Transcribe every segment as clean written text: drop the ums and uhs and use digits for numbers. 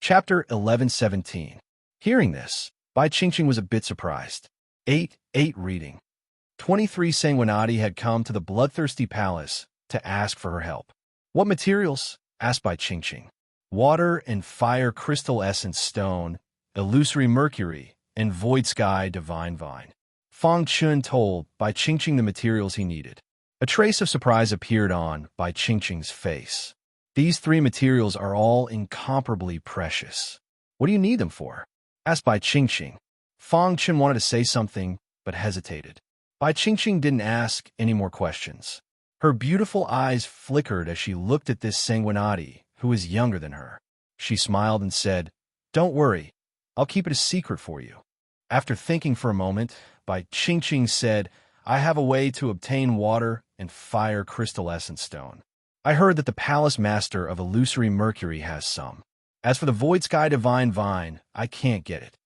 Chapter 1117. Hearing this, Bai Qingqing was a bit surprised. 8 reading. 23 Sanguinati had come to the bloodthirsty palace to ask for her help. What materials? Asked Bai Qingqing. Water and fire crystal essence stone, illusory mercury, and void sky divine vine. Fang Chun told Bai Qingqing the materials he needed. A trace of surprise appeared on Bai Qingqing's face. These 3 materials are all incomparably precious. What do you need them for? Asked Bai Qingqing. Fang Chun wanted to say something, but hesitated. Bai Qingqing didn't ask any more questions. Her beautiful eyes flickered as she looked at this Sanguinati, who was younger than her. She smiled and said, "Don't worry, I'll keep it a secret for you." After thinking for a moment, Bai Qingqing said, "I have a way to obtain water and fire crystal essence stone. I heard that the palace master of illusory mercury has some. As for the void sky divine vine, I can't get it."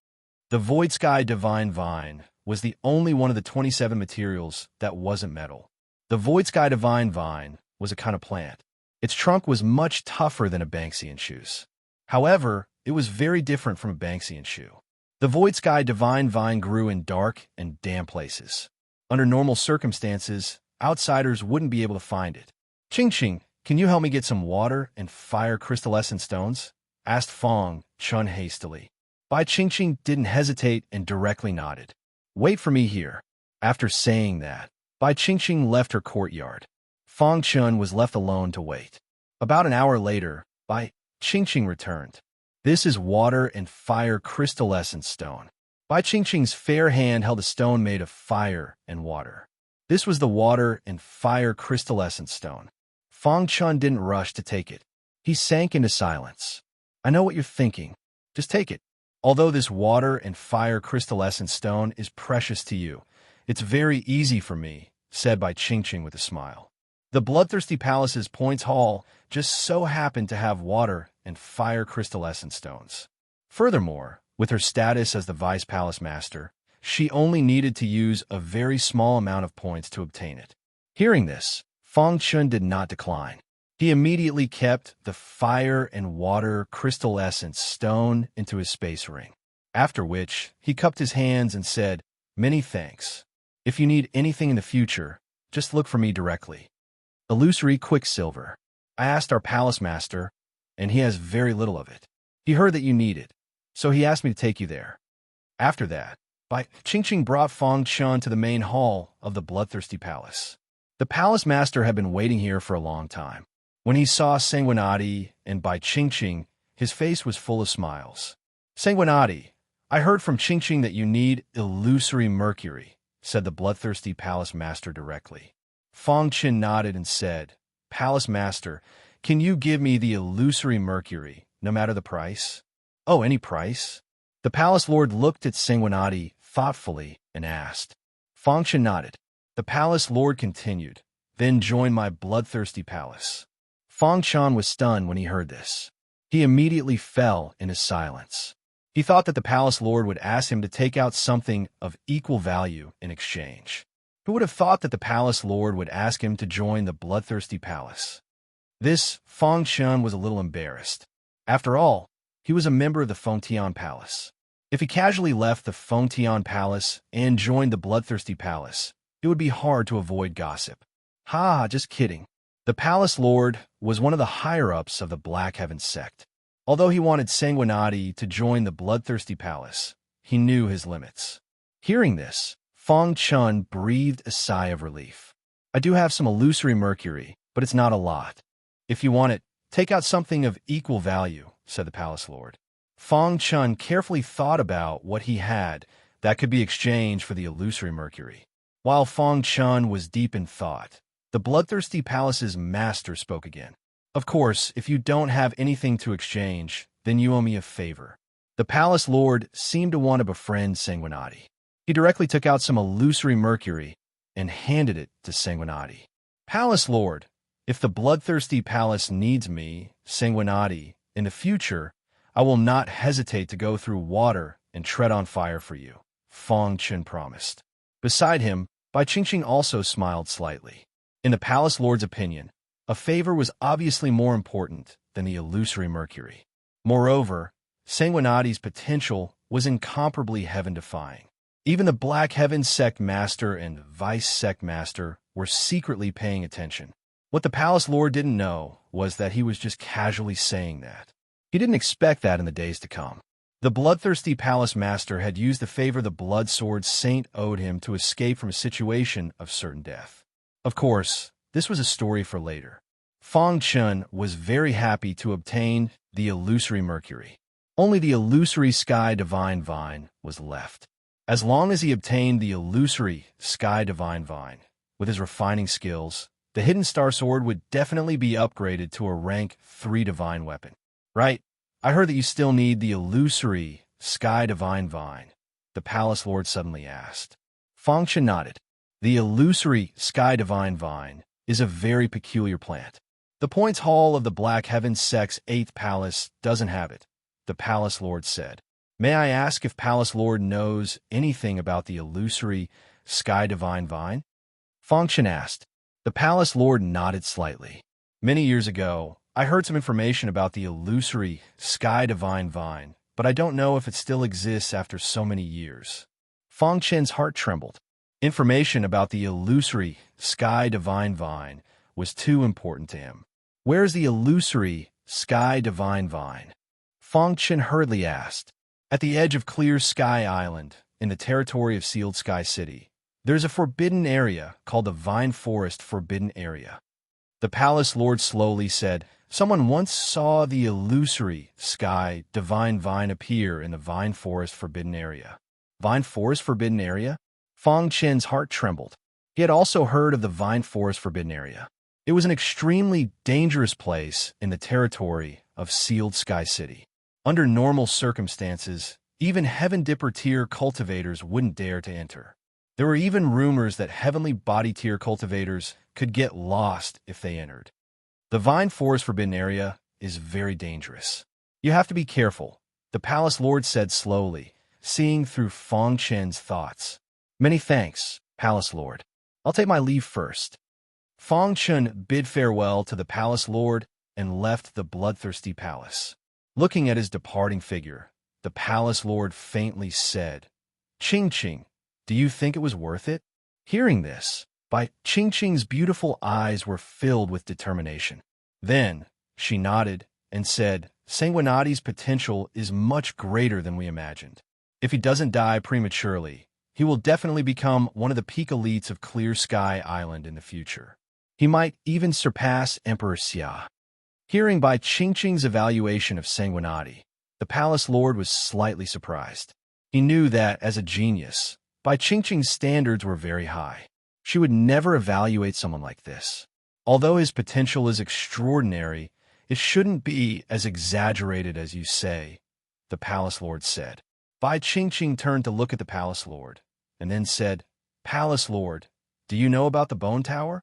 The void sky divine vine was the only one of the 27 materials that wasn't metal. The void sky divine vine was a kind of plant. Its trunk was much tougher than a Banksian shoe's. However, it was very different from a Banksian shoe. The void sky divine vine grew in dark and damp places. Under normal circumstances, outsiders wouldn't be able to find it. "Qingqing, can you help me get some water and fire crystal essence stones?" asked Fang Chun hastily. Bai Qingqing didn't hesitate and directly nodded. "Wait for me here." After saying that, Bai Qingqing left her courtyard. Fang Chun was left alone to wait. About an hour later, Bai Qingqing returned. "This is water and fire crystal essence stone." Bai Qingqing's fair hand held a stone made of fire and water. This was the water and fire crystal essence stone. Fang Chun didn't rush to take it. He sank into silence. "I know what you're thinking. Just take it. Although this water and fire crystal essence stone is precious to you, it's very easy for me," said Bai Qingqing with a smile. The bloodthirsty palace's Points Hall just so happened to have water and fire crystal essence stones. Furthermore, with her status as the vice palace master, she only needed to use a very small amount of points to obtain it. Hearing this, Fang Chun did not decline. He immediately kept the fire and water crystal essence stone into his space ring, after which he cupped his hands and said, "Many thanks. If you need anything in the future, just look for me directly." Illusory quicksilver. I asked our palace master, and he has very little of it. He heard that you need it, so he asked me to take you there. After that, Bai Qingqing brought Fang Chun to the main hall of the bloodthirsty palace. The palace master had been waiting here for a long time. When he saw Sanguinati and Bai Qingqing, his face was full of smiles. "Sanguinati, I heard from Qingqing that you need illusory mercury," said the bloodthirsty palace master directly. Fang Chun nodded and said, "Palace master, can you give me the illusory mercury, no matter the price?" "Oh, any price?" The palace lord looked at Sanguinati thoughtfully and asked. Fang Chun nodded. The palace lord continued, "Then join my bloodthirsty palace." Fang Chun was stunned when he heard this. He immediately fell into silence. He thought that the palace lord would ask him to take out something of equal value in exchange. Who would have thought that the palace lord would ask him to join the bloodthirsty palace? This Fang Chun was a little embarrassed. After all, he was a member of the Fengtian Palace. If he casually left the Fengtian Palace and joined the bloodthirsty palace, it would be hard to avoid gossip. Ha, just kidding. The palace lord was one of the higher-ups of the Black Heaven sect. Although he wanted Sanguinati to join the bloodthirsty palace, he knew his limits. Hearing this, Fang Chun breathed a sigh of relief. "I do have some illusory mercury, but it's not a lot. If you want it, take out something of equal value," said the palace lord. Fang Chun carefully thought about what he had that could be exchanged for the illusory mercury. While Fang Chun was deep in thought, the bloodthirsty palace's master spoke again. "Of course, if you don't have anything to exchange, then you owe me a favor." The palace lord seemed to want to befriend Sanguinati. He directly took out some illusory mercury and handed it to Sanguinati. "Palace lord, if the bloodthirsty palace needs me, Sanguinati, in the future, I will not hesitate to go through water and tread on fire for you," Fang Chun promised. Beside him, Bai Qingqing also smiled slightly. In the palace lord's opinion, a favor was obviously more important than the illusory mercury. Moreover, Sanguinati's potential was incomparably heaven-defying. Even the Black Heaven Sect Master and Vice Sect Master were secretly paying attention. What the Palace Lord didn't know was that he was just casually saying that. He didn't expect that in the days to come. The bloodthirsty Palace Master had used the favor the blood sword Saint owed him to escape from a situation of certain death. Of course, this was a story for later. Fang Chun was very happy to obtain the illusory Mercury. Only the illusory Sky Divine Vine was left. As long as he obtained the illusory Sky Divine Vine, with his refining skills, the Hidden Star Sword would definitely be upgraded to a rank 3 divine weapon. Right? I heard that you still need the illusory Sky Divine Vine, the Palace Lord suddenly asked. Fang Chun nodded. The illusory Sky Divine Vine is a very peculiar plant. The Points Hall of the Black Heaven Sect's 8th Palace doesn't have it, the Palace Lord said. May I ask if Palace Lord knows anything about the illusory Sky Divine Vine? Fang Chun asked. The Palace Lord nodded slightly. Many years ago, I heard some information about the illusory Sky Divine Vine, but I don't know if it still exists after so many years. Fang Chun's heart trembled. Information about the illusory Sky Divine Vine was too important to him. Where's the illusory Sky Divine Vine? Fang Chun hurriedly asked. At the edge of Clear Sky Island, in the territory of Sealed Sky City, there's a forbidden area called the Vine Forest Forbidden Area. The Palace Lord slowly said, someone once saw the illusory Sky Divine Vine appear in the Vine Forest Forbidden Area. Vine Forest Forbidden Area? Fang Chun's heart trembled. He had also heard of the Vine Forest Forbidden Area. It was an extremely dangerous place in the territory of Sealed Sky City. Under normal circumstances, even Heaven Dipper tier cultivators wouldn't dare to enter. There were even rumors that Heavenly Body tier cultivators could get lost if they entered. The Vine Forest Forbidden Area is very dangerous. You have to be careful, the Palace Lord said slowly, seeing through Fang Chun's thoughts. Many thanks, Palace Lord. I'll take my leave first. Fang Chun bid farewell to the Palace Lord and left the bloodthirsty palace. Looking at his departing figure, the Palace Lord faintly said, Ching Ching, do you think it was worth it? Hearing this, Bai Ching Ching's beautiful eyes were filled with determination. Then, she nodded and said, Sanguinati's potential is much greater than we imagined. If he doesn't die prematurely, he will definitely become one of the peak elites of Clear Sky Island in the future. He might even surpass Emperor Xia. Hearing Bai Ching Ching's evaluation of Sanguinati, the Palace Lord was slightly surprised. He knew that, as a genius, Bai Ching Ching's standards were very high. She would never evaluate someone like this. Although his potential is extraordinary, it shouldn't be as exaggerated as you say, the Palace Lord said. Bai Ching Ching turned to look at the Palace Lord, and then said, Palace Lord, do you know about the Bone Tower?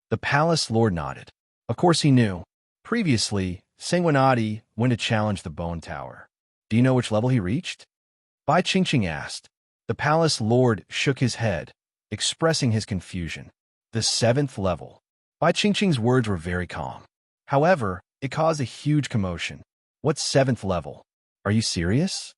The Palace Lord nodded. Of course he knew. Previously, Sanguinati went to challenge the Bone Tower. Do you know which level he reached? Bai Ching Ching asked. The Palace Lord shook his head, expressing his confusion. The 7th level. Bai Ching Ching's words were very calm. However, it caused a huge commotion. What 7th level? Are you serious?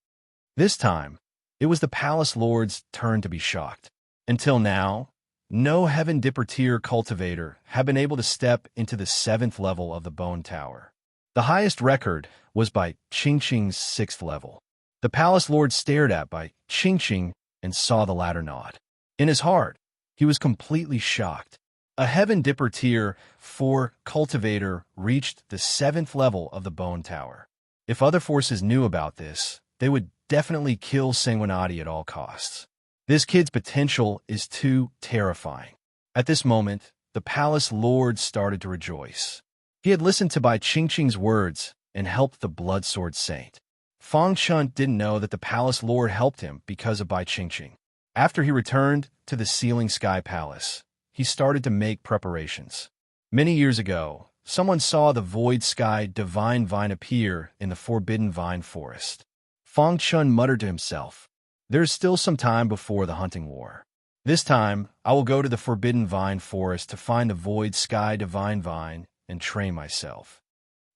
This time, it was the Palace Lord's turn to be shocked. Until now, no Heaven Dipper tier cultivator had been able to step into the 7th level of the Bone Tower. The highest record was by Ching Ching's 6th level. The Palace Lord stared at Bai Ching Ching and saw the latter nod. In his heart, he was completely shocked. A Heaven Dipper tier 4 cultivator reached the 7th level of the Bone Tower. If other forces knew about this, they would definitely kill Sanguinati at all costs. This kid's potential is too terrifying. At this moment, the Palace Lord started to rejoice. He had listened to Bai Ching Ching's words and helped the Blood Sword Saint. Fang Chun didn't know that the Palace Lord helped him because of Bai Ching Ching. After he returned to the Sealing Sky Palace, he started to make preparations. Many years ago, someone saw the Void Sky Divine Vine appear in the Forbidden Vine Forest. Fang Chun muttered to himself, There's still some time before the hunting war. This time, I will go to the Forbidden Vine Forest to find the Void Sky Divine Vine and train myself.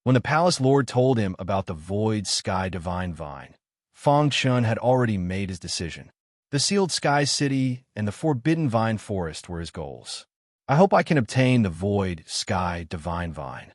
When the palace lord told him about the void sky divine vine, Feng Chun had already made his decision. The sealed sky city and the forbidden vine forest were his goals. I hope I can obtain the void sky divine vine,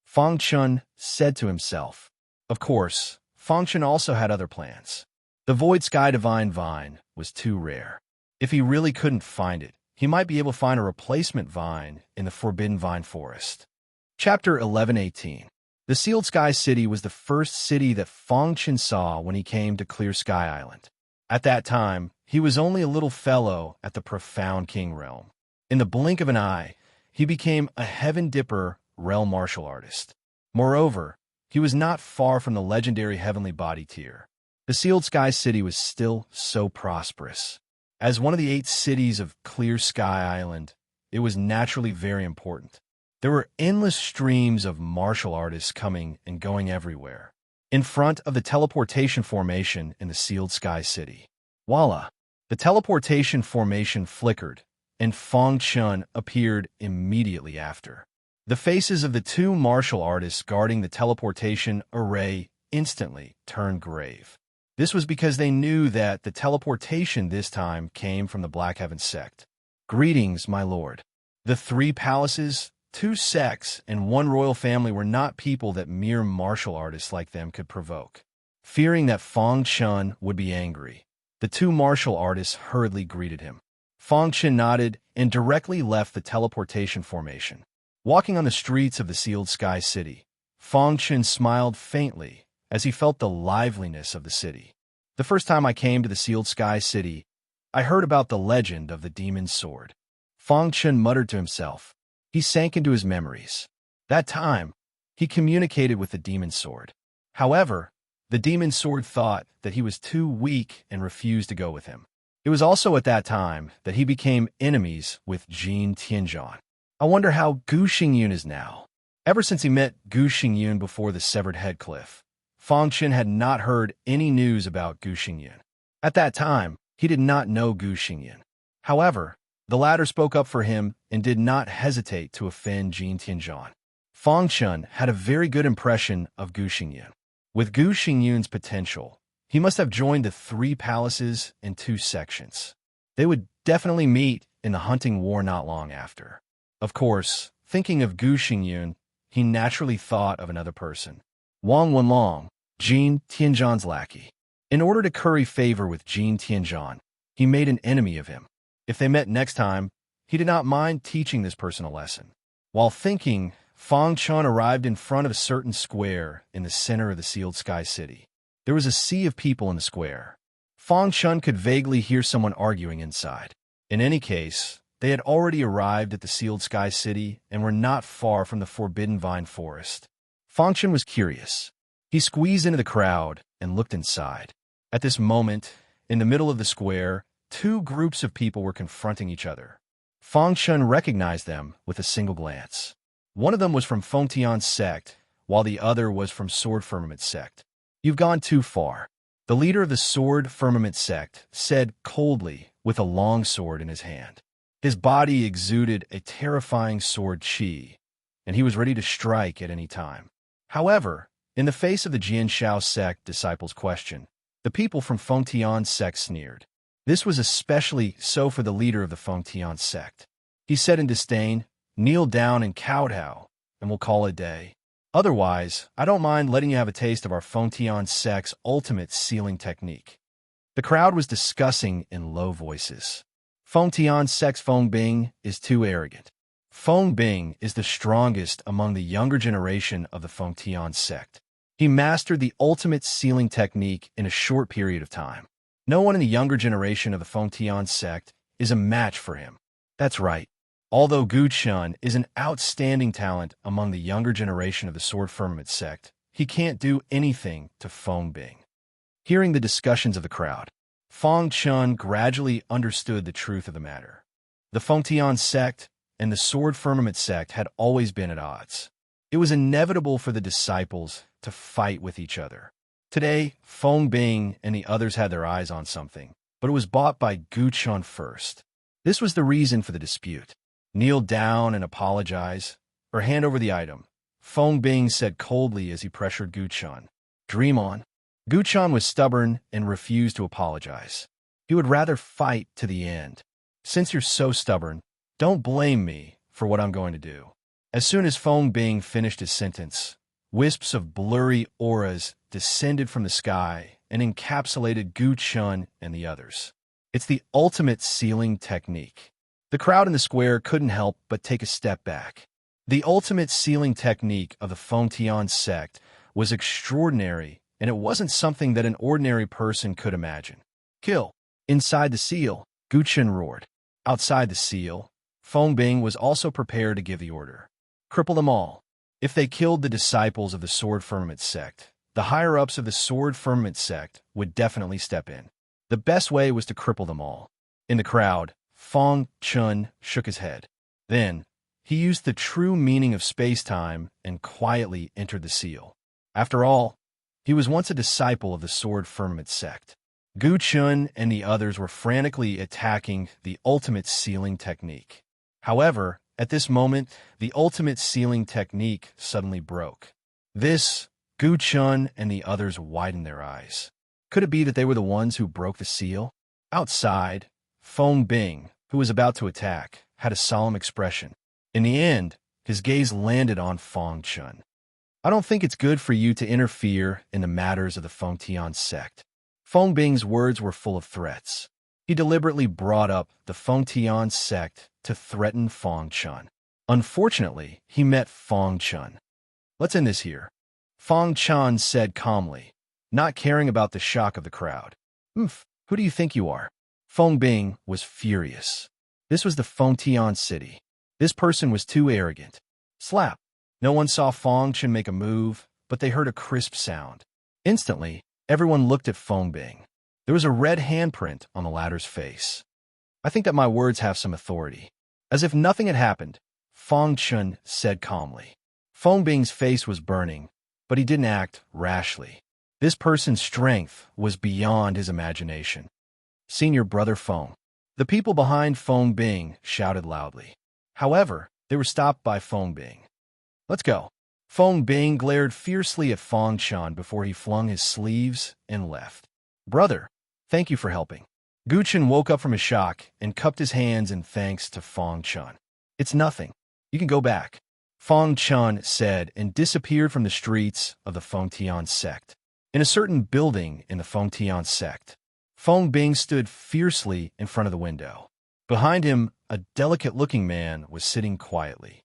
Feng Chun said to himself. Of course, Feng Chun also had other plans. The void sky divine vine was too rare. If he really couldn't find it, he might be able to find a replacement vine in the forbidden vine forest. Chapter 11:18. The sealed sky city was the first city that Feng Chun saw when he came to Clear Sky Island. At that time, he was only a little fellow at the profound king realm. In the blink of an eye, he became a heaven dipper realm martial artist. Moreover, he was not far from the legendary heavenly body tier. The sealed sky city was still so prosperous. As one of the 8 cities of Clear Sky Island, it was naturally very important. There were endless streams of martial artists coming and going everywhere. In front of the teleportation formation in the sealed sky city, voila! The teleportation formation flickered, and Feng Chun appeared immediately after. The faces of the 2 martial artists guarding the teleportation array instantly turned grave. This was because they knew that the teleportation this time came from the Black Heaven sect. Greetings, my lord. The 3 palaces, 2 sects, and 1 royal family were not people that mere martial artists like them could provoke. Fearing that Feng Chun would be angry, the 2 martial artists hurriedly greeted him. Feng Chun nodded and directly left the teleportation formation. Walking on the streets of the sealed sky city, Feng Chun smiled faintly as he felt the liveliness of the city. The first time I came to the sealed sky city, I heard about the legend of the demon's sword. Feng Chun muttered to himself. He sank into his memories. That time, he communicated with the demon's sword. However, the demon's sword thought that he was too weak and refused to go with him. It was also at that time that he became enemies with Jin Tianzhan. I wonder how Gu Xingyun is now. Ever since he met Gu Xingyun before the severed head cliff, Feng Chun had not heard any news about Gu Xingyun. At that time, he did not know Gu Xingyun. However, the latter spoke up for him and did not hesitate to offend Jin Tianzhan. Feng Chun had a very good impression of Gu Xingyun. With Gu Xingyun's potential, he must have joined the 3 palaces and 2 sections. They would definitely meet in the hunting war not long after. Of course, thinking of Gu Xingyun, he naturally thought of another person. Wang Wenlong, Jin Tianzhan's lackey. In order to curry favor with Jin Tianzhan, he made an enemy of him. If they met next time, he did not mind teaching this person a lesson. While thinking, Feng Chun arrived in front of a certain square in the center of the sealed sky city. There was a sea of people in the square. Feng Chun could vaguely hear someone arguing inside. In any case, they had already arrived at the sealed sky city and were not far from the forbidden vine forest. Feng Chun was curious. He squeezed into the crowd and looked inside. At this moment, in the middle of the square, 2 groups of people were confronting each other. Feng Chun recognized them with a single glance. One of them was from Fengtian's sect, while the other was from Sword Firmament sect. You've gone too far. The leader of the Sword Firmament sect said coldly with a long sword in his hand. His body exuded a terrifying sword chi, and he was ready to strike at any time. However, in the face of the Jianshao sect disciples' question, the people from Fengtian's sect sneered. This was especially so for the leader of the Fengtian sect. He said in disdain, "Kneel down and kowtow, and we'll call it a day. Otherwise, I don't mind letting you have a taste of our Fengtian sect's ultimate sealing technique." The crowd was discussing in low voices. Fengtian sect's Feng Bing is too arrogant. Feng Bing is the strongest among the younger generation of the Fengtian sect. He mastered the ultimate sealing technique in a short period of time. No one in the younger generation of the Fengtian sect is a match for him. That's right. Although Gu Chun is an outstanding talent among the younger generation of the Sword Firmament sect, he can't do anything to Feng Bing. Hearing the discussions of the crowd, Feng Chun gradually understood the truth of the matter. The Fengtian sect and the Sword Firmament sect had always been at odds. It was inevitable for the disciples to fight with each other. Today, Feng Bing and the others had their eyes on something, but it was bought by Gu Chun first. This was the reason for the dispute. Kneel down and apologize, or hand over the item, Feng Bing said coldly as he pressured Gu Chun. Dream on. Gu Chun was stubborn and refused to apologize. He would rather fight to the end. Since you're so stubborn, don't blame me for what I'm going to do. As soon as Feng Bing finished his sentence, wisps of blurry auras descended from the sky and encapsulated Gu Chun and the others. It's the ultimate sealing technique. The crowd in the square couldn't help but take a step back. The ultimate sealing technique of the Feng Tian sect was extraordinary, and it wasn't something that an ordinary person could imagine. Kill. Inside the seal, Gu Chun roared. Outside the seal, Feng Bing was also prepared to give the order. Cripple them all. If they killed the disciples of the Sword Firmament sect, the higher-ups of the Sword Firmament sect would definitely step in. The best way was to cripple them all. In the crowd, Feng Chun shook his head. Then, he used the true meaning of space-time and quietly entered the seal. After all, he was once a disciple of the Sword Firmament sect. Gu Chun and the others were frantically attacking the ultimate sealing technique. However, at this moment, the ultimate sealing technique suddenly broke. Gu Chun and the others widened their eyes. Could it be that they were the ones who broke the seal? Outside, Feng Bing, who was about to attack, had a solemn expression. In the end, his gaze landed on Feng Chun. I don't think it's good for you to interfere in the matters of the Feng Tian sect. Feng Bing's words were full of threats. He deliberately brought up the Feng Tian sect to threaten Feng Chun. Unfortunately, he met Feng Chun. Let's end this here. Feng Chun said calmly, not caring about the shock of the crowd. Who do you think you are? Feng Bing was furious. This was the Feng Tian city. This person was too arrogant. Slap. No one saw Feng Chun make a move, but they heard a crisp sound. Instantly, everyone looked at Feng Bing. There was a red handprint on the latter's face. I think that my words have some authority. As if nothing had happened, Feng Chun said calmly. Feng Bing's face was burning, but he didn't act rashly. This person's strength was beyond his imagination. Senior Brother Feng. The people behind Feng Bing shouted loudly. However, they were stopped by Feng Bing. Let's go. Feng Bing glared fiercely at Feng Chun before he flung his sleeves and left. Brother, thank you for helping. Gu Chun woke up from his shock and cupped his hands in thanks to Feng Chun. It's nothing. You can go back. Feng Chun said and disappeared from the streets of the Feng Tian sect. In a certain building in the Feng Tian sect, Feng Bing stood fiercely in front of the window. Behind him, a delicate-looking man was sitting quietly.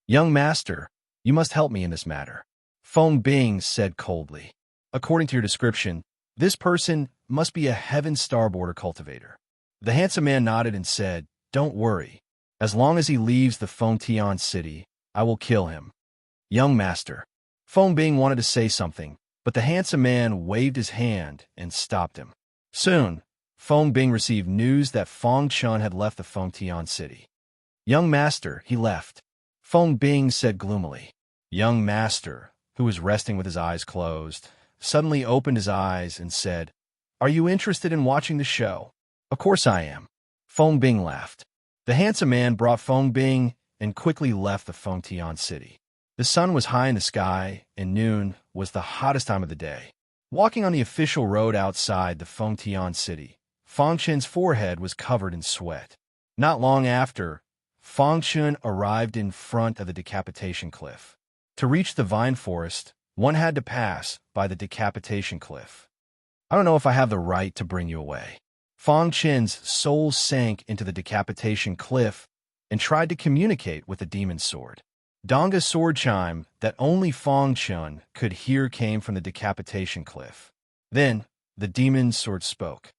Young master, you must help me in this matter. Feng Bing said coldly. According to your description, this person must be a Heaven Star Border cultivator. The handsome man nodded and said, Don't worry. As long as he leaves the Feng Tian city, I will kill him. Young master. Feng Bing wanted to say something, but the handsome man waved his hand and stopped him. Soon, Feng Bing received news that Feng Chun had left the Feng Tian city. Young master, he left. Feng Bing said gloomily. Young master, who was resting with his eyes closed, suddenly opened his eyes and said, Are you interested in watching the show? Of course I am. Feng Bing laughed. The handsome man brought Feng Bing and quickly left the Feng Tian city. The sun was high in the sky, and noon was the hottest time of the day. Walking on the official road outside the Feng Tian city, Feng Chun's forehead was covered in sweat. Not long after, Feng Chun arrived in front of the decapitation cliff. To reach the vine forest, one had to pass by the decapitation cliff. I don't know if I have the right to bring you away. Feng Chun's soul sank into the decapitation cliff and tried to communicate with the demon sword. Donga's sword chime that only Feng Chun could hear came from the decapitation cliff. Then, the demon sword spoke.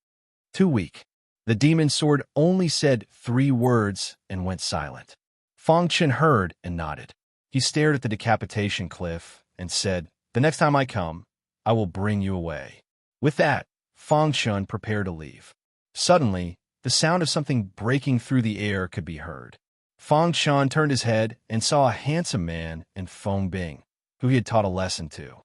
Too weak. The demon sword only said 3 words and went silent. Feng Chun heard and nodded. He stared at the decapitation cliff and said, The next time I come, I will bring you away. With that, Feng Chun prepared to leave. Suddenly, the sound of something breaking through the air could be heard. Feng Chun turned his head and saw a handsome man in Feng Bing, who he had taught a lesson to.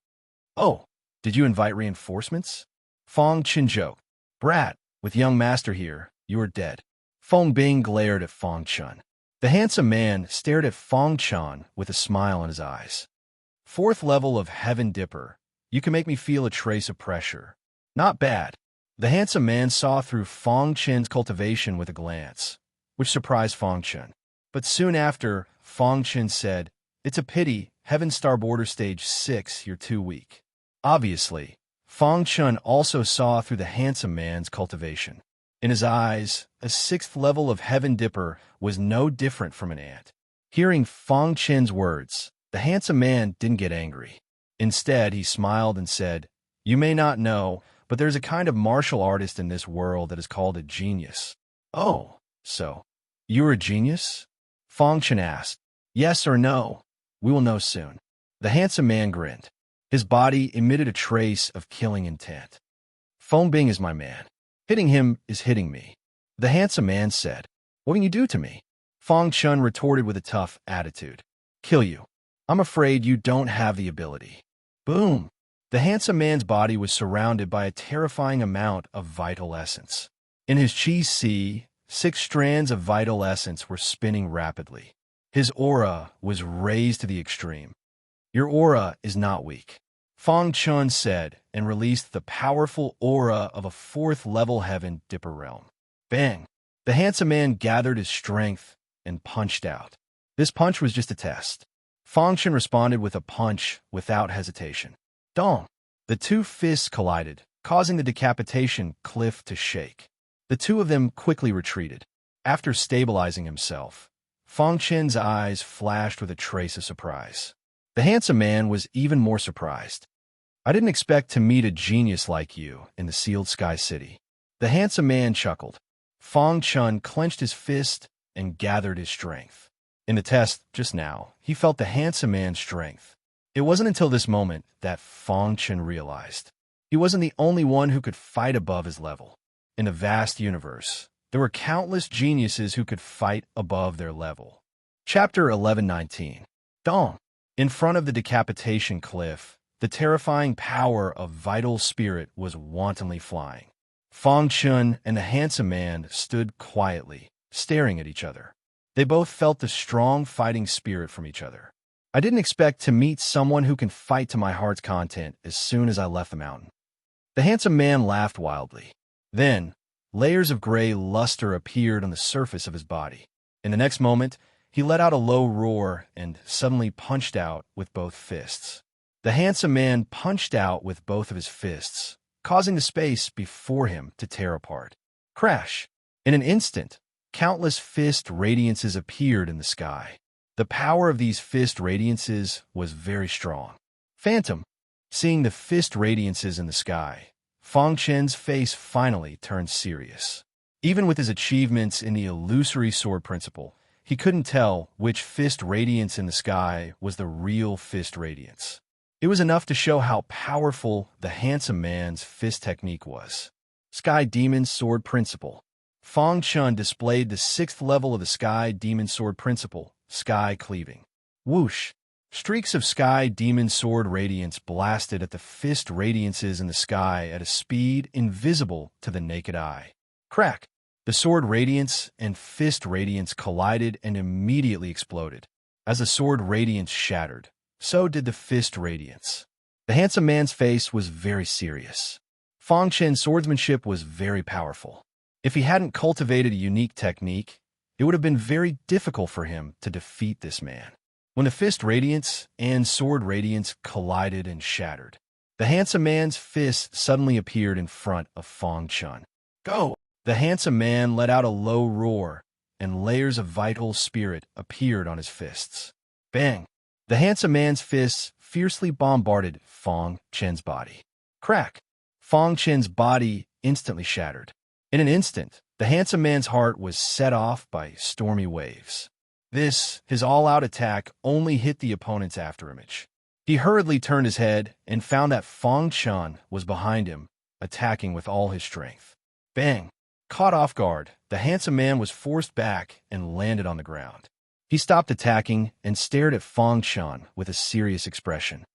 Oh, did you invite reinforcements? Feng Chun joked. Brat, with young master here, you are dead. Feng Bing glared at Feng Chun. The handsome man stared at Feng Chun with a smile in his eyes. 4th level of Heaven Dipper. You can make me feel a trace of pressure. Not bad. The handsome man saw through Fong Chen's cultivation with a glance, which surprised Fong Chen. But soon after, Fong Chen said, "It's a pity, Heaven Star Border Stage 6, you're too weak." Obviously, Fong Chen also saw through the handsome man's cultivation. In his eyes, a 6th level of Heaven Dipper was no different from an ant. Hearing Fong Chen's words, the handsome man didn't get angry. Instead, he smiled and said, "You may not know, but there's a kind of martial artist in this world that is called a genius." "Oh, so you're a genius?" Fong Chen asked. "Yes or no? We will know soon." The handsome man grinned. His body emitted a trace of killing intent. "Fong Bing is my man. Hitting him is hitting me." The handsome man said. "What can you do to me?" Fong Chen retorted with a tough attitude. "Kill you. I'm afraid you don't have the ability." Boom! The handsome man's body was surrounded by a terrifying amount of vital essence. In his chi sea, 6 strands of vital essence were spinning rapidly. His aura was raised to the extreme. "Your aura is not weak," Fong Chen said, and released the powerful aura of a 4th level Heaven Dipper realm. Bang! The handsome man gathered his strength and punched out. This punch was just a test. Fong Chen responded with a punch without hesitation. Dong! The 2 fists collided, causing the decapitation cliff to shake. The 2 of them quickly retreated. After stabilizing himself, Fong Chen's eyes flashed with a trace of surprise. The handsome man was even more surprised. "I didn't expect to meet a genius like you in the Sealed Sky City." The handsome man chuckled. Fong Chen clenched his fist and gathered his strength. In the test just now, he felt the handsome man's strength. It wasn't until this moment that Fong Chen realized he wasn't the only one who could fight above his level. In the vast universe, there were countless geniuses who could fight above their level. Chapter 11:19. Dong! In front of the decapitation cliff, the terrifying power of vital spirit was wantonly flying. Fong Chen and the handsome man stood quietly, staring at each other. They both felt the strong fighting spirit from each other. "I didn't expect to meet someone who can fight to my heart's content as soon as I left the mountain." The handsome man laughed wildly. Then, layers of gray luster appeared on the surface of his body. In the next moment, he let out a low roar and suddenly punched out with both fists. The handsome man punched out with both of his fists, causing the space before him to tear apart. Crash! In an instant, countless fist radiances appeared in the sky. The power of these fist radiances was very strong. Phantom! Seeing the fist radiances in the sky, Fong Chen's face finally turned serious. Even with his achievements in the illusory sword principle, he couldn't tell which fist radiance in the sky was the real fist radiance. It was enough to show how powerful the handsome man's fist technique was. Sky Demon Sword Principle. Fong Chen displayed the 6th level of the Sky Demon Sword Principle, Sky Cleaving. Whoosh! Streaks of Sky Demon Sword radiance blasted at the fist radiances in the sky at a speed invisible to the naked eye. Crack! The sword radiance and fist radiance collided and immediately exploded. As the sword radiance shattered, so did the fist radiance. The handsome man's face was very serious. Fong Chen's swordsmanship was very powerful. If he hadn't cultivated a unique technique, it would have been very difficult for him to defeat this man. When the fist radiance and sword radiance collided and shattered, the handsome man's fist suddenly appeared in front of Fong Chen. "Go!" The handsome man let out a low roar, and layers of vital spirit appeared on his fists. Bang! The handsome man's fists fiercely bombarded Fong Chen's body. Crack! Fong Chen's body instantly shattered. In an instant, the handsome man's heart was set off by stormy waves. His all-out attack, only hit the opponent's afterimage. He hurriedly turned his head and found that Fong Chen was behind him, attacking with all his strength. Bang! Caught off guard, the handsome man was forced back and landed on the ground. He stopped attacking and stared at Fong Chen with a serious expression.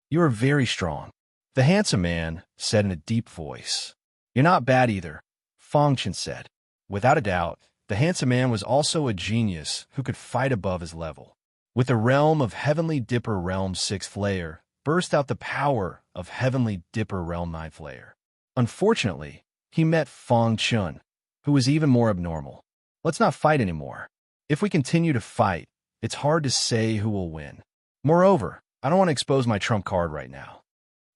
"You are very strong," the handsome man said in a deep voice. "You're not bad either," Fong Chen said. Without a doubt, the handsome man was also a genius who could fight above his level. With the realm of Heavenly Dipper Realm 6th layer, burst out the power of Heavenly Dipper Realm 9th layer. Unfortunately, he met Fang Chun, who was even more abnormal. Let's not fight anymore. If we continue to fight, it's hard to say who will win. Moreover, I don't want to expose my trump card right now.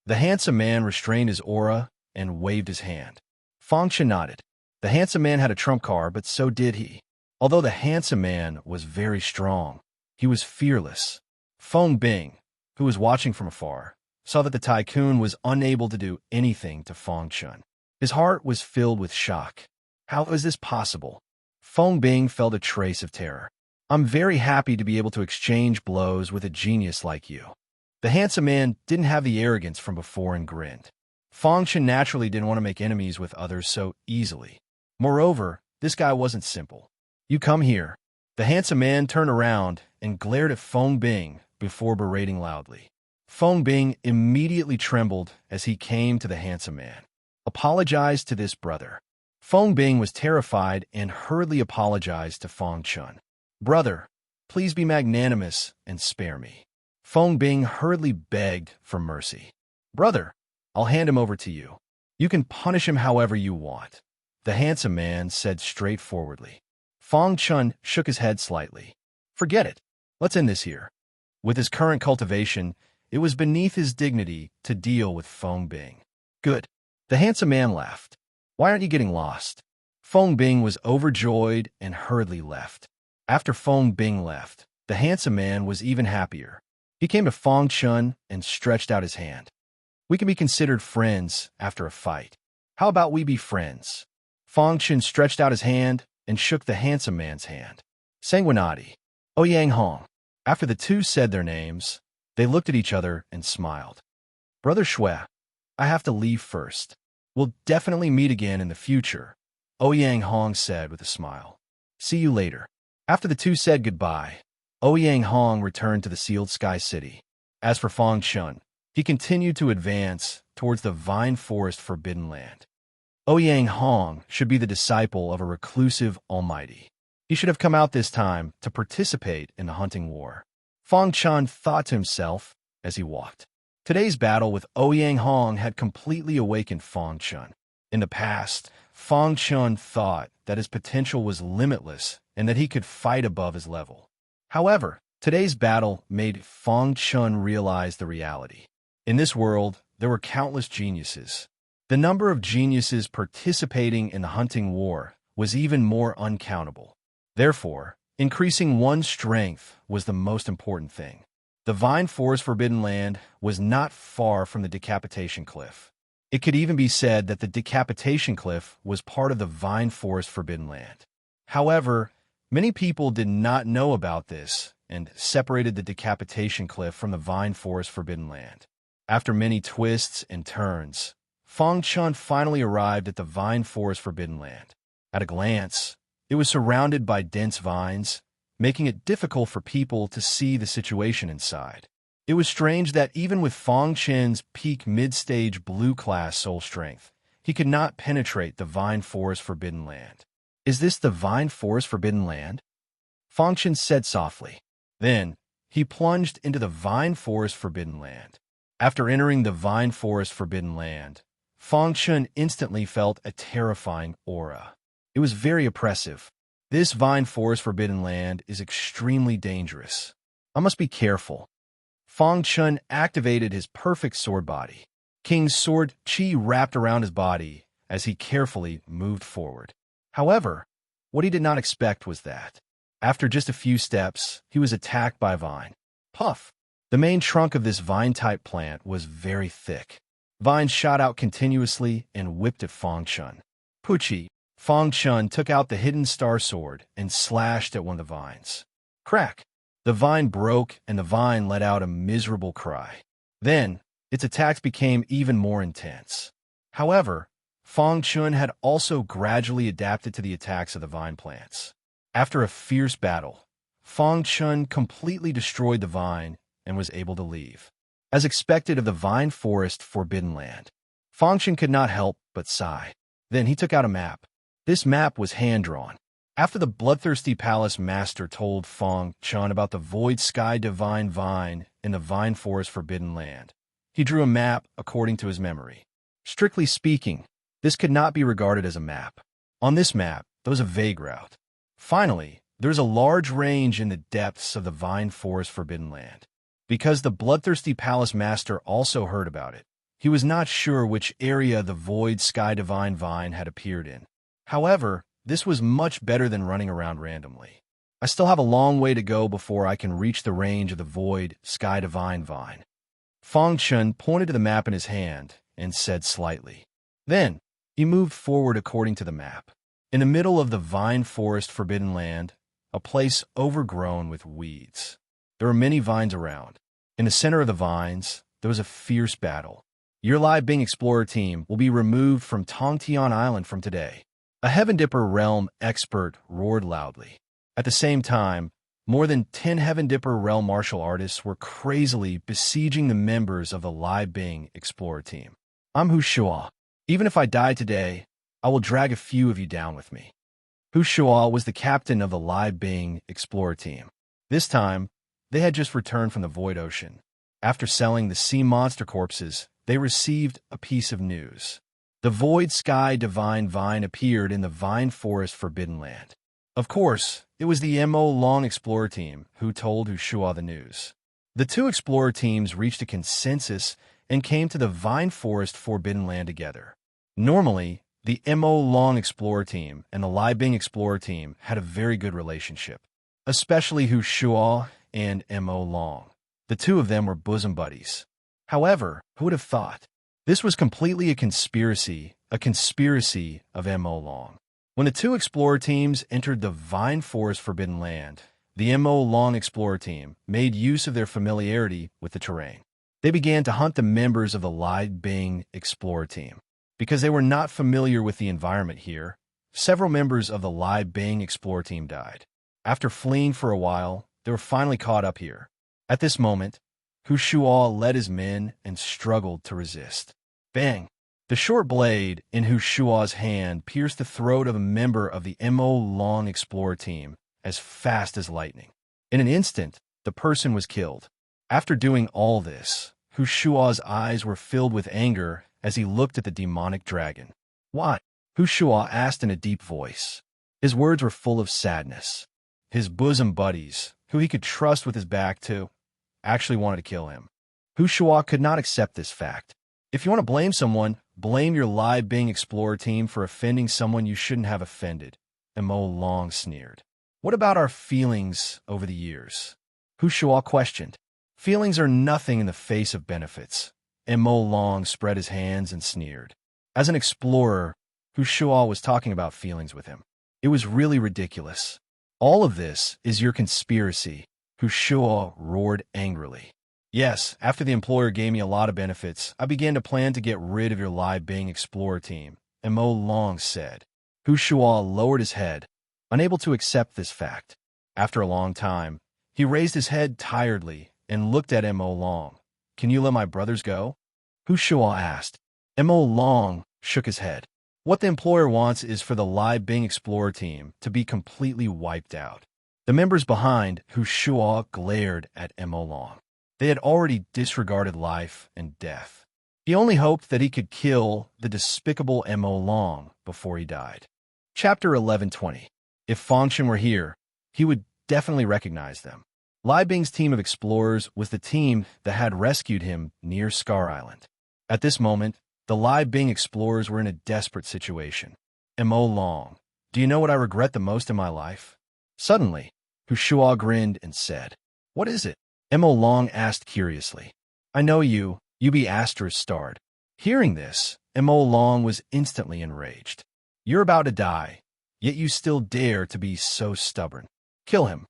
The handsome man restrained his aura and waved his hand. Fang Chun nodded. The handsome man had a trump card, but so did he. Although the handsome man was very strong, he was fearless. Feng Bing, who was watching from afar, saw that the tycoon was unable to do anything to Fang Chun. His heart was filled with shock. How is this possible? Feng Bing felt a trace of terror. I'm very happy to be able to exchange blows with a genius like you. The handsome man didn't have the arrogance from before and grinned. Fang Chun naturally didn't want to make enemies with others so easily. Moreover, this guy wasn't simple. You come here. The handsome man turned around and glared at Feng Bing before berating loudly. Feng Bing immediately trembled as he came to the handsome man. Apologize to this brother. Feng Bing was terrified and hurriedly apologized to Fang Chun. Brother, please be magnanimous and spare me. Feng Bing hurriedly begged for mercy. Brother, I'll hand him over to you. You can punish him however you want, the handsome man said straightforwardly. Fang Chun shook his head slightly. Forget it. Let's end this here. With his current cultivation, it was beneath his dignity to deal with Feng Bing. Good. The handsome man laughed. Why aren't you getting lost? Feng Bing was overjoyed and hurriedly left. After Feng Bing left, the handsome man was even happier. He came to Fang Chun and stretched out his hand. We can be considered friends after a fight. How about we be friends? Fang Chun stretched out his hand and shook the handsome man's hand. Sanguinati. Ouyang Hong. After the two said their names, they looked at each other and smiled. Brother Shui, I have to leave first. We'll definitely meet again in the future, Ouyang Hong said with a smile. See you later. After the two said goodbye, Ouyang Hong returned to the sealed sky city. As for Fang Chun, he continued to advance towards the vine forest forbidden land. Ouyang Hong should be the disciple of a reclusive almighty. He should have come out this time to participate in the hunting war. Fang Chun thought to himself as he walked. Today's battle with Ouyang Hong had completely awakened Fang Chun. In the past, Fang Chun thought that his potential was limitless and that he could fight above his level. However, today's battle made Fang Chun realize the reality. In this world, there were countless geniuses. The number of geniuses participating in the hunting war was even more uncountable. Therefore, increasing one's strength was the most important thing. The Vine Forest Forbidden Land was not far from the Decapitation Cliff. It could even be said that the Decapitation Cliff was part of the Vine Forest Forbidden Land. However, many people did not know about this and separated the Decapitation Cliff from the Vine Forest Forbidden Land. After many twists and turns, Fang Chun finally arrived at the Vine Forest Forbidden Land. At a glance, it was surrounded by dense vines, making it difficult for people to see the situation inside. It was strange that even with Fang Chun's peak mid-stage blue-class soul strength, he could not penetrate the Vine Forest Forbidden Land. Is this the Vine Forest Forbidden Land? Fang Chun said softly. Then, he plunged into the Vine Forest Forbidden Land. After entering the Vine Forest Forbidden Land, Fang Chun instantly felt a terrifying aura. It was very oppressive. This Vine Forest Forbidden Land is extremely dangerous. I must be careful. Fang Chun activated his perfect sword body. King's sword chi wrapped around his body as he carefully moved forward. However, what he did not expect was that, after just a few steps, he was attacked by a vine. Puff! The main trunk of this vine-type plant was very thick. Vines shot out continuously and whipped at Fang Chun. Puchi! Fang Chun took out the hidden star sword and slashed at one of the vines. Crack! The vine broke and the vine let out a miserable cry. Then, its attacks became even more intense. However, Fang Chun had also gradually adapted to the attacks of the vine plants. After a fierce battle, Fang Chun completely destroyed the vine and was able to leave. As expected of the Vine Forest Forbidden Land, Fang Chun could not help but sigh. Then he took out a map. This map was hand-drawn. After the bloodthirsty palace master told Fong Chun about the void sky divine vine in the vine forest forbidden land, he drew a map according to his memory. Strictly speaking, this could not be regarded as a map. On this map, there was a vague route. Finally, there is a large range in the depths of the vine forest forbidden land. Because the bloodthirsty palace master also heard about it, he was not sure which area the void sky divine vine had appeared in. However, this was much better than running around randomly. I still have a long way to go before I can reach the range of the void sky divine vine. Fong Chun pointed to the map in his hand and said slightly. Then, he moved forward according to the map. In the middle of the vine forest forbidden land, a place overgrown with weeds. There were many vines around. In the center of the vines, there was a fierce battle. Your Lai Bing Explorer team will be removed from Tongtian Island from today. A Heaven Dipper realm expert roared loudly. At the same time, more than 10 Heaven Dipper realm martial artists were crazily besieging the members of the Lai Bing Explorer team. I'm Hu Shua. Even if I die today, I will drag a few of you down with me. Hu Shua was the captain of the Lai Bing Explorer team. This time, they had just returned from the Void Ocean. After selling the sea monster corpses, they received a piece of news. The Void Sky Divine Vine appeared in the Vine Forest Forbidden Land. Of course, it was the M.O. Long Explorer team who told Hu Shua the news. The two Explorer teams reached a consensus and came to the Vine Forest Forbidden Land together. Normally, the M.O. Long Explorer team and the Lai Bing Explorer team had a very good relationship, especially Hu Shua and M.O. Long. The two of them were bosom buddies. However, who would have thought? This was completely a conspiracy of M.O. Long. When the two Explorer teams entered the Vine Forest Forbidden Land, the M.O. Long Explorer team made use of their familiarity with the terrain. They began to hunt the members of the Lai Bing Explorer team. Because they were not familiar with the environment here, several members of the Lai Bing Explorer team died. After fleeing for a while, they were finally caught up here. At this moment, Hu Shua led his men and struggled to resist. Bang! The short blade in Hu Shua's hand pierced the throat of a member of the M.O. Long Explorer team as fast as lightning. In an instant, the person was killed. After doing all this, Hu Shua's eyes were filled with anger as he looked at the demonic dragon. Why? Hu Shua asked in a deep voice. His words were full of sadness. His bosom buddies, who he could trust with his back to, actually wanted to kill him. Hu Shua could not accept this fact. If you want to blame someone, blame your Lai Bing Explorer team for offending someone you shouldn't have offended, M.O. Long sneered. What about our feelings over the years? Hu Shua questioned. Feelings are nothing in the face of benefits. M.O. Long spread his hands and sneered. As an explorer, Hu Shua was talking about feelings with him. It was really ridiculous. All of this is your conspiracy, Hu Shua roared angrily. Yes, after the employer gave me a lot of benefits, I began to plan to get rid of your Lai Bing Explorer team, M.O. Long said. Hu Shua lowered his head, unable to accept this fact. After a long time, he raised his head tiredly and looked at M.O. Long. Can you let my brothers go? Hu Shua asked. M.O. Long shook his head. What the employer wants is for the Lai Bing Explorer team to be completely wiped out. The members behind Hu Shua glared at M.O. Long. They had already disregarded life and death. He only hoped that he could kill the despicable M.O. Long before he died. Chapter 1120. If Fong Chun were here, he would definitely recognize them. Lai Bing's team of explorers was the team that had rescued him near Scar Island. At this moment, the Lai Bing explorers were in a desperate situation. M.O. Long, do you know what I regret the most in my life? Suddenly, Hu Shua grinned and said, What is it? M.O. Long asked curiously. I know you be Astra's starred. Hearing this, M.O. Long was instantly enraged. You're about to die, yet you still dare to be so stubborn. Kill him.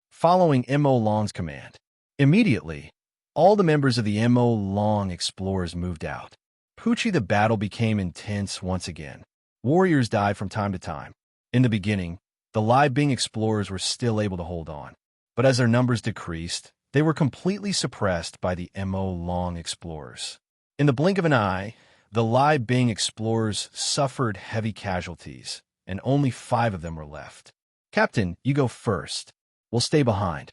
Following M.O. Long's command. Immediately, all the members of the M.O. Long explorers moved out. Poochie, the battle became intense once again. Warriors died from time to time. In the beginning, the Lai Bing explorers were still able to hold on. But as their numbers decreased, they were completely suppressed by the M.O. Long explorers. In the blink of an eye, the Lai Bing explorers suffered heavy casualties, and only 5 of them were left. Captain, you go first. We'll stay behind.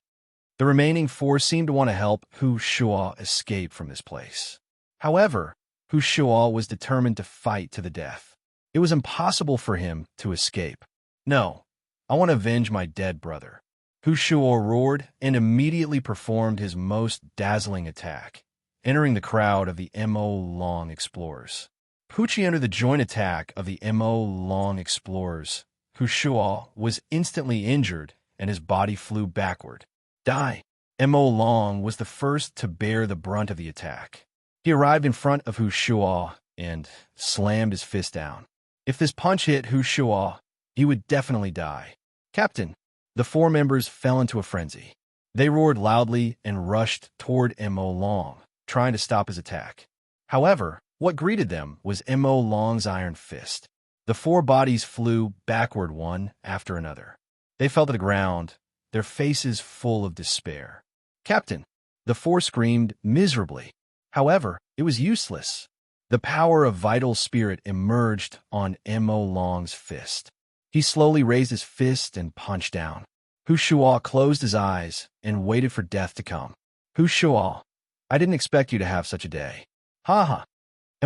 The remaining four seemed to want to help Hu Shua escape from this place. However, Hu Shua was determined to fight to the death. It was impossible for him to escape. No, I want to avenge my dead brother. Hu Shua roared and immediately performed his most dazzling attack, entering the crowd of the Mo Long explorers. Pucci entered the joint attack of the Mo Long explorers. Hu Shua was instantly injured and his body flew backward. Die! Mo Long was the first to bear the brunt of the attack. He arrived in front of Hu Shua and slammed his fist down. If this punch hit Hu Shua, he would definitely die. Captain, the four members fell into a frenzy. They roared loudly and rushed toward Mo Long, trying to stop his attack. However, what greeted them was Mo Long's iron fist. The four bodies flew backward one after another. They fell to the ground, their faces full of despair. Captain, the four screamed miserably. However, it was useless. The power of vital spirit emerged on Mo Long's fist. He slowly raised his fist and punched down. Hu Shua closed his eyes and waited for death to come. Hu Shua, I didn't expect you to have such a day. Ha ha.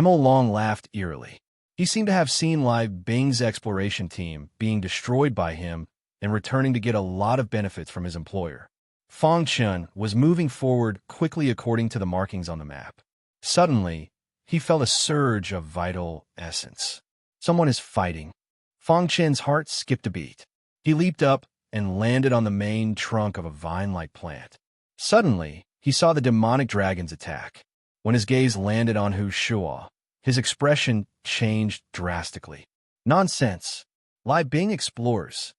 Mo Long laughed eerily. He seemed to have seen Lai Bing's exploration team being destroyed by him and returning to get a lot of benefits from his employer. Fang Chun was moving forward quickly according to the markings on the map. Suddenly, he felt a surge of vital essence. Someone is fighting. Fang Chen's heart skipped a beat. He leaped up and landed on the main trunk of a vine-like plant. Suddenly, he saw the demonic dragon's attack. When his gaze landed on Hu Shua, his expression changed drastically. Nonsense. Lai Bing explores.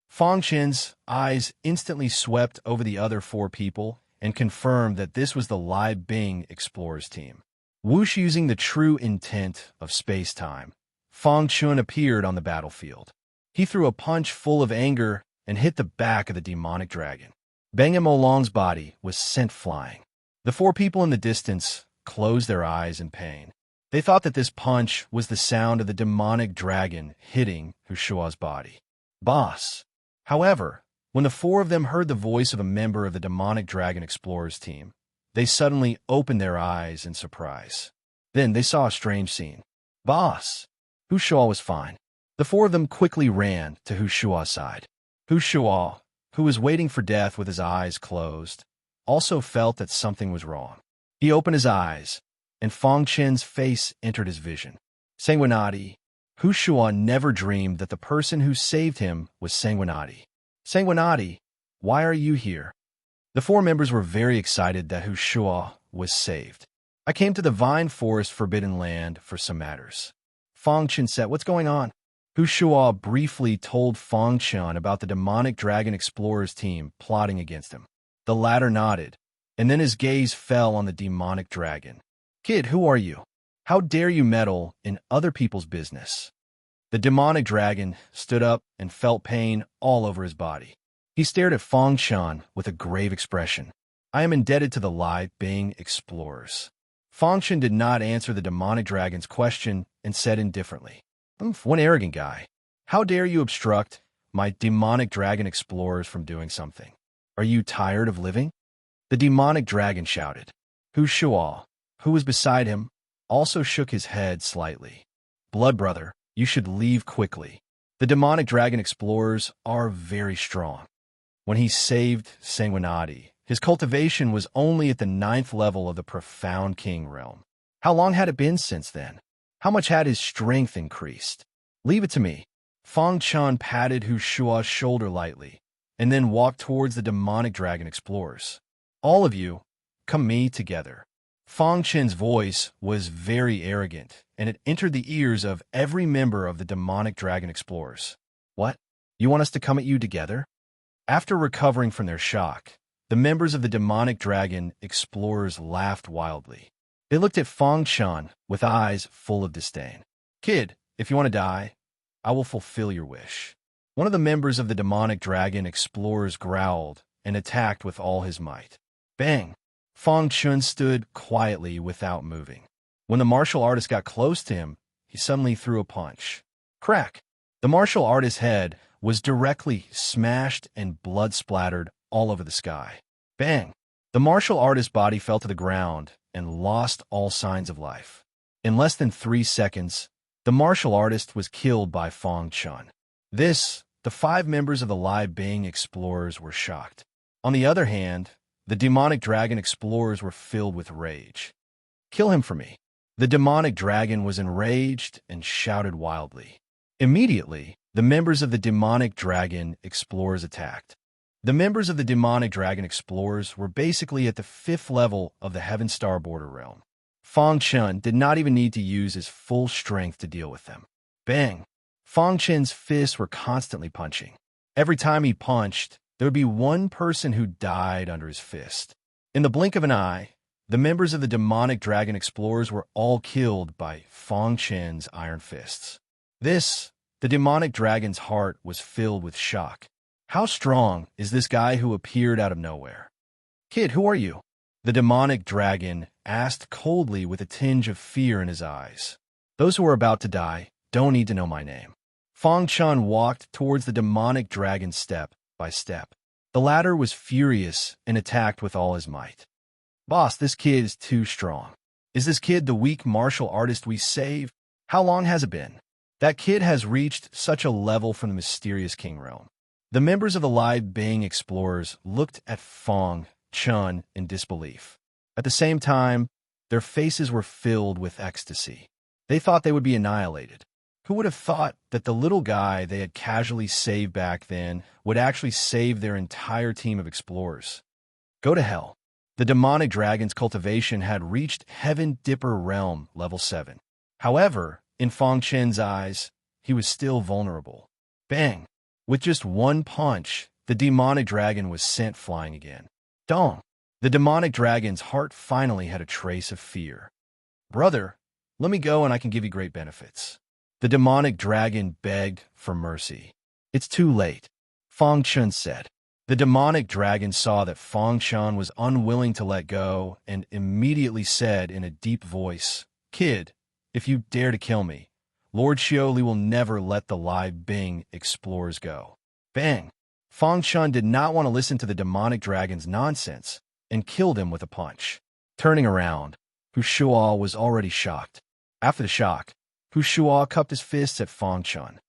Fang Chen's eyes instantly swept over the other four people and confirmed that this was the Lai Bing explorers team. Whoosh using the true intent of space-time, Fang Chun appeared on the battlefield. He threw a punch full of anger and hit the back of the demonic dragon. Bang Mo Long's body was sent flying. The four people in the distance closed their eyes in pain. They thought that this punch was the sound of the demonic dragon hitting Hu Shua's body. Boss. However, when the four of them heard the voice of a member of the demonic dragon explorers team, they suddenly opened their eyes in surprise. Then they saw a strange scene. Boss. Hu Shua was fine. The four of them quickly ran to Hu Shua's side. Hu Shua, who was waiting for death with his eyes closed, also felt that something was wrong. He opened his eyes, and Fang Chen's face entered his vision. Sanguinati. Hu Shua never dreamed that the person who saved him was Sanguinati. Sanguinati, why are you here? The four members were very excited that Hu Shua was saved. I came to the Vine Forest Forbidden Land for some matters. Fang Chen said, what's going on? Hu Shua briefly told Fang Chen about the demonic dragon explorers team plotting against him. The latter nodded, and then his gaze fell on the demonic dragon. Kid, who are you? How dare you meddle in other people's business? The demonic dragon stood up and felt pain all over his body. He stared at Fang Chen with a grave expression. I am indebted to the Lai Bing explorers. Fang Chen did not answer the demonic dragon's question and said indifferently, one arrogant guy. How dare you obstruct my demonic dragon explorers from doing something? Are you tired of living? The demonic dragon shouted. Hu Shua, who was beside him, also shook his head slightly. Blood brother, you should leave quickly. The demonic dragon explorers are very strong. When he saved Sanguinati, his cultivation was only at the 9th level of the Profound King realm. How long had it been since then? How much had his strength increased? Leave it to me. Fang Chen patted Hu Shua's shoulder lightly, and then walked towards the demonic dragon explorers. All of you, come me together. Fang Chen's voice was very arrogant, and it entered the ears of every member of the demonic dragon explorers. What? You want us to come at you together? After recovering from their shock, the members of the demonic dragon explorers laughed wildly. They looked at Fang Chen with eyes full of disdain. Kid, if you want to die, I will fulfill your wish. One of the members of the demonic dragon explorers growled and attacked with all his might. Bang! Fang Chen stood quietly without moving. When the martial artist got close to him, he suddenly threw a punch. Crack! The martial artist's head was directly smashed and blood splattered all over the sky. Bang! The martial artist's body fell to the ground and lost all signs of life. In less than 3 seconds, the martial artist was killed by Fang Chun. The 5 members of the Live Being Explorers were shocked. On the other hand, the demonic dragon explorers were filled with rage. "Kill him for me." The demonic dragon was enraged and shouted wildly. Immediately, the members of the demonic dragon explorers attacked. The members of the demonic dragon explorers were basically at the 5th level of the Heaven Star border realm. Fang Chun did not even need to use his full strength to deal with them. Bang! Fang Chun's fists were constantly punching. Every time he punched, there would be one person who died under his fist. In the blink of an eye, the members of the demonic dragon explorers were all killed by Fang Chun's iron fists. The demonic dragon's heart was filled with shock. How strong is this guy who appeared out of nowhere? "Kid, who are you?" the demonic dragon asked coldly with a tinge of fear in his eyes. "Those who are about to die don't need to know my name." Fang Chun walked towards the demonic dragon step by step. The latter was furious and attacked with all his might. "Boss, this kid is too strong. Is this kid the weak martial artist we saved? How long has it been? That kid has reached such a level from the mysterious King Realm." The members of the Live Being Explorers looked at Fang Chun in disbelief. At the same time, their faces were filled with ecstasy. They thought they would be annihilated. Who would have thought that the little guy they had casually saved back then would actually save their entire team of explorers? Go to hell. The demonic dragon's cultivation had reached Heaven Dipper Realm level 7. However, in Fang Chun's eyes, he was still vulnerable. Bang! With just one punch, the demonic dragon was sent flying again. Dong! The demonic dragon's heart finally had a trace of fear. "Brother, let me go and I can give you great benefits." The demonic dragon begged for mercy. "It's too late," Fang Chun said. The demonic dragon saw that Fang Chun was unwilling to let go and immediately said in a deep voice, "Kid, if you dare to kill me, Lord Xiaoli will never let the Live Being Explorers go." Bang! Fang Chun did not want to listen to the demonic dragon's nonsense and killed him with a punch. Turning around, Hu Shuo was already shocked. After the shock, Hu Shuo cupped his fists at Fang Chun.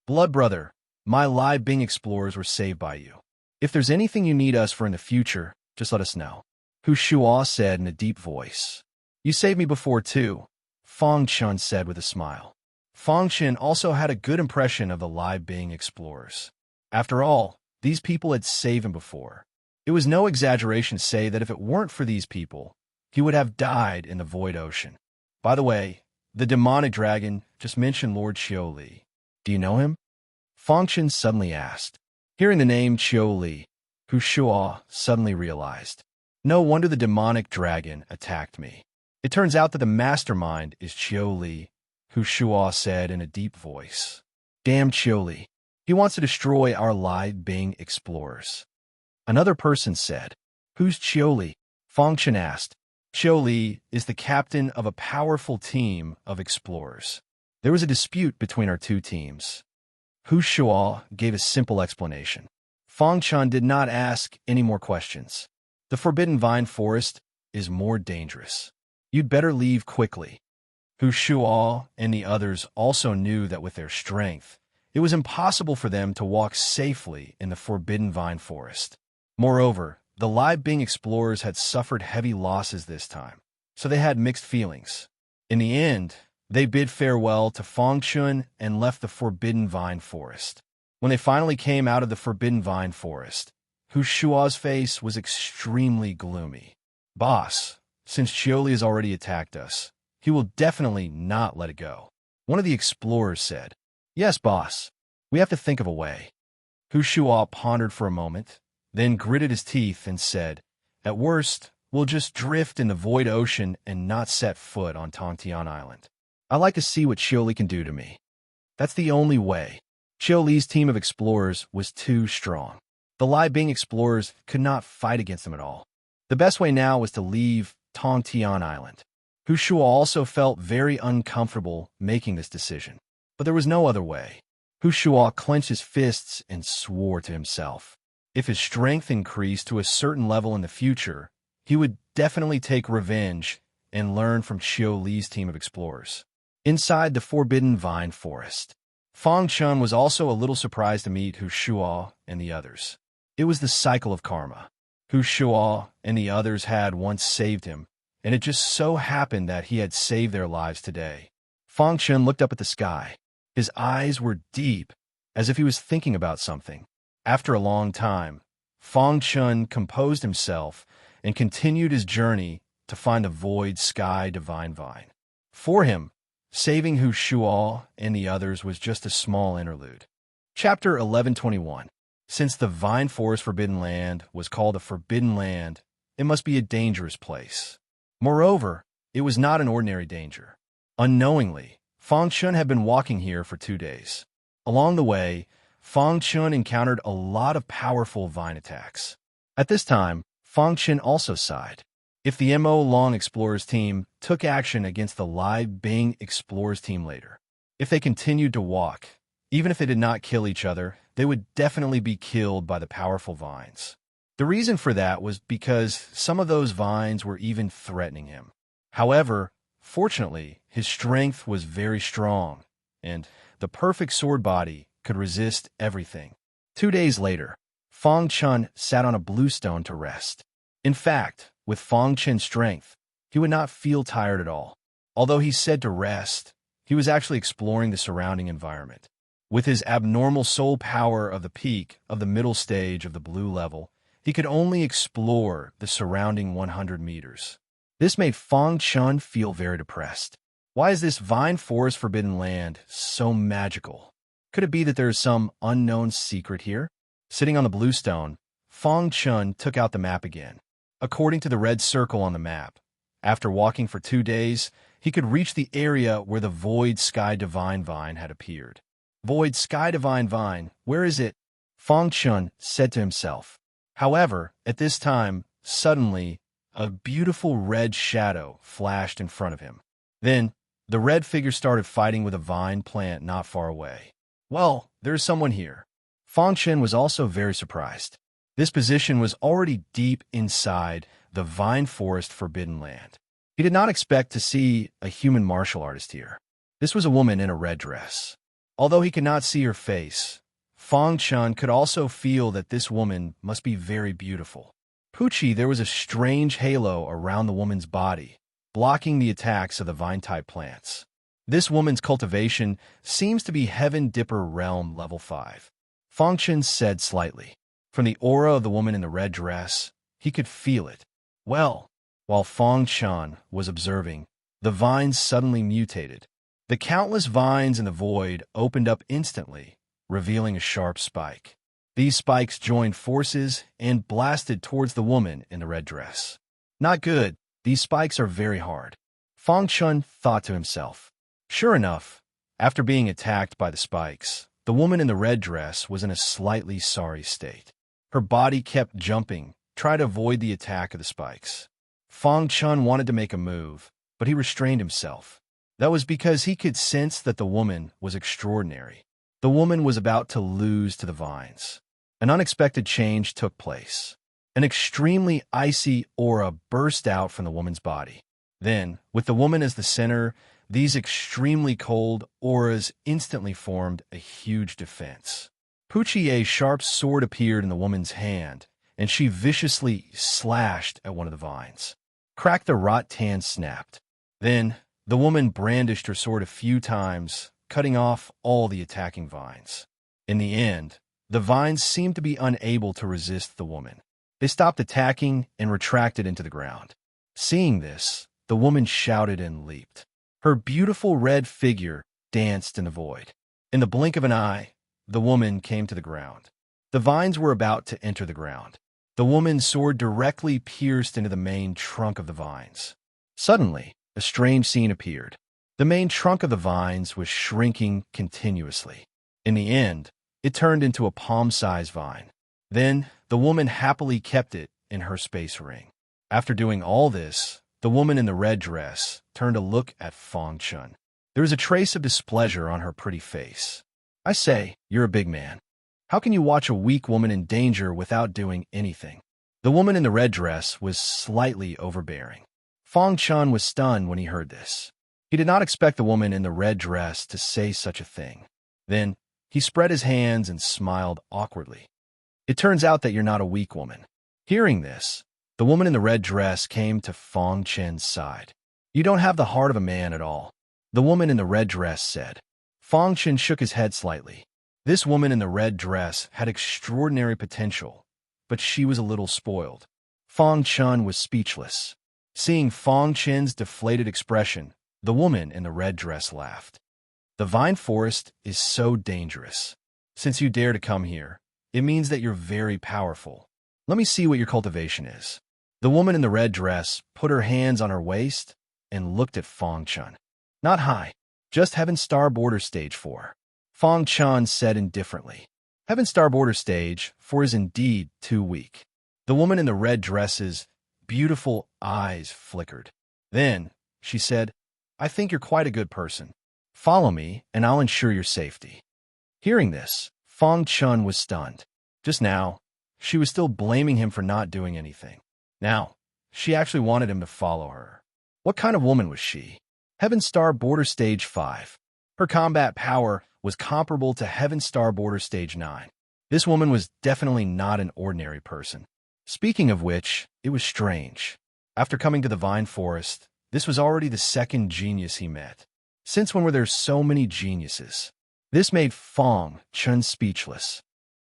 "Blood brother, my Live Being Explorers were saved by you. If there's anything you need us for in the future, just let us know," Hu Shuo said in a deep voice. "You saved me before too," Fang Chun said with a smile. Fang Chun also had a good impression of the Live Being Explorers. After all, these people had saved him before. It was no exaggeration to say that if it weren't for these people, he would have died in the void ocean. By the way, the demonic dragon just mentioned Lord Xiaoli. "Do you know him?" Fang Chun suddenly asked. Hearing the name Xiaoli, Hu Shuo suddenly realized. No wonder the demonic dragon attacked me. It turns out that the mastermind is Xiaoli, Hu Shuo said in a deep voice. "Damn Xiaoli. He wants to destroy our Live Being Explorers." Another person said. "Who's Xiaoli?" Fang Chun asked. "Xiaoli is the captain of a powerful team of explorers. There was a dispute between our two teams." Hu Shuo gave a simple explanation. Fang Chun did not ask any more questions. "The Forbidden Vine Forest is more dangerous. You'd better leave quickly." Hu Shuo and the others also knew that with their strength, it was impossible for them to walk safely in the Forbidden Vine Forest. Moreover, the Live Being Explorers had suffered heavy losses this time, so they had mixed feelings. In the end, they bid farewell to Fang Chun and left the Forbidden Vine Forest. When they finally came out of the Forbidden Vine Forest, Hu Shuo's face was extremely gloomy. "Boss, since Xiaoli has already attacked us, he will definitely not let it go," one of the explorers said. "Yes, boss. We have to think of a way." Hu Shuo pondered for a moment, then gritted his teeth and said, "At worst, we'll just drift in the void ocean and not set foot on Tongtian Island. I like to see what Xiaoli can do to me. That's the only way." Xiaoli's team of explorers was too strong. The Live Being Explorers could not fight against them at all. The best way now was to leave Tongtian Island. Hu Shuo also felt very uncomfortable making this decision, but there was no other way. Hu Shuo clenched his fists and swore to himself. If his strength increased to a certain level in the future, he would definitely take revenge and learn from Xiao Li's team of explorers. Inside the Forbidden Vine Forest, Fang Chun was also a little surprised to meet Hu Shuo and the others. It was the cycle of karma. Hu Shuo and the others had once saved him, and it just so happened that he had saved their lives today. Fang Chun looked up at the sky. His eyes were deep, as if he was thinking about something. After a long time, Fang Chun composed himself and continued his journey to find the void sky divine vine. For him, saving Hu Shuo and the others was just a small interlude. Chapter 1121. Since the Vine Forest Forbidden Land was called a Forbidden Land, it must be a dangerous place. Moreover, it was not an ordinary danger. Unknowingly, Fang Chun had been walking here for 2 days. Along the way, Fang Chun encountered a lot of powerful vine attacks. At this time, Fang Chun also sighed. If the Mo Long Explorers team took action against the Lai Bing Explorers team later, if they continued to walk, even if they did not kill each other, they would definitely be killed by the powerful vines. The reason for that was because some of those vines were even threatening him. However, fortunately, his strength was very strong, and the perfect sword body could resist everything. 2 days later, Fang Chun sat on a blue stone to rest. In fact, with Fang Chun's strength, he would not feel tired at all. Although he said to rest, he was actually exploring the surrounding environment. With his abnormal soul power of the peak of the middle stage of the blue level, he could only explore the surrounding 100 meters. This made Fang Chun feel very depressed. Why is this Vine Forest Forbidden Land so magical? Could it be that there is some unknown secret here? Sitting on the blue stone, Fang Chun took out the map again. According to the red circle on the map, after walking for 2 days, he could reach the area where the Void Sky Divine Vine had appeared. Void Sky Divine Vine, where is it? Fang Chun said to himself. However, at this time, suddenly, a beautiful red shadow flashed in front of him. Then, the red figure started fighting with a vine plant not far away. Well, there's someone here. Fang Chun was also very surprised. This position was already deep inside the Vine Forest Forbidden Land. He did not expect to see a human martial artist here. This was a woman in a red dress. Although he could not see her face, Fang Chun could also feel that this woman must be very beautiful. Pucci, there was a strange halo around the woman's body, blocking the attacks of the vine-type plants. This woman's cultivation seems to be Heaven Dipper Realm Level 5. Fang Chun said slightly. From the aura of the woman in the red dress, he could feel it. Well, while Fang Chun was observing, the vines suddenly mutated. The countless vines in the void opened up instantly, revealing a sharp spike. These spikes joined forces and blasted towards the woman in the red dress. Not good. These spikes are very hard. Fang Chun thought to himself. Sure enough, after being attacked by the spikes, the woman in the red dress was in a slightly sorry state. Her body kept jumping, trying to avoid the attack of the spikes. Fang Chun wanted to make a move, but he restrained himself. That was because he could sense that the woman was extraordinary. The woman was about to lose to the vines. An unexpected change took place. An extremely icy aura burst out from the woman's body. Then, with the woman as the center, these extremely cold auras instantly formed a huge defense. Pucci's sharp sword appeared in the woman's hand, and she viciously slashed at one of the vines. Crack the rattan snapped. Then, the woman brandished her sword a few times, cutting off all the attacking vines. In the end, the vines seemed to be unable to resist the woman. They stopped attacking and retracted into the ground. Seeing this, the woman shouted and leaped. Her beautiful red figure danced in the void. In the blink of an eye, the woman came to the ground. The vines were about to enter the ground. The woman's sword directly pierced into the main trunk of the vines. Suddenly, a strange scene appeared. The main trunk of the vines was shrinking continuously. In the end, it turned into a palm-sized vine. Then, the woman happily kept it in her space ring. After doing all this, the woman in the red dress turned to look at Fang Chun. There was a trace of displeasure on her pretty face. I say, you're a big man. How can you watch a weak woman in danger without doing anything? The woman in the red dress was slightly overbearing. Fang Chun was stunned when he heard this. He did not expect the woman in the red dress to say such a thing. Then, he spread his hands and smiled awkwardly. It turns out that you're not a weak woman. Hearing this, the woman in the red dress came to Fang Chen's side. You don't have the heart of a man at all, the woman in the red dress said. Fang Chen shook his head slightly. This woman in the red dress had extraordinary potential, but she was a little spoiled. Fang Chen was speechless. Seeing Fang Chen's deflated expression, the woman in the red dress laughed. The vine forest is so dangerous. Since you dare to come here, it means that you're very powerful. Let me see what your cultivation is. The woman in the red dress put her hands on her waist and looked at Fang Chen. Not high, just Heaven Star Border Stage 4. Fang Chen said indifferently. Heaven Star Border Stage 4 is indeed too weak. The woman in the red dress's beautiful eyes flickered. Then, she said, I think you're quite a good person. Follow me, and I'll ensure your safety. Hearing this, Fang Chen was stunned. Just now, she was still blaming him for not doing anything. Now, she actually wanted him to follow her. What kind of woman was she? Heaven Star Border Stage 5. Her combat power was comparable to Heaven Star Border Stage 9. This woman was definitely not an ordinary person. Speaking of which, it was strange. After coming to the Vine Forest, this was already the second genius he met. Since when were there so many geniuses? This made Fang Chen speechless.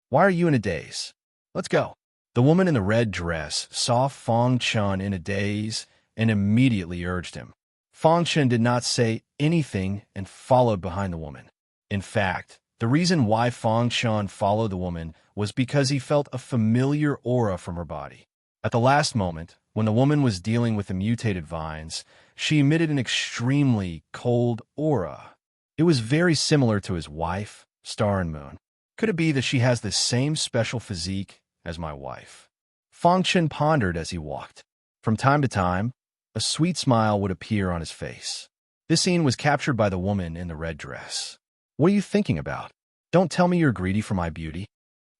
Why are you in a daze? Let's go. The woman in the red dress saw Fang Chen in a daze and immediately urged him. Fang Chen did not say anything and followed behind the woman. In fact, the reason why Fang Chen followed the woman was because he felt a familiar aura from her body. At the last moment, when the woman was dealing with the mutated vines, she emitted an extremely cold aura. It was very similar to his wife, Star and Moon. Could it be that she has the same special physique as my wife? Fang Chen pondered as he walked. From time to time, a sweet smile would appear on his face. This scene was captured by the woman in the red dress. What are you thinking about? Don't tell me you're greedy for my beauty.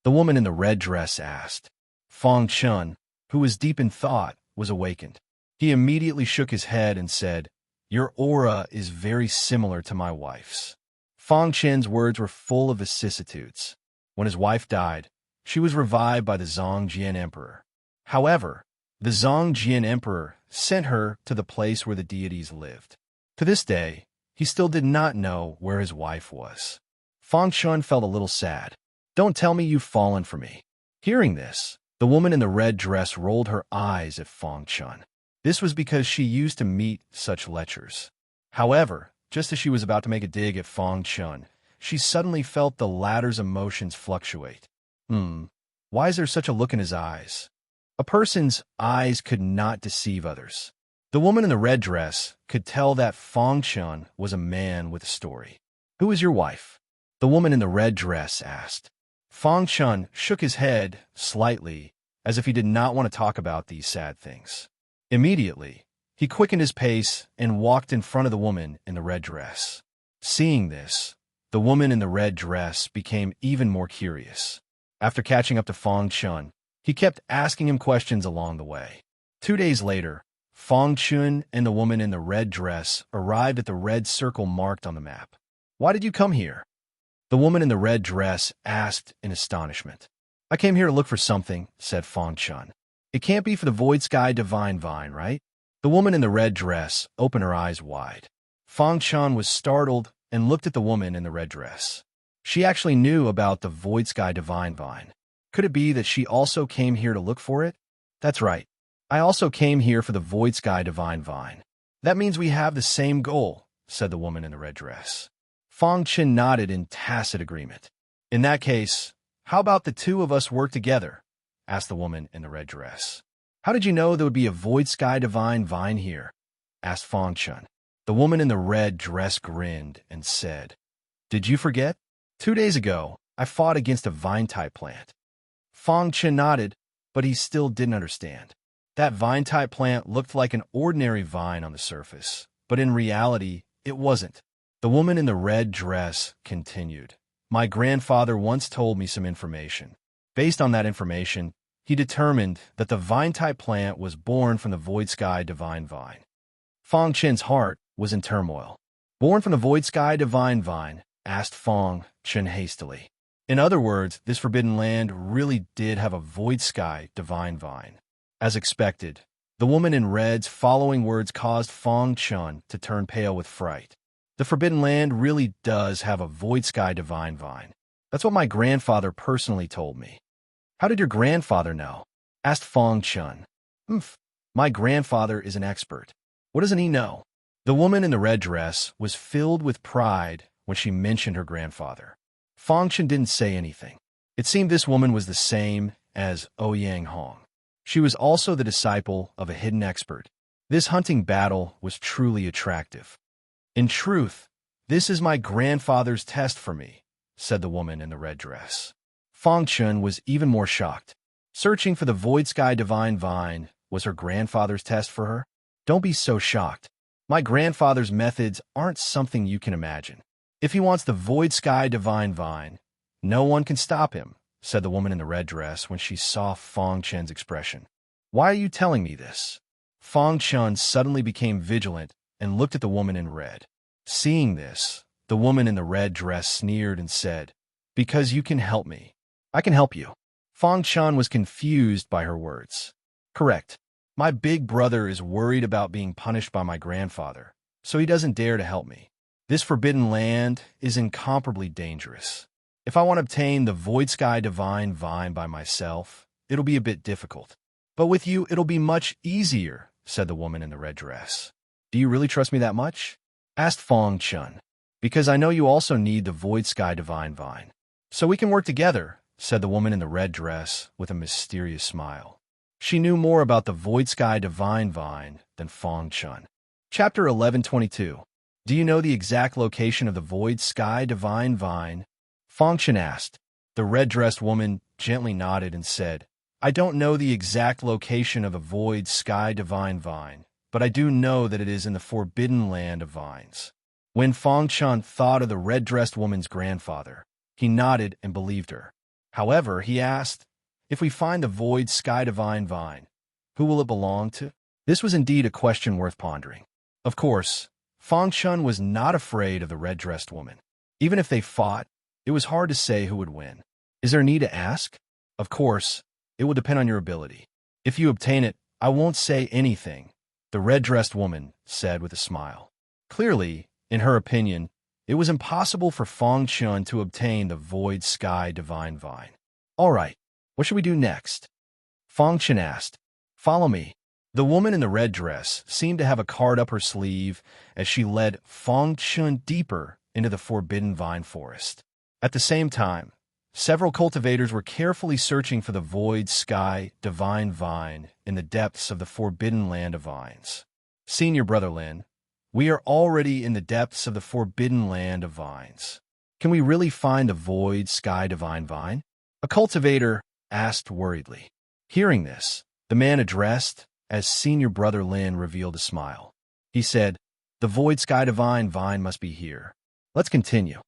The woman in the red dress asked. Fang Chen, who was deep in thought, was awakened. He immediately shook his head and said, Your aura is very similar to my wife's. Fang Chen's words were full of vicissitudes. When his wife died, she was revived by the Zhongjian Emperor. However, the Zhongjian Emperor sent her to the place where the deities lived. To this day, he still did not know where his wife was. Fang Chen felt a little sad. Don't tell me you've fallen for me. Hearing this, the woman in the red dress rolled her eyes at Fang Chen. This was because she used to meet such lechers. However, just as she was about to make a dig at Fang Chen, she suddenly felt the latter's emotions fluctuate. Why is there such a look in his eyes? A person's eyes could not deceive others. The woman in the red dress could tell that Fang Chen was a man with a story. Who is your wife? The woman in the red dress asked. Fang Chen shook his head slightly, as if he did not want to talk about these sad things. Immediately, he quickened his pace and walked in front of the woman in the red dress. Seeing this, the woman in the red dress became even more curious. After catching up to Fang Chen, he kept asking him questions along the way. 2 days later, Fang Chen and the woman in the red dress arrived at the red circle marked on the map. Why did you come here? The woman in the red dress asked in astonishment. I came here to look for something, said Fang Chen. It can't be for the Void Sky Divine Vine, right? The woman in the red dress opened her eyes wide. Fang Chen was startled and looked at the woman in the red dress. She actually knew about the Void Sky Divine Vine. Could it be that she also came here to look for it? That's right. I also came here for the Void Sky Divine Vine. That means we have the same goal, said the woman in the red dress. Fang Chen nodded in tacit agreement. In that case, how about the two of us work together? Asked the woman in the red dress. How did you know there would be a Void Sky Divine Vine here? Asked Fang Chen. The woman in the red dress grinned and said, Did you forget? 2 days ago, I fought against a vine-type plant. Fang Chen nodded, but he still didn't understand. That vine-type plant looked like an ordinary vine on the surface, but in reality, it wasn't. The woman in the red dress continued. My grandfather once told me some information. Based on that information, he determined that the vine-type plant was born from the void sky divine vine. Fong Chen's heart was in turmoil. Born from the void sky divine vine, asked Fong Chen hastily. In other words, this forbidden land really did have a void sky divine vine. As expected, the woman in red's following words caused Fong Chen to turn pale with fright. The forbidden land really does have a void sky divine vine. That's what my grandfather personally told me. How did your grandfather know? Asked Fong Chen. My grandfather is an expert. What doesn't he know? The woman in the red dress was filled with pride when she mentioned her grandfather. Fong Chen didn't say anything. It seemed this woman was the same as Ouyang Hong. She was also the disciple of a hidden expert. This hunting battle was truly attractive. In truth, this is my grandfather's test for me, said the woman in the red dress. Fong Chen was even more shocked. Searching for the void sky divine vine was her grandfather's test for her? Don't be so shocked. My grandfather's methods aren't something you can imagine. If he wants the void sky divine vine, no one can stop him, said the woman in the red dress when she saw Fong Chen's expression. Why are you telling me this? Fong Chen suddenly became vigilant and looked at the woman in red. Seeing this, the woman in the red dress sneered and said, "Because you can help me. I can help you." Fong Chen was confused by her words. Correct. My big brother is worried about being punished by my grandfather, so he doesn't dare to help me. This forbidden land is incomparably dangerous. If I want to obtain the void sky divine vine by myself, it'll be a bit difficult. But with you, it'll be much easier, said the woman in the red dress. Do you really trust me that much? Asked Fong Chen. Because I know you also need the void sky divine vine. So we can work together, said the woman in the red dress with a mysterious smile. She knew more about the void sky divine vine than Fong Chen. Chapter 11:22. Do you know the exact location of the void sky divine vine? Fong Chen asked. The red-dressed woman gently nodded and said, I don't know the exact location of the void sky divine vine, but I do know that it is in the forbidden land of vines. When Fong Chen thought of the red-dressed woman's grandfather, he nodded and believed her. However, he asked, if we find the void sky divine vine, who will it belong to? This was indeed a question worth pondering. Of course, Fong Chen was not afraid of the red-dressed woman. Even if they fought, it was hard to say who would win. Is there a need to ask? Of course, it will depend on your ability. If you obtain it, I won't say anything, the red-dressed woman said with a smile. Clearly, in her opinion, it was impossible for Fong Chen to obtain the void sky divine vine. All right, what should we do next? Fong Chen asked. Follow me. The woman in the red dress seemed to have a card up her sleeve as she led Fong Chen deeper into the forbidden vine forest. At the same time, several cultivators were carefully searching for the void sky divine vine in the depths of the forbidden land of vines. Senior Brother Lin, we are already in the depths of the forbidden land of vines. Can we really find the void sky divine vine? A cultivator asked worriedly. Hearing this, the man addressed as Senior Brother Lin revealed a smile. He said, the void sky divine vine must be here. Let's continue.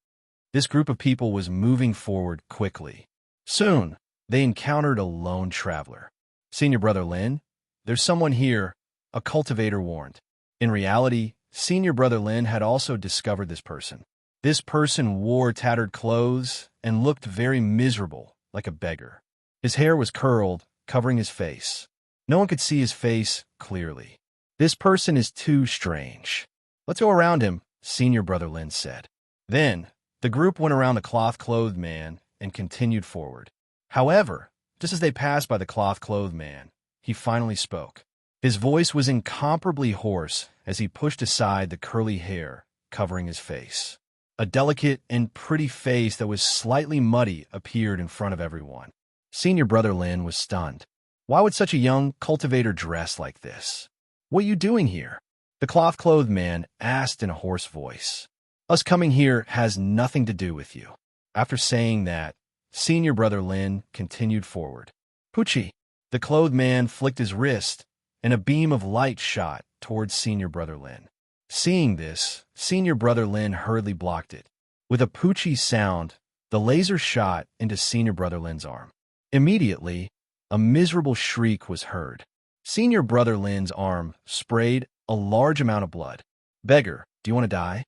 This group of people was moving forward quickly. Soon, they encountered a lone traveler. Senior Brother Lin, there's someone here, a cultivator warned. In reality, Senior Brother Lin had also discovered this person. This person wore tattered clothes and looked very miserable, like a beggar. His hair was curled, covering his face. No one could see his face clearly. This person is too strange. Let's go around him, Senior Brother Lin said. Then, the group went around the cloth-clothed man and continued forward. However, just as they passed by the cloth-clothed man, he finally spoke. His voice was incomparably hoarse as he pushed aside the curly hair covering his face. A delicate and pretty face that was slightly muddy appeared in front of everyone. Senior Brother Lin was stunned. Why would such a young cultivator dress like this? What are you doing here? The cloth-clothed man asked in a hoarse voice. Us coming here has nothing to do with you. After saying that, Senior Brother Lin continued forward. Pucci, the clothed man flicked his wrist, and a beam of light shot towards Senior Brother Lin. Seeing this, Senior Brother Lin hurriedly blocked it. With a Pucci sound, The laser shot into Senior Brother Lin's arm. Immediately, a miserable shriek was heard. Senior Brother Lin's arm sprayed a large amount of blood. "Beggar, do you want to die?"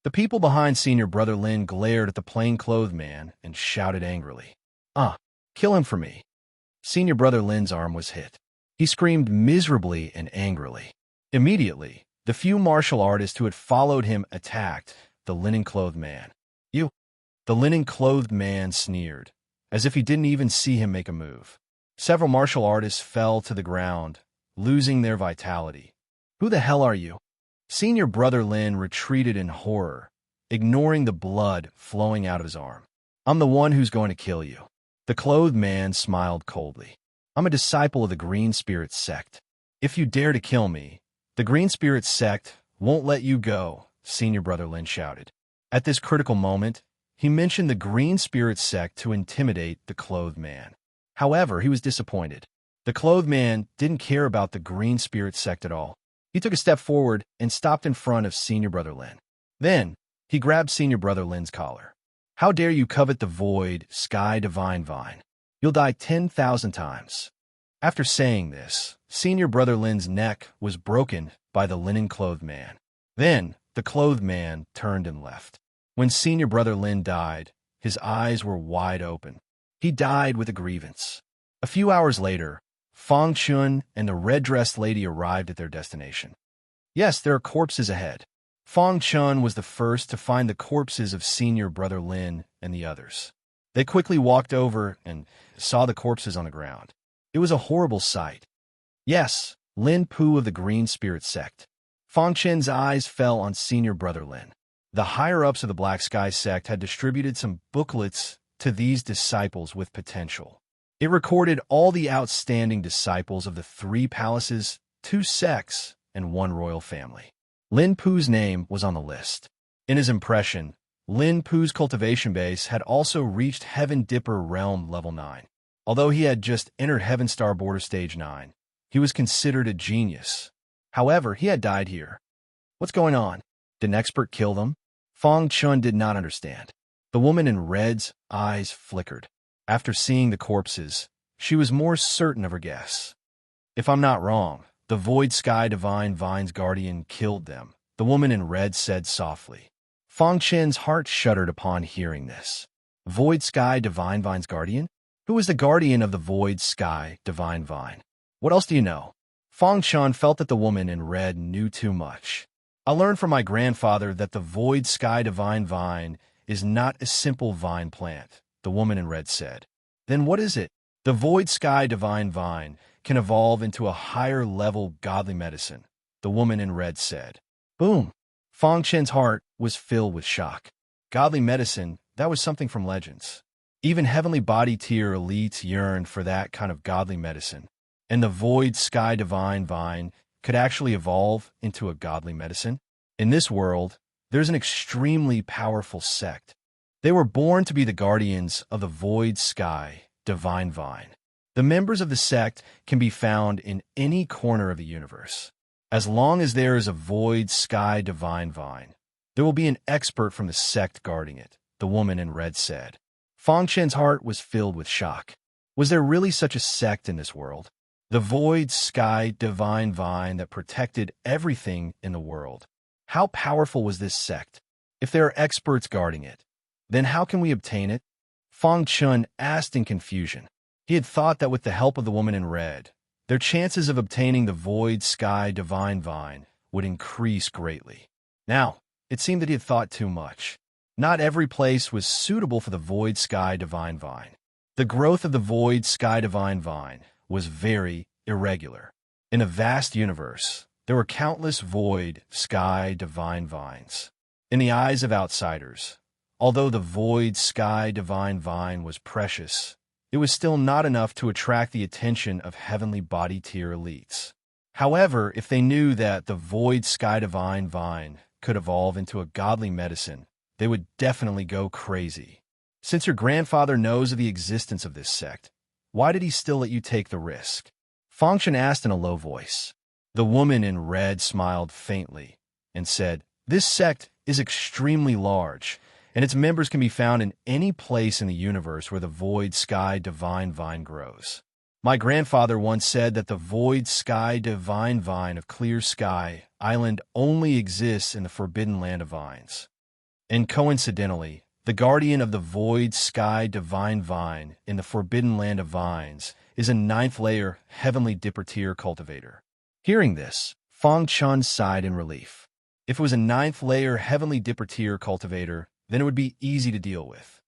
The people behind Senior Brother Lin glared at the plain-clothed man and shouted angrily, kill him for me." Senior Brother Lin's arm was hit. He screamed miserably and angrily. Immediately, the few martial artists who had followed him attacked the linen-clothed man. "You!" The linen-clothed man sneered, as if he didn't even see him make a move. Several martial artists fell to the ground, losing their vitality. "Who the hell are you?" Senior Brother Lin retreated in horror, ignoring the blood flowing out of his arm. "I'm the one who's going to kill you." The clothed man smiled coldly. "I'm a disciple of the Green Spirit sect. If you dare to kill me, the Green Spirit sect won't let you go," Senior Brother Lin shouted. At this critical moment, he mentioned the Green Spirit sect to intimidate the clothed man. However, he was disappointed. The clothed man didn't care about the Green Spirit sect at all. He took a step forward and stopped in front of Senior Brother Lin. Then, he grabbed Senior Brother Lin's collar. "How dare you covet the void, sky divine vine? You'll die 10,000 times." After saying this, Senior Brother Lin's neck was broken by the linen-clothed man. Then, the clothed man turned and left. When Senior Brother Lin died, his eyes were wide open. He died with a grievance. A few hours later, Fang Chun and the red-dressed lady arrived at their destination. Yes, there are corpses ahead. Fang Chun was the first to find the corpses of Senior Brother Lin and the others. They quickly walked over and saw the corpses on the ground. It was a horrible sight. Yes, Lin Pu of the Green Spirit sect. Fang Chen's eyes fell on Senior Brother Lin. The higher-ups of the Black Sky sect had distributed some booklets to these disciples with potential. It recorded all the outstanding disciples of the 3 palaces, 2 sects, and 1 royal family. Lin Pu's name was on the list. In his impression, Lin Pu's cultivation base had also reached Heaven Dipper Realm Level 9. Although he had just entered Heaven Star Border Stage 9, he was considered a genius. However, he had died here. What's going on? Did an expert kill them? Fang Chun did not understand. The woman in red's eyes flickered. After seeing the corpses, she was more certain of her guess. "If I'm not wrong, the Void Sky Divine Vine's guardian killed them," the woman in red said softly. Fang Chen's heart shuddered upon hearing this. Void Sky Divine Vine's guardian? Who is the guardian of the Void Sky Divine Vine? What else do you know? Fang Chun felt that the woman in red knew too much. "I learned from my grandfather that the Void Sky Divine Vine is not a simple vine plant," the woman in red said. "Then what is it?" "The Void Sky Divine Vine can evolve into a higher-level godly medicine," the woman in red said. Boom! Fang Chen's heart was filled with shock. Godly medicine, that was something from legends. Even heavenly body tier elites yearned for that kind of godly medicine. And the Void Sky Divine Vine could actually evolve into a godly medicine? In this world, there's an extremely powerful sect. They were born to be the guardians of the Void Sky Divine Vine. The members of the sect can be found in any corner of the universe. As long as there is a Void Sky Divine Vine, there will be an expert from the sect guarding it, the woman in red said. Fang Chen's heart was filled with shock. Was there really such a sect in this world? The Void Sky Divine Vine that protected everything in the world. How powerful was this sect? If there are experts guarding it, then how can we obtain it? Fang Chun asked in confusion. He had thought that with the help of the woman in red, their chances of obtaining the Void Sky Divine Vine would increase greatly. Now, it seemed that he had thought too much. Not every place was suitable for the Void Sky Divine Vine. The growth of the Void Sky Divine Vine was very irregular. In a vast universe, there were countless Void Sky Divine Vines. In the eyes of outsiders, although the Void Sky Divine Vine was precious, it was still not enough to attract the attention of heavenly body tier elites. However, if they knew that the Void Sky Divine Vine could evolve into a godly medicine, they would definitely go crazy. Since your grandfather knows of the existence of this sect, why did he still let you take the risk? Fang Chun asked in a low voice. The woman in red smiled faintly and said, "This sect is extremely large, and its members can be found in any place in the universe where the void sky divine vine grows. My grandfather once said that the void sky divine vine of Clear Sky Island only exists in the forbidden land of vines. And coincidentally, the guardian of the void sky divine vine in the forbidden land of vines is a 9th layer heavenly dipper tier cultivator. Hearing this, Fong Chun sighed in relief. If it was a 9th layer heavenly dipper tier cultivator, then it would be easy to deal with.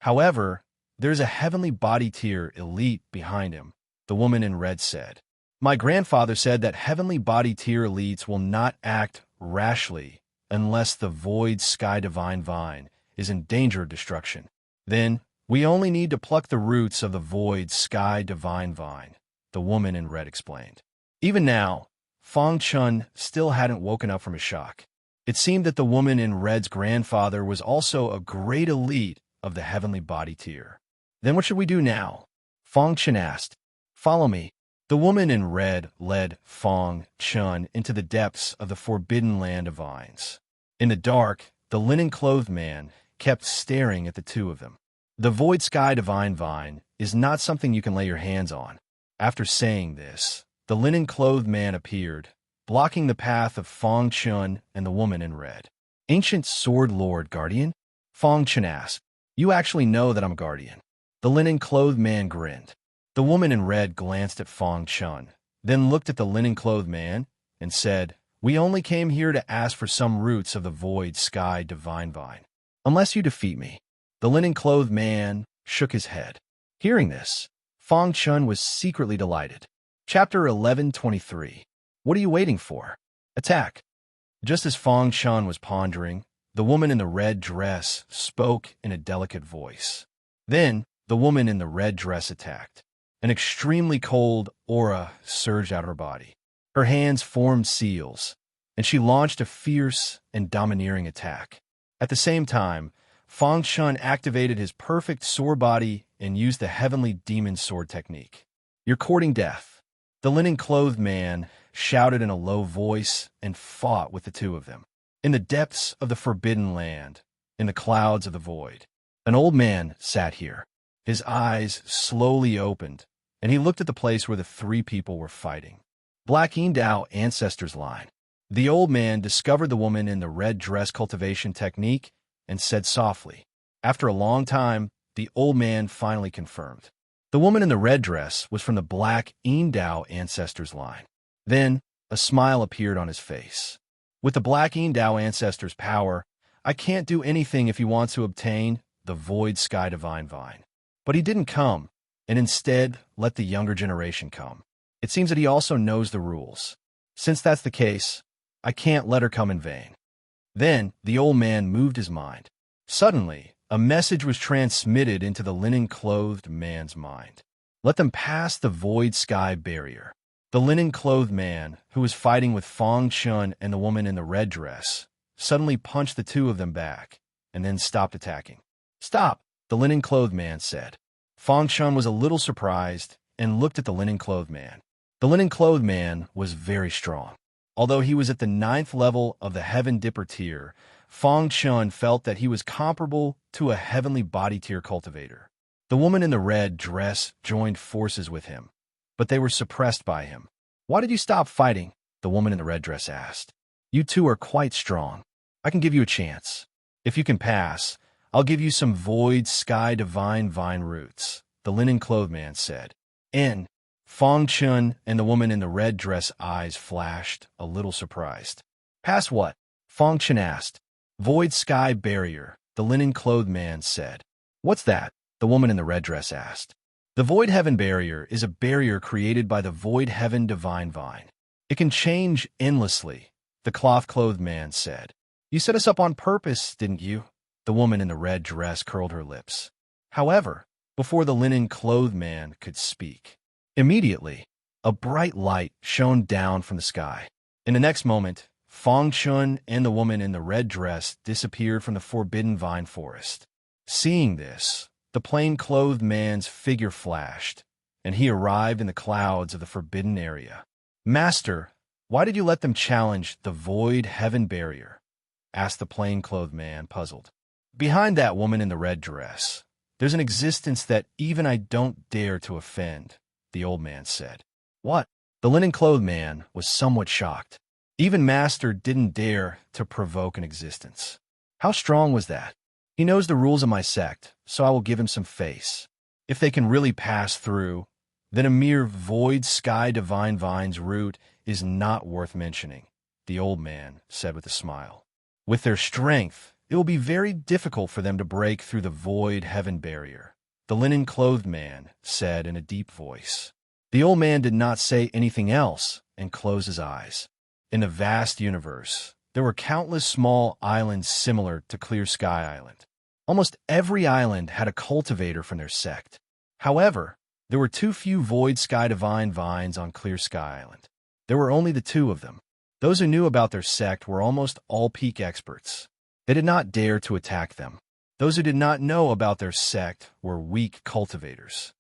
However, there's a heavenly body tier elite behind him, the woman in red said. My grandfather said that heavenly body tier elites will not act rashly unless the void sky divine vine is in danger of destruction. Then, we only need to pluck the roots of the void sky divine vine, the woman in red explained. Even now, Fong Chun still hadn't woken up from his shock. It seemed that the woman in red's grandfather was also a great elite of the heavenly body tier. Then what should we do now? Fong Chun asked. Follow me. The woman in red led Fong Chun into the depths of the forbidden land of vines. In the dark, the linen-clothed man kept staring at the two of them. The void sky divine vine is not something you can lay your hands on. After saying this, the linen-clothed man appeared, blocking the path of Fong Chun and the woman in red. Ancient Sword Lord Guardian? Fong Chun asked. You actually know that I'm Guardian. The linen-clothed man grinned. The woman in red glanced at Fong Chun, then looked at the linen-clothed man and said, We only came here to ask for some roots of the void sky divine vine. Unless you defeat me. The linen-clothed man shook his head. Hearing this, Fong Chun was secretly delighted. Chapter 11:23. What are you waiting for? Attack. Just as Fong Chun was pondering, the woman in the red dress spoke in a delicate voice. Then, the woman in the red dress attacked. An extremely cold aura surged out of her body. Her hands formed seals, and she launched a fierce and domineering attack. At the same time, Fong Chun activated his perfect sword body and used the heavenly demon sword technique. You're courting death. The linen-clothed man shouted in a low voice and fought with the two of them. In the depths of the forbidden land, in the clouds of the void, an old man sat here. His eyes slowly opened, and he looked at the place where the three people were fighting. Black Indao Ancestors Line. The old man discovered the woman in the red dress cultivation technique and said softly. After a long time, the old man finally confirmed. The woman in the red dress was from the Black Indao Ancestors Line. Then, a smile appeared on his face. With the Black Indao Ancestors' power, I can't do anything if he wants to obtain the Void Sky Divine Vine. But he didn't come, and instead let the younger generation come. It seems that he also knows the rules. Since that's the case, I can't let her come in vain. Then the old man moved his mind. Suddenly, a message was transmitted into the linen-clothed man's mind. Let them pass the void sky barrier. The linen-clothed man, who was fighting with Fong Chun and the woman in the red dress, suddenly punched the two of them back, and then stopped attacking. Stop, the linen-clothed man said. Fong Chun was a little surprised and looked at the linen-clothed man. The linen-clothed man was very strong. Although he was at the 9th level of the Heaven Dipper tier, Fong Chun felt that he was comparable to a heavenly body tier cultivator. The woman in the red dress joined forces with him, but they were suppressed by him. Why did you stop fighting? The woman in the red dress asked. You two are quite strong. I can give you a chance. If you can pass, I'll give you some void sky divine vine roots, the linen-clothed man said. And Fong Chun and the woman in the red dress eyes flashed, a little surprised. Pass what? Fong Chun asked. Void sky barrier, the linen-clothed man said. What's that? The woman in the red dress asked. The void heaven barrier is a barrier created by the void heaven divine vine. It can change endlessly, the cloth-clothed man said. You set us up on purpose, didn't you? The woman in the red dress curled her lips. However, before the linen-clothed man could speak, immediately, a bright light shone down from the sky. In the next moment, Fong Chun and the woman in the red dress disappeared from the forbidden vine forest. Seeing this, the plain-clothed man's figure flashed, and he arrived in the clouds of the forbidden area. Master, why did you let them challenge the void heaven barrier? Asked the plain-clothed man, puzzled. Behind that woman in the red dress, there's an existence that even I don't dare to offend, the old man said. What? The linen-clothed man was somewhat shocked. Even Master didn't dare to provoke an existence. How strong was that? He knows the rules of my sect, so I will give him some face. If they can really pass through, then a mere void sky divine vines root is not worth mentioning, the old man said with a smile. With their strength, it will be very difficult for them to break through the void heaven barrier, the linen-clothed man said in a deep voice. The old man did not say anything else and closed his eyes. In the vast universe, there were countless small islands similar to Clear Sky Island. Almost every island had a cultivator from their sect. However, there were too few void sky divine vines on Clear Sky Island. There were only the two of them. Those who knew about their sect were almost all peak experts. They did not dare to attack them. Those who did not know about their sect were weak cultivators.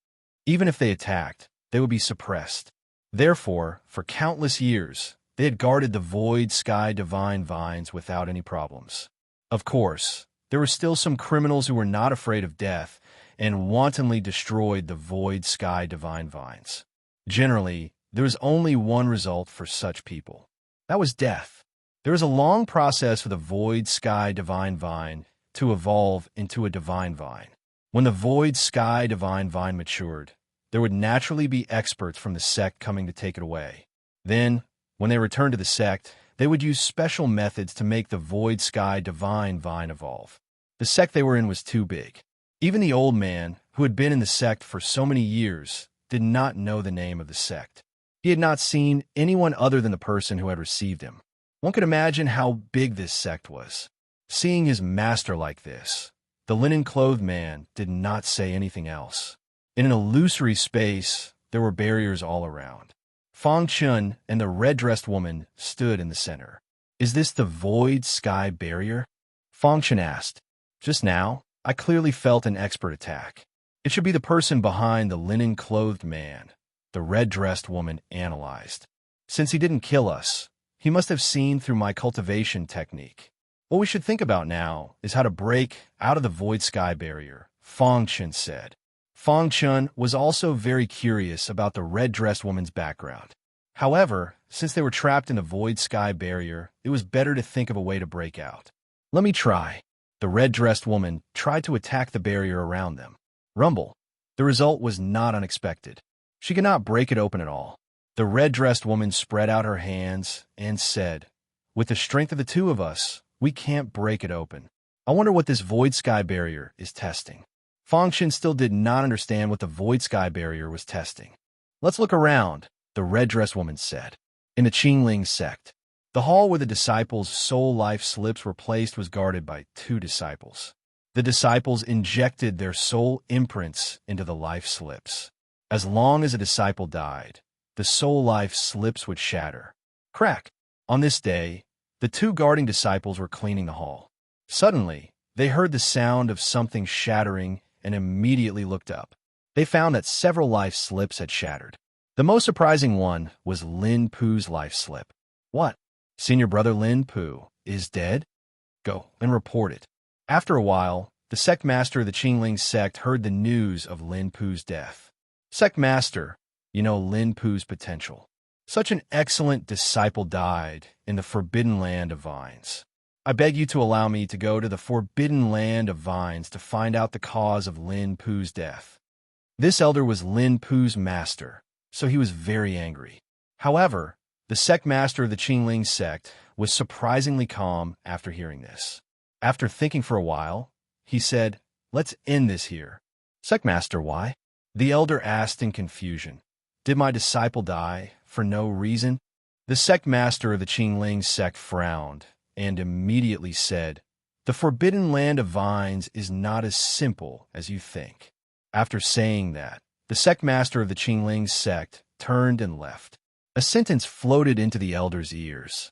Even if they attacked, they would be suppressed. Therefore, for countless years, they had guarded the void sky divine vines without any problems. Of course, there were still some criminals who were not afraid of death and wantonly destroyed the void sky divine vines. Generally, there was only one result for such people. That was death. There is a long process for the void sky divine vine to evolve into a divine vine. When the void sky divine vine matured, there would naturally be experts from the sect coming to take it away. Then, when they returned to the sect, they would use special methods to make the void sky divine vine evolve. The sect they were in was too big. Even the old man, who had been in the sect for so many years, did not know the name of the sect. He had not seen anyone other than the person who had received him. One could imagine how big this sect was. Seeing his master like this, the linen-clothed man did not say anything else. In an illusory space, there were barriers all around. Fang Chun and the red-dressed woman stood in the center. Is this the void sky barrier? Fang Chun asked. Just now, I clearly felt an expert attack. It should be the person behind the linen-clothed man, the red-dressed woman analyzed. Since he didn't kill us, he must have seen through my cultivation technique. What we should think about now is how to break out of the void sky barrier, Fang Chun said. Fang Chun was also very curious about the red-dressed woman's background. However, since they were trapped in the void sky barrier, it was better to think of a way to break out. Let me try. The red-dressed woman tried to attack the barrier around them. Rumble. The result was not unexpected. She could not break it open at all. The red-dressed woman spread out her hands and said, "With the strength of the two of us, we can't break it open. I wonder what this void sky barrier is testing." Fang Chun still did not understand what the void sky barrier was testing. "Let's look around," the red-dressed woman said. In the Qingling sect, the hall where the disciples' soul life slips were placed was guarded by two disciples. The disciples injected their soul imprints into the life slips. As long as a disciple died, the soul life slips would shatter. Crack! On this day, the two guarding disciples were cleaning the hall. Suddenly, they heard the sound of something shattering and immediately looked up. They found that several life slips had shattered. The most surprising one was Lin Pu's life slip. "What? Senior brother Lin Pu is dead? Go and report it." After a while, the sect master of the Qingling sect heard the news of Lin Pu's death. "Sect master, you know Lin Pu's potential. Such an excellent disciple died in the forbidden land of vines. I beg you to allow me to go to the forbidden land of vines to find out the cause of Lin Pu's death." This elder was Lin Pu's master, so he was very angry. However, the sect master of the Qingling sect was surprisingly calm after hearing this. After thinking for a while, he said, "Let's end this here." "Sect master, why?" the elder asked in confusion. "Did my disciple die for no reason?" The sect master of the Qingling sect frowned and immediately said, "The forbidden land of vines is not as simple as you think." After saying that, the sect master of the Qingling sect turned and left. A sentence floated into the elder's ears.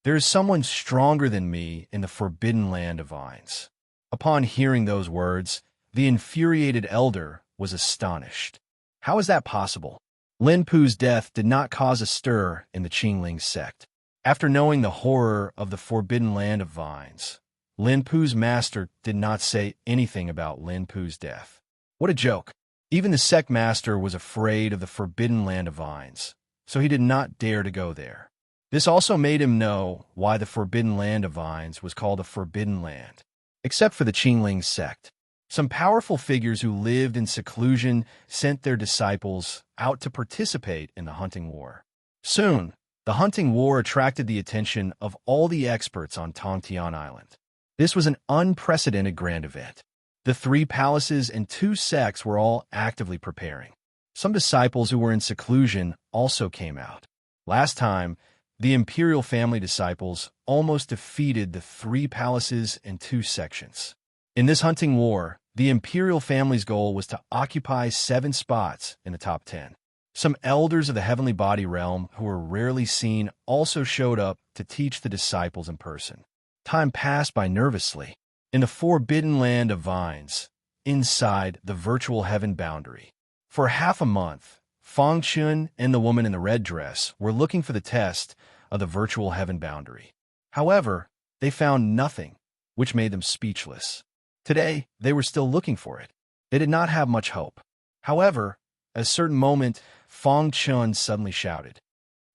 "There is someone stronger than me in the forbidden land of vines." Upon hearing those words, the infuriated elder was astonished. How is that possible? Lin Pu's death did not cause a stir in the Qingling sect. After knowing the horror of the forbidden land of vines, Lin Pu's master did not say anything about Lin Pu's death. What a joke. Even the sect master was afraid of the forbidden land of vines, so he did not dare to go there. This also made him know why the forbidden land of vines was called the Forbidden Land. Except for the Qingling sect, some powerful figures who lived in seclusion sent their disciples out to participate in the hunting war. Soon, the hunting war attracted the attention of all the experts on Tongtian Island. This was an unprecedented grand event. The 3 palaces and 2 sects were all actively preparing. Some disciples who were in seclusion also came out. Last time, the imperial family disciples almost defeated the 3 palaces and 2 sections. In this hunting war, the imperial family's goal was to occupy 7 spots in the top 10. Some elders of the heavenly body realm who were rarely seen also showed up to teach the disciples in person. Time passed by nervously. In the forbidden land of vines, inside the virtual heaven boundary. For half a month, Feng Chun and the woman in the red dress were looking for the test of the virtual heaven boundary. However, they found nothing, which made them speechless. Today, they were still looking for it. They did not have much hope. However, at a certain moment, Feng Chun suddenly shouted,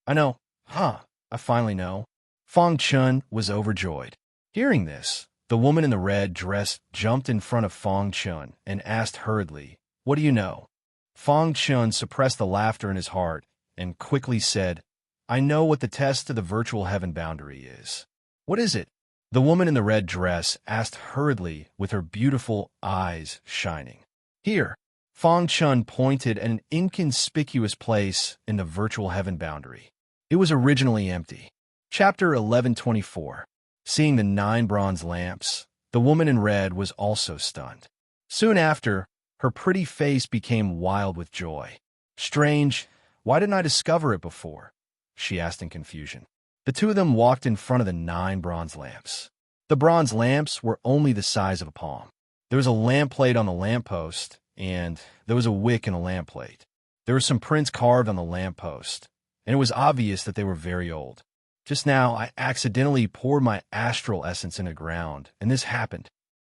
"I know, I finally know." Feng Chun was overjoyed. Hearing this, the woman in the red dress jumped in front of Feng Chun and asked hurriedly, "What do you know?" Feng Chun suppressed the laughter in his heart and quickly said, "I know what the test of the virtual heaven boundary is." "What is it?" The woman in the red dress asked hurriedly with her beautiful eyes shining. "Here." Feng Chun pointed at an inconspicuous place in the virtual heaven boundary. It was originally empty. Chapter 1124. Seeing the 9 bronze lamps, the woman in red was also stunned. Soon after, her pretty face became wild with joy. "Strange, why didn't I discover it before?" she asked in confusion. The 2 of them walked in front of the 9 bronze lamps. The bronze lamps were only the size of a palm. There was a lamp plate on the lamppost, and there was a wick in a lamp plate. There were some prints carved on the lamppost, and it was obvious that they were very old. Just now, I accidentally poured my astral essence into the ground, and this happened,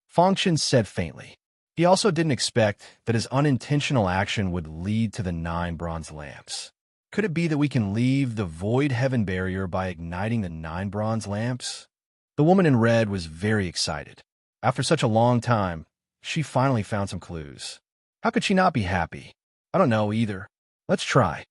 Feng Chun said faintly. He also didn't expect that his unintentional action would lead to the 9 bronze lamps. Could it be that we can leave the void heaven barrier by igniting the 9 bronze lamps? The woman in red was very excited. After such a long time, she finally found some clues. How could she not be happy? I don't know either. Let's try.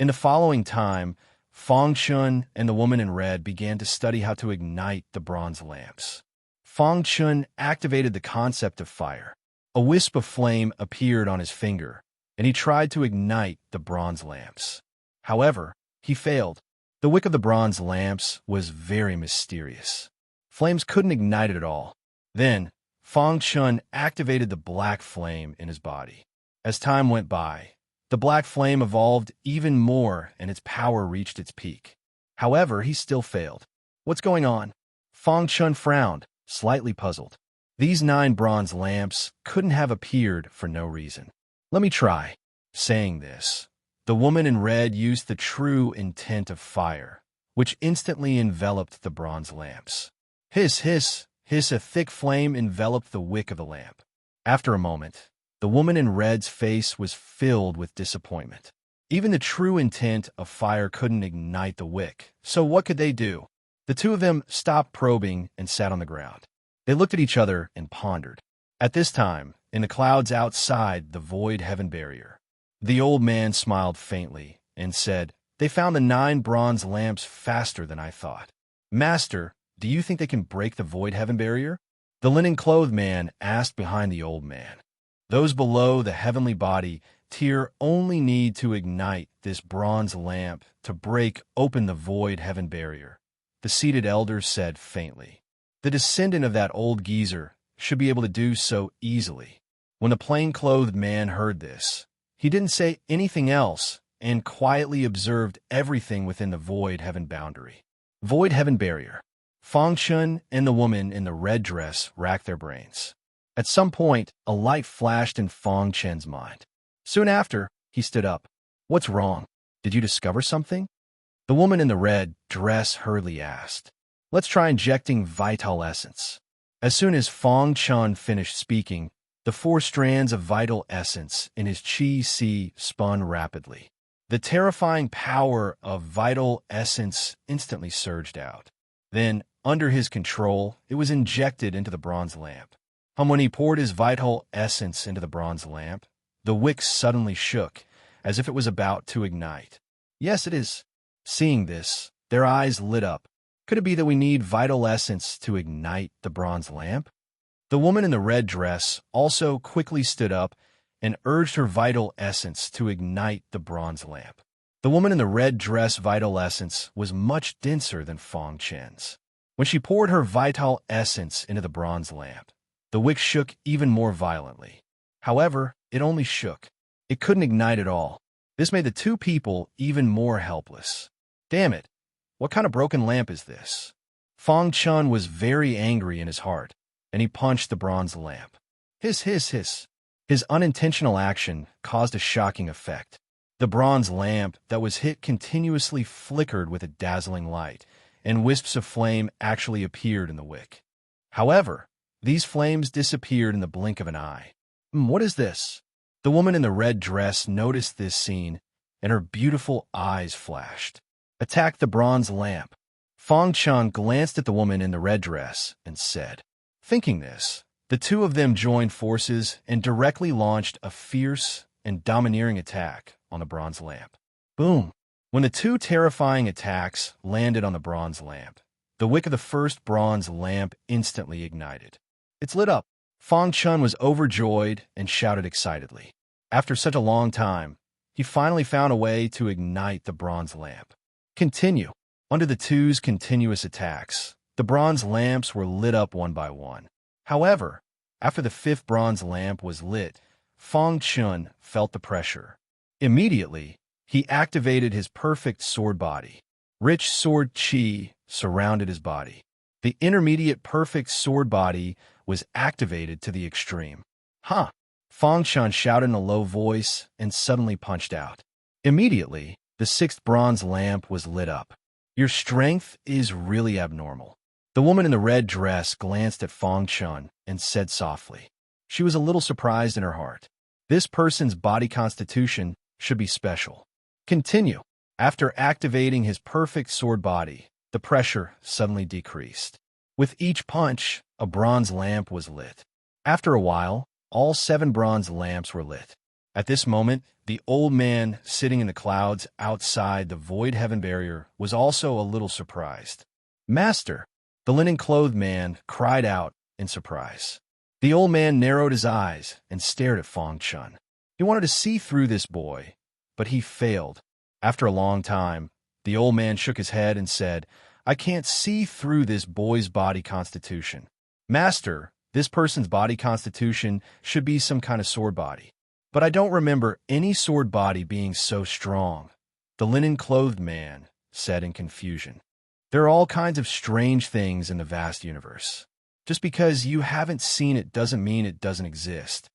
In the following time, Feng Chun and the woman in red began to study how to ignite the bronze lamps. Feng Chun activated the concept of fire. A wisp of flame appeared on his finger, and he tried to ignite the bronze lamps. However, he failed. The wick of the bronze lamps was very mysterious. Flames couldn't ignite it at all. Then, Feng Chun activated the black flame in his body. As time went by, the black flame evolved even more and its power reached its peak. However, he still failed. What's going on? Feng Chun frowned, slightly puzzled. These 9 bronze lamps couldn't have appeared for no reason. Let me try. Saying this, the woman in red used the true intent of fire, which instantly enveloped the bronze lamps. Hiss, hiss, hiss, a thick flame enveloped the wick of the lamp. After a moment, the woman in red's face was filled with disappointment. Even the true intent of fire couldn't ignite the wick, so what could they do? The 2 of them stopped probing and sat on the ground. They looked at each other and pondered. At this time, in the clouds outside the void heaven barrier, the old man smiled faintly and said, "They found the 9 bronze lamps faster than I thought. Master, do you think they can break the void heaven barrier?" The linen-clothed man asked behind the old man. Those below the heavenly body tier only need to ignite this bronze lamp to break open the void heaven barrier, the seated elder said faintly. The descendant of that old geezer should be able to do so easily. When the plain-clothed man heard this, he didn't say anything else and quietly observed everything within the void heaven boundary. Void heaven barrier. Feng Chun and the woman in the red dress racked their brains. At some point, a light flashed in Feng Chun's mind. Soon after, he stood up. "What's wrong? Did you discover something?" The woman in the red dress hurriedly asked. "Let's try injecting vital essence." As soon as Fong Chun finished speaking, the 4 strands of vital essence in his chi spun rapidly. The terrifying power of vital essence instantly surged out. Then, under his control, it was injected into the bronze lamp. When he poured his vital essence into the bronze lamp, the wick suddenly shook, as if it was about to ignite. Yes, it is. Seeing this, their eyes lit up. Could it be that we need vital essence to ignite the bronze lamp? The woman in the red dress also quickly stood up and urged her vital essence to ignite the bronze lamp. The woman in the red dress vital essence was much denser than Fong Chen's. When she poured her vital essence into the bronze lamp, the wick shook even more violently. However, it only shook. It couldn't ignite at all. This made the 2 people even more helpless. Damn it! What kind of broken lamp is this? Fong Chun was very angry in his heart, and he punched the bronze lamp. Hiss, hiss, hiss. His unintentional action caused a shocking effect. The bronze lamp that was hit continuously flickered with a dazzling light, and wisps of flame actually appeared in the wick. However, these flames disappeared in the blink of an eye. What is this? The woman in the red dress noticed this scene, and her beautiful eyes flashed. Attack the bronze lamp. Fong Chun glanced at the woman in the red dress and said. Thinking this, the 2 of them joined forces and directly launched a fierce and domineering attack on the bronze lamp. Boom! When the 2 terrifying attacks landed on the bronze lamp, the wick of the first bronze lamp instantly ignited. It's lit up. Fong Chun was overjoyed and shouted excitedly. After such a long time, he finally found a way to ignite the bronze lamp. Continue. Under the 2's continuous attacks, the bronze lamps were lit up one by one. However, after the 5th bronze lamp was lit, Fong Chun felt the pressure. Immediately, he activated his perfect sword body. Rich sword chi surrounded his body. The intermediate perfect sword body was activated to the extreme. Huh! Fong Chun shouted in a low voice and suddenly punched out. Immediately, the 6th bronze lamp was lit up. Your strength is really abnormal. The woman in the red dress glanced at Fong Chun and said softly. She was a little surprised in her heart. This person's body constitution should be special. Continue. After activating his perfect sword body, the pressure suddenly decreased. With each punch, a bronze lamp was lit. After a while, all 7 bronze lamps were lit. At this moment, the old man sitting in the clouds outside the void heaven barrier was also a little surprised. Master! The linen-clothed man cried out in surprise. The old man narrowed his eyes and stared at Fong Chun. He wanted to see through this boy, but he failed. After a long time, the old man shook his head and said, I can't see through this boy's body constitution. Master, this person's body constitution should be some kind of sword body. But I don't remember any sword body being so strong, the linen-clothed man said in confusion. There are all kinds of strange things in the vast universe. Just because you haven't seen it doesn't mean it doesn't exist.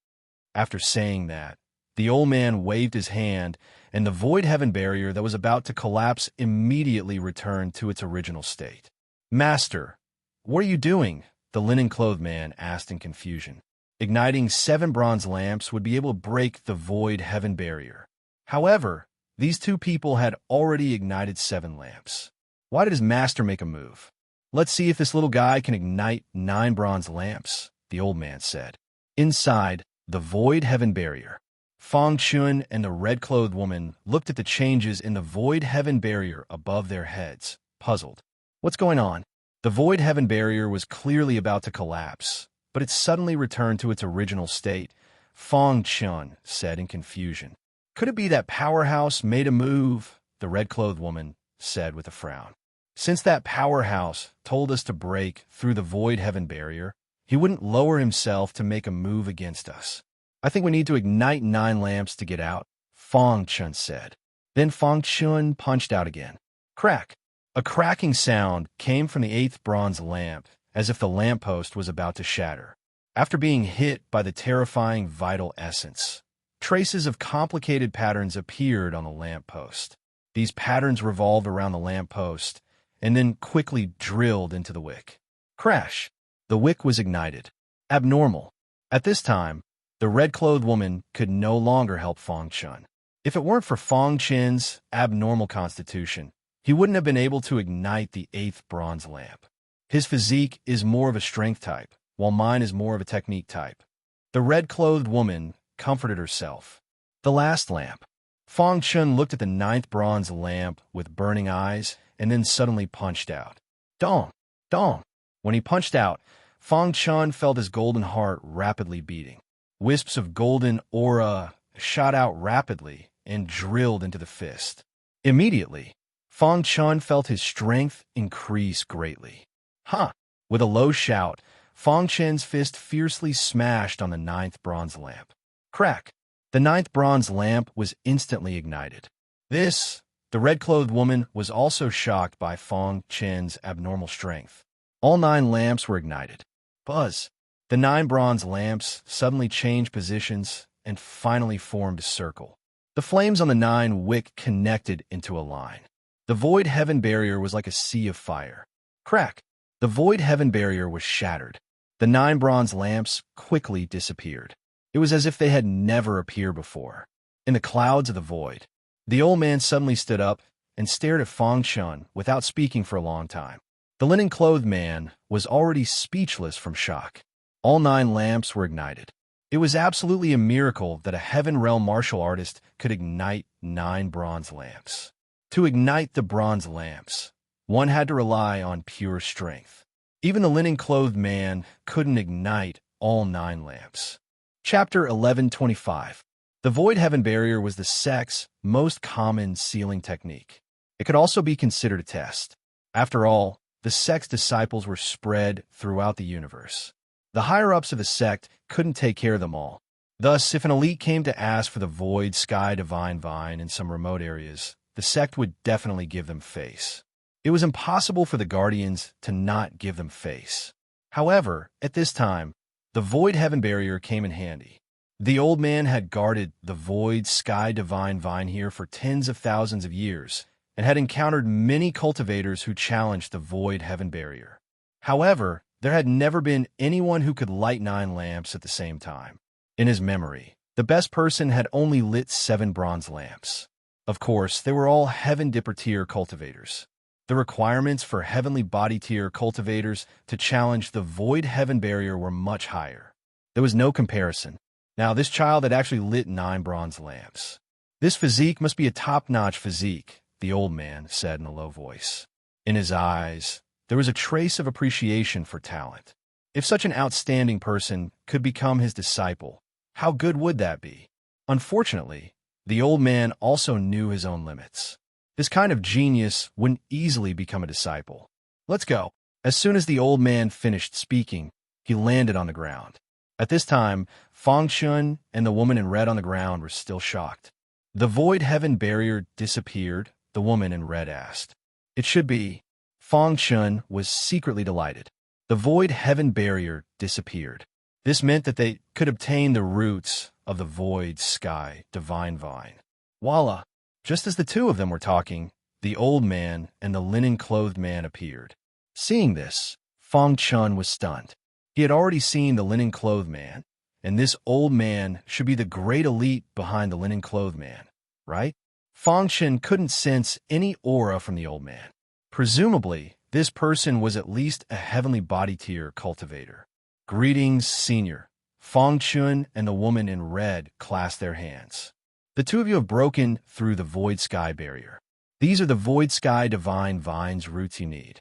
After saying that, the old man waved his hand, and the void heaven barrier that was about to collapse immediately returned to its original state. Master, what are you doing? The linen-clothed man asked in confusion. Igniting 7 bronze lamps would be able to break the void heaven barrier. However, these 2 people had already ignited 7 lamps. Why did his master make a move? Let's see if this little guy can ignite 9 bronze lamps, the old man said. Inside the void heaven barrier, Fong Chun and the red-clothed woman looked at the changes in the void heaven barrier above their heads, puzzled. What's going on? The void heaven barrier was clearly about to collapse, but it suddenly returned to its original state, Fong Chun said in confusion. Could it be that Powerhouse made a move? The red-clothed woman said with a frown. Since that Powerhouse told us to break through the void heaven barrier, he wouldn't lower himself to make a move against us. I think we need to ignite 9 lamps to get out, Fong Chun said. Then Fong Chun punched out again. Crack! A cracking sound came from the 8th bronze lamp, as if the lamppost was about to shatter. After being hit by the terrifying vital essence, traces of complicated patterns appeared on the lamppost. These patterns revolved around the lamppost and then quickly drilled into the wick. Crash! The wick was ignited. Abnormal. At this time, the red-clothed woman could no longer help Fong Chun. If it weren't for Fong Chen's abnormal constitution, he wouldn't have been able to ignite the 8th bronze lamp. His physique is more of a strength type, while mine is more of a technique type. The red-clothed woman comforted herself. The last lamp. Fong Chun looked at the 9th bronze lamp with burning eyes and then suddenly punched out. Dong! Dong! When he punched out, Fong Chun felt his golden heart rapidly beating. Wisps of golden aura shot out rapidly and drilled into the fist. Immediately, Fong Chun felt his strength increase greatly. Ha! With a low shout, Fong Chen's fist fiercely smashed on the 9th bronze lamp. Crack! The 9th bronze lamp was instantly ignited. The red-clothed woman was also shocked by Fong Chen's abnormal strength. All 9 lamps were ignited. Buzz! The 9 bronze lamps suddenly changed positions and finally formed a circle. The flames on the 9 wick connected into a line. The void heaven barrier was like a sea of fire. Crack! The void heaven barrier was shattered. The 9 bronze lamps quickly disappeared. It was as if they had never appeared before. In the clouds of the void, the old man suddenly stood up and stared at Fong Chun without speaking for a long time. The linen-clothed man was already speechless from shock. All 9 lamps were ignited. It was absolutely a miracle that a Heaven Realm martial artist could ignite 9 bronze lamps. To ignite the bronze lamps, one had to rely on pure strength. Even the linen-clothed man couldn't ignite all 9 lamps. Chapter 1125. The Void Heaven Barrier was the sect's most common sealing technique. It could also be considered a test. After all, the sect's disciples were spread throughout the universe. The higher-ups of the sect couldn't take care of them all. Thus, if an elite came to ask for the Void Sky Divine Vine in some remote areas, the sect would definitely give them face. It was impossible for the Guardians to not give them face. However, at this time, the Void Heaven Barrier came in handy. The old man had guarded the Void Sky Divine Vine here for tens of thousands of years and had encountered many cultivators who challenged the Void Heaven Barrier. However, there had never been anyone who could light 9 lamps at the same time. In his memory, the best person had only lit 7 bronze lamps. Of course, they were all Heaven Dipper tier cultivators. The requirements for Heavenly Body tier cultivators to challenge the Void Heaven Barrier were much higher. There was no comparison. Now, this child had actually lit 9 bronze lamps. This physique must be a top-notch physique, the old man said in a low voice. In his eyes, there was a trace of appreciation for talent. If such an outstanding person could become his disciple, how good would that be? Unfortunately, the old man also knew his own limits. This kind of genius wouldn't easily become a disciple. Let's go. As soon as the old man finished speaking, he landed on the ground. At this time, Fong Chun and the woman in red on the ground were still shocked. The Void Heaven Barrier disappeared, the woman in red asked. It should be. Fong Chun was secretly delighted. The Void Heaven Barrier disappeared. This meant that they could obtain the roots of the Void Sky Divine Vine. Voila! Just as the two of them were talking, the old man and the linen-clothed man appeared. Seeing this, Fong Chun was stunned. He had already seen the linen-clothed man, and this old man should be the great elite behind the linen-clothed man, right? Fong Chun couldn't sense any aura from the old man. Presumably, this person was at least a Heavenly Body tier cultivator. Greetings, Senior. Fong Chun and the woman in red clasped their hands. The two of you have broken through the Void Sky Barrier. These are the Void Sky Divine Vine's roots you need.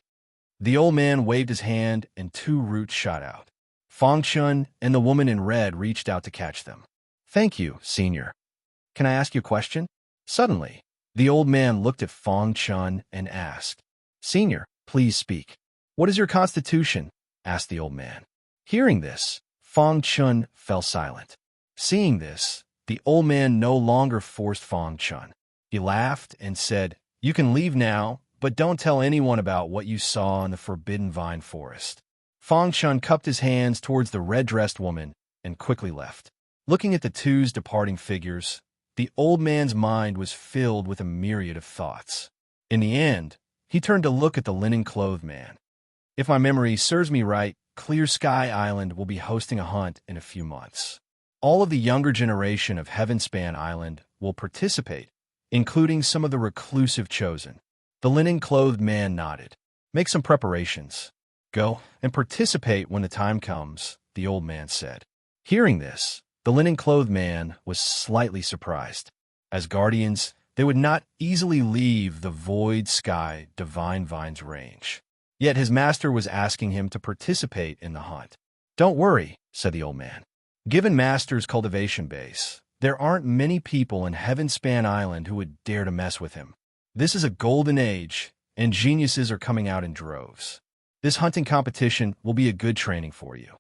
The old man waved his hand and 2 roots shot out. Fong Chun and the woman in red reached out to catch them. Thank you, Senior. Can I ask you a question? Suddenly, the old man looked at Fong Chun and asked, Senior, please speak. What is your constitution? Asked the old man. Hearing this, Fong Chun fell silent. Seeing this, the old man no longer forced Fong Chun. He laughed and said, You can leave now, but don't tell anyone about what you saw in the Forbidden Vine Forest. Fong Chun cupped his hands towards the red-dressed woman and quickly left. Looking at the two's departing figures, the old man's mind was filled with a myriad of thoughts. In the end, he turned to look at the linen-clothed man. If my memory serves me right, Clear Sky Island will be hosting a hunt in a few months. All of the younger generation of Heavenspan Island will participate, including some of the reclusive chosen. The linen-clothed man nodded. Make some preparations. Go and participate when the time comes, the old man said. Hearing this, the linen-clothed man was slightly surprised. As guardians, they would not easily leave the void sky divine vines range. Yet his master was asking him to participate in the hunt. Don't worry, said the old man. Given Master's cultivation base, there aren't many people in Heavenspan Island who would dare to mess with him. This is a golden age, and geniuses are coming out in droves. This hunting competition will be a good training for you.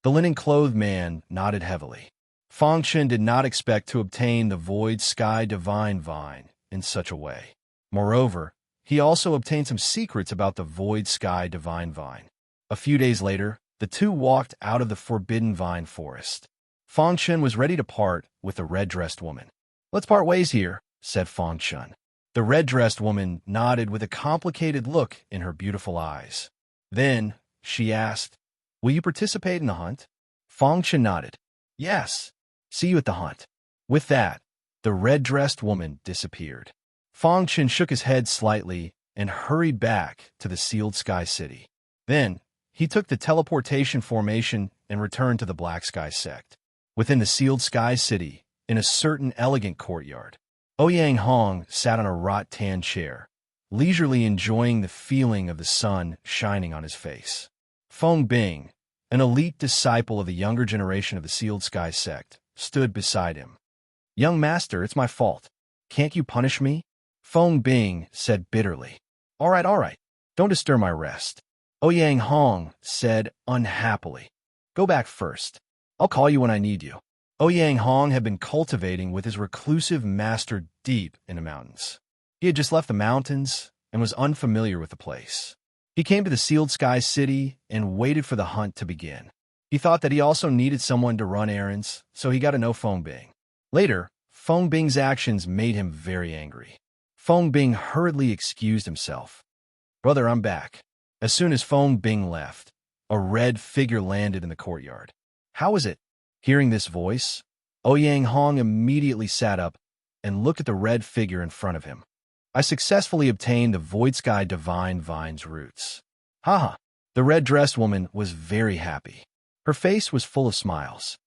The linen-clothed man nodded heavily. Feng Chen did not expect to obtain the void sky divine vine in such a way. Moreover, he also obtained some secrets about the void sky divine vine. A few days later, the two walked out of the forbidden vine forest. Feng Chen was ready to part with the red-dressed woman. Let's part ways here, said Feng Chen. The red-dressed woman nodded with a complicated look in her beautiful eyes. Then, she asked, will you participate in the hunt? Feng Chen nodded. Yes. See you at the hunt. With that, the red-dressed woman disappeared. Feng Chen shook his head slightly and hurried back to the sealed sky city. Then, he took the teleportation formation and returned to the Black Sky sect. Within the sealed sky city, in a certain elegant courtyard, Ouyang Hong sat on a wrought-tan chair, leisurely enjoying the feeling of the sun shining on his face. Feng Bing, an elite disciple of the younger generation of the sealed sky sect, stood beside him. Young master, it's my fault. Can't you punish me? Feng Bing said bitterly. All right. Don't disturb my rest. Ouyang Hong said unhappily. Go back first. I'll call you when I need you. Ouyang Hong had been cultivating with his reclusive master deep in the mountains. He had just left the mountains and was unfamiliar with the place. He came to the sealed sky city and waited for the hunt to begin. He thought that he also needed someone to run errands, so he got to know Feng Bing. Later, Feng Bing's actions made him very angry. Feng Bing hurriedly excused himself. Brother, I'm back. As soon as Feng Bing left, a red figure landed in the courtyard. How is it? Hearing this voice, Ouyang Hong immediately sat up and looked at the red figure in front of him. I successfully obtained the Void Sky Divine Vine's roots. Haha. The red-dressed woman was very happy. Her face was full of smiles.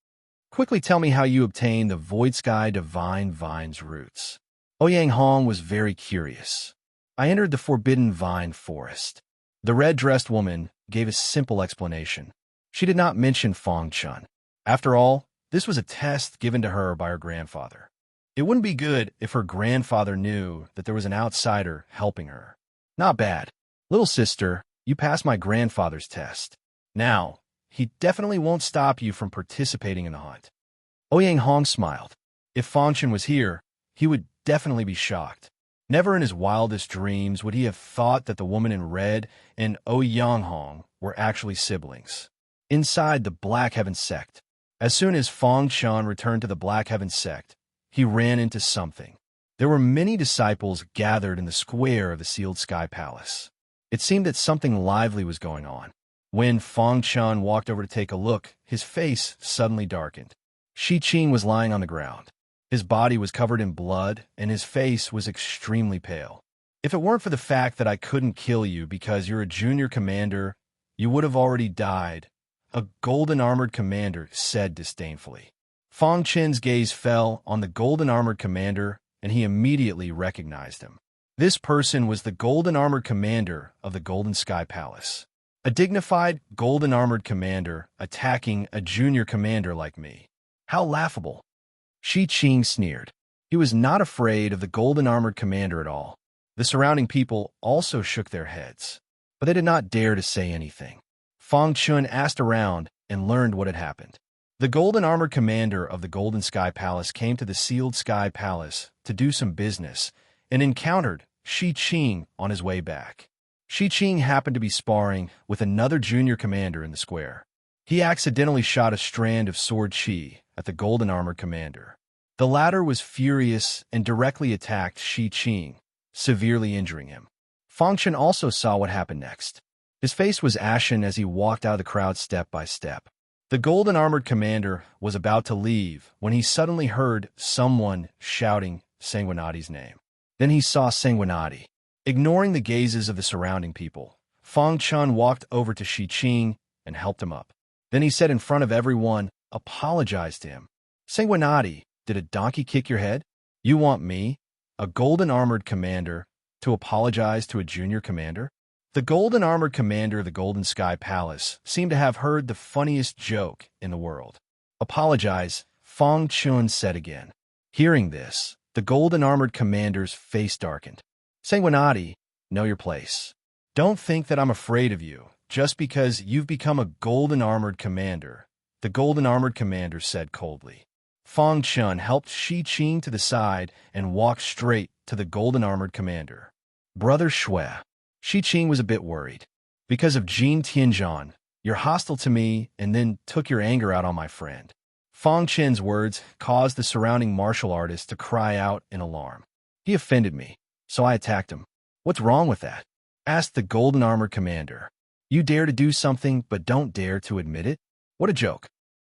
Quickly tell me how you obtained the Void Sky Divine Vine's roots. Ouyang Hong was very curious. I entered the Forbidden Vine Forest. The red-dressed woman gave a simple explanation. She did not mention Feng Chen. After all, this was a test given to her by her grandfather. It wouldn't be good if her grandfather knew that there was an outsider helping her. Not bad. Little sister, you passed my grandfather's test. Now, he definitely won't stop you from participating in the hunt. Ouyang Hong smiled. If Feng Chen was here, he would definitely be shocked. Never in his wildest dreams would he have thought that the woman in red and Ouyang Hong were actually siblings. Inside the Black Heaven sect, as soon as Feng Chen returned to the Black Heaven sect, he ran into something. There were many disciples gathered in the square of the Sealed Sky Palace. It seemed that something lively was going on. When Feng Chen walked over to take a look, his face suddenly darkened. Shi Qing was lying on the ground. His body was covered in blood, and his face was extremely pale. If it weren't for the fact that I couldn't kill you because you're a junior commander, you would have already died, a golden-armored commander said disdainfully. Feng Chen's gaze fell on the golden-armored commander, and he immediately recognized him. This person was the golden-armored commander of the Golden Sky Palace. A dignified golden-armored commander attacking a junior commander like me. How laughable. Shi Qing sneered. He was not afraid of the golden-armored commander at all. The surrounding people also shook their heads, but they did not dare to say anything. Feng Chen asked around and learned what had happened. The golden-armored commander of the Golden Sky Palace came to the Sealed Sky Palace to do some business and encountered Shi Qing on his way back. Shi Qing happened to be sparring with another junior commander in the square. He accidentally shot a strand of sword chi at the golden-armored commander. The latter was furious and directly attacked Shi Qing, severely injuring him. Feng Chen also saw what happened next. His face was ashen as he walked out of the crowd step by step. The golden armored commander was about to leave when he suddenly heard someone shouting Sanguinati's name. Then he saw Sanguinati. Ignoring the gazes of the surrounding people, Fang Chun walked over to Shi Qing and helped him up. Then he said in front of everyone, apologized to him. Sanguinati, did a donkey kick your head? You want me, a golden armored commander, to apologize to a junior commander? The golden armored commander of the Golden Sky Palace seemed to have heard the funniest joke in the world. Apologize, Fang Chun said again. Hearing this, the golden armored commander's face darkened. Sanguinati, know your place. Don't think that I'm afraid of you, just because you've become a golden armored commander, the golden armored commander said coldly. Fang Chun helped Shi Qing to the side and walked straight to the golden armored commander. Brother Shui. Shi Qing was a bit worried. Because of Jin Tianzhan, you're hostile to me and then took your anger out on my friend. Fang Chen's words caused the surrounding martial artists to cry out in alarm. He offended me, so I attacked him. What's wrong with that? Asked the golden armored commander. You dare to do something but don't dare to admit it? What a joke.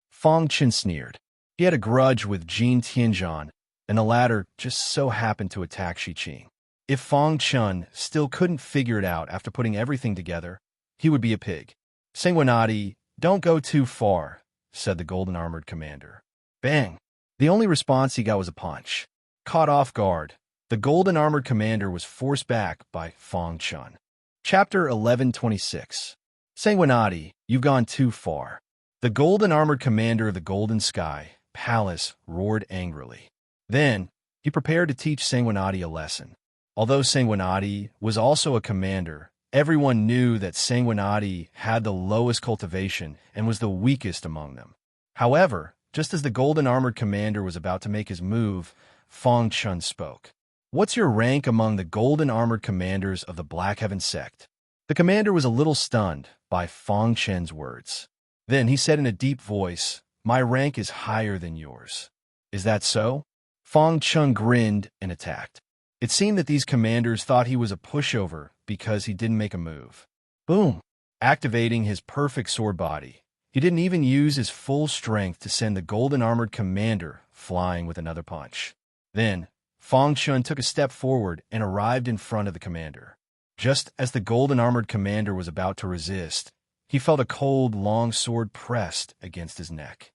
Fang Chen sneered. He had a grudge with Jin Tianzhan, and the latter just so happened to attack Shi Qing. If Fang Chun still couldn't figure it out after putting everything together, he would be a pig. Sanguinati, don't go too far, said the golden armored commander. Bang! The only response he got was a punch. Caught off guard, the golden armored commander was forced back by Fang Chun. Chapter 1126. Sanguinati, you've gone too far. The golden armored commander of the Golden Sky Palace roared angrily. Then, he prepared to teach Sanguinati a lesson. Although Sanguinati was also a commander, everyone knew that Sanguinati had the lowest cultivation and was the weakest among them. However, just as the golden armored commander was about to make his move, Fang Chun spoke. What's your rank among the golden armored commanders of the Black Heaven sect? The commander was a little stunned by Fang Chen's words. Then he said in a deep voice, my rank is higher than yours. Is that so? Fang Chun grinned and attacked. It seemed that these commanders thought he was a pushover because he didn't make a move. Boom! Activating his perfect sword body, he didn't even use his full strength to send the golden armored commander flying with another punch. Then, Fang Chun took a step forward and arrived in front of the commander. Just as the golden armored commander was about to resist, he felt a cold, long sword pressed against his neck.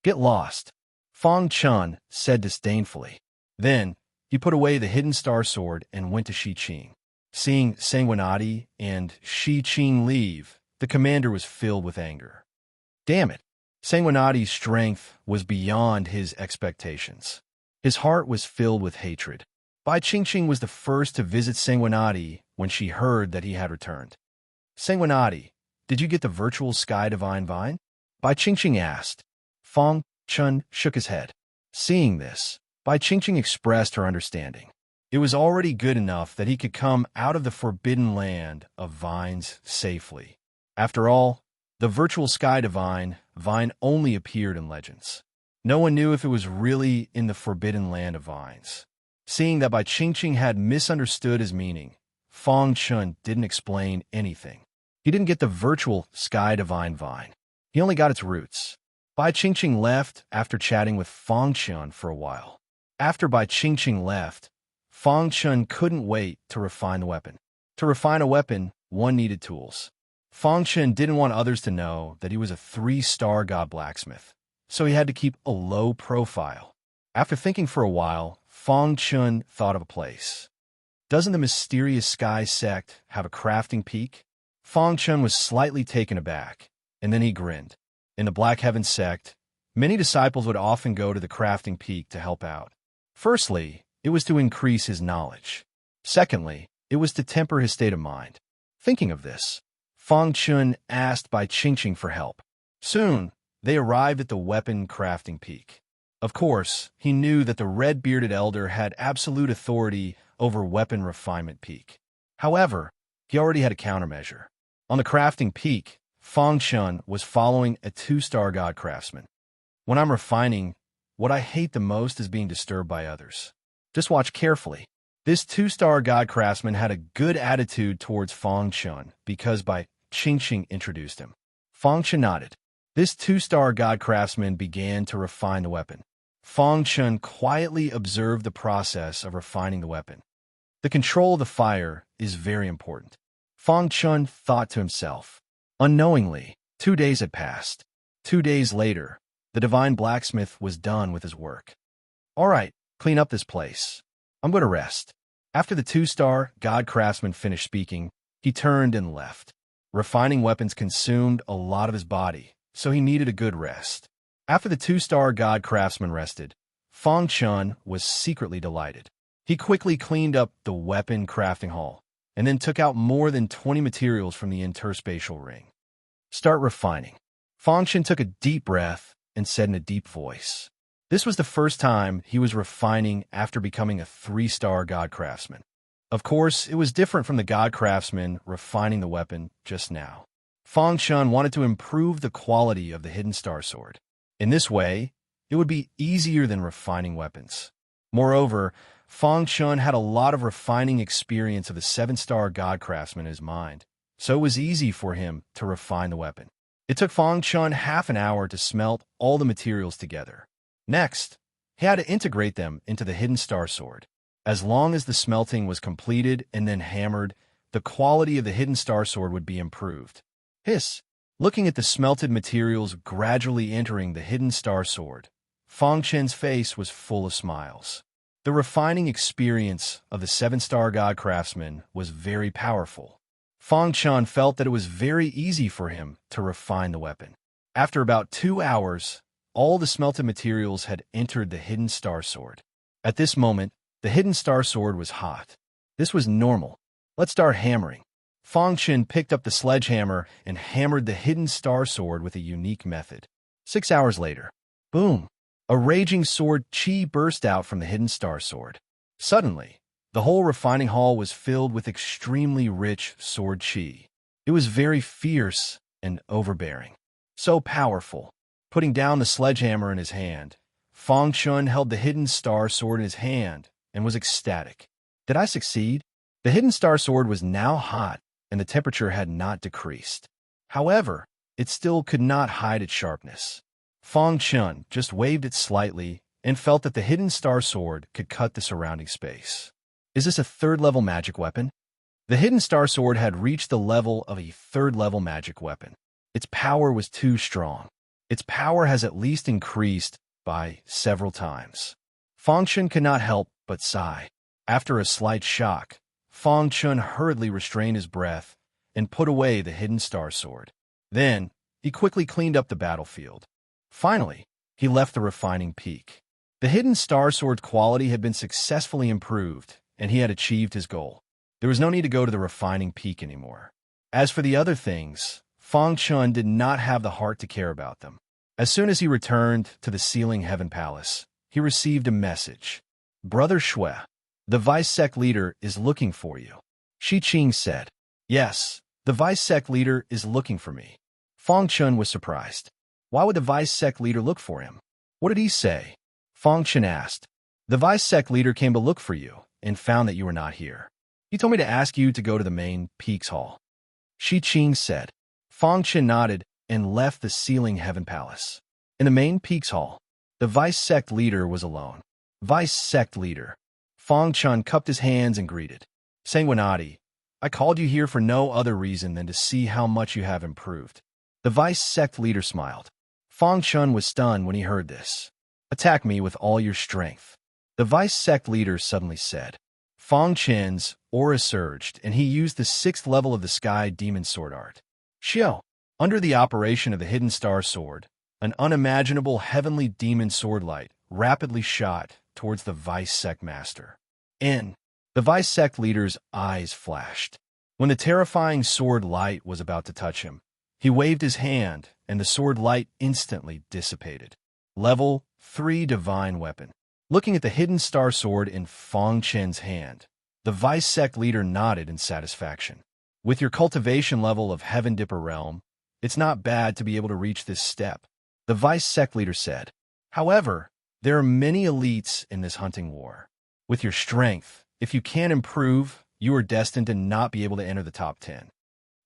Get lost, Fang Chun said disdainfully. Then, he put away the hidden star sword and went to Shi Qing. Seeing Sanguinati and Shi Qing leave, the commander was filled with anger. Damn it! Sanguinati's strength was beyond his expectations. His heart was filled with hatred. Bai Qingqing was the first to visit Sanguinati when she heard that he had returned. Sanguinati, did you get the virtual Sky Divine Vine? Bai Qingqing asked. Fang Chun shook his head. Seeing this, Bai Qingqing expressed her understanding. It was already good enough that he could come out of the forbidden land of vines safely. After all, the virtual Sky Divine Vine only appeared in legends. No one knew if it was really in the forbidden land of vines. Seeing that Bai Qingqing had misunderstood his meaning, Fang Chun didn't explain anything. He didn't get the virtual Sky Divine Vine. He only got its roots. Bai Qingqing left after chatting with Fang Chun for a while. After Bai Qingqing left, Fang Chun couldn't wait to refine the weapon. To refine a weapon, one needed tools. Fang Chun didn't want others to know that he was a 3-star god blacksmith, so he had to keep a low profile. After thinking for a while, Fang Chun thought of a place. Doesn't the mysterious Sky sect have a crafting peak? Fang Chun was slightly taken aback, and then he grinned. In the Black Heaven sect, many disciples would often go to the crafting peak to help out. Firstly, it was to increase his knowledge. Secondly, it was to temper his state of mind. Thinking of this, Fang Chun asked Bai Qingqing for help. Soon, they arrived at the weapon crafting peak. Of course, he knew that the red-bearded elder had absolute authority over weapon refinement peak. However, he already had a countermeasure. On the crafting peak, Fang Chun was following a 2-star god craftsman. When I'm refining, what I hate the most is being disturbed by others. Just watch carefully. This 2-star god craftsman had a good attitude towards Fang Chun because Bai Qingqing introduced him. Fangchen nodded. This two-star god craftsman began to refine the weapon. Fangchen quietly observed the process of refining the weapon. The control of the fire is very important. Fangchen thought to himself. Unknowingly, 2 days had passed. 2 days later, the divine blacksmith was done with his work. All right, clean up this place. I'm going to rest. After the two-star god craftsman finished speaking, he turned and left. Refining weapons consumed a lot of his body, so he needed a good rest. After the two-star god craftsman rested, Fangchen was secretly delighted. He quickly cleaned up the weapon crafting hall, and then took out more than 20 materials from the interspatial ring. Start refining. Fangchen took a deep breath and said in a deep voice. This was the first time he was refining after becoming a 3-star god craftsman. Of course, it was different from the god craftsman refining the weapon just now. Fangchen wanted to improve the quality of the hidden star sword. In this way, it would be easier than refining weapons. Moreover, Fangchen had a lot of refining experience of the 7-star god craftsman in his mind, so it was easy for him to refine the weapon. It took Fangchen half an hour to smelt all the materials together. Next, he had to integrate them into the hidden star sword. As long as the smelting was completed and then hammered, the quality of the hidden star sword would be improved. Looking at the smelted materials gradually entering the hidden star sword, Fangchen's face was full of smiles. The refining experience of the 7-star god craftsman was very powerful. Fangchen felt that it was very easy for him to refine the weapon. After about 2 hours, all the smelted materials had entered the hidden star sword. At this moment, the hidden star sword was hot. This was normal. Let's start hammering. Fangchen picked up the sledgehammer and hammered the hidden star sword with a unique method. 6 hours later, boom! A raging sword chi burst out from the hidden star sword. Suddenly, the whole refining hall was filled with extremely rich sword chi. It was very fierce and overbearing. So powerful. Putting down the sledgehammer in his hand, Fangchen held the hidden star sword in his hand and was ecstatic. Did I succeed? The hidden star sword was now hot, and the temperature had not decreased. However, it still could not hide its sharpness. Fangchen just waved it slightly and felt that the hidden star sword could cut the surrounding space. Is this a 3rd-level magic weapon? The hidden star sword had reached the level of a 3rd-level magic weapon. Its power was too strong. Its power has at least increased by several times. Fangchen could not help but sigh. After a slight shock, Fangchen hurriedly restrained his breath and put away the hidden star sword. Then, he quickly cleaned up the battlefield. Finally, he left the refining peak. The hidden star sword's quality had been successfully improved, and he had achieved his goal. There was no need to go to the refining peak anymore. As for the other things, Fangchen did not have the heart to care about them. As soon as he returned to the Ceiling Heaven Palace, he received a message. Brother Shui, the vice sect leader is looking for you. Shi Qing said. Yes, the vice sect leader is looking for me. Fangchen was surprised. Why would the vice sect leader look for him? What did he say? Fangchen asked. The vice sect leader came to look for you and found that you were not here. He told me to ask you to go to the main Peaks Hall. Shi Qing said. Fangchen nodded and left the Ceiling Heaven Palace. In the main Peaks Hall, the vice sect leader was alone. Vice sect leader. Fangchen cupped his hands and greeted. Sanguinati, I called you here for no other reason than to see how much you have improved. The vice sect leader smiled. Fangchen was stunned when he heard this. Attack me with all your strength. The vice sect leader suddenly said. Fangchen's aura surged, and he used the 6th level of the Sky Demon Sword Art. Xiao, under the operation of the Hidden Star Sword, an unimaginable heavenly demon sword light rapidly shot towards the vice sect master. The vice sect leader's eyes flashed. When the terrifying sword light was about to touch him, he waved his hand, and the sword light instantly dissipated. Level 3 Divine Weapon. Looking at the hidden star sword in Fangchen's hand, the vice sect leader nodded in satisfaction. With your cultivation level of Heaven Dipper Realm, it's not bad to be able to reach this step, the vice sect leader said. However, there are many elites in this hunting war. With your strength, if you can't improve, you are destined to not be able to enter the top 10.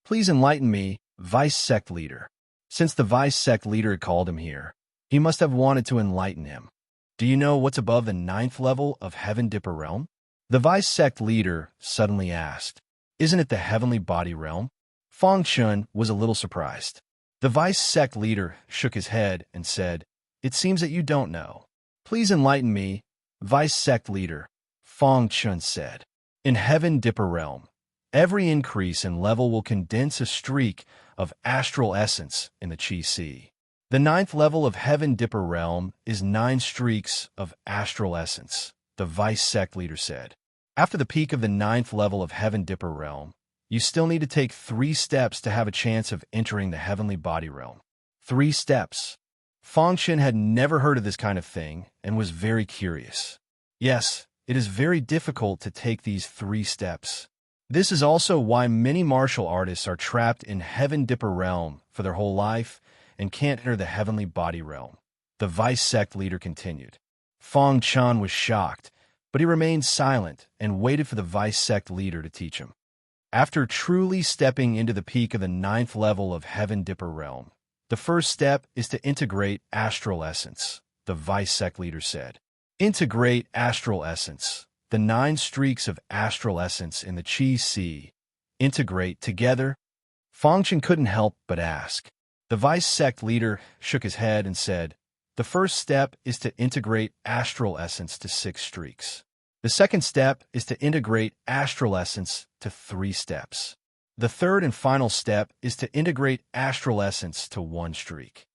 Please enlighten me, vice sect leader. Since the vice sect leader had called him here, he must have wanted to enlighten him. Do you know what's above the 9th level of Heaven Dipper Realm? The vice sect leader suddenly asked. Isn't it the heavenly body realm? Fang Chun was a little surprised. The vice sect leader shook his head and said, It seems that you don't know. Please enlighten me, vice sect leader, Fang Chun said. In Heaven Dipper Realm, every increase in level will condense a streak of astral essence in the Qi Sea. The 9th level of Heaven Dipper Realm is 9 streaks of astral essence, the vice sect leader said. After the peak of the 9th level of Heaven Dipper Realm, you still need to take 3 steps to have a chance of entering the heavenly body realm. 3 steps. Fang Chen had never heard of this kind of thing and was very curious. Yes, it is very difficult to take these 3 steps. This is also why many martial artists are trapped in Heaven Dipper Realm for their whole life and can't enter the heavenly body realm. The vice sect leader continued. Fang Chen was shocked, but he remained silent and waited for the vice sect leader to teach him. After truly stepping into the peak of the 9th level of Heaven Dipper Realm, the first step is to integrate astral essence, the vice sect leader said. Integrate astral essence, the 9 streaks of astral essence in the Qi Sea. Integrate together? Fang Chen couldn't help but ask. The vice sect leader shook his head and said, The first step is to integrate astral essence to 6 streaks. The second step is to integrate astral essence to 3 steps. The third and final step is to integrate astral essence to 1 streak.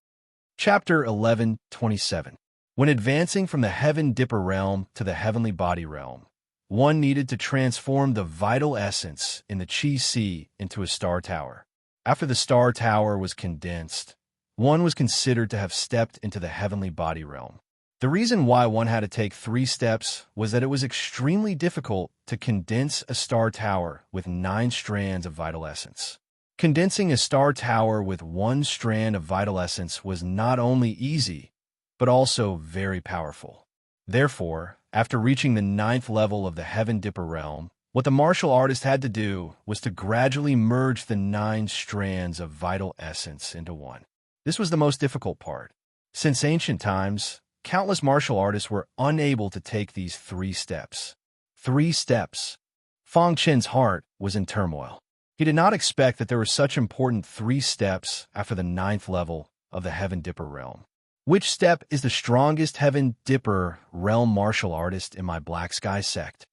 Chapter 11:27. When advancing from the Heaven Dipper Realm to the Heavenly Body Realm, one needed to transform the vital essence in the Qi Sea into a star tower. After the star tower was condensed, one was considered to have stepped into the Heavenly Body Realm. The reason why one had to take 3 steps was that it was extremely difficult to condense a star tower with 9 strands of vital essence. Condensing a star tower with 1 strand of vital essence was not only easy, but also very powerful. Therefore, after reaching the 9th level of the Heaven Dipper Realm, what the martial artist had to do was to gradually merge the 9 strands of vital essence into one. This was the most difficult part. Since ancient times, countless martial artists were unable to take these 3 steps. 3 steps. Fang Chen's heart was in turmoil. He did not expect that there were such important 3 steps after the 9th level of the Heaven Dipper Realm. Which step is the strongest Heaven Dipper Realm martial artist in my Black Sky sect?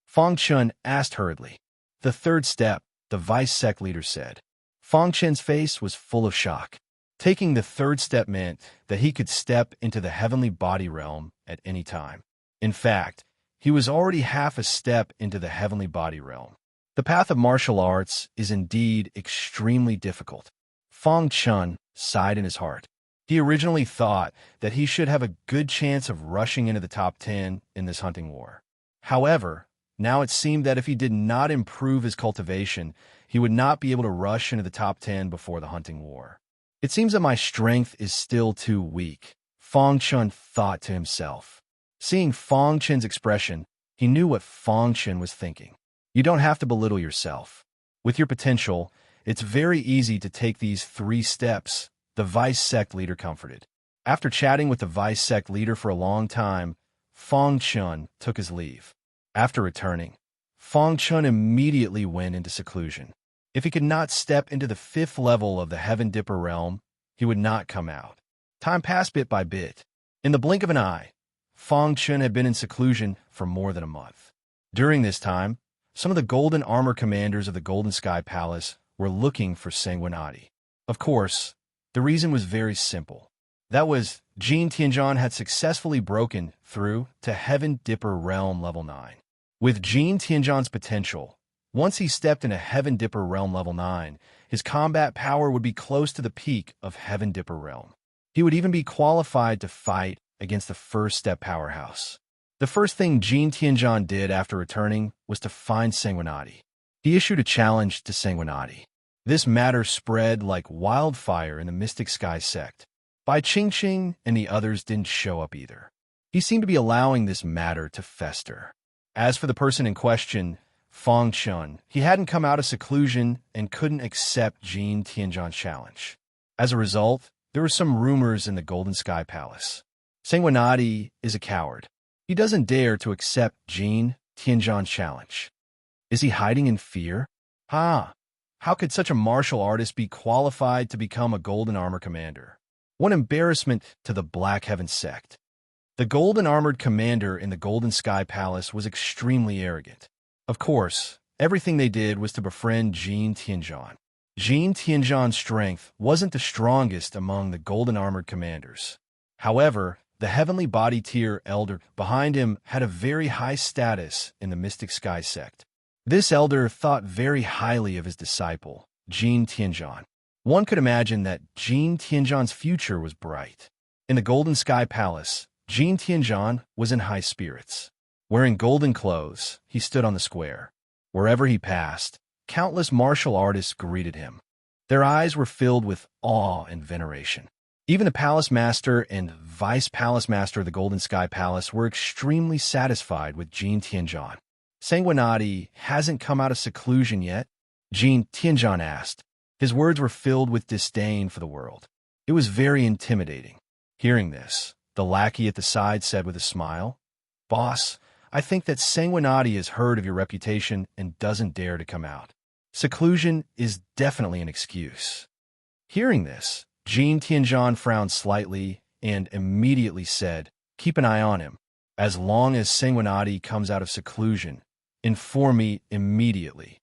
Fang Chen asked hurriedly. The 3rd step, the vice sect leader said. Fang Chen's face was full of shock. Taking the 3rd step meant that he could step into the heavenly body realm at any time. In fact, he was already half a step into the heavenly body realm. The path of martial arts is indeed extremely difficult. Fang Chen sighed in his heart. He originally thought that he should have a good chance of rushing into the top 10 in this hunting war. However, now it seemed that if he did not improve his cultivation, he would not be able to rush into the top 10 before the hunting war. It seems that my strength is still too weak, Fang Chen thought to himself. Seeing Fang Chen's expression, he knew what Fang Chen was thinking. You don't have to belittle yourself. With your potential, it's very easy to take these 3 steps, the vice sect leader comforted. After chatting with the vice sect leader for a long time, Fang Chen took his leave. After returning, Fang Chen immediately went into seclusion. If he could not step into the 5th level of the Heaven Dipper Realm, he would not come out. Time passed bit by bit. In the blink of an eye, Fang Chen had been in seclusion for more than a month. During this time, some of the golden armor commanders of the Golden Sky Palace were looking for Sanguinati. Of course, the reason was very simple. That was, Jin Tianzhan had successfully broken through to Heaven Dipper Realm Level 9. With Jin Tianzhan's potential, once he stepped into Heaven Dipper Realm Level 9, his combat power would be close to the peak of Heaven Dipper Realm. He would even be qualified to fight against the first step powerhouse. The first thing Jin Tianzhan did after returning was to find Sanguinati. He issued a challenge to Sanguinati. This matter spread like wildfire in the Mystic Sky sect. Bai Qingqing and the others didn't show up either. He seemed to be allowing this matter to fester. As for the person in question, Fang Chun. He hadn't come out of seclusion and couldn't accept Jin Tianzhan's challenge. As a result, there were some rumors in the Golden Sky Palace. Sanguinati is a coward. He doesn't dare to accept Jin Tianzhan's challenge. Is he hiding in fear? How could such a martial artist be qualified to become a Golden Armor Commander? What embarrassment to the Black Heaven sect. The Golden Armored Commander in the Golden Sky Palace was extremely arrogant. Of course, everything they did was to befriend Jin Tianzhan. Jin Tianzhan's strength wasn't the strongest among the Golden Armored Commanders. However, the Heavenly Body Tier Elder behind him had a very high status in the Mystic Sky sect. This elder thought very highly of his disciple, Jin Tianzhan. One could imagine that Jin Tianzhan's future was bright. In the Golden Sky Palace, Jin Tianzhan was in high spirits. Wearing golden clothes, he stood on the square. Wherever he passed, countless martial artists greeted him. Their eyes were filled with awe and veneration. Even the Palace Master and Vice Palace Master of the Golden Sky Palace were extremely satisfied with Jin Tianzhan. Sanguinati hasn't come out of seclusion yet? Jin Tianzhan asked. His words were filled with disdain for the world. It was very intimidating. Hearing this, the lackey at the side said with a smile, "Boss, I think that Sanguinati has heard of your reputation and doesn't dare to come out. Seclusion is definitely an excuse." Hearing this, Jin Tianzhan frowned slightly and immediately said, "Keep an eye on him. As long as Sanguinati comes out of seclusion, inform me immediately."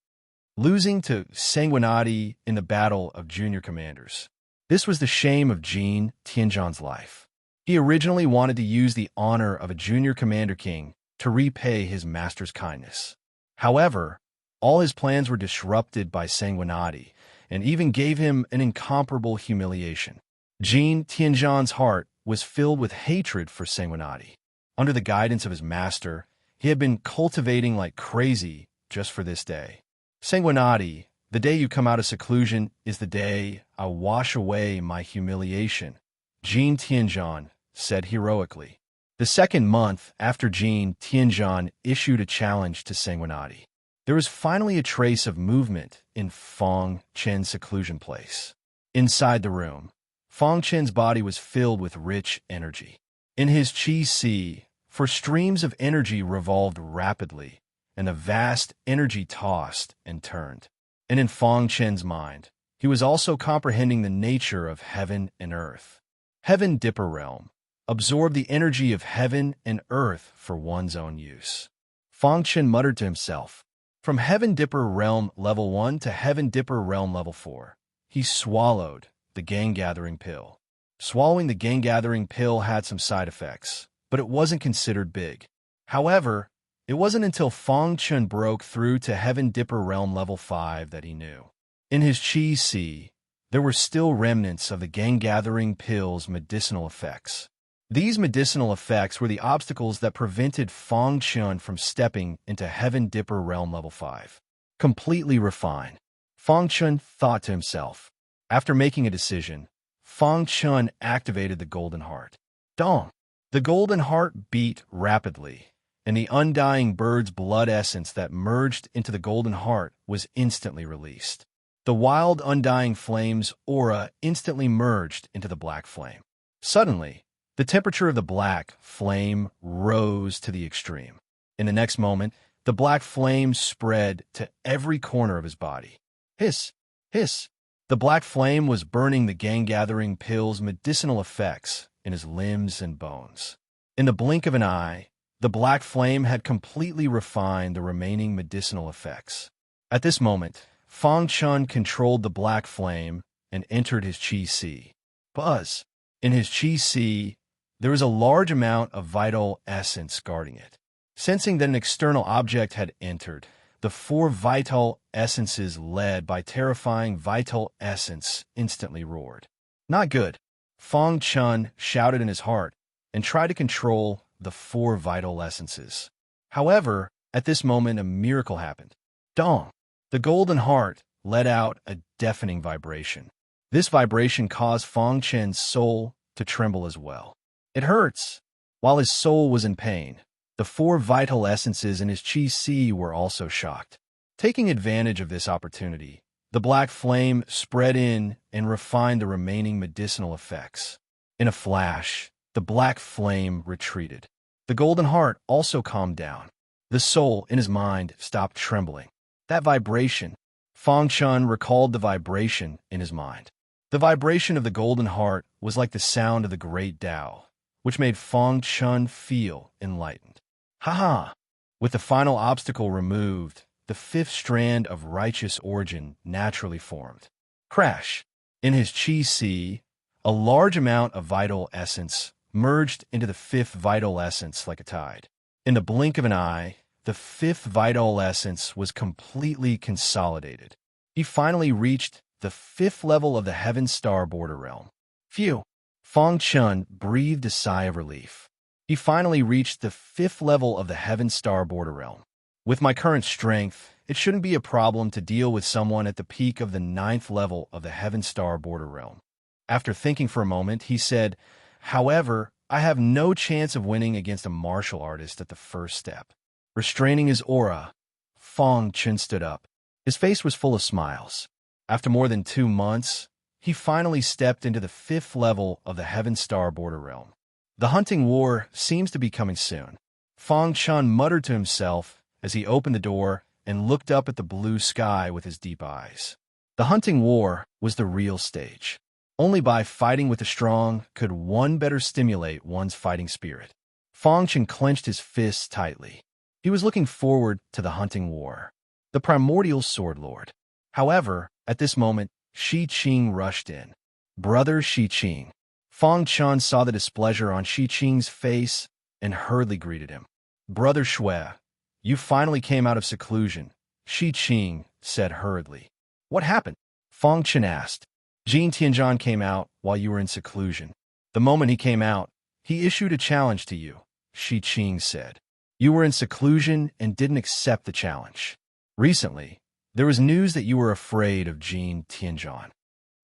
Losing to Sanguinati in the battle of junior commanders. This was the shame of Jin Tianzhan's life. He originally wanted to use the honor of a junior commander king to repay his master's kindness. However, all his plans were disrupted by Sanguinati and even gave him an incomparable humiliation. Jin Tianzhan's heart was filled with hatred for Sanguinati. Under the guidance of his master, he had been cultivating like crazy just for this day. "Sanguinati, the day you come out of seclusion is the day I wash away my humiliation," Jin Tianzhan said heroically. The second month after Jin Tianzhan issued a challenge to Sanguinati, there was finally a trace of movement in Fang Chen's seclusion place. Inside the room, Fang Chen's body was filled with rich energy. In his qi sea, for streams of energy revolved rapidly, and the vast energy tossed and turned. And in Fang Chen's mind, he was also comprehending the nature of heaven and earth. Heaven Dipper Realm absorbed the energy of heaven and earth for one's own use. Fang Chen muttered to himself, "From Heaven Dipper Realm Level 1 to Heaven Dipper Realm Level 4. He swallowed the gang-gathering pill. Swallowing the gang-gathering pill had some side effects, but it wasn't considered big. However, it wasn't until Fang Chen broke through to Heaven Dipper Realm Level 5 that he knew. In his qi sea, there were still remnants of the gang-gathering pill's medicinal effects. These medicinal effects were the obstacles that prevented Fang Chen from stepping into Heaven Dipper Realm Level 5. Completely refined. Fang Chen thought to himself. After making a decision, Fang Chen activated the Golden Heart. Dong! The Golden Heart beat rapidly, and the undying bird's blood essence that merged into the Golden Heart was instantly released. The wild undying flame's aura instantly merged into the black flame. Suddenly, the temperature of the black flame rose to the extreme. In the next moment, the black flame spread to every corner of his body. Hiss! Hiss! The black flame was burning the gang-gathering pill's medicinal effects in his limbs and bones. In the blink of an eye, the black flame had completely refined the remaining medicinal effects. At this moment, Fang Chen controlled the black flame and entered his qi sea. Buzz! In his qi sea, there was a large amount of vital essence guarding it. Sensing that an external object had entered, the 4 vital essences led by terrifying vital essence instantly roared. Not good. Fang Chen shouted in his heart and tried to control the 4 vital essences. However, at this moment, a miracle happened. Dong! The Golden Heart let out a deafening vibration. This vibration caused Fang Chen's soul to tremble as well. It hurts. While his soul was in pain, The 4 vital essences in his chi si were also shocked. Taking advantage of this opportunity, the black flame spread in and refined the remaining medicinal effects. In a flash, the black flame retreated. The golden heart also calmed down. The soul in his mind stopped trembling. That vibration. Feng Chun recalled the vibration in his mind. The vibration of the golden heart was like the sound of the great Tao, which made Feng Chun feel enlightened. Ha! With the final obstacle removed, the 5th strand of righteous origin naturally formed. Crash! In his chi si, a large amount of vital essence merged into the 5th vital essence like a tide. In the blink of an eye, the 5th vital essence was completely consolidated. He finally reached the 5th level of the Heaven Star Border Realm. Phew! Feng Chun breathed a sigh of relief. He finally reached the 5th level of the Heaven Star Border Realm. With my current strength, it shouldn't be a problem to deal with someone at the peak of the 9th level of the Heaven Star Border Realm. After thinking for a moment, he said, "However, I have no chance of winning against a martial artist at the first step." Restraining his aura, Feng Chun stood up. His face was full of smiles. After more than 2 months, he finally stepped into the 5th level of the Heaven Star Border Realm. The hunting war seems to be coming soon. Feng Chun muttered to himself as he opened the door and looked up at the blue sky with his deep eyes. The hunting war was the real stage. Only by fighting with the strong could one better stimulate one's fighting spirit. Feng Chun clenched his fists tightly. He was looking forward to the hunting war. The primordial sword lord. However, at this moment, Shi Qing rushed in. "Brother Shi Qing." Feng Chun saw the displeasure on Shi Qing's face and hurriedly greeted him. "Brother Shui, you finally came out of seclusion," Shi Qing said hurriedly. "What happened?" Feng Chun asked. "Jin Tianzhan came out while you were in seclusion. The moment he came out, he issued a challenge to you," Shi Qing said. "You were in seclusion and didn't accept the challenge. Recently, there was news that you were afraid of Jin Tianzhan.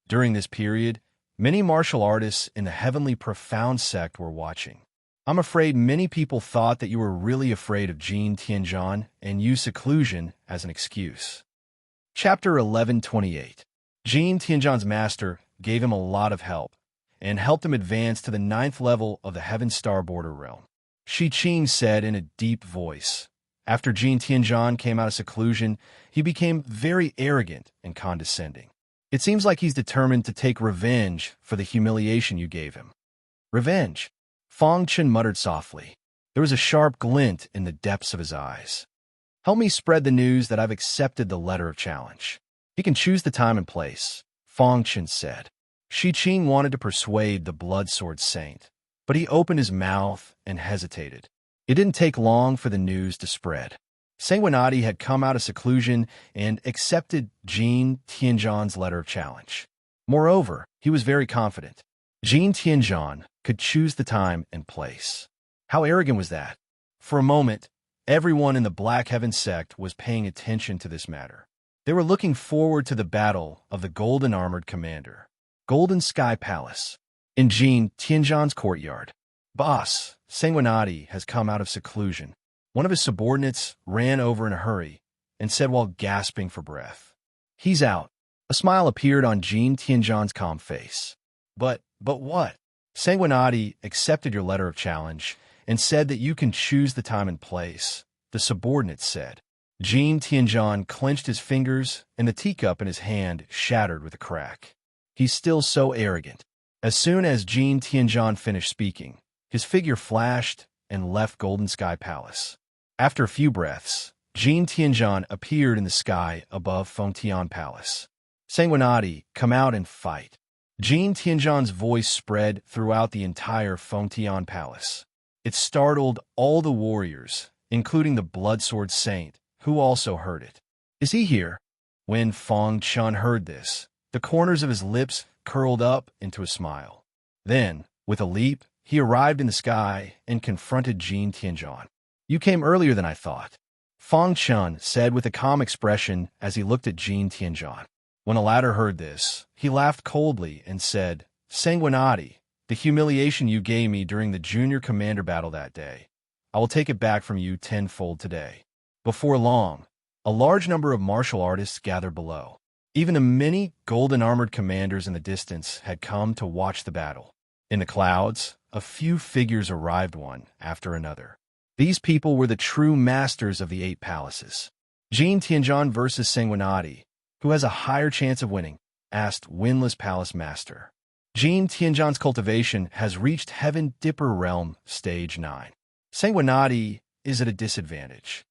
During this period, many martial artists in the Heavenly Profound sect were watching. I'm afraid many people thought that you were really afraid of Jin Tianzhan and used seclusion as an excuse." Chapter 1128. Jin Tianzhan's master gave him a lot of help and helped him advance to the 9th level of the Heaven Star Border Realm. Shi Qing said in a deep voice. After Jin Tianzhan came out of seclusion, he became very arrogant and condescending. "It seems like he's determined to take revenge for the humiliation you gave him." "Revenge?" Feng Chun muttered softly. There was a sharp glint in the depths of his eyes. "Help me spread the news that I've accepted the letter of challenge. He can choose the time and place," Feng Chun said. Shi Qing wanted to persuade the Blood Sword Saint, but he opened his mouth and hesitated. It didn't take long for the news to spread. Sanguinati had come out of seclusion and accepted Jin Tianzhan's letter of challenge. Moreover, he was very confident. Jin Tianzhan could choose the time and place. How arrogant was that? For a moment, everyone in the Black Heaven sect was paying attention to this matter. They were looking forward to the battle of the Golden Armored Commander. Golden Sky Palace. In Jin Tianzhan's courtyard. "Boss, Sanguinati has come out of seclusion." One of his subordinates ran over in a hurry and said while gasping for breath. "He's out." A smile appeared on Jin Tianzhan's calm face. But what? "Sanguinati accepted your letter of challenge and said that you can choose the time and place," the subordinate said. Jin Tianzhan clenched his fingers and the teacup in his hand shattered with a crack. He's still so arrogant. As soon as Jin Tianzhan finished speaking, his figure flashed and left Golden Sky Palace. After a few breaths, Jin Tianzhan appeared in the sky above Fengtian Palace. "Sanguinati, come out and fight." Jin Tianzhan's voice spread throughout the entire Fengtian Palace. It startled all the warriors, including the Blood Sword Saint, who also heard it. "Is he here?" When Feng Chun heard this, the corners of his lips curled up into a smile. Then, with a leap, he arrived in the sky and confronted Jin Tianzhan. "You came earlier than I thought," Feng Chun said with a calm expression as he looked at Jin Tianzhan. When the latter heard this, he laughed coldly and said, "Sanguinati, the humiliation you gave me during the junior commander battle that day, I will take it back from you tenfold today. Before long, a large number of martial artists gathered below. Even the many golden-armored commanders in the distance had come to watch the battle. In the clouds, a few figures arrived one after another. These people were the true masters of the 8 palaces. Jin Tianzhan versus Sanguinati, who has a higher chance of winning, asked winless palace master. Jin Tianzhan's cultivation has reached Heaven Dipper Realm Stage 9. Sanguinati is at a disadvantage.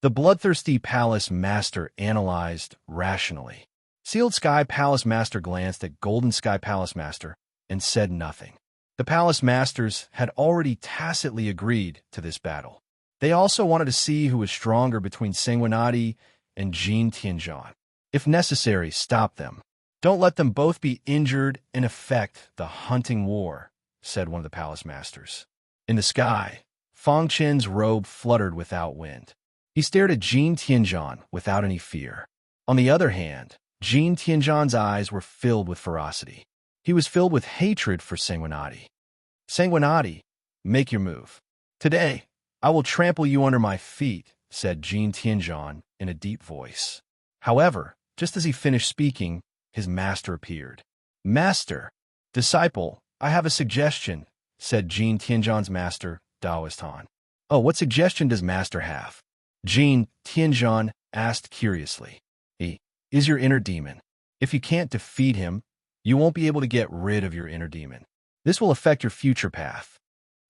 The bloodthirsty palace master analyzed rationally. Sealed Sky Palace Master glanced at Golden Sky Palace Master and said nothing. The palace masters had already tacitly agreed to this battle. They also wanted to see who was stronger between Sanguinati and Jin Tianzhan. If necessary, stop them. Don't let them both be injured and affect the hunting war, said one of the palace masters. In the sky, Fang Chen's robe fluttered without wind. He stared at Jin Tianzhan without any fear. On the other hand, Jin Tianzhan's eyes were filled with ferocity. He was filled with hatred for Sanguinati. Sanguinati, make your move. Today, I will trample you under my feet, said Jin Tianzhan in a deep voice. However, just as he finished speaking, his master appeared. Master, disciple, I have a suggestion, said Jin Tianzhan's master, Daoist Han. Oh, what suggestion does master have? Jin Tianzhan asked curiously. He is your inner demon. If you can't defeat him, you won't be able to get rid of your inner demon. This will affect your future path.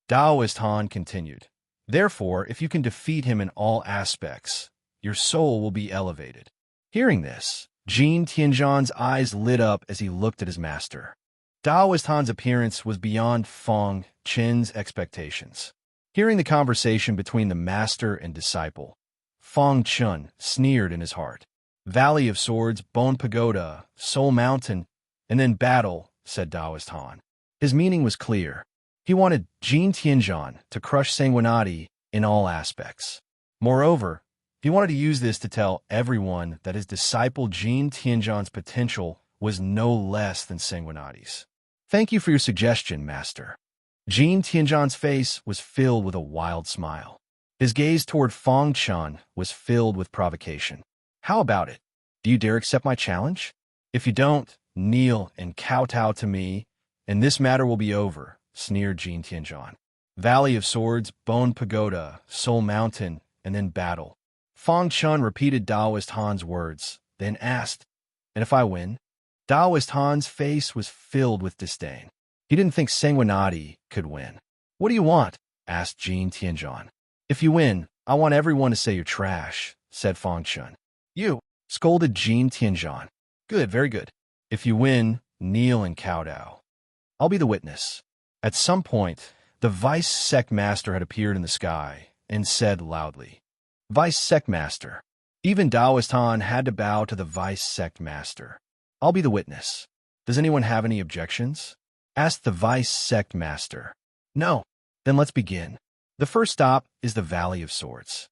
Daoist Han continued. Therefore, if you can defeat him in all aspects, your soul will be elevated. Hearing this, Jin Tianzhan's eyes lit up as he looked at his master. Daoist Han's appearance was beyond Fang Chen's expectations. Hearing the conversation between the master and disciple, Fang Chen sneered in his heart. Valley of Swords, Bone Pagoda, Soul Mountain, and then battle, said Daoist Han. His meaning was clear. He wanted Jin Tianzhan to crush Sanguinati in all aspects. Moreover, he wanted to use this to tell everyone that his disciple Jin Tianzhan's potential was no less than Sanguinati's. Thank you for your suggestion, master. Jin Tianzhan's face was filled with a wild smile. His gaze toward Fang Chen was filled with provocation. How about it? Do you dare accept my challenge? If you don't, kneel and kowtow to me, and this matter will be over, sneered Jin Tianzhan. Valley of Swords, Bone Pagoda, Soul Mountain, and then battle. Fang Chen repeated Daoist Han's words, then asked, and if I win? Daoist Han's face was filled with disdain. He didn't think Sanguinati could win. What do you want? Asked Jin Tianzhan. If you win, I want everyone to say you're trash, said Fang Chen. You, scolded Jin Tianzhan. Good, very good. If you win, kneel and kowtow. I'll be the witness. At some point, the vice sect master had appeared in the sky and said loudly, Vice sect master. Even Daoist Han had to bow to the vice sect master. I'll be the witness. Does anyone have any objections? Asked the vice sect master. No. Then let's begin. The first stop is the Valley of Swords.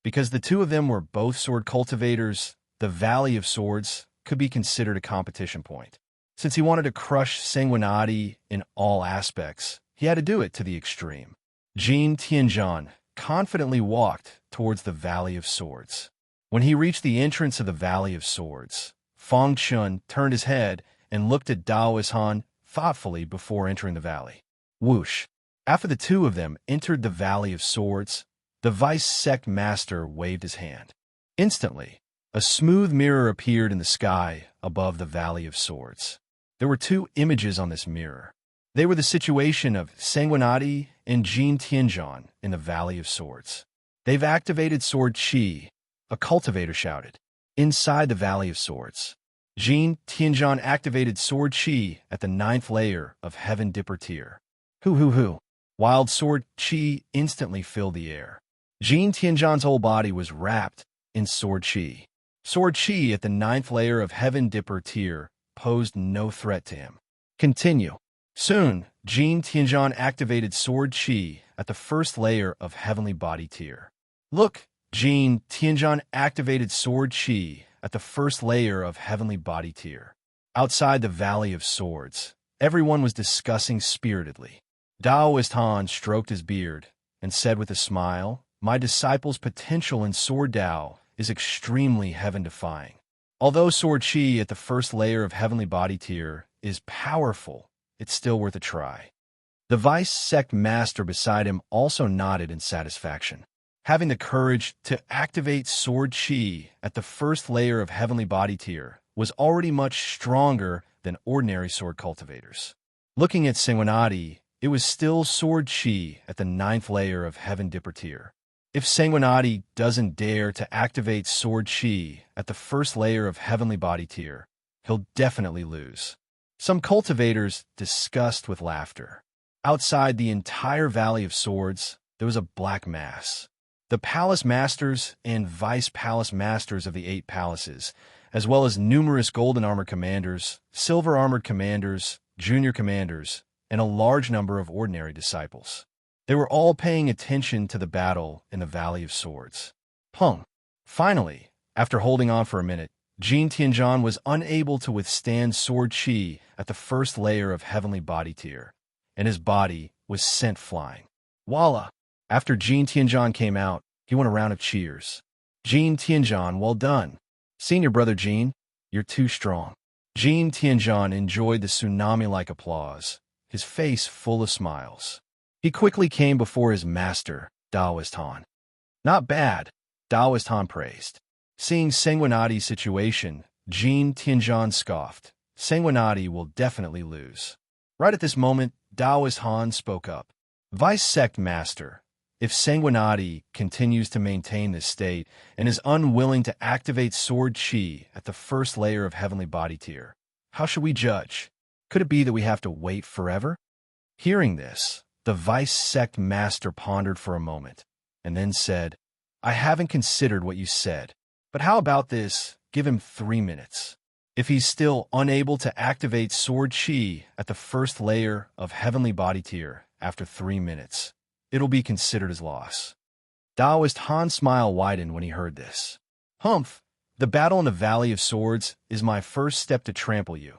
Because the two of them were both sword cultivators, the Valley of Swords could be considered a competition point. Since he wanted to crush Sanguinati in all aspects, he had to do it to the extreme. Jin Tianzhan confidently walked towards the Valley of Swords. When he reached the entrance of the Valley of Swords, Fang Chen turned his head and looked at Daoist Han thoughtfully before entering the valley. Whoosh! After the two of them entered the Valley of Swords, the vice sect master waved his hand. Instantly, a smooth mirror appeared in the sky above the Valley of Swords. There were two images on this mirror. They were the situation of Sanguinati and Jin Tianzhan in the Valley of Swords. They've activated Sword Qi, a cultivator shouted. Inside the Valley of Swords, Jin Tianzhan activated Sword Qi at the 9th layer of Heaven Dipper tier. Hoo. Wild Sword Qi instantly filled the air. Jin Tianzhan's whole body was wrapped in Sword Qi. Sword Qi at the 9th layer of Heaven Dipper tier posed no threat to him. Continue. Soon, Jin Tianzhan activated Sword Qi at the 1st layer of Heavenly Body tier. Look, Jin Tianzhan activated Sword Qi at the 1st layer of Heavenly Body tier. Outside the Valley of Swords, everyone was discussing spiritedly. Daoist Han stroked his beard and said with a smile, "My disciple's potential in Sword Tao is extremely heaven-defying. Although Sword Chi at the first layer of heavenly body tier is powerful, it's still worth a try." The vice sect master beside him also nodded in satisfaction. Having the courage to activate Sword Chi at the first layer of heavenly body tier was already much stronger than ordinary sword cultivators. Looking at Sanguinati, it was still Sword Chi at the 9th layer of Heaven Dipper tier. If Sanguinati doesn't dare to activate Sword Chi at the first layer of Heavenly Body tier, he'll definitely lose. Some cultivators discussed with laughter. Outside the entire Valley of Swords, there was a black mass. The Palace Masters and Vice Palace Masters of the 8 palaces, as well as numerous golden armored commanders, silver armored commanders, junior commanders, and a large number of ordinary disciples. They were all paying attention to the battle in the Valley of Swords. Finally, after holding on for a minute, Jin Tianzhan was unable to withstand Sword Chi at the first layer of Heavenly Body tier, and his body was sent flying. Voila! After Jin Tianzhan came out, he won a round of cheers. "Jin Tianzhan, well done. Senior brother Jin, you're too strong." Jin Tianzhan enjoyed the tsunami-like applause, his face full of smiles. He quickly came before his master, Daoist Han. "Not bad," Daoist Han praised. Seeing Sanguinati's situation, Jin Tianzhan scoffed. "Sanguinati will definitely lose." Right at this moment, Daoist Han spoke up. "Vice Sect Master, if Sanguinati continues to maintain this state and is unwilling to activate Sword Chi at the first layer of Heavenly Body tier, how should we judge? Could it be that we have to wait forever?" Hearing this, the Vice Sect Master pondered for a moment, and then said, "I haven't considered what you said, but how about this? Give him 3 minutes. If he's still unable to activate Sword Chi at the first layer of Heavenly Body tier after 3 minutes, it'll be considered as loss." Daoist Han's smile widened when he heard this. The battle in the Valley of Swords is my first step to trample you,"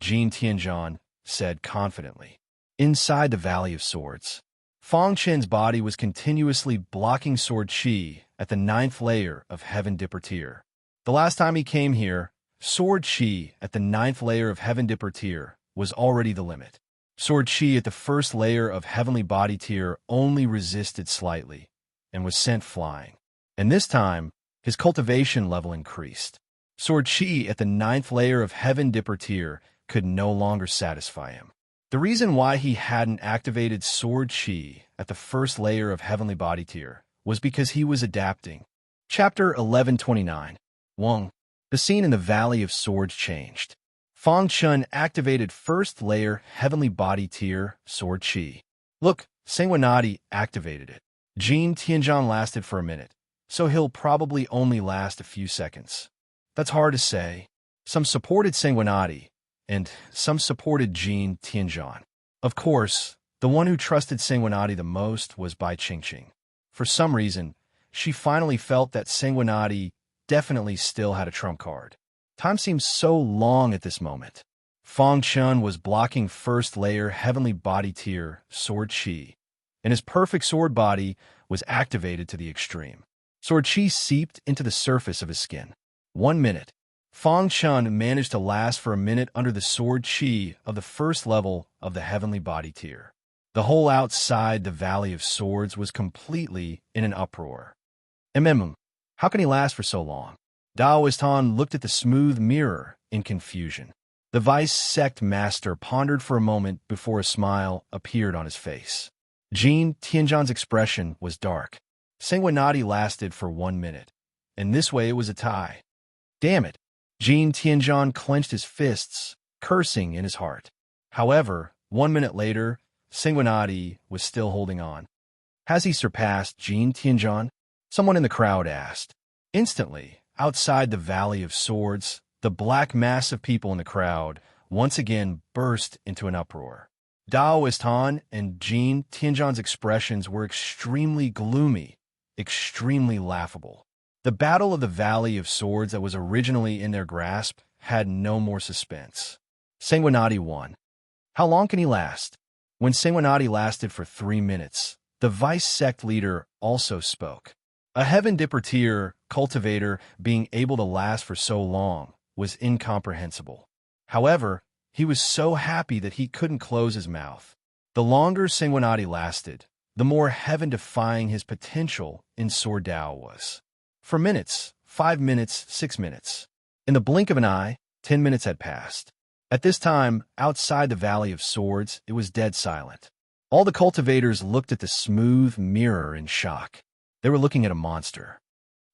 Jin Tianzhan said confidently. Inside the Valley of Swords, Fang Chen's body was continuously blocking Sword Chi at the 9th layer of Heaven Dipper tier. The last time he came here, Sword Chi at the 9th layer of Heaven Dipper tier was already the limit. Sword Chi at the first layer of Heavenly Body tier only resisted slightly and was sent flying. And this time, his cultivation level increased. Sword Chi at the 9th layer of Heaven Dipper tier could no longer satisfy him. The reason why he hadn't activated Sword Chi at the first layer of Heavenly Body tier was because he was adapting. Chapter 1129. The scene in the Valley of Swords changed. Fang Chun activated first layer Heavenly Body tier Sword Chi. Look, Sanguinati activated it. Jin Tianzhan lasted for a minute, so he'll probably only last a few seconds. That's hard to say. Some supported Sanguinati, and some supported Jin Tianzhan. Of course, the one who trusted Sanguinati the most was Bai Qingqing. For some reason, she finally felt that Sanguinati definitely still had a trump card. Time seemed so long at this moment. Fang Chun was blocking first layer Heavenly Body tier Sword Chi, and his perfect sword body was activated to the extreme. Sword Chi seeped into the surface of his skin. 1 minute. Fang Chun managed to last for a minute under the Sword Chi of the first level of the Heavenly Body tier. The whole outside the Valley of Swords was completely in an uproar. How can he last for so long? Daoist Han looked at the smooth mirror in confusion. The Vice Sect Master pondered for a moment before a smile appeared on his face. Jin Tianzhan's expression was dark. Sanguinati lasted for 1 minute, and this way it was a tie. Damn it! Jin Tianzhan clenched his fists, cursing in his heart. However, 1 minute later, Sanguinati was still holding on. Has he surpassed Jin Tianzhan? Someone in the crowd asked. Instantly, outside the Valley of Swords, the black mass of people in the crowd once again burst into an uproar. Daoist Han and Jin Tianzhan's expressions were extremely gloomy, extremely laughable. The battle of the Valley of Swords that was originally in their grasp had no more suspense. Sanguinati won. How long can he last? When Sanguinati lasted for 3 minutes, The vice sect leader also spoke. A heaven dippertier cultivator being able to last for so long was incomprehensible. However, he was so happy that he couldn't close his mouth. The longer Sanguinati lasted, the more heaven-defying his potential in Sword Dao was. For minutes, 5 minutes, 6 minutes. In the blink of an eye, 10 minutes had passed. At this time, outside the Valley of Swords, it was dead silent. All the cultivators looked at the smooth mirror in shock. They were looking at a monster.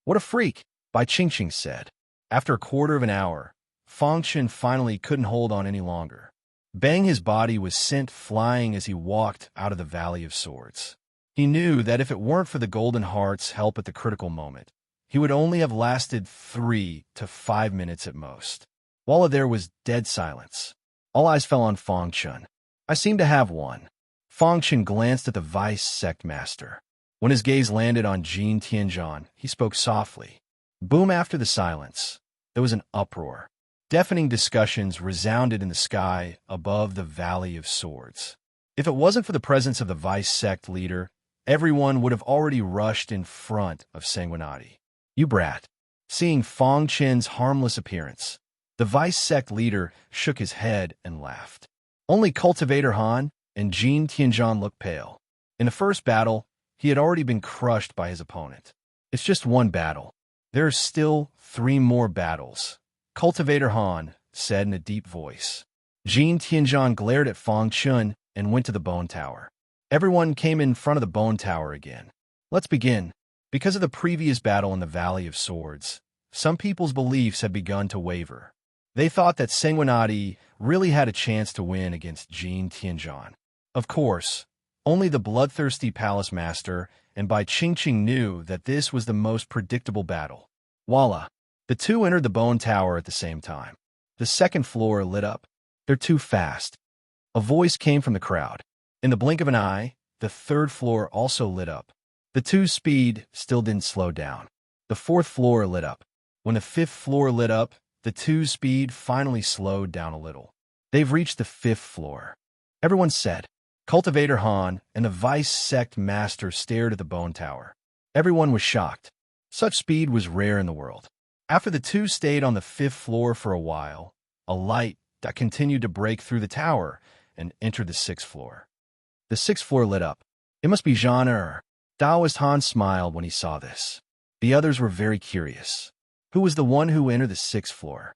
"What a freak," Bai Qingqing said. After a quarter of an hour, Fang Chen finally couldn't hold on any longer. Bang, his body was sent flying as he walked out of the Valley of Swords. He knew that if it weren't for the Golden Heart's help at the critical moment, he would only have lasted 3 to 5 minutes at most. While there was dead silence, all eyes fell on Fang Chen. "I seem to have one." Fang Chen glanced at the vice sect master. When his gaze landed on Jin Tianzhan, he spoke softly. Boom! After the silence, there was an uproar. Deafening discussions resounded in the sky above the Valley of Swords. If it wasn't for the presence of the vice sect leader, everyone would have already rushed in front of Sanguinati. "You brat." Seeing Fang Chen's harmless appearance, the vice sect leader shook his head and laughed. Only Cultivator Han and Jin Tianzhan looked pale. In the first battle, he had already been crushed by his opponent. It's just one battle. There are still 3 more battles, Cultivator Han said in a deep voice. Jin Tianzhan glared at Fang Chen and went to the bone tower. Everyone came in front of the bone tower again. "Let's begin." Because of the previous battle in the Valley of Swords, some people's beliefs had begun to waver. They thought that Sanguinati really had a chance to win against Jin Tianzhan. Of course, only the bloodthirsty palace master and Bai Qingqing knew that this was the most predictable battle. Voila! The two entered the bone tower at the same time. The second floor lit up. "They're too fast." A voice came from the crowd. In the blink of an eye, the third floor also lit up. The 2's speed still didn't slow down. The fourth floor lit up. When the fifth floor lit up, the 2's speed finally slowed down a little. "They've reached the 5th floor." Everyone said. Cultivator Han and the vice sect master stared at the bone tower. Everyone was shocked. Such speed was rare in the world. After the 2 stayed on the 5th floor for a while, a light that continued to break through the tower and entered the 6th floor. The 6th floor lit up. "It must be Zhan Er." Daoist Han smiled when he saw this. The others were very curious. Who was the one who entered the 6th floor?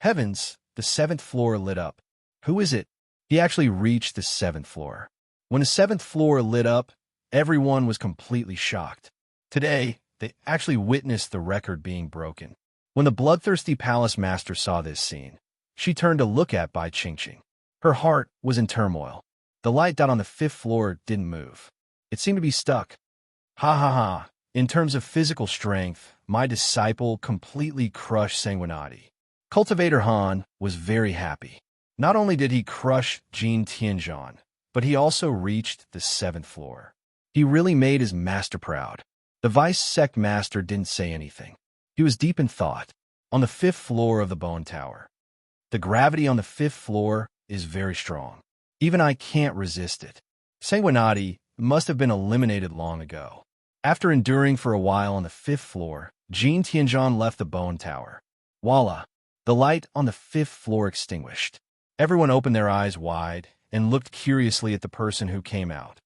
Heavens, the 7th floor lit up. Who is it? He actually reached the 7th floor. When the 7th floor lit up, everyone was completely shocked. Today, they actually witnessed the record being broken. When the bloodthirsty palace master saw this scene, she turned to look at Bai Qingqing. Her heart was in turmoil. The light dot on the 5th floor didn't move. It seemed to be stuck. "Ha ha ha. In terms of physical strength, my disciple completely crushed Sanguinati." Cultivator Han was very happy. Not only did he crush Jin Tianzhan, but he also reached the 7th floor. He really made his master proud. The vice sect master didn't say anything. He was deep in thought. On the 5th floor of the bone tower. The gravity on the 5th floor is very strong. Even I can't resist it. Sanguinati must have been eliminated long ago. After enduring for a while on the 5th floor, Jin Tianzhan left the bone tower. Voila! The light on the 5th floor extinguished. Everyone opened their eyes wide and looked curiously at the person who came out.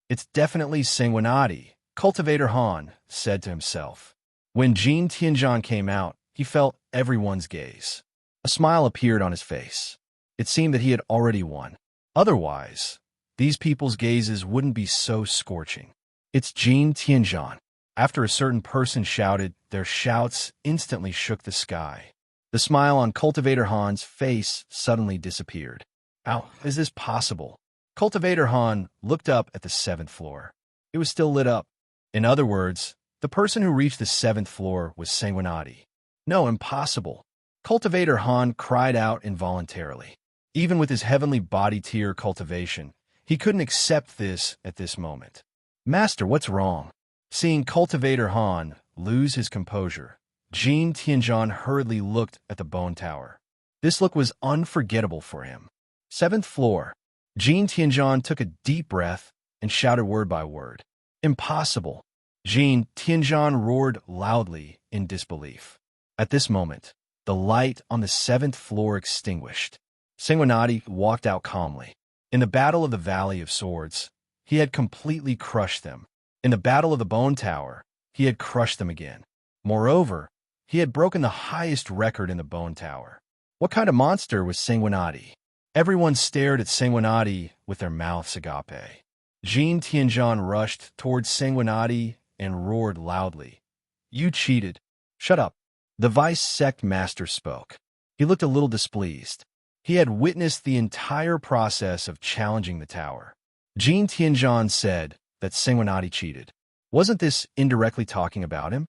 "It's definitely Sanguinati," Cultivator Han said to himself. When Jin Tianzhan came out, he felt everyone's gaze. A smile appeared on his face. It seemed that he had already won. Otherwise, these people's gazes wouldn't be so scorching. "It's Jin Tianzhan." After a certain person shouted, their shouts instantly shook the sky. The smile on Cultivator Han's face suddenly disappeared. How is this possible? Cultivator Han looked up at the 7th floor. It was still lit up. In other words, the person who reached the 7th floor was Sanguinati. No, impossible. Cultivator Han cried out involuntarily. Even with his heavenly body tier cultivation, he couldn't accept this at this moment. "Master, what's wrong?" Seeing Cultivator Han lose his composure, Jin Tianzhan hurriedly looked at the bone tower. This look was unforgettable for him. 7th floor. Jin Tianzhan took a deep breath and shouted word by word. Impossible! Jin Tianzhan roared loudly in disbelief. At this moment, the light on the 7th floor extinguished. Sanguinati walked out calmly. In the Battle of the Valley of Swords, he had completely crushed them. In the Battle of the Bone Tower, he had crushed them again. Moreover, he had broken the highest record in the Bone Tower. What kind of monster was Sanguinati? Everyone stared at Sanguinati with their mouths agape. Jin Tianzhan rushed towards Sanguinati and roared loudly. You cheated. Shut up. The vice sect master spoke. He looked a little displeased. He had witnessed the entire process of challenging the tower. Jin Tianzhan said that Sanguinati cheated. Wasn't this indirectly talking about him?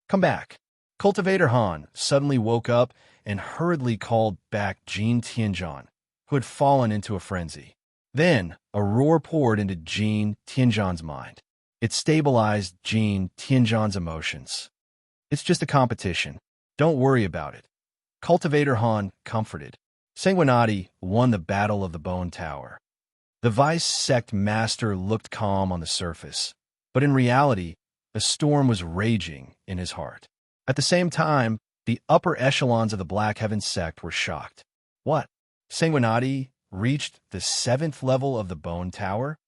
Come back. Cultivator Han suddenly woke up and hurriedly called back Jin Tianzhan, who had fallen into a frenzy. Then, a roar poured into Jin Tianzhan's mind. It stabilized Jin Tianzhan's emotions. It's just a competition. Don't worry about it. Cultivator Han comforted. Sanguinati won the Battle of the Bone Tower. The vice sect master looked calm on the surface, but in reality, a storm was raging in his heart. At the same time, the upper echelons of the Black Heaven sect were shocked. What? Sanguinati reached the 7th level of the Bone Tower?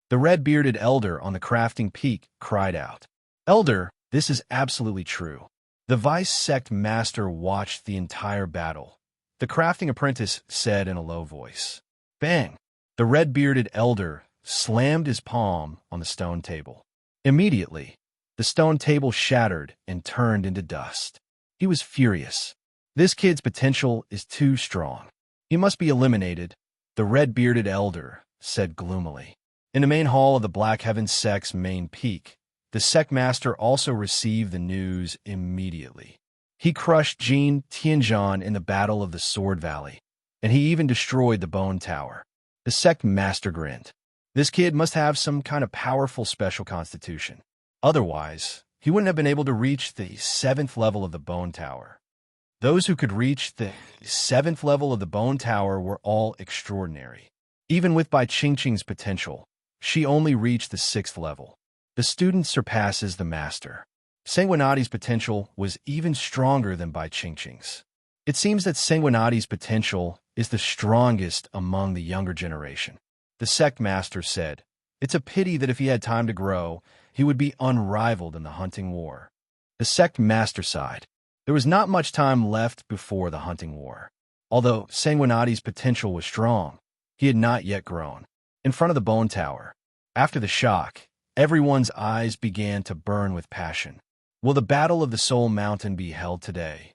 The red-bearded elder on the crafting peak cried out. Elder, this is absolutely true. The vice sect master watched the entire battle. The crafting apprentice said in a low voice. Bang! The red-bearded elder slammed his palm on the stone table. Immediately, the stone table shattered and turned into dust. He was furious. This kid's potential is too strong. He must be eliminated, the red-bearded elder said gloomily. In the main hall of the Black Heaven sect's main peak, the sect master also received the news immediately. He crushed Jin Tianzhan in the Battle of the Sword Valley, and he even destroyed the Bone Tower. The sect master grinned. This kid must have some kind of powerful special constitution. Otherwise, he wouldn't have been able to reach the 7th level of the Bone Tower. Those who could reach the 7th level of the Bone Tower were all extraordinary. Even with Bai Qingqing's potential, she only reached the 6th level. The student surpasses the master. Sanguinati's potential was even stronger than Bai Qingqing's. It seems that Sanguinati's potential is the strongest among the younger generation. The sect master said, It's a pity that if he had time to grow, he would be unrivaled in the hunting war. The sect master sighed. There was not much time left before the hunting war. Although Sanguinati's potential was strong, he had not yet grown. In front of the Bone Tower, after the shock, everyone's eyes began to burn with passion. Will the Battle of the Soul Mountain be held today?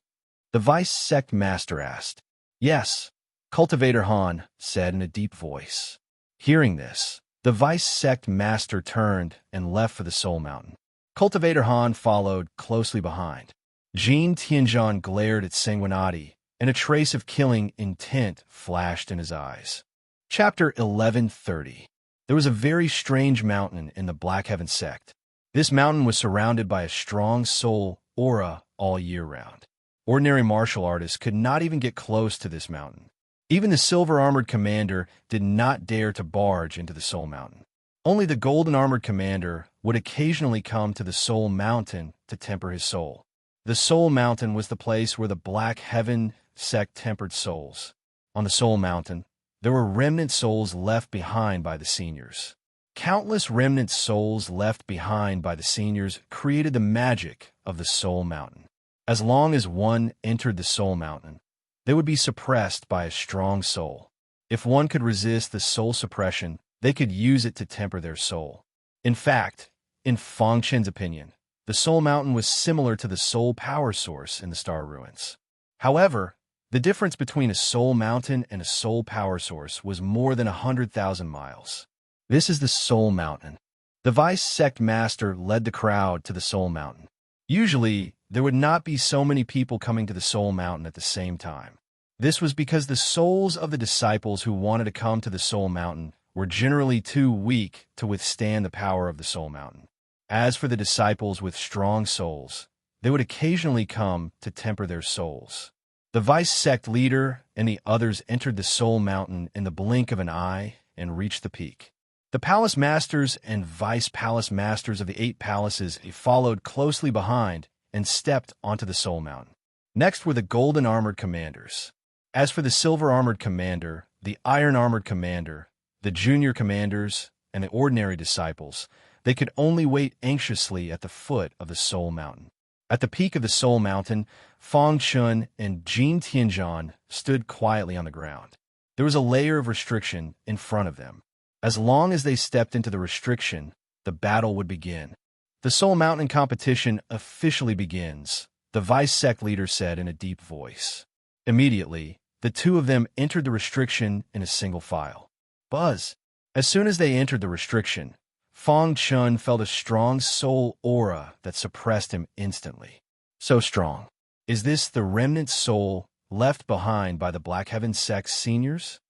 The vice sect master asked. Yes, Cultivator Han said in a deep voice. Hearing this, the vice sect master turned and left for the Soul Mountain. Cultivator Han followed closely behind. Jin Tianzhan glared at Sanguinati, and a trace of killing intent flashed in his eyes. Chapter 1130. There was a very strange mountain in the Black Heaven sect. This mountain was surrounded by a strong soul aura all year round. Ordinary martial artists could not even get close to this mountain. Even the silver-armored commander did not dare to barge into the Soul Mountain. Only the golden-armored commander would occasionally come to the Soul Mountain to temper his soul. The Soul Mountain was the place where the Black Heaven sect tempered souls. On the Soul Mountain, there were remnant souls left behind by the seniors. Countless remnant souls left behind by the seniors created the magic of the Soul Mountain. As long as one entered the Soul Mountain, they would be suppressed by a strong soul. If one could resist the soul suppression, they could use it to temper their soul. In fact, in Feng Chen's opinion, the Soul Mountain was similar to the soul power source in the Star Ruins. However, the difference between a soul mountain and a soul power source was more than 100,000 miles. This is the Soul Mountain. The vice sect master led the crowd to the Soul Mountain. Usually, there would not be so many people coming to the Soul Mountain at the same time. This was because the souls of the disciples who wanted to come to the Soul Mountain were generally too weak to withstand the power of the Soul Mountain. As for the disciples with strong souls, they would occasionally come to temper their souls. The vice sect leader and the others entered the Soul Mountain in the blink of an eye and reached the peak. The palace masters and vice-palace masters of the 8 palaces followed closely behind and stepped onto the Soul Mountain. Next were the golden-armored commanders. As for the silver-armored commander, the iron-armored commander, the junior commanders, and the ordinary disciples, they could only wait anxiously at the foot of the Soul Mountain. At the peak of the Soul Mountain, Fang Chun and Jin Tianzhan stood quietly on the ground. There was a layer of restriction in front of them. As long as they stepped into the restriction, the battle would begin. The Soul Mountain competition officially begins, the vice-sect leader said in a deep voice. Immediately, the two of them entered the restriction in a single file. Buzz! As soon as they entered the restriction, Fang Chun felt a strong soul aura that suppressed him instantly. So strong. Is this the remnant soul left behind by the Black Heaven Sect's seniors?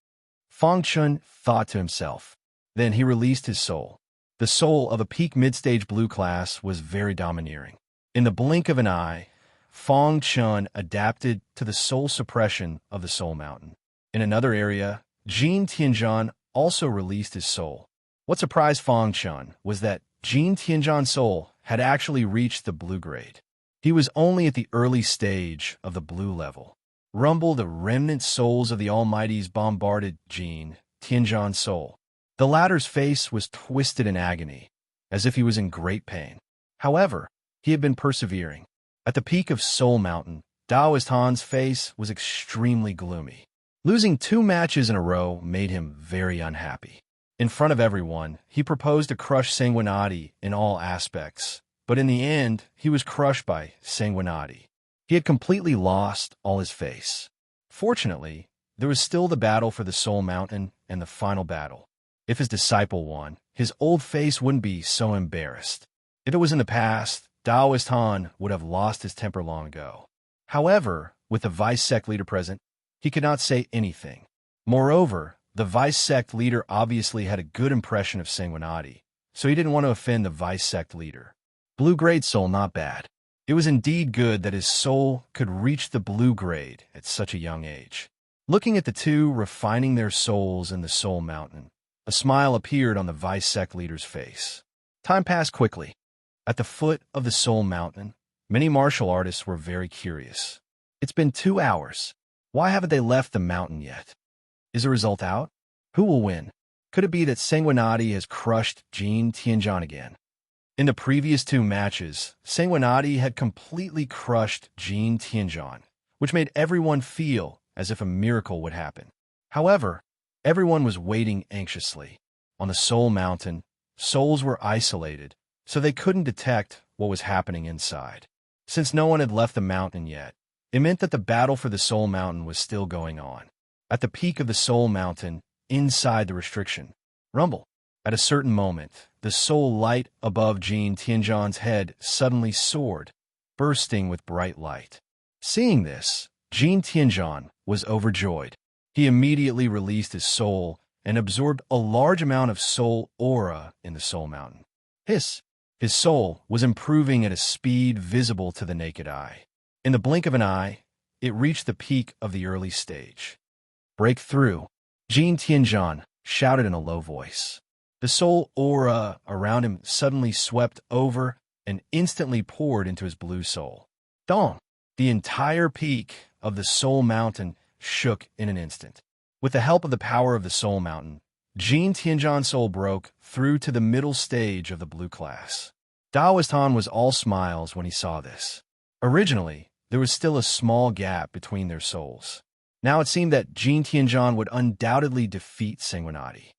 Fang Chun thought to himself. Then he released his soul. The soul of a peak mid-stage blue class was very domineering. In the blink of an eye, Fang Chun adapted to the soul suppression of the Soul Mountain. In another area, Jin Tianzhan also released his soul. What surprised Fang Chun was that Jin Tianzhan's soul had actually reached the blue grade. He was only at the early stage of the blue level. Rumble, the remnant souls of the Almighties bombarded Jin Tianzhan's soul. The latter's face was twisted in agony, as if he was in great pain. However, he had been persevering. At the peak of Soul Mountain, Daoist Han's face was extremely gloomy. Losing 2 matches in a row made him very unhappy. In front of everyone, he proposed to crush Sanguinati in all aspects, but in the end, he was crushed by Sanguinati. He had completely lost all his face. Fortunately, there was still the battle for the Soul Mountain and the final battle. If his disciple won, his old face wouldn't be so embarrassed. If it was in the past, Daoist Han would have lost his temper long ago. However, with the vice-sect leader present, he could not say anything. Moreover, the vice-sect leader obviously had a good impression of Sanguinati, so he didn't want to offend the vice-sect leader. Blue grade soul, not bad. It was indeed good that his soul could reach the blue grade at such a young age. Looking at the two refining their souls in the Soul Mountain, a smile appeared on the vice-sect leader's face. Time passed quickly. At the foot of the Soul Mountain, many martial artists were very curious. It's been 2 hours. Why haven't they left the mountain yet? Is the result out? Who will win? Could it be that Sanguinati has crushed Jin Tianzhan again? In the previous 2 matches, Sanguinati had completely crushed Jin Tianzhan, which made everyone feel as if a miracle would happen. However, everyone was waiting anxiously. On the Soul Mountain, souls were isolated, so they couldn't detect what was happening inside. Since no one had left the mountain yet, it meant that the battle for the Soul Mountain was still going on. At the peak of the Soul Mountain, inside the restriction, rumble. At a certain moment, the soul light above Jin Tianzhan's head suddenly soared, bursting with bright light. Seeing this, Jin Tianzhan was overjoyed. He immediately released his soul and absorbed a large amount of soul aura in the Soul Mountain. His soul was improving at a speed visible to the naked eye. In the blink of an eye, it reached the peak of the early stage. Break through, Jin Tianzhan shouted in a low voice. The soul aura around him suddenly swept over and instantly poured into his blue soul. Dong! The entire peak of the Soul Mountain shook in an instant. With the help of the power of the Soul Mountain, Jin Tianzhan's soul broke through to the middle stage of the blue class. Daoist Han was all smiles when he saw this. Originally, there was still a small gap between their souls. Now it seemed that Jin Tianzhan would undoubtedly defeat Sanguinati.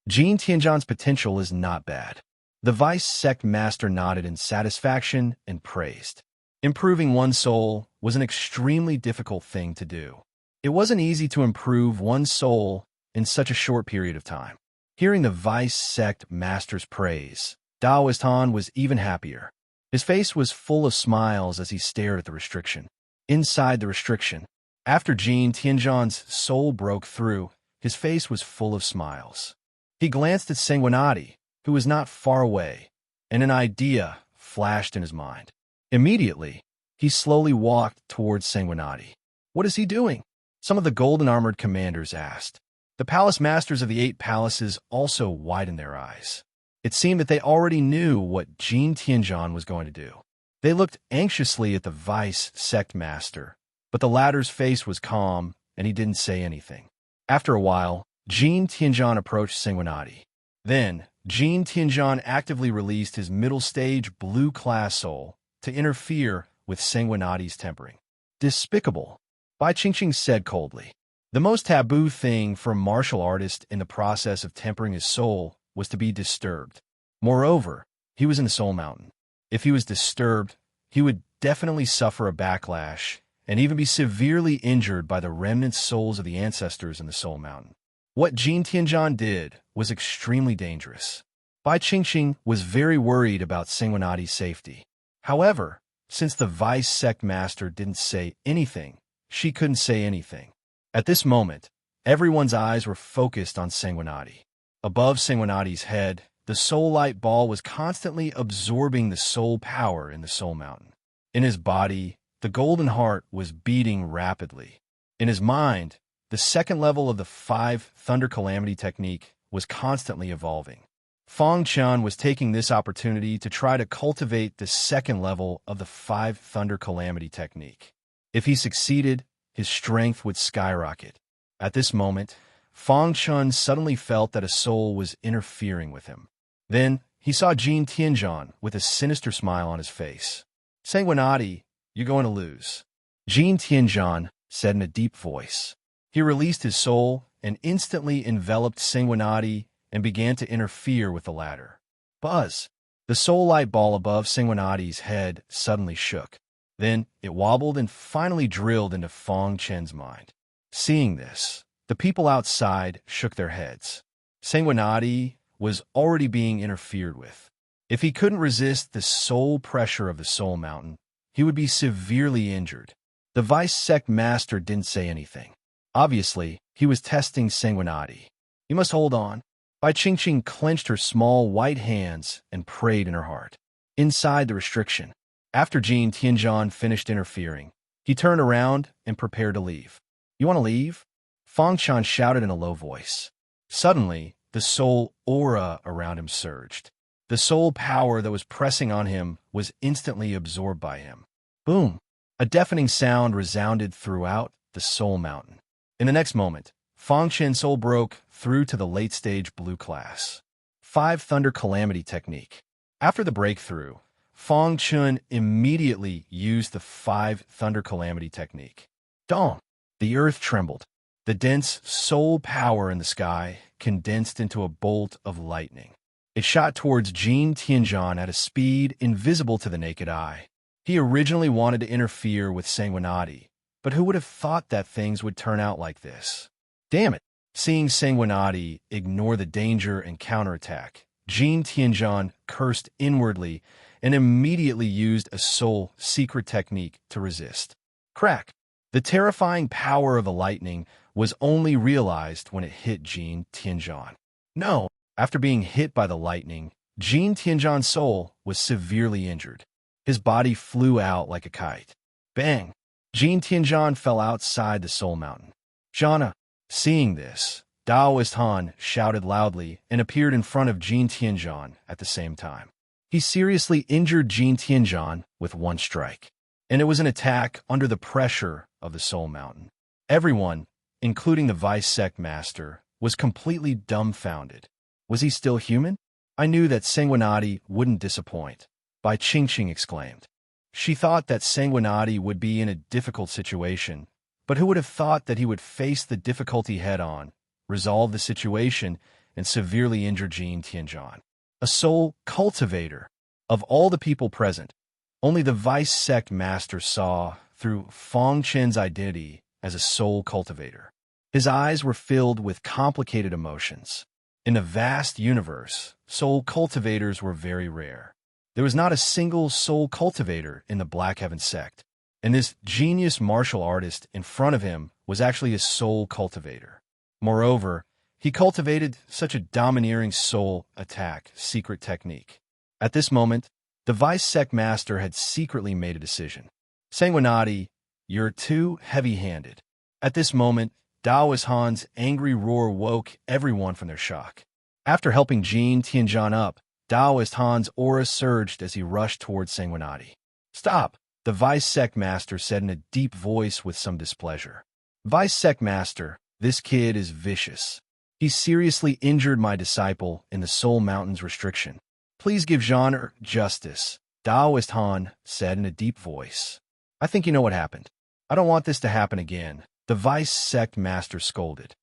Jin Tianzhan's potential is not bad. The vice-sect master nodded in satisfaction and praised. Improving one's soul was an extremely difficult thing to do. It wasn't easy to improve one's soul in such a short period of time. Hearing the vice-sect master's praise, Daoist Han was even happier. His face was full of smiles as he stared at the restriction. Inside the restriction, after Jin Tianzhan's soul broke through, his face was full of smiles. He glanced at Sanguinati, who was not far away, and an idea flashed in his mind. Immediately, he slowly walked towards Sanguinati. What is he doing? Some of the golden-armored commanders asked. The palace masters of the 8 palaces also widened their eyes. It seemed that they already knew what Jin Tianzhan was going to do. They looked anxiously at the vice sect master, but the latter's face was calm, and he didn't say anything. After a while, Jin Tianzhan approached Sanguinati. Then, Jin Tianzhan actively released his middle-stage blue-class soul to interfere with Sanguinati's tempering. Despicable, Bai Qingqing said coldly. The most taboo thing for a martial artist in the process of tempering his soul was to be disturbed. Moreover, he was in the Soul Mountain. If he was disturbed, he would definitely suffer a backlash and even be severely injured by the remnant souls of the ancestors in the Soul Mountain. What Jin Tianzhan did was extremely dangerous. Bai Qingqing was very worried about Sanguinati's safety. However, since the vice sect master didn't say anything, she couldn't say anything. At this moment, everyone's eyes were focused on Sanguinati. Above Sanguinati's head, the soul light ball was constantly absorbing the soul power in the Soul Mountain. In his body, the golden heart was beating rapidly. In his mind, the second level of the 5 Thunder Calamity technique was constantly evolving. Feng Qian was taking this opportunity to try to cultivate the second level of the 5 Thunder Calamity technique. If he succeeded, his strength would skyrocket. At this moment, Feng Qian suddenly felt that a soul was interfering with him. Then, he saw Jin Tianzhan with a sinister smile on his face. Sanguinati, you're going to lose. Jin Tianzhan said in a deep voice. He released his soul and instantly enveloped Sanguinati and began to interfere with the latter. Buzz! The soul light ball above Sanguinati's head suddenly shook. Then it wobbled and finally drilled into Feng Qian's mind. Seeing this, the people outside shook their heads. Sanguinati was already being interfered with. If he couldn't resist the soul pressure of the Soul Mountain, he would be severely injured. The vice sect master didn't say anything. Obviously, he was testing Sanguinati. You must hold on. Bai Qingqing clenched her small white hands and prayed in her heart. Inside the restriction, after Jin Tianzhan finished interfering, he turned around and prepared to leave. You want to leave? Feng Qian shouted in a low voice. Suddenly, the soul aura around him surged. The soul power that was pressing on him was instantly absorbed by him. Boom! A deafening sound resounded throughout the Soul Mountain. In the next moment, Feng Qian's soul broke through to the late-stage blue class. 5 Thunder Calamity technique. After the breakthrough, Feng Qian immediately used the 5 Thunder Calamity technique. Dong! The earth trembled. The dense soul power in the sky condensed into a bolt of lightning. It shot towards Jin Tianzhan at a speed invisible to the naked eye. He originally wanted to interfere with Sanguinati, but who would have thought that things would turn out like this? Damn it! Seeing Sanguinati ignore the danger and counterattack, Jin Tianzhan cursed inwardly and immediately used a soul secret technique to resist. Crack! The terrifying power of the lightning was only realized when it hit Jin Tianzhan. No! After being hit by the lightning, Jin Tianzhan's soul was severely injured. His body flew out like a kite. Bang! Jin Tianzhan fell outside the Soul Mountain. Zhana! Seeing this, Daoist Han shouted loudly and appeared in front of Jin Tianzhan at the same time. He seriously injured Jin Tianzhan with one strike, and it was an attack under the pressure of the Soul Mountain. Everyone, including the vice sect master, was completely dumbfounded. Was he still human? I knew that Sanguinati wouldn't disappoint, Bai Qingqing exclaimed. She thought that Sanguinati would be in a difficult situation, but who would have thought that he would face the difficulty head-on, resolve the situation, and severely injure Jin Tianzhan? A soul cultivator. Of all the people present, only the vice sect master saw through Feng Qian's identity as a soul cultivator. His eyes were filled with complicated emotions. In a vast universe, soul cultivators were very rare. There was not a single soul cultivator in the Black Heaven sect, and this genius martial artist in front of him was actually a soul cultivator. Moreover, he cultivated such a domineering soul attack secret technique. At this moment, the vice sect master had secretly made a decision. Sanguinati, you're too heavy-handed. At this moment, Daoist Han's angry roar woke everyone from their shock. After helping Jin Tianzhan up, Daoist Han's aura surged as he rushed towards Sanguinati. "Stop!" the Vice Sect Master said in a deep voice with some displeasure. "Vice Sect Master, this kid is vicious. He seriously injured my disciple in the Soul Mountain's restriction. Please give Jean justice," Daoist Han said in a deep voice. "I think you know what happened. I don't want this to happen again," the Vice Sect Master scolded.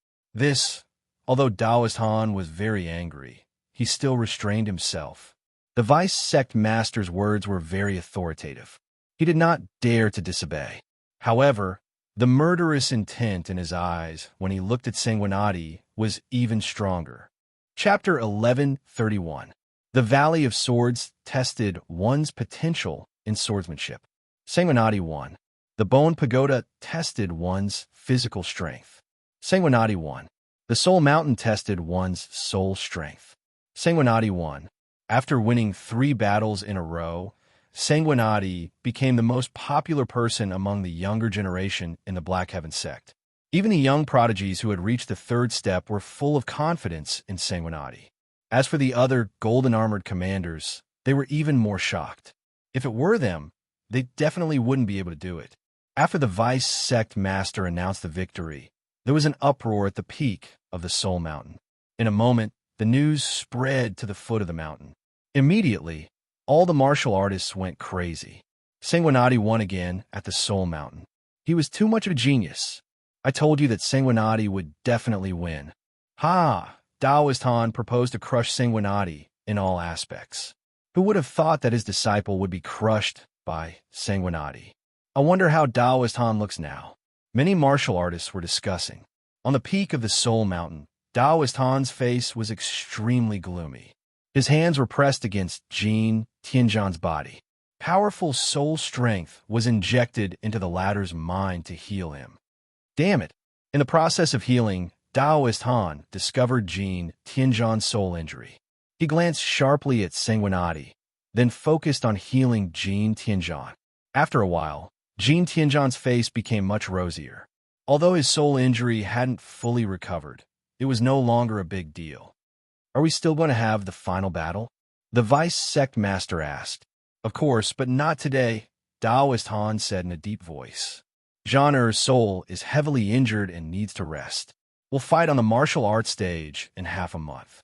Although Daoist Han was very angry, he still restrained himself. The Vice Sect Master's words were very authoritative. He did not dare to disobey. However, the murderous intent in his eyes when he looked at Sanguinati was even stronger. Chapter 11:31. The Valley of Swords tested one's potential in swordsmanship. Sanguinati 1. The Bone Pagoda tested one's physical strength. Sanguinati 1. The Soul Mountain tested one's soul strength. Sanguinati 1. After winning 3 battles in a row, Sanguinati became the most popular person among the younger generation in the Black Heaven sect. Even the young prodigies who had reached the 3rd step were full of confidence in Sanguinati. As for the other golden-armored commanders, they were even more shocked. If it were them, they definitely wouldn't be able to do it. After the Vice Sect Master announced the victory, there was an uproar at the peak of the Soul Mountain. In a moment, the news spread to the foot of the mountain. Immediately, all the martial artists went crazy. Sanguinati won again at the Soul Mountain. He was too much of a genius. I told you that Sanguinati would definitely win. Ha! Daoist Han proposed to crush Sanguinati in all aspects. Who would have thought that his disciple would be crushed by Sanguinati? I wonder how Daoist Han looks now. Many martial artists were discussing. On the peak of the Soul Mountain, Daoist Han's face was extremely gloomy. His hands were pressed against Jin Tianzhan's body. Powerful soul strength was injected into the latter's mind to heal him. Damn it! In the process of healing, Daoist Han discovered Jin Tianzhan's soul injury. He glanced sharply at Sanguinati, then focused on healing Jin Tianzhan. After a while, Jin Tianzhan's face became much rosier. Although his soul injury hadn't fully recovered, it was no longer a big deal. "Are we still going to have the final battle?" the Vice Sect Master asked. "Of course, but not today," Daoist Han said in a deep voice. "Jean-Er's soul is heavily injured and needs to rest. We'll fight on the martial arts stage in half a month."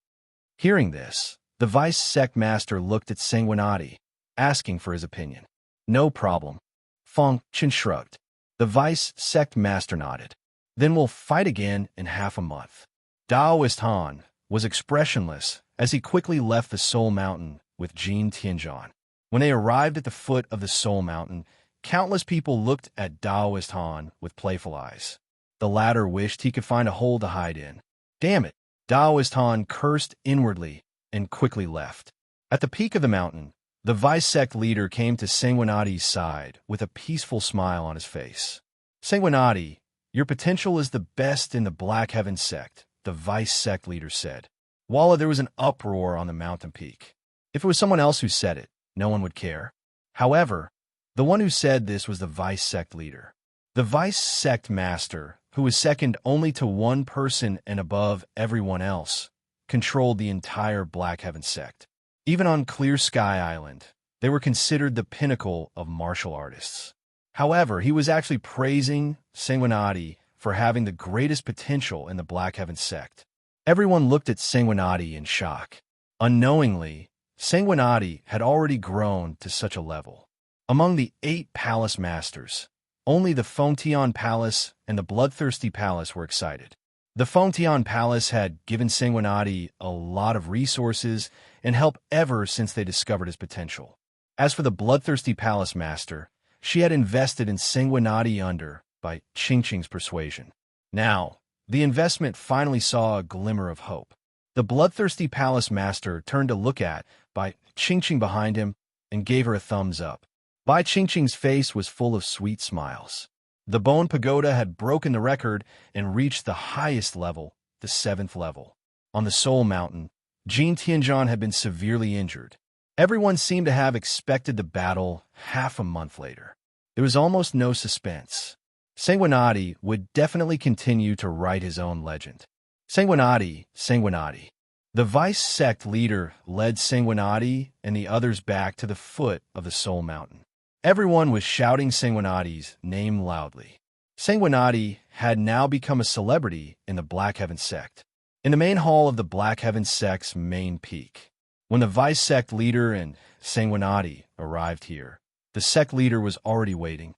Hearing this, the Vice Sect Master looked at Sanguinati, asking for his opinion. "No problem." Feng Chen shrugged. The Vice Sect Master nodded. "Then we'll fight again in half a month." Daoist Han was expressionless as he quickly left the Soul Mountain with Jin Tianzhan. When they arrived at the foot of the Soul Mountain, countless people looked at Daoist Han with playful eyes. The latter wished he could find a hole to hide in. Damn it! Daoist Han cursed inwardly and quickly left. At the peak of the mountain, the Vice Sect leader came to Sanguinati's side with a peaceful smile on his face. "Sanguinati, your potential is the best in the Black Heaven sect," the Vice Sect leader said. While there was an uproar on the mountain peak. If it was someone else who said it, no one would care. However, the one who said this was the Vice Sect leader. The Vice Sect Master, who was second only to one person and above everyone else, controlled the entire Black Heaven sect. Even on Clear Sky Island, they were considered the pinnacle of martial artists. However, he was actually praising Sanguinati for having the greatest potential in the Black Heaven sect. Everyone looked at Sanguinati in shock. Unknowingly, Sanguinati had already grown to such a level. Among the 8 palace masters, only the Fengtian Palace and the Bloodthirsty Palace were excited. The Fengtian Palace had given Sanguinati a lot of resources and help ever since they discovered his potential. As for the Bloodthirsty Palace Master, she had invested in Sanguinati by Qingqing's persuasion. Now, the investment finally saw a glimmer of hope. The Bloodthirsty Palace Master turned to look at Bai Qingqing behind him and gave her a thumbs up. Bai Qingqing's face was full of sweet smiles. The Bone Pagoda had broken the record and reached the highest level, the 7th level. On the Soul Mountain, Jin Tianzhan had been severely injured. Everyone seemed to have expected the battle half a month later. There was almost no suspense. Sanguinati would definitely continue to write his own legend. Sanguinati, Sanguinati. The vice sect leader led Sanguinati and the others back to the foot of the Soul Mountain. Everyone was shouting Sanguinati's name loudly. Sanguinati had now become a celebrity in the Black Heaven sect. In the main hall of the Black Heaven sect's main peak, when the vice sect leader and Sanguinati arrived here, the sect leader was already waiting.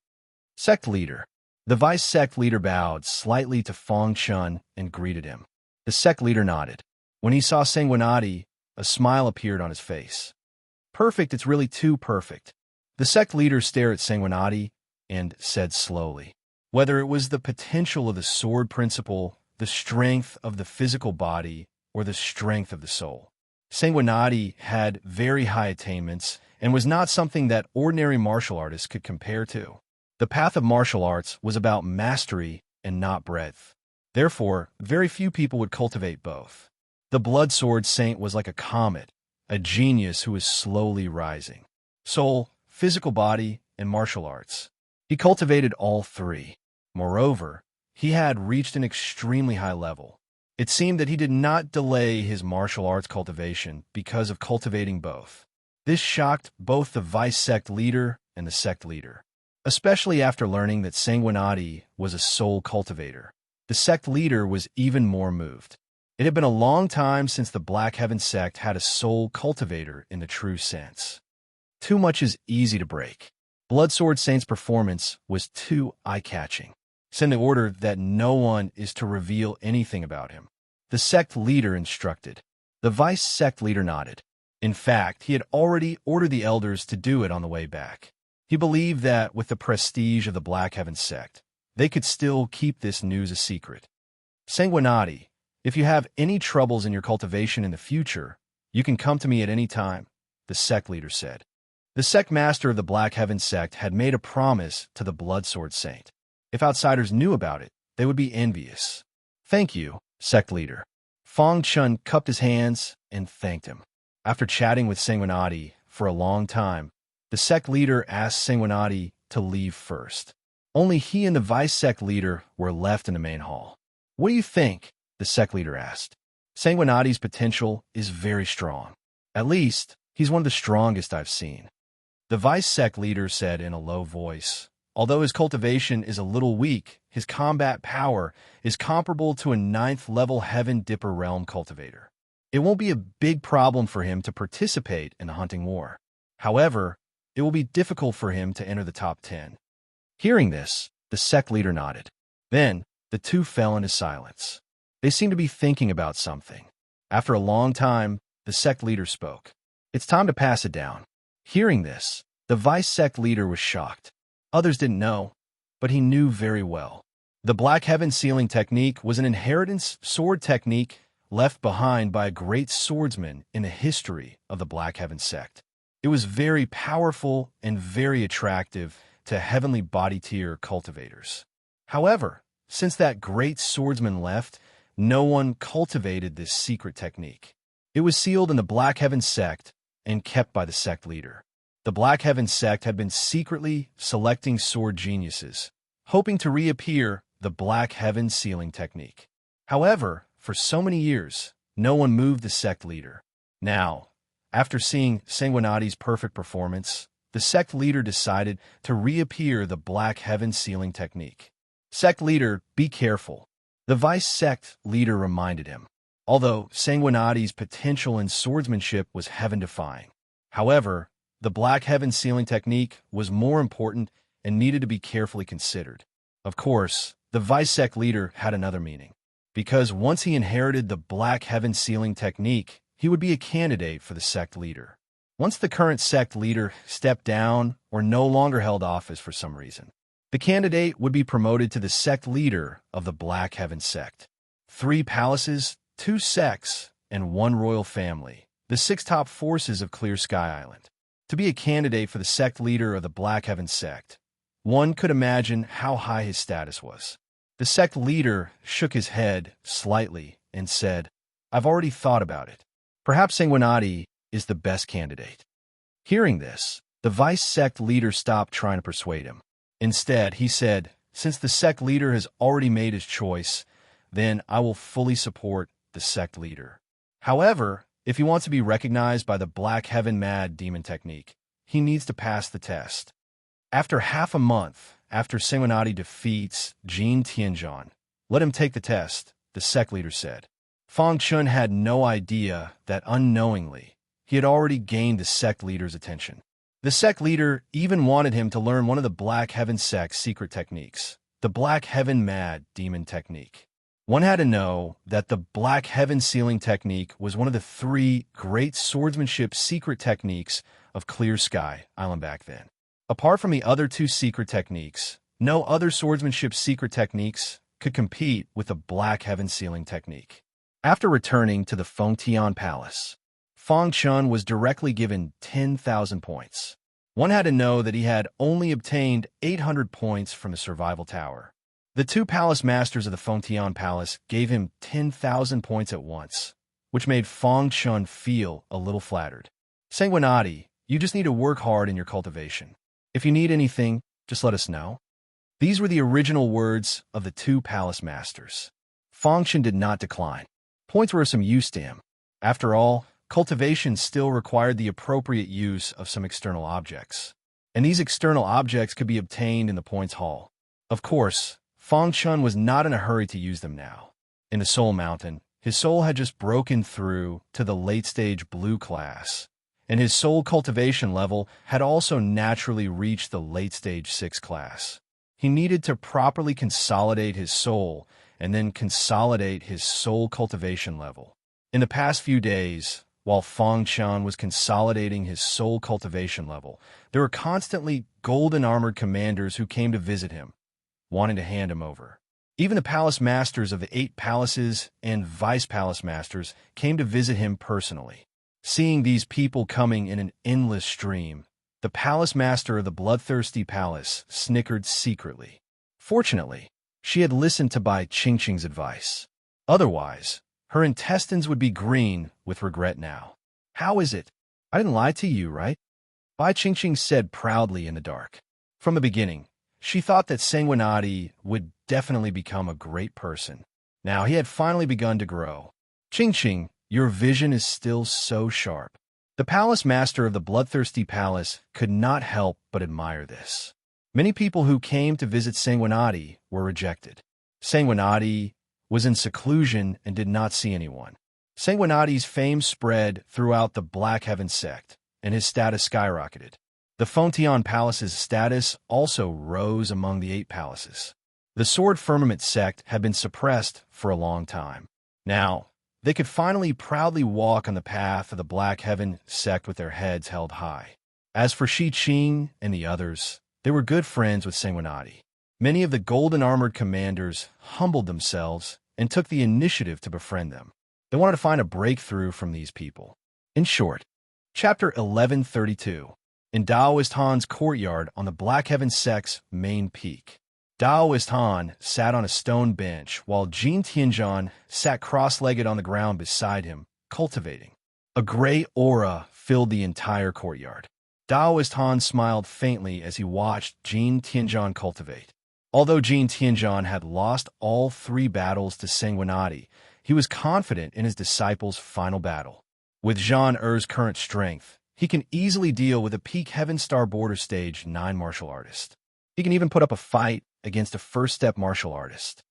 Sect leader. The vice sect leader bowed slightly to Fong Chun and greeted him. The sect leader nodded. When he saw Sanguinati, a smile appeared on his face. Perfect, it's really too perfect. The sect leader stared at Sanguinati and said slowly, whether it was the potential of the sword principle, the strength of the physical body, or the strength of the soul. Sanguinati had very high attainments and was not something that ordinary martial artists could compare to. The path of martial arts was about mastery and not breadth. Therefore, very few people would cultivate both. The Blood Sword Saint was like a comet, a genius who was slowly rising. Soul, physical body, and martial arts. He cultivated all three. Moreover, he had reached an extremely high level. It seemed that he did not delay his martial arts cultivation because of cultivating both. This shocked both the vice sect leader and the sect leader, especially after learning that Sanguinati was a soul cultivator. The sect leader was even more moved. It had been a long time since the Black Heaven sect had a soul cultivator in the true sense. Too much is easy to break. Blood Sword Saint's performance was too eye-catching. Send the order that no one is to reveal anything about him. The sect leader instructed. The vice sect leader nodded. In fact, he had already ordered the elders to do it on the way back. He believed that with the prestige of the Black Heaven sect, they could still keep this news a secret. Sanguinati, if you have any troubles in your cultivation in the future, you can come to me at any time, the sect leader said. The sect master of the Black Heaven sect had made a promise to the Blood Sword Saint. If outsiders knew about it, they would be envious. Thank you, sect leader. Fong Chun cupped his hands and thanked him. After chatting with Sanguinati for a long time, the sect leader asked Sanguinati to leave first. Only he and the vice sect leader were left in the main hall. What do you think? The sect leader asked. Sanguinati's potential is very strong. At least, he's one of the strongest I've seen. The vice sect leader said in a low voice. Although his cultivation is a little weak, his combat power is comparable to a 9th-level Heaven Dipper Realm cultivator. It won't be a big problem for him to participate in the hunting war. However, it will be difficult for him to enter the top 10. Hearing this, the sect leader nodded. Then, the two fell into silence. They seemed to be thinking about something. After a long time, the sect leader spoke. It's time to pass it down. Hearing this, the vice sect leader was shocked. Others didn't know, but he knew very well. The Black Heaven sealing technique was an inheritance sword technique left behind by a great swordsman in the history of the Black Heaven sect. It was very powerful and very attractive to heavenly body tier cultivators. However, since that great swordsman left, no one cultivated this secret technique. It was sealed in the Black Heaven sect and kept by the sect leader. The Black Heaven sect had been secretly selecting sword geniuses, hoping to reappear the Black Heaven sealing technique. However, for so many years, no one moved the sect leader. Now, after seeing Sanguinati's perfect performance, the sect leader decided to reappear the Black Heaven sealing technique. Sect leader, be careful. The vice sect leader reminded him. Although Sanguinati's potential in swordsmanship was heaven-defying. However, the Black Heaven sealing technique was more important and needed to be carefully considered. Of course, the vice sect leader had another meaning. Because once he inherited the Black Heaven sealing technique, he would be a candidate for the sect leader. Once the current sect leader stepped down or no longer held office for some reason, the candidate would be promoted to the sect leader of the Black Heaven sect. 3 palaces, 2 sects, and 1 royal family, the 6 top forces of Clear Sky Island. To be a candidate for the sect leader of the Black Heaven sect, one could imagine how high his status was. The sect leader shook his head slightly and said, I've already thought about it. Perhaps Sanguinati is the best candidate. Hearing this, the vice sect leader stopped trying to persuade him. Instead, he said, Since the sect leader has already made his choice, then I will fully support the sect leader. However, if he wants to be recognized by the Black Heaven Mad Demon technique, he needs to pass the test. After half a month after Sanguinati defeats Jin Tianzhan, let him take the test, the sect leader said. Fang Chun had no idea that unknowingly, he had already gained the sect leader's attention. The sect leader even wanted him to learn one of the Black Heaven sect's secret techniques, the Black Heaven Mad Demon technique. One had to know that the Black Heaven Sealing technique was one of the 3 great swordsmanship secret techniques of Clear Sky Island back then. Apart from the other 2 secret techniques, no other swordsmanship secret techniques could compete with the Black Heaven Sealing technique. After returning to the Fengtian Palace, Fang Chun was directly given 10,000 points. One had to know that he had only obtained 800 points from the survival tower. The 2 palace masters of the Fengtian Palace gave him 10,000 points at once, which made Fang Chun feel a little flattered. Sanguinati, you just need to work hard in your cultivation. If you need anything, just let us know. These were the original words of the 2 palace masters. Fang Chun did not decline. Points were of some use to him. After all, cultivation still required the appropriate use of some external objects, and these external objects could be obtained in the points hall. Of course, Fang Chun was not in a hurry to use them now. In the Soul Mountain, his soul had just broken through to the late-stage blue class, and his soul cultivation level had also naturally reached the late-stage 6 class. He needed to properly consolidate his soul and then consolidate his soul cultivation level. In the past few days, while Fang Chun was consolidating his soul cultivation level, there were constantly golden armored commanders who came to visit him, wanting to hand him over. Even the palace masters of the 8 palaces and vice palace masters came to visit him personally. Seeing these people coming in an endless stream, the palace master of the bloodthirsty palace snickered secretly. Fortunately, she had listened to Bai Qingqing's advice. Otherwise, her intestines would be green with regret now. How is it? I didn't lie to you, right? Bai Qingqing said proudly in the dark. From the beginning, she thought that Sanguinati would definitely become a great person. Now he had finally begun to grow. Qingqing, your vision is still so sharp. The palace master of the bloodthirsty palace could not help but admire this. Many people who came to visit Sanguinati were rejected. Sanguinati was in seclusion and did not see anyone. Sanguinati's fame spread throughout the Black Heaven sect, and his status skyrocketed. The Fengtian Palace's status also rose among the 8 palaces. The Sword Firmament sect had been suppressed for a long time. Now, they could finally proudly walk on the path of the Black Heaven sect with their heads held high. As for Shi Qing and the others, they were good friends with Sanguinati. Many of the golden armored commanders humbled themselves and took the initiative to befriend them. They wanted to find a breakthrough from these people. In short, Chapter 1132. In Daoist Han's courtyard on the Black Heaven sect's main peak. Daoist Han sat on a stone bench while Jin Tianzhan sat cross-legged on the ground beside him, cultivating. A gray aura filled the entire courtyard. Daoist Han smiled faintly as he watched Jin Tianzhan cultivate. Although Jin Tianzhan had lost all 3 battles to Sanguinati, he was confident in his disciple's final battle. With Zhang Er's current strength, he can easily deal with a peak Heaven Star Border Stage 9 martial artist. He can even put up a fight against a first-step martial artist.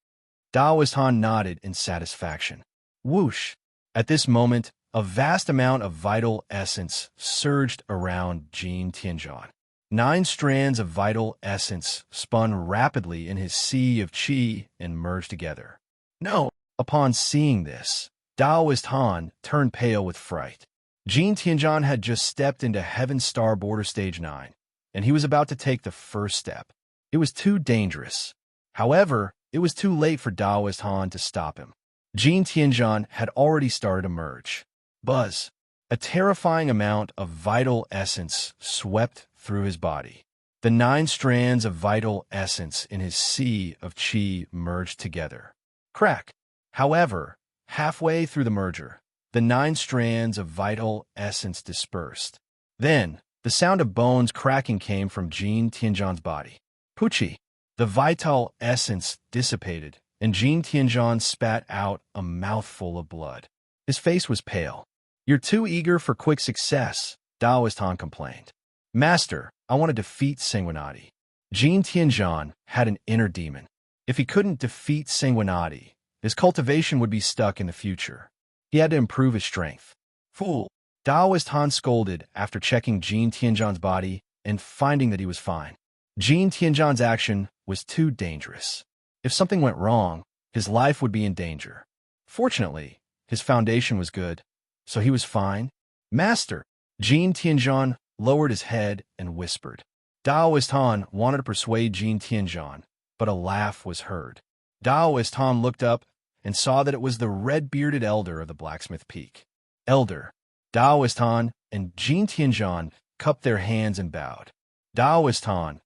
Daoist Han nodded in satisfaction. Whoosh! At this moment, a vast amount of vital essence surged around Jin Tianzhan. 9 strands of vital essence spun rapidly in his sea of qi and merged together. No! Upon seeing this, Daoist Han turned pale with fright. Jin Tianzhan had just stepped into Heaven Star Border Stage 9, and he was about to take the first step. It was too dangerous. However, it was too late for Daoist Han to stop him. Jin Tianzhan had already started to merge. Buzz! A terrifying amount of vital essence swept through his body. The 9 strands of vital essence in his sea of qi merged together. Crack! However, halfway through the merger, the 9 strands of vital essence dispersed. Then, the sound of bones cracking came from Jin Tianzhan's body. Pucci! The vital essence dissipated, and Jin Tianzhan spat out a mouthful of blood. His face was pale. "You're too eager for quick success," Daoist Han complained. "Master, I want to defeat Sanguinati." Jin Tianzhan had an inner demon. If he couldn't defeat Sanguinati, his cultivation would be stuck in the future. He had to improve his strength. "Fool!" Daoist Han scolded after checking Jin Tianzhan's body and finding that he was fine. Jin Tianzhan's action was too dangerous. If something went wrong, his life would be in danger. Fortunately, his foundation was good, so he was fine. "Master!" Jin Tianzhan lowered his head and whispered. Daoist Han wanted to persuade Jin Tianzhan, but a laugh was heard. Daoist Han looked up and saw that it was the red-bearded elder of the Blacksmith Peak. "Elder." Daoist Han and Jin Tianzhan cupped their hands and bowed. "Daoist Han,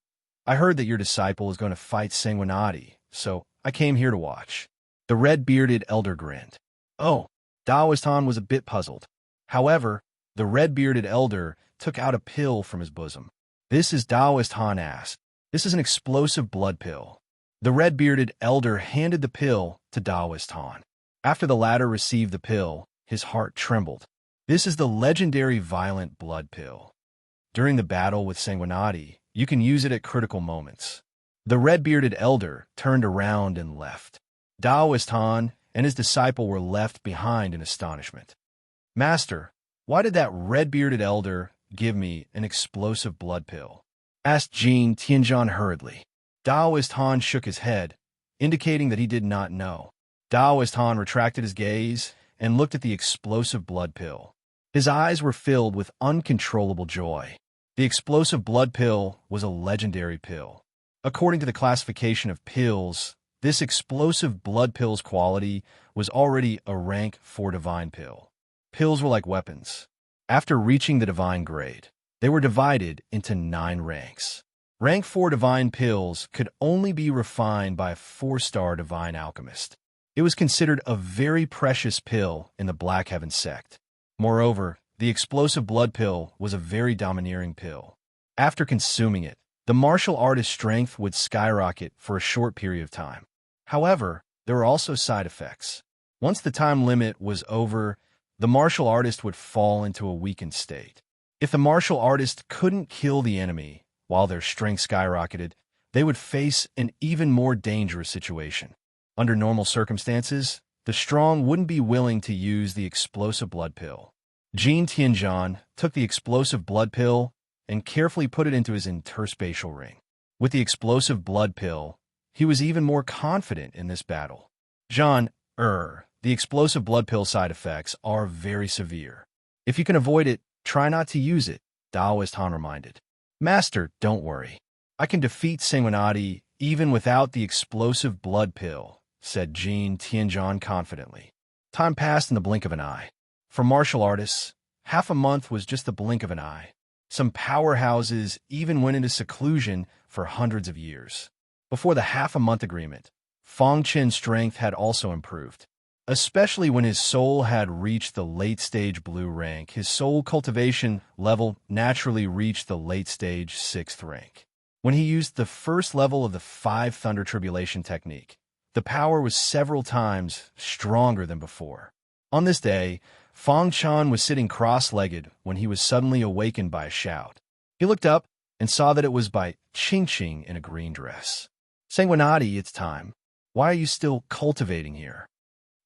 I heard that your disciple is going to fight Sanguinati, so I came here to watch." The red-bearded elder grinned. "Oh." Daoist Han was a bit puzzled. However, the red-bearded elder took out a pill from his bosom. "This is," Daoist Han asked. "This is an explosive blood pill." The red-bearded elder handed the pill to Daoist Han. After the latter received the pill, his heart trembled. "This is the legendary violent blood pill. During the battle with Sanguinati, you can use it at critical moments." The red-bearded elder turned around and left. Daoist Han and his disciple were left behind in astonishment. "Master, why did that red-bearded elder give me an explosive blood pill?" asked Jin Tianzhan hurriedly. Daoist Han shook his head, indicating that he did not know. Daoist Han retracted his gaze and looked at the explosive blood pill. His eyes were filled with uncontrollable joy. The explosive blood pill was a legendary pill. According to the classification of pills, this explosive blood pill's quality was already a rank 4 divine pill. Pills were like weapons. After reaching the divine grade, they were divided into 9 ranks. Rank 4 divine pills could only be refined by a 4-star divine alchemist. It was considered a very precious pill in the Black Heaven sect. Moreover, the explosive blood pill was a very domineering pill. After consuming it, the martial artist's strength would skyrocket for a short period of time. However, there were also side effects. Once the time limit was over, the martial artist would fall into a weakened state. If the martial artist couldn't kill the enemy while their strength skyrocketed, they would face an even more dangerous situation. Under normal circumstances, the strong wouldn't be willing to use the explosive blood pill. Jin Tianzhan took the explosive blood pill and carefully put it into his interspatial ring. With the explosive blood pill, he was even more confident in this battle. The explosive blood pill side effects are very severe. If you can avoid it, try not to use it, Daoist Han reminded. "Master, don't worry. I can defeat Sanguinati even without the explosive blood pill," said Jin Tianzhan confidently. Time passed in the blink of an eye. For martial artists, half a month was just the blink of an eye. Some powerhouses even went into seclusion for hundreds of years. Before the half-a-month agreement, Fang Qin's strength had also improved. Especially when his soul had reached the late-stage blue rank, his soul cultivation level naturally reached the late-stage 6th rank. When he used the first level of the 5 Thunder Tribulation technique, the power was several times stronger than before. On this day, Fang Qin was sitting cross-legged when he was suddenly awakened by a shout. He looked up and saw that it was by Qingqing in a green dress. "Sanguinati, it's time. Why are you still cultivating here?"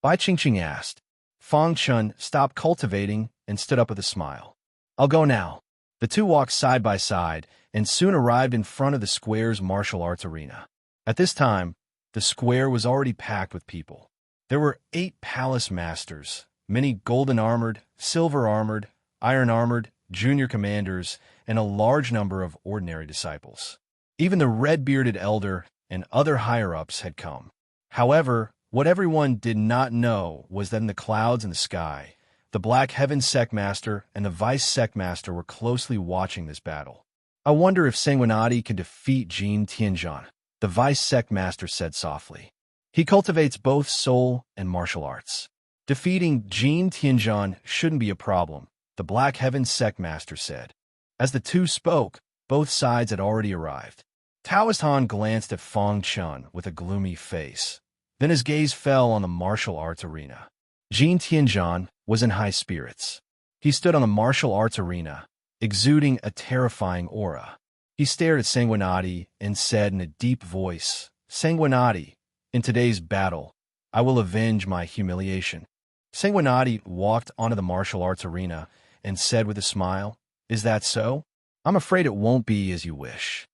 Bai Qingqing asked. Fang Qin stopped cultivating and stood up with a smile. "I'll go now." The two walked side by side and soon arrived in front of the square's martial arts arena. At this time, the square was already packed with people. There were 8 palace masters, many golden-armored, silver-armored, iron-armored, junior commanders, and a large number of ordinary disciples. Even the red-bearded elder and other higher-ups had come. However, what everyone did not know was that in the clouds in the sky, the Black Heaven Sect Master and the Vice Sect Master were closely watching this battle. "I wonder if Sanguinati can defeat Jin Tianzhan," the Vice Sect Master said softly. "He cultivates both soul and martial arts. Defeating Jin Tianzhan shouldn't be a problem," the Black Heaven Sect Master said. As the two spoke, both sides had already arrived. Taoist Han glanced at Fang Chun with a gloomy face. Then his gaze fell on the martial arts arena. Jin Tianzhan was in high spirits. He stood on the martial arts arena, exuding a terrifying aura. He stared at Sanguinati and said in a deep voice, "Sanguinati, in today's battle, I will avenge my humiliation." Sanguinati walked onto the martial arts arena and said with a smile, "Is that so? I'm afraid it won't be as you wish."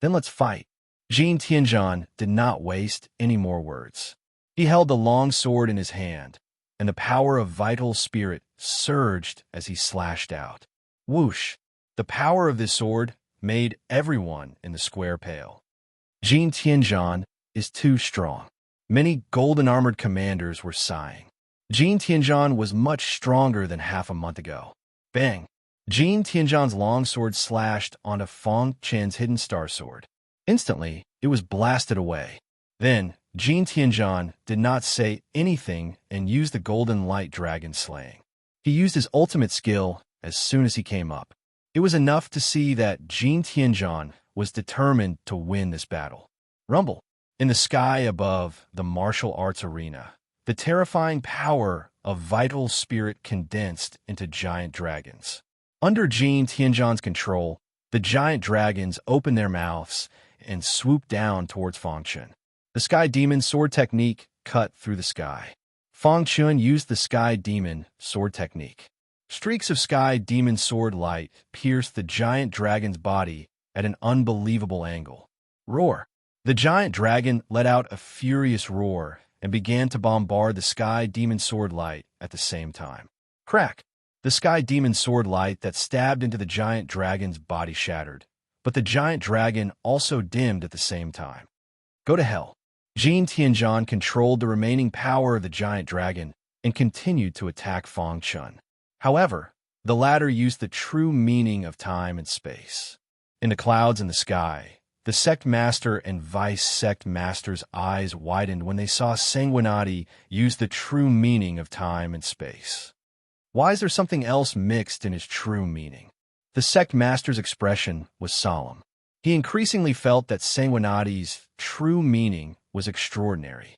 "Then let's fight." Jin Tianzhan did not waste any more words. He held the long sword in his hand, and the power of vital spirit surged as he slashed out. Whoosh! The power of this sword made everyone in the square pale. Jin Tianzhan is too strong. Many golden-armored commanders were sighing. Jin Tianzhan was much stronger than half a month ago. Bang! Jin Tianzhan's longsword slashed onto Fang Chen's hidden star sword. Instantly, it was blasted away. Then, Jin Tianzhan did not say anything and used the golden light dragon slaying. He used his ultimate skill as soon as he came up. It was enough to see that Jin Tianzhan was determined to win this battle. Rumble. In the sky above the martial arts arena, the terrifying power of vital spirit condensed into giant dragons. Under Jin Tianzhan's control, the giant dragons opened their mouths and swooped down towards Fang Chun. The Sky Demon sword technique cut through the sky. Fang Chun used the Sky Demon sword technique. Streaks of Sky Demon sword light pierced the giant dragon's body at an unbelievable angle. Roar! The giant dragon let out a furious roar and began to bombard the Sky Demon sword light at the same time. Crack! The Sky Demon sword light that stabbed into the giant dragon's body shattered, but the giant dragon also dimmed at the same time. Go to hell. Jin Tianzhan controlled the remaining power of the giant dragon and continued to attack Fang Chun. However, the latter used the true meaning of time and space. In the clouds in the sky, the sect master and vice sect master's eyes widened when they saw Sanguinati use the true meaning of time and space. Why is there something else mixed in his true meaning? The sect master's expression was solemn. He increasingly felt that Sanguinati's true meaning was extraordinary.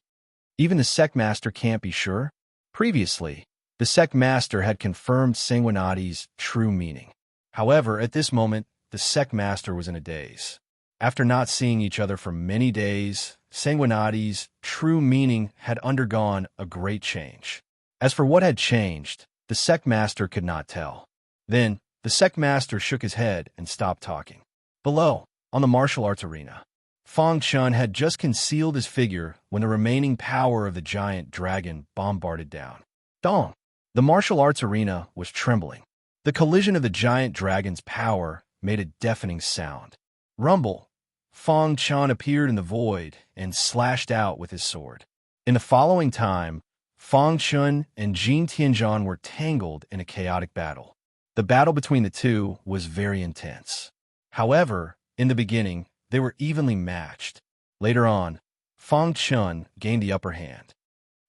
Even the sect master can't be sure. Previously, the sect master had confirmed Sanguinati's true meaning. However, at this moment, the sect master was in a daze. After not seeing each other for many days, Sanguinati's true meaning had undergone a great change. As for what had changed, the sect master could not tell. Then, the sect master shook his head and stopped talking. Below, on the martial arts arena, Fang Chun had just concealed his figure when the remaining power of the giant dragon bombarded down. Dong! The martial arts arena was trembling. The collision of the giant dragon's power made a deafening sound. Rumble! Fang Chun appeared in the void and slashed out with his sword. In the following time, Fang Chun and Jin Tianzhan were tangled in a chaotic battle. The battle between the two was very intense. However, in the beginning, they were evenly matched. Later on, Fang Chun gained the upper hand.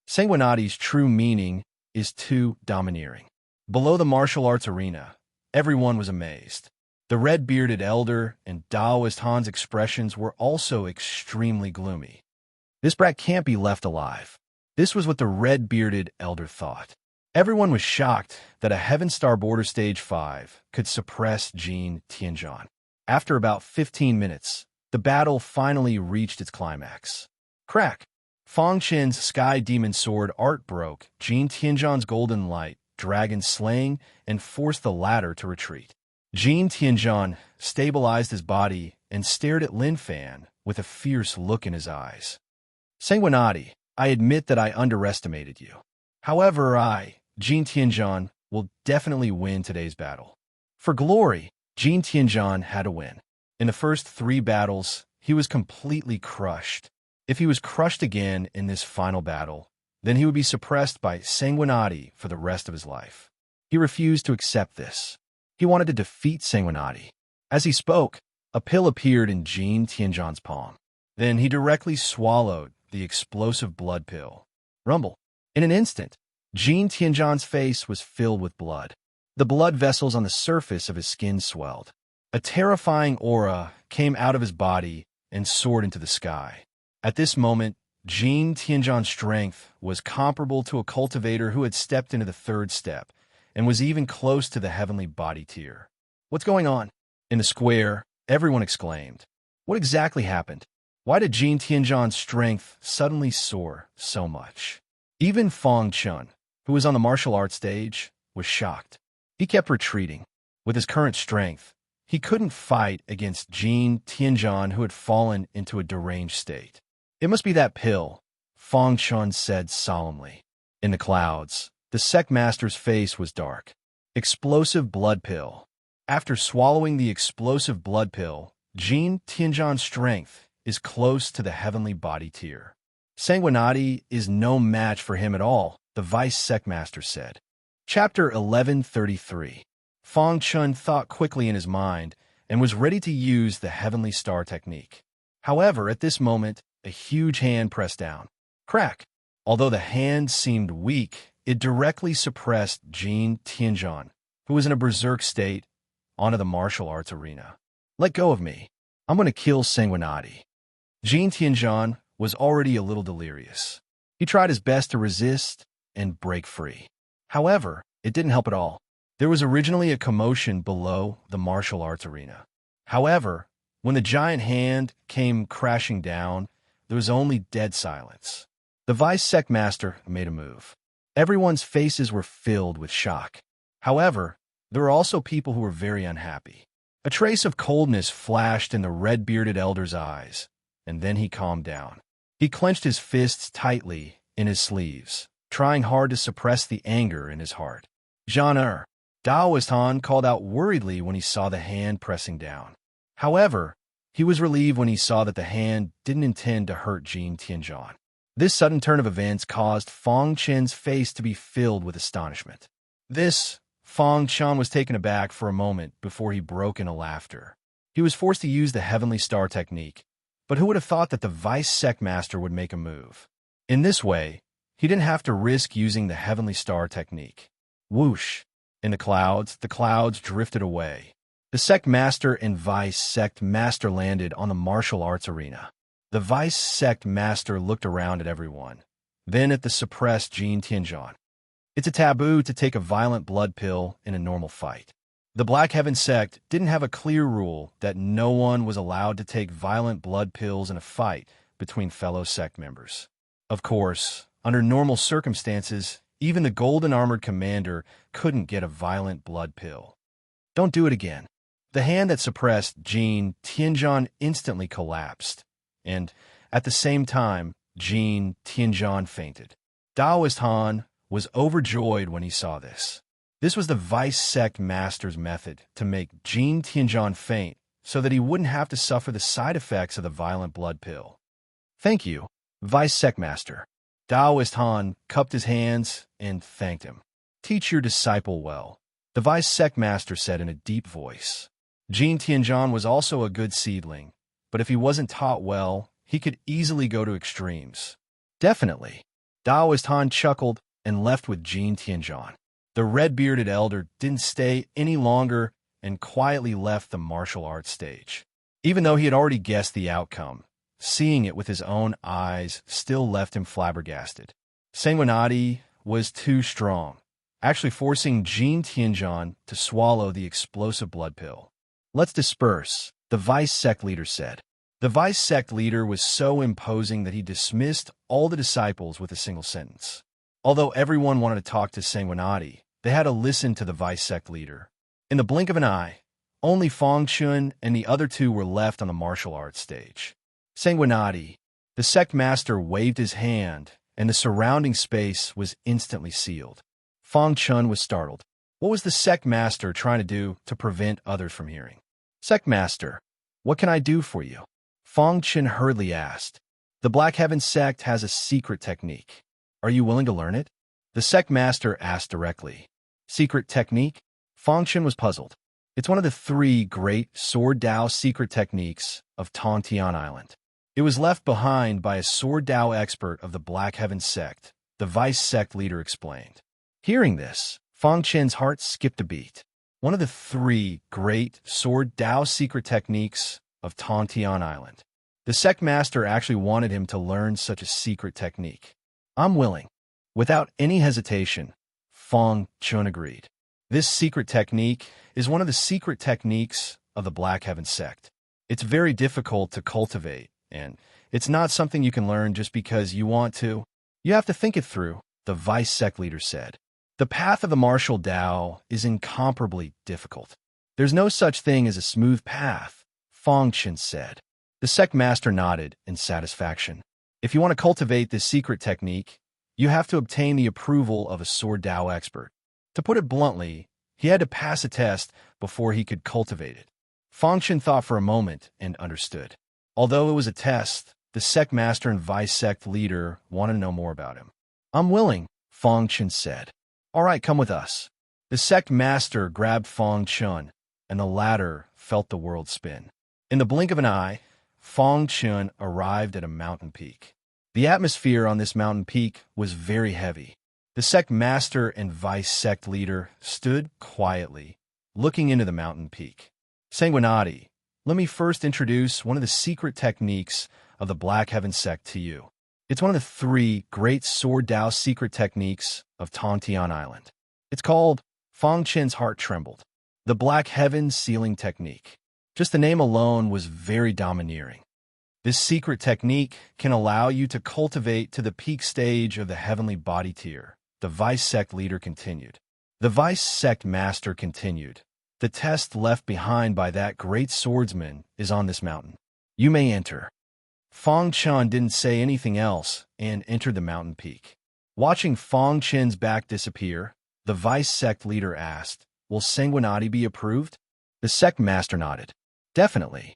Sanguinati's true meaning is too domineering. Below the martial arts arena, everyone was amazed. The red-bearded elder and Taoist Han's expressions were also extremely gloomy. This brat can't be left alive. This was what the red-bearded elder thought. Everyone was shocked that a Heaven Star Border Stage 5 could suppress Jin Tianzhan. After about 15 minutes, the battle finally reached its climax. Crack! Fang Chen's Sky Demon Sword art broke Jin Tianzhan's golden light, dragon slaying, and forced the latter to retreat. Jin Tianzhan stabilized his body and stared at Lin Fan with a fierce look in his eyes. Sanguinati, I admit that I underestimated you. However, Jin Tianzhan, will definitely win today's battle. For glory, Jin Tianzhan had to win. In the first 3 battles, he was completely crushed. If he was crushed again in this final battle, then he would be suppressed by Sanguinati for the rest of his life. He refused to accept this. He wanted to defeat Sanguinati. As he spoke, a pill appeared in Jin Tianzhan's palm. Then he directly swallowed the explosive blood pill. Rumble. In an instant, Jin Tianzhan's face was filled with blood. The blood vessels on the surface of his skin swelled. A terrifying aura came out of his body and soared into the sky. At this moment, Jin Tianzhan's strength was comparable to a cultivator who had stepped into the third step and was even close to the heavenly body tier. "What's going on?" In the square, everyone exclaimed. What exactly happened? Why did Jin Tianzhan's strength suddenly soar so much? Even Fang Chun, who was on the martial arts stage, was shocked. He kept retreating. With his current strength, he couldn't fight against Jin Tianzhan, who had fallen into a deranged state. "It must be that pill," Fang Chun said solemnly. In the clouds, the sect master's face was dark. Explosive blood pill. After swallowing the explosive blood pill, Jin Tianzhan's strength is close to the heavenly body tier. Sanguinati is no match for him at all, the vice sect master said. Chapter 1133. Fang Chun thought quickly in his mind and was ready to use the heavenly star technique. However, at this moment, a huge hand pressed down. Crack! Although the hand seemed weak, it directly suppressed Jin Tianzhan, who was in a berserk state, onto the martial arts arena. "Let go of me. I'm going to kill Sanguinati." Jin Tianzhan was already a little delirious. He tried his best to resist and break free. However, it didn't help at all. There was originally a commotion below the martial arts arena. However, when the giant hand came crashing down, there was only dead silence. The vice sect master made a move. Everyone's faces were filled with shock. However, there were also people who were very unhappy. A trace of coldness flashed in the red-bearded elder's eyes, and then he calmed down. He clenched his fists tightly in his sleeves, trying hard to suppress the anger in his heart. "Jean-er," Daoist Han called out worriedly when he saw the hand pressing down. However, he was relieved when he saw that the hand didn't intend to hurt Jin Tianzhan. This sudden turn of events caused Fang Chen's face to be filled with astonishment. Fang Chen was taken aback for a moment before he broke into laughter. He was forced to use the heavenly star technique, but who would have thought that the vice sect master would make a move? In this way, he didn't have to risk using the heavenly star technique. Whoosh! In the clouds drifted away. The sect master and vice sect master landed on the martial arts arena. The vice sect master looked around at everyone, then at the suppressed Jin Tianzhan. It's a taboo to take a violent blood pill in a normal fight. The Black Heaven sect didn't have a clear rule that no one was allowed to take violent blood pills in a fight between fellow sect members. Of course, under normal circumstances, even the golden armored commander couldn't get a violent blood pill. Don't do it again. The hand that suppressed Jin Tianzhan instantly collapsed, and at the same time, Jin Tianzhan fainted. Daoist Han was overjoyed when he saw this. This was the vice sect master's method to make Jin Tianzhan faint so that he wouldn't have to suffer the side effects of the violent blood pill. "Thank you, vice sect master." Daoist Han cupped his hands and thanked him. "Teach your disciple well," the vice sect master said in a deep voice. Jin Tianzhan was also a good seedling, but if he wasn't taught well, he could easily go to extremes. "Definitely." Daoist Han chuckled and left with Jin Tianzhan. The red-bearded elder didn't stay any longer and quietly left the martial arts stage. Even though he had already guessed the outcome, seeing it with his own eyes still left him flabbergasted. Sanguinati was too strong, actually forcing Jin Tianzhan to swallow the explosive blood pill. "Let's disperse," the vice sect leader said. The vice sect leader was so imposing that he dismissed all the disciples with a single sentence. Although everyone wanted to talk to Sanguinati, they had to listen to the vice sect leader. In the blink of an eye, only Fang Chun and the other two were left on the martial arts stage. Sanguinati, the sect master waved his hand, and the surrounding space was instantly sealed. Fang Chun was startled. What was the sect master trying to do to prevent others from hearing? "Sect master, what can I do for you?" Fang Chun hurriedly asked. "The Black Heaven sect has a secret technique. Are you willing to learn it?" The sect master asked directly. "Secret technique?" Fang Chun was puzzled. "It's one of the 3 great Sword Dao secret techniques of Tongtian Island. It was left behind by a Sword Dao expert of the Black Heaven sect," the vice sect leader explained. Hearing this, Fang Chun's heart skipped a beat. One of the 3 great Sword Dao secret techniques of Tongtian Island. The sect master actually wanted him to learn such a secret technique. I'm willing. Without any hesitation, Fang Chun agreed. This secret technique is one of the secret techniques of the Black Heaven sect. It's very difficult to cultivate, and it's not something you can learn just because you want to. You have to think it through, the vice sect leader said. The path of the martial Tao is incomparably difficult. There's no such thing as a smooth path, Fang Chun said. The sect master nodded in satisfaction. If you want to cultivate this secret technique, you have to obtain the approval of a sword Tao expert. To put it bluntly, he had to pass a test before he could cultivate it. Fang Chun thought for a moment and understood. Although it was a test, the sect master and vice sect leader wanted to know more about him. I'm willing, Fang Chun said. All right, come with us. The sect master grabbed Fang Chun, and the latter felt the world spin. In the blink of an eye, Fang Chun arrived at a mountain peak. The atmosphere on this mountain peak was very heavy. The sect master and vice sect leader stood quietly, looking into the mountain peak. Sanguinati, let me first introduce one of the secret techniques of the Black Heaven sect to you. It's one of the 3 great sword Tao secret techniques of Tongtian Island. It's called Fang Chun's Heart Trembled, the Black Heaven sealing technique. Just the name alone was very domineering. This secret technique can allow you to cultivate to the peak stage of the heavenly body tier, the vice sect leader continued. The vice sect master continued. The test left behind by that great swordsman is on this mountain. You may enter. Fang Chun didn't say anything else and entered the mountain peak. Watching Fang Chun's back disappear, the vice sect leader asked, Will Sanguinati be approved? The sect master nodded. Definitely.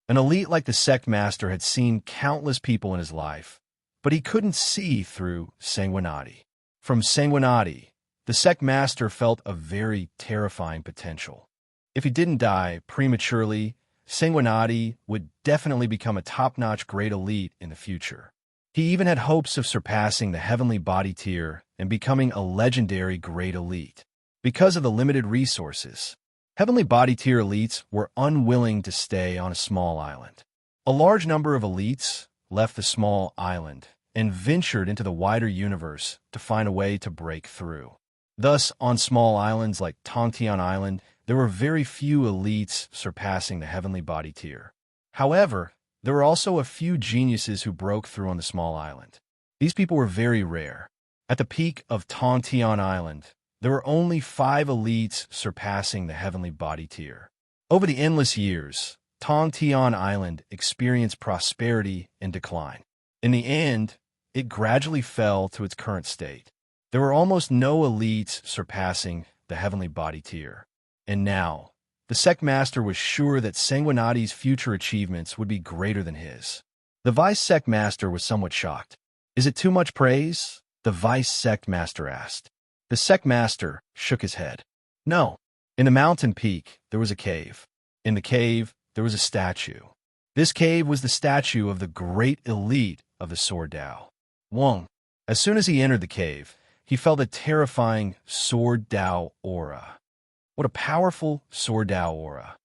An elite like the sect master had seen countless people in his life, but he couldn't see through Sanguinati. From Sanguinati, the sect master felt a very terrifying potential. If he didn't die prematurely, Sanguinati would definitely become a top-notch great elite in the future. He even had hopes of surpassing the heavenly body tier and becoming a legendary great elite. Because of the limited resources, heavenly body tier elites were unwilling to stay on a small island. A large number of elites left the small island and ventured into the wider universe to find a way to break through. Thus, on small islands like Tongtian Island, there were very few elites surpassing the heavenly body tier. However, there were also a few geniuses who broke through on the small island. These people were very rare. At the peak of Tongtian Island, there were only 5 elites surpassing the heavenly body tier. Over the endless years, Tongtian Island experienced prosperity and decline. In the end, it gradually fell to its current state. There were almost no elites surpassing the heavenly body tier. And now, the sect master was sure that Sanguinati's future achievements would be greater than his. The vice sect master was somewhat shocked. Is it too much praise? The vice sect master asked. The sect master shook his head. No. In the mountain peak, there was a cave. In the cave, there was a statue. This cave was the statue of the great elite of the sword Tao, Wang. As soon as he entered the cave, he felt a terrifying sword Tao aura. What a powerful sword Tao aura.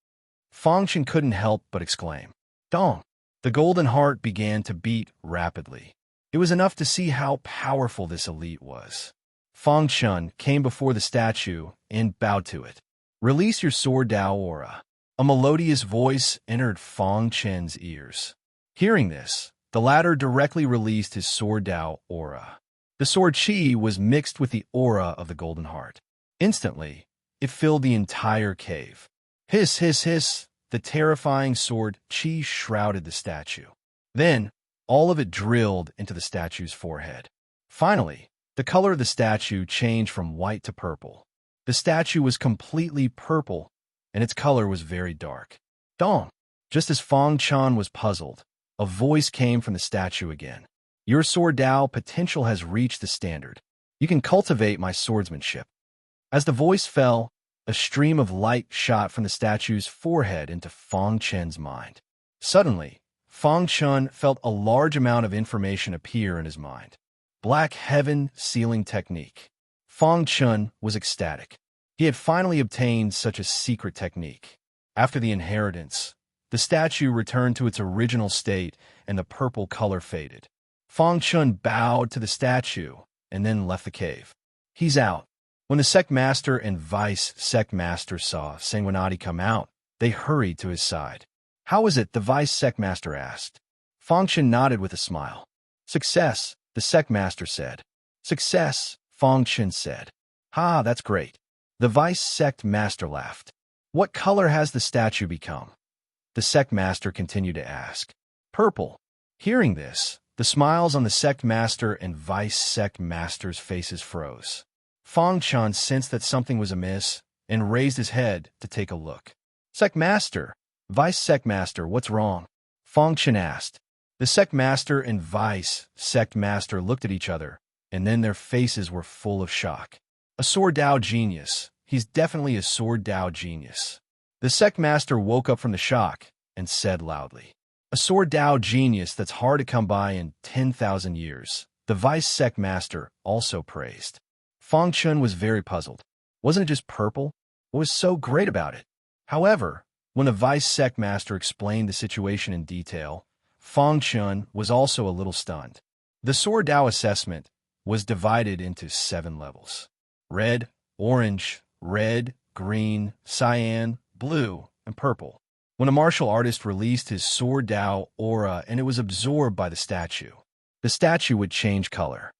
Fang Chun couldn't help but exclaim, Dong! The golden heart began to beat rapidly. It was enough to see how powerful this elite was. Fang Chun came before the statue and bowed to it. Release your sword Tao aura. A melodious voice entered Fang Chun's ears. Hearing this, the latter directly released his sword Tao aura. The sword Qi was mixed with the aura of the golden heart. Instantly, it filled the entire cave. Hiss, hiss, hiss, the terrifying sword Qi shrouded the statue. Then, all of it drilled into the statue's forehead. Finally, the color of the statue changed from white to purple. The statue was completely purple, and its color was very dark. Dong! Just as Fang Chun was puzzled, a voice came from the statue again. Your sword Tao potential has reached the standard. You can cultivate my swordsmanship. As the voice fell, a stream of light shot from the statue's forehead into Fang Chun's mind. Suddenly, Fang Chun felt a large amount of information appear in his mind. Black Heaven sealing technique. Fang Chun was ecstatic. He had finally obtained such a secret technique. After the inheritance, The statue returned to its original state, and the purple color faded. Fang Chun bowed to the statue and then left the cave. He's out. When the sect master and vice sect master saw Sanguinati come out, they hurried to his side. "How is it?" the vice sect master asked. Fang Chun nodded with a smile. "Success," the sect master said. "Success," Fang Chun said. "Ha, that's great." The vice sect master laughed. "What color has the statue become?" The sect master continued to ask. "Purple." Hearing this, the smiles on the sect master and vice sect master's faces froze. Fang Chun sensed that something was amiss and raised his head to take a look. "Sect master, vice sect master, what's wrong?" Fang Chun asked. The sect master and vice sect master looked at each other, and then their faces were full of shock. "A sword Dao genius. He's definitely a sword Dao genius." The sect master woke up from the shock and said loudly, "A sword Dao genius that's hard to come by in 10,000 years." The vice sect master also praised. Fang Chun was very puzzled. Wasn't it just purple? What was so great about it? However, when the vice sect master explained the situation in detail, Fang Chun was also a little stunned. The sword Dao assessment was divided into 7 levels: red, orange, red, green, cyan, blue, and purple. When a martial artist released his sword Dao aura and it was absorbed by the statue would change color.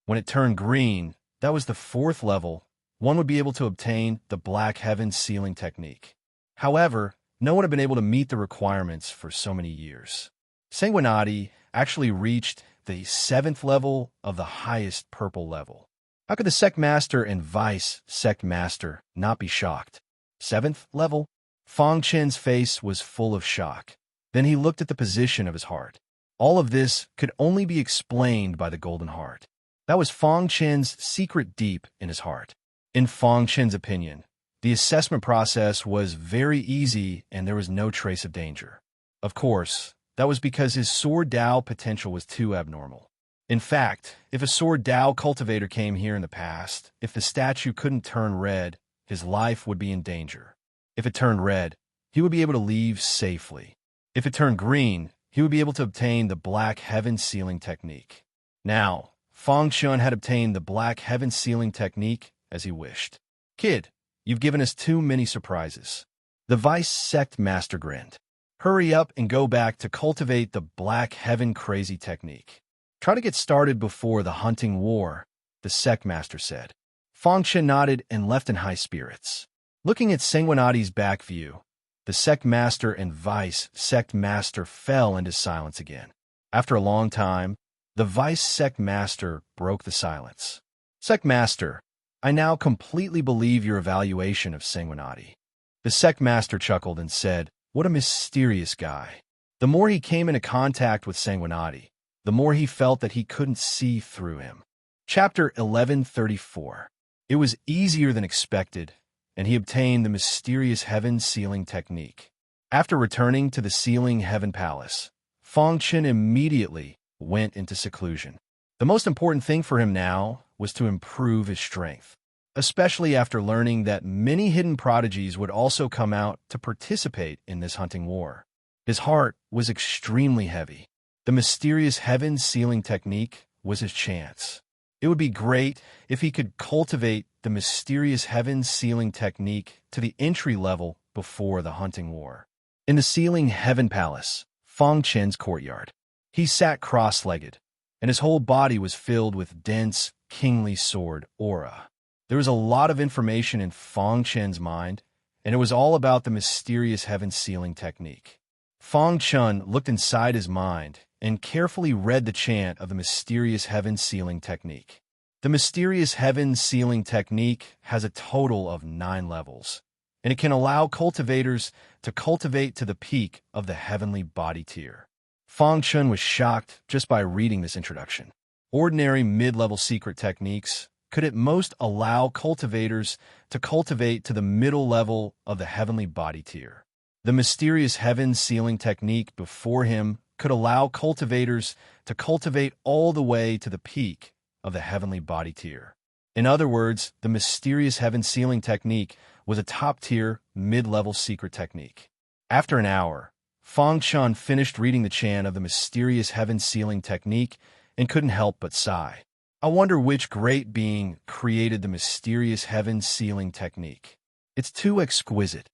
When it turned green, that was the 4th level. One would be able to obtain the Black Heaven sealing technique. However, no one had been able to meet the requirements for so many years. Sanguinati actually reached the 7th level of the highest purple level. How could the sect master and vice sect master not be shocked? 7th level? Fang Chun's face was full of shock. Then he looked at the position of his heart. All of this could only be explained by the golden heart. That was Fang Chun's secret deep in his heart. In Fang Chun's opinion, the assessment process was very easy and there was no trace of danger. Of course, that was because his sword Dao potential was too abnormal. In fact, if a sword Dao cultivator came here in the past, if the statue couldn't turn red, his life would be in danger. If it turned red, he would be able to leave safely. If it turned green, he would be able to obtain the Black Heaven sealing technique. Now, Fang Chun had obtained the Black Heaven sealing technique as he wished. "Kid, you've given us too many surprises." The vice sect master grinned. "Hurry up and go back to cultivate the Black Heaven crazy technique. Try to get started before the hunting war," the sect master said. Fang Chun nodded and left in high spirits. Looking at Sanguinati's back view, the sect master and vice sect master fell into silence again. After a long time, the vice sect master broke the silence. "Sect master, I now completely believe your evaluation of Sanguinati." The sect master chuckled and said, "What a mysterious guy." The more he came into contact with Sanguinati, the more he felt that he couldn't see through him. Chapter 1134. It was easier than expected, and he obtained the mysterious heaven sealing technique. After returning to the sealing heaven palace, Fang Chun immediately went into seclusion. The most important thing for him now was to improve his strength, especially after learning that many hidden prodigies would also come out to participate in this hunting war. His heart was extremely heavy. The mysterious heaven sealing technique was his chance. It would be great if he could cultivate the mysterious heaven sealing technique to the entry level before the hunting war. In the sealing heaven palace, Fang Chun's courtyard, he sat cross-legged, and his whole body was filled with dense, kingly sword aura. There was a lot of information in Fang Chun's mind, and it was all about the mysterious heaven sealing technique. Fang Chun looked inside his mind and carefully read the chant of the mysterious heaven sealing technique. The mysterious heaven sealing technique has a total of 9 levels, and it can allow cultivators to cultivate to the peak of the heavenly body tier. Fang Chun was shocked just by reading this introduction. Ordinary mid-level secret techniques could at most allow cultivators to cultivate to the middle level of the heavenly body tier. The mysterious heaven sealing technique before him could allow cultivators to cultivate all the way to the peak of the heavenly body tier. In other words, the mysterious heaven sealing technique was a top-tier, mid-level secret technique. After an hour, Fang Chun finished reading the chant of the mysterious heaven sealing technique and couldn't help but sigh. I wonder which great being created the mysterious heaven sealing technique. It's too exquisite.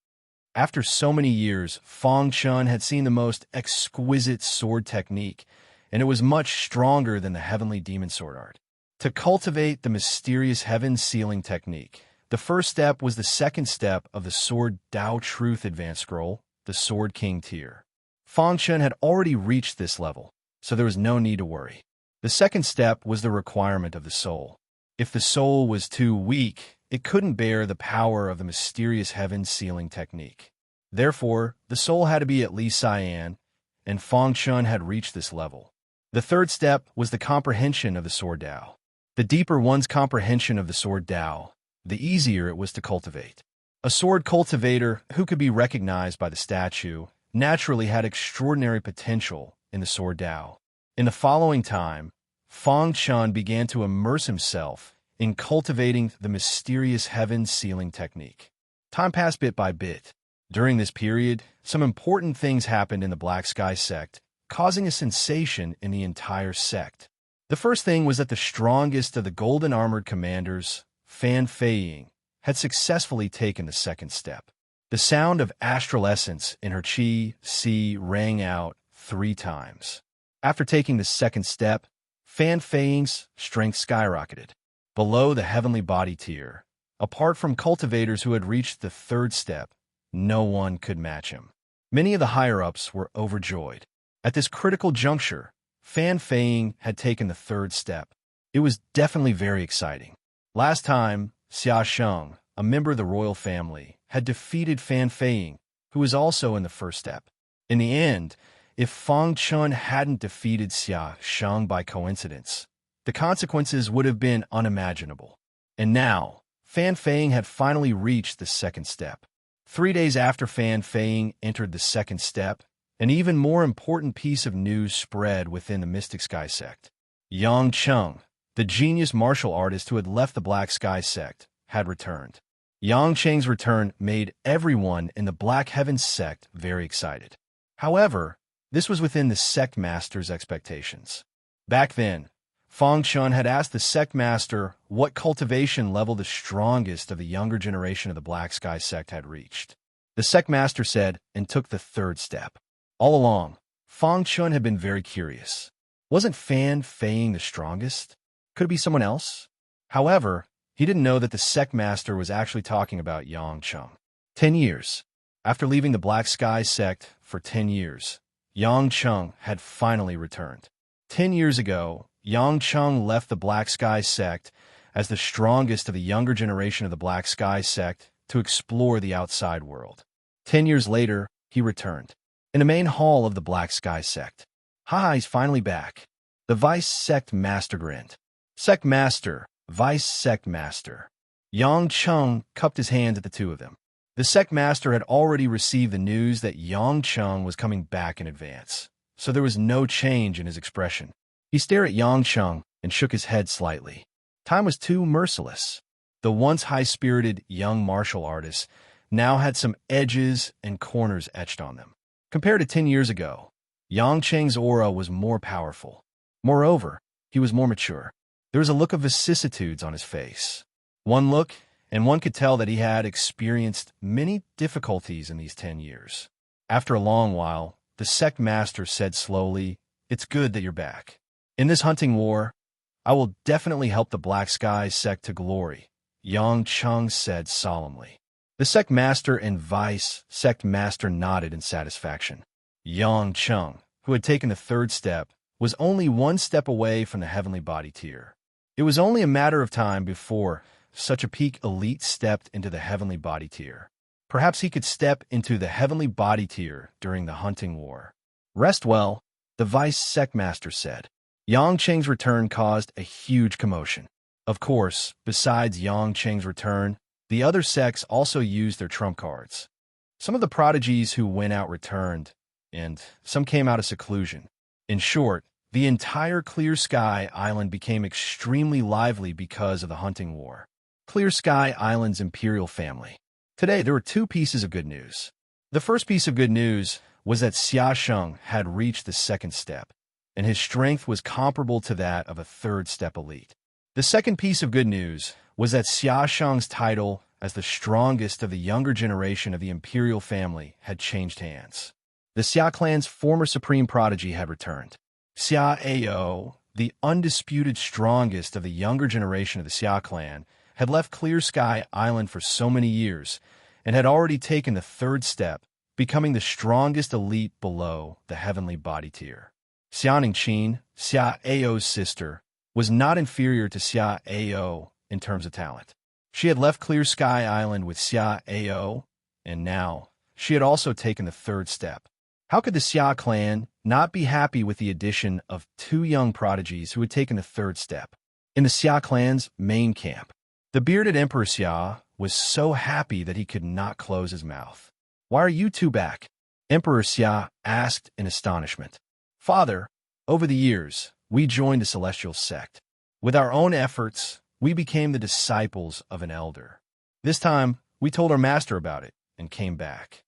After so many years, Fang Chun had seen the most exquisite sword technique, and it was much stronger than the heavenly demon sword art. To cultivate the mysterious heaven sealing technique, the first step was the second step of the Sword Tao Truth Advanced Scroll, the Sword King tier. Fang Chun had already reached this level, so there was no need to worry. The second step was the requirement of the soul. If the soul was too weak, it couldn't bear the power of the mysterious heaven sealing technique. Therefore, the soul had to be at least cyan, and Fang Chun had reached this level. The third step was the comprehension of the Sword Tao. The deeper one's comprehension of the Sword Tao, the easier it was to cultivate. A sword cultivator who could be recognized by the statue naturally had extraordinary potential in the Sword Tao. In the following time, Fang Chun began to immerse himself in cultivating the mysterious heaven sealing technique. Time passed bit by bit. During this period, some important things happened in the Black Sky sect, causing a sensation in the entire sect. The first thing was that the strongest of the golden armored commanders, Fan Feiying, had successfully taken the second step. The sound of astral essence in her chi rang out 3 times. After taking the second step, Fan Feiying's strength skyrocketed. Below the heavenly body tier, apart from cultivators who had reached the third step, no one could match him. Many of the higher-ups were overjoyed. At this critical juncture, Fan Feiying had taken the third step. It was definitely very exciting. Last time, Xia Sheng, a member of the royal family, had defeated Fan Feiying, who was also in the first step. In the end, if Fang Chun hadn't defeated Xia Sheng by coincidence, the consequences would have been unimaginable. And now, Fan Feiying had finally reached the second step. 3 days after Fan Feiying entered the second step, an even more important piece of news spread within the Mystic Sky sect. Yang Cheng, the genius martial artist who had left the Black Sky sect, had returned. Yang Cheng's return made everyone in the Black Heavens sect very excited. However, this was within the sect master's expectations. Back then, Fang Chun had asked the sect master what cultivation level the strongest of the younger generation of the Black Sky sect had reached. The sect master said and took the third step. All along, Fang Chun had been very curious. Wasn't Fan Feiying the strongest? Could it be someone else? However, he didn't know that the sect master was actually talking about Yang Cheng. 10 years. After leaving the Black Sky sect for 10 years, Yang Cheng had finally returned. 10 years ago, Yang Cheng left the Black Sky sect as the strongest of the younger generation of the Black Sky sect to explore the outside world. 10 years later, he returned. In the main hall of the Black Sky sect. Ha, he's finally back. The Vice Sect Master grinned. Sect Master, Vice Sect Master. Yang Cheng cupped his hands at the two of them. The Sect Master had already received the news that Yang Cheng was coming back in advance, so there was no change in his expression. He stared at Yang Cheng and shook his head slightly. Time was too merciless. The once high-spirited young martial artist now had some edges and corners etched on them. Compared to 10 years ago, Yang Cheng's aura was more powerful. Moreover, he was more mature. There was a look of vicissitudes on his face. One look, and one could tell that he had experienced many difficulties in these 10 years. After a long while, the sect master said slowly, "It's good that you're back. In this hunting war, I will definitely help the Black Sky sect to glory," Yang Cheng said solemnly. The sect master and vice sect master nodded in satisfaction. Yang Cheng, who had taken the third step, was only one step away from the heavenly body tier. It was only a matter of time before such a peak elite stepped into the heavenly body tier. Perhaps he could step into the heavenly body tier during the hunting war. Rest well, the vice sect master said. Yang Cheng's return caused a huge commotion. Of course, besides Yang Cheng's return, the other sects also used their trump cards. Some of the prodigies who went out returned, and some came out of seclusion. In short, the entire Clear Sky Island became extremely lively because of the hunting war. Clear Sky Island's imperial family. Today, there were 2 pieces of good news. The first piece of good news was that Xia Sheng had reached the second step, and his strength was comparable to that of a third-step elite. The second piece of good news was that Xia Sheng's title as the strongest of the younger generation of the imperial family had changed hands. The Xia clan's former supreme prodigy had returned. Xia Ao, the undisputed strongest of the younger generation of the Xia clan, had left Clear Sky Island for so many years and had already taken the third step, becoming the strongest elite below the heavenly body tier. Xianing Qin, Xia Ao's sister, was not inferior to Xia Ao in terms of talent. She had left Clear Sky Island with Xia Ao, and now she had also taken the third step. How could the Xia clan not be happy with the addition of two young prodigies who had taken the third step? In the Xia clan's main camp, the bearded Emperor Xia was so happy that he could not close his mouth. "Why are you two back?" Emperor Xia asked in astonishment. "Father, over the years, we joined a celestial sect. With our own efforts, we became the disciples of an elder. This time, we told our master about it and came back."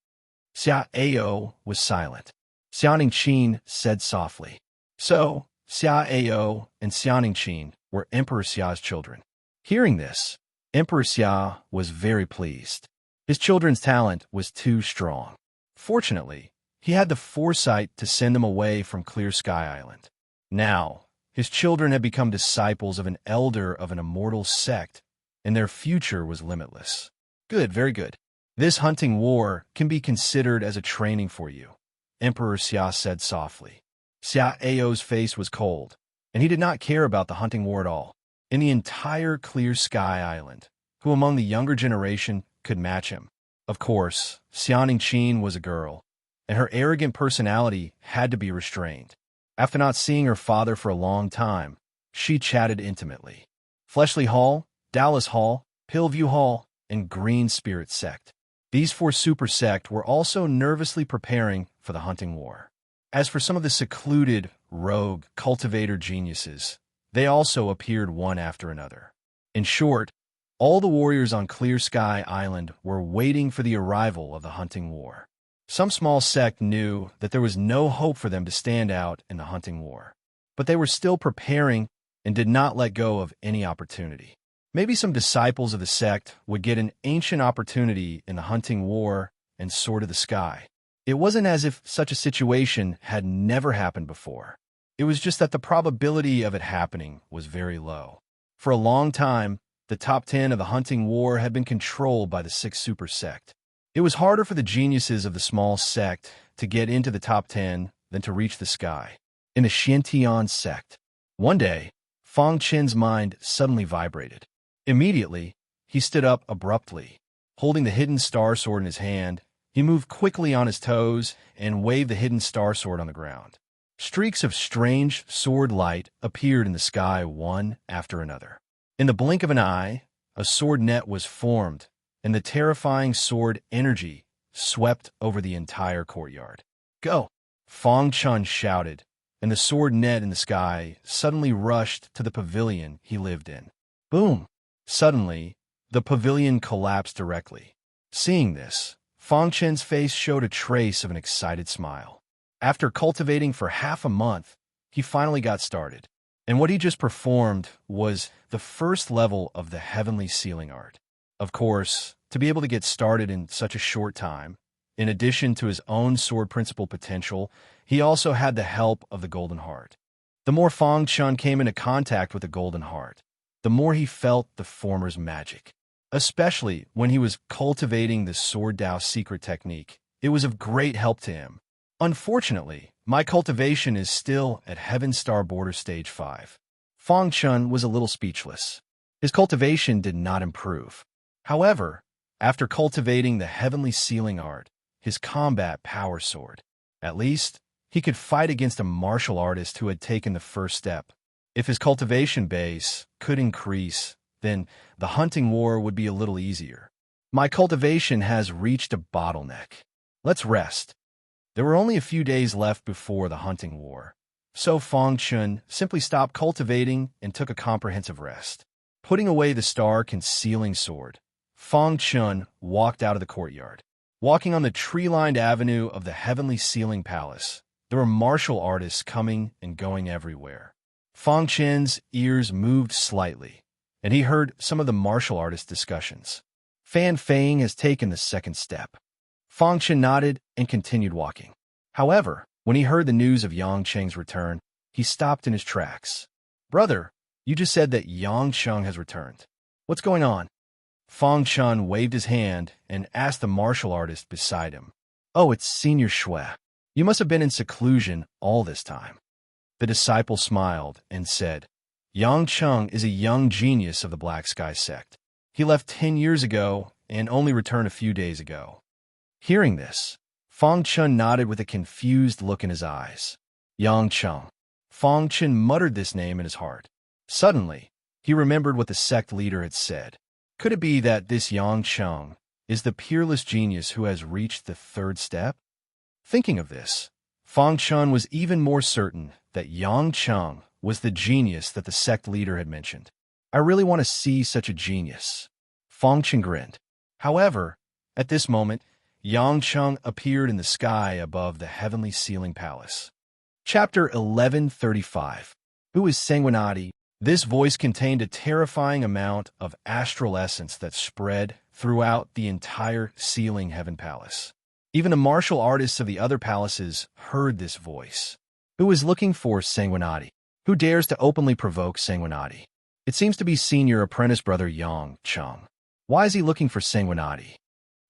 Xia Ao was silent. Xianing Qin said softly. So, Xia Ao and Xianing Qin were Emperor Xia's children. Hearing this, Emperor Xia was very pleased. His children's talent was too strong. Fortunately, he had the foresight to send them away from Clear Sky Island. Now, his children had become disciples of an elder of an immortal sect, and their future was limitless. Good, very good. This hunting war can be considered as a training for you, Emperor Xia said softly. Xia Ao's face was cold, and he did not care about the hunting war at all. In the entire Clear Sky Island, who among the younger generation could match him? Of course, Xianing Qin was a girl, and her arrogant personality had to be restrained. After not seeing her father for a long time, she chatted intimately. Fleshly Hall, Dallas Hall, Pillview Hall, and Green Spirit Sect. These four super sect were also nervously preparing for the hunting war. As for some of the secluded, rogue, cultivator geniuses, they also appeared one after another. In short, all the warriors on Clear Sky Island were waiting for the arrival of the hunting war. Some small sect knew that there was no hope for them to stand out in the hunting war, but they were still preparing and did not let go of any opportunity. Maybe some disciples of the sect would get an ancient opportunity in the hunting war and Sword of the Sky. It wasn't as if such a situation had never happened before. It was just that the probability of it happening was very low. For a long time, the top 10 of the hunting war had been controlled by the 6 super sect. It was harder for the geniuses of the small sect to get into the top 10 than to reach the sky. In the Xiantian sect, one day, Fang Qin's mind suddenly vibrated. Immediately, he stood up abruptly. Holding the hidden star sword in his hand, he moved quickly on his toes and waved the hidden star sword on the ground. Streaks of strange sword light appeared in the sky one after another. In the blink of an eye, a sword net was formed, and the terrifying sword energy swept over the entire courtyard. "Go!" Fang Chun shouted, and the sword net in the sky suddenly rushed to the pavilion he lived in. Boom! Suddenly, the pavilion collapsed directly. Seeing this, Fang Chen's face showed a trace of an excited smile. After cultivating for half a month, he finally got started. And what he just performed was the first level of the heavenly sealing art. Of course, to be able to get started in such a short time, in addition to his own sword principle potential, he also had the help of the Golden Heart. The more Fang Chun came into contact with the Golden Heart, the more he felt the former's magic. Especially when he was cultivating the Sword Dao secret technique, it was of great help to him. Unfortunately, my cultivation is still at Heaven Star Border Stage 5. Fang Chun was a little speechless. His cultivation did not improve. However, after cultivating the heavenly sealing art, his combat power soared. At least, he could fight against a martial artist who had taken the first step. If his cultivation base could increase, then the hunting war would be a little easier. My cultivation has reached a bottleneck. Let's rest. There were only a few days left before the hunting war, so Fang Chun simply stopped cultivating and took a comprehensive rest. Putting away the star-concealing sword, Fang Chun walked out of the courtyard. Walking on the tree-lined avenue of the heavenly ceiling palace, there were martial artists coming and going everywhere. Fang Chen's ears moved slightly, and he heard some of the martial artist discussions. Fan Fang has taken the second step. Fang Chen nodded and continued walking. However, when he heard the news of Yang Cheng's return, he stopped in his tracks. "Brother, you just said that Yang Cheng has returned. What's going on?" Fang Chen waved his hand and asked the martial artist beside him. "Oh, it's Senior Shui. You must have been in seclusion all this time." The disciple smiled and said, "Yang Cheng is a young genius of the Black Sky sect. He left 10 years ago and only returned a few days ago." Hearing this, Fang Chen nodded with a confused look in his eyes. Yang Cheng. Fang Chen muttered this name in his heart. Suddenly, he remembered what the sect leader had said. Could it be that this Yang Cheng is the peerless genius who has reached the third step? Thinking of this, Fang Chen was even more certain that Yang Cheng was the genius that the sect leader had mentioned. "I really want to see such a genius." Fang Chen grinned. However, at this moment, Yang Cheng appeared in the sky above the heavenly ceiling palace. Chapter 1135. Who is Sanguinati? This voice contained a terrifying amount of astral essence that spread throughout the entire ceiling heaven palace. Even the martial artists of the other palaces heard this voice. Who is looking for Sanguinati? Who dares to openly provoke Sanguinati? It seems to be senior apprentice brother Yang Cheng. Why is he looking for Sanguinati?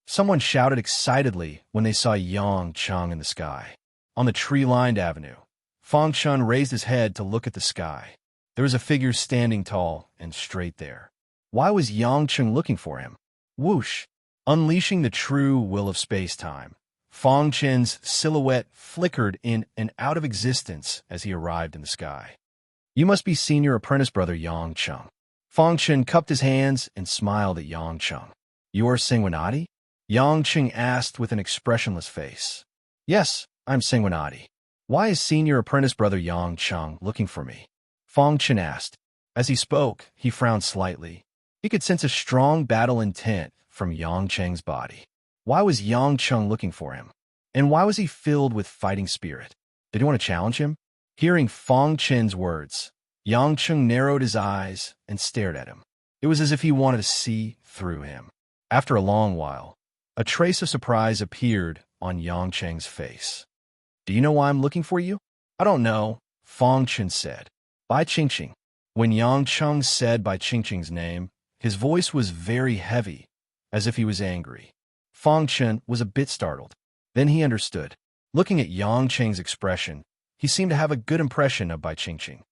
Someone shouted excitedly when they saw Yang Cheng in the sky. On the tree-lined avenue, Fang Chen raised his head to look at the sky. There was a figure standing tall and straight there. Why was Yang Cheng looking for him? Whoosh! Unleashing the true will of space-time, Fang Chen's silhouette flickered in and out of existence as he arrived in the sky. "You must be senior apprentice brother Yang Cheng." Fang Chen cupped his hands and smiled at Yang Cheng. "You are Sanguinati?" Yang Cheng asked with an expressionless face. "Yes, I'm Sanguinati. Why is senior apprentice brother Yang Cheng looking for me?" Fang Chen asked. As he spoke, he frowned slightly. He could sense a strong battle intent from Yang Cheng's body. Why was Yang Cheng looking for him? And why was he filled with fighting spirit? Did he want to challenge him? Hearing Fang Chen's words, Yang Cheng narrowed his eyes and stared at him. It was as if he wanted to see through him. After a long while, a trace of surprise appeared on Yang Cheng's face. "Do you know why I'm looking for you?" "I don't know," Fang Chen said. "Bai Qingqing." When Yang Cheng said Bai Qingqing's name, his voice was very heavy, as if he was angry. Fang Chen was a bit startled. Then he understood. Looking at Yang Cheng's expression, he seemed to have a good impression of Bai Qingqing.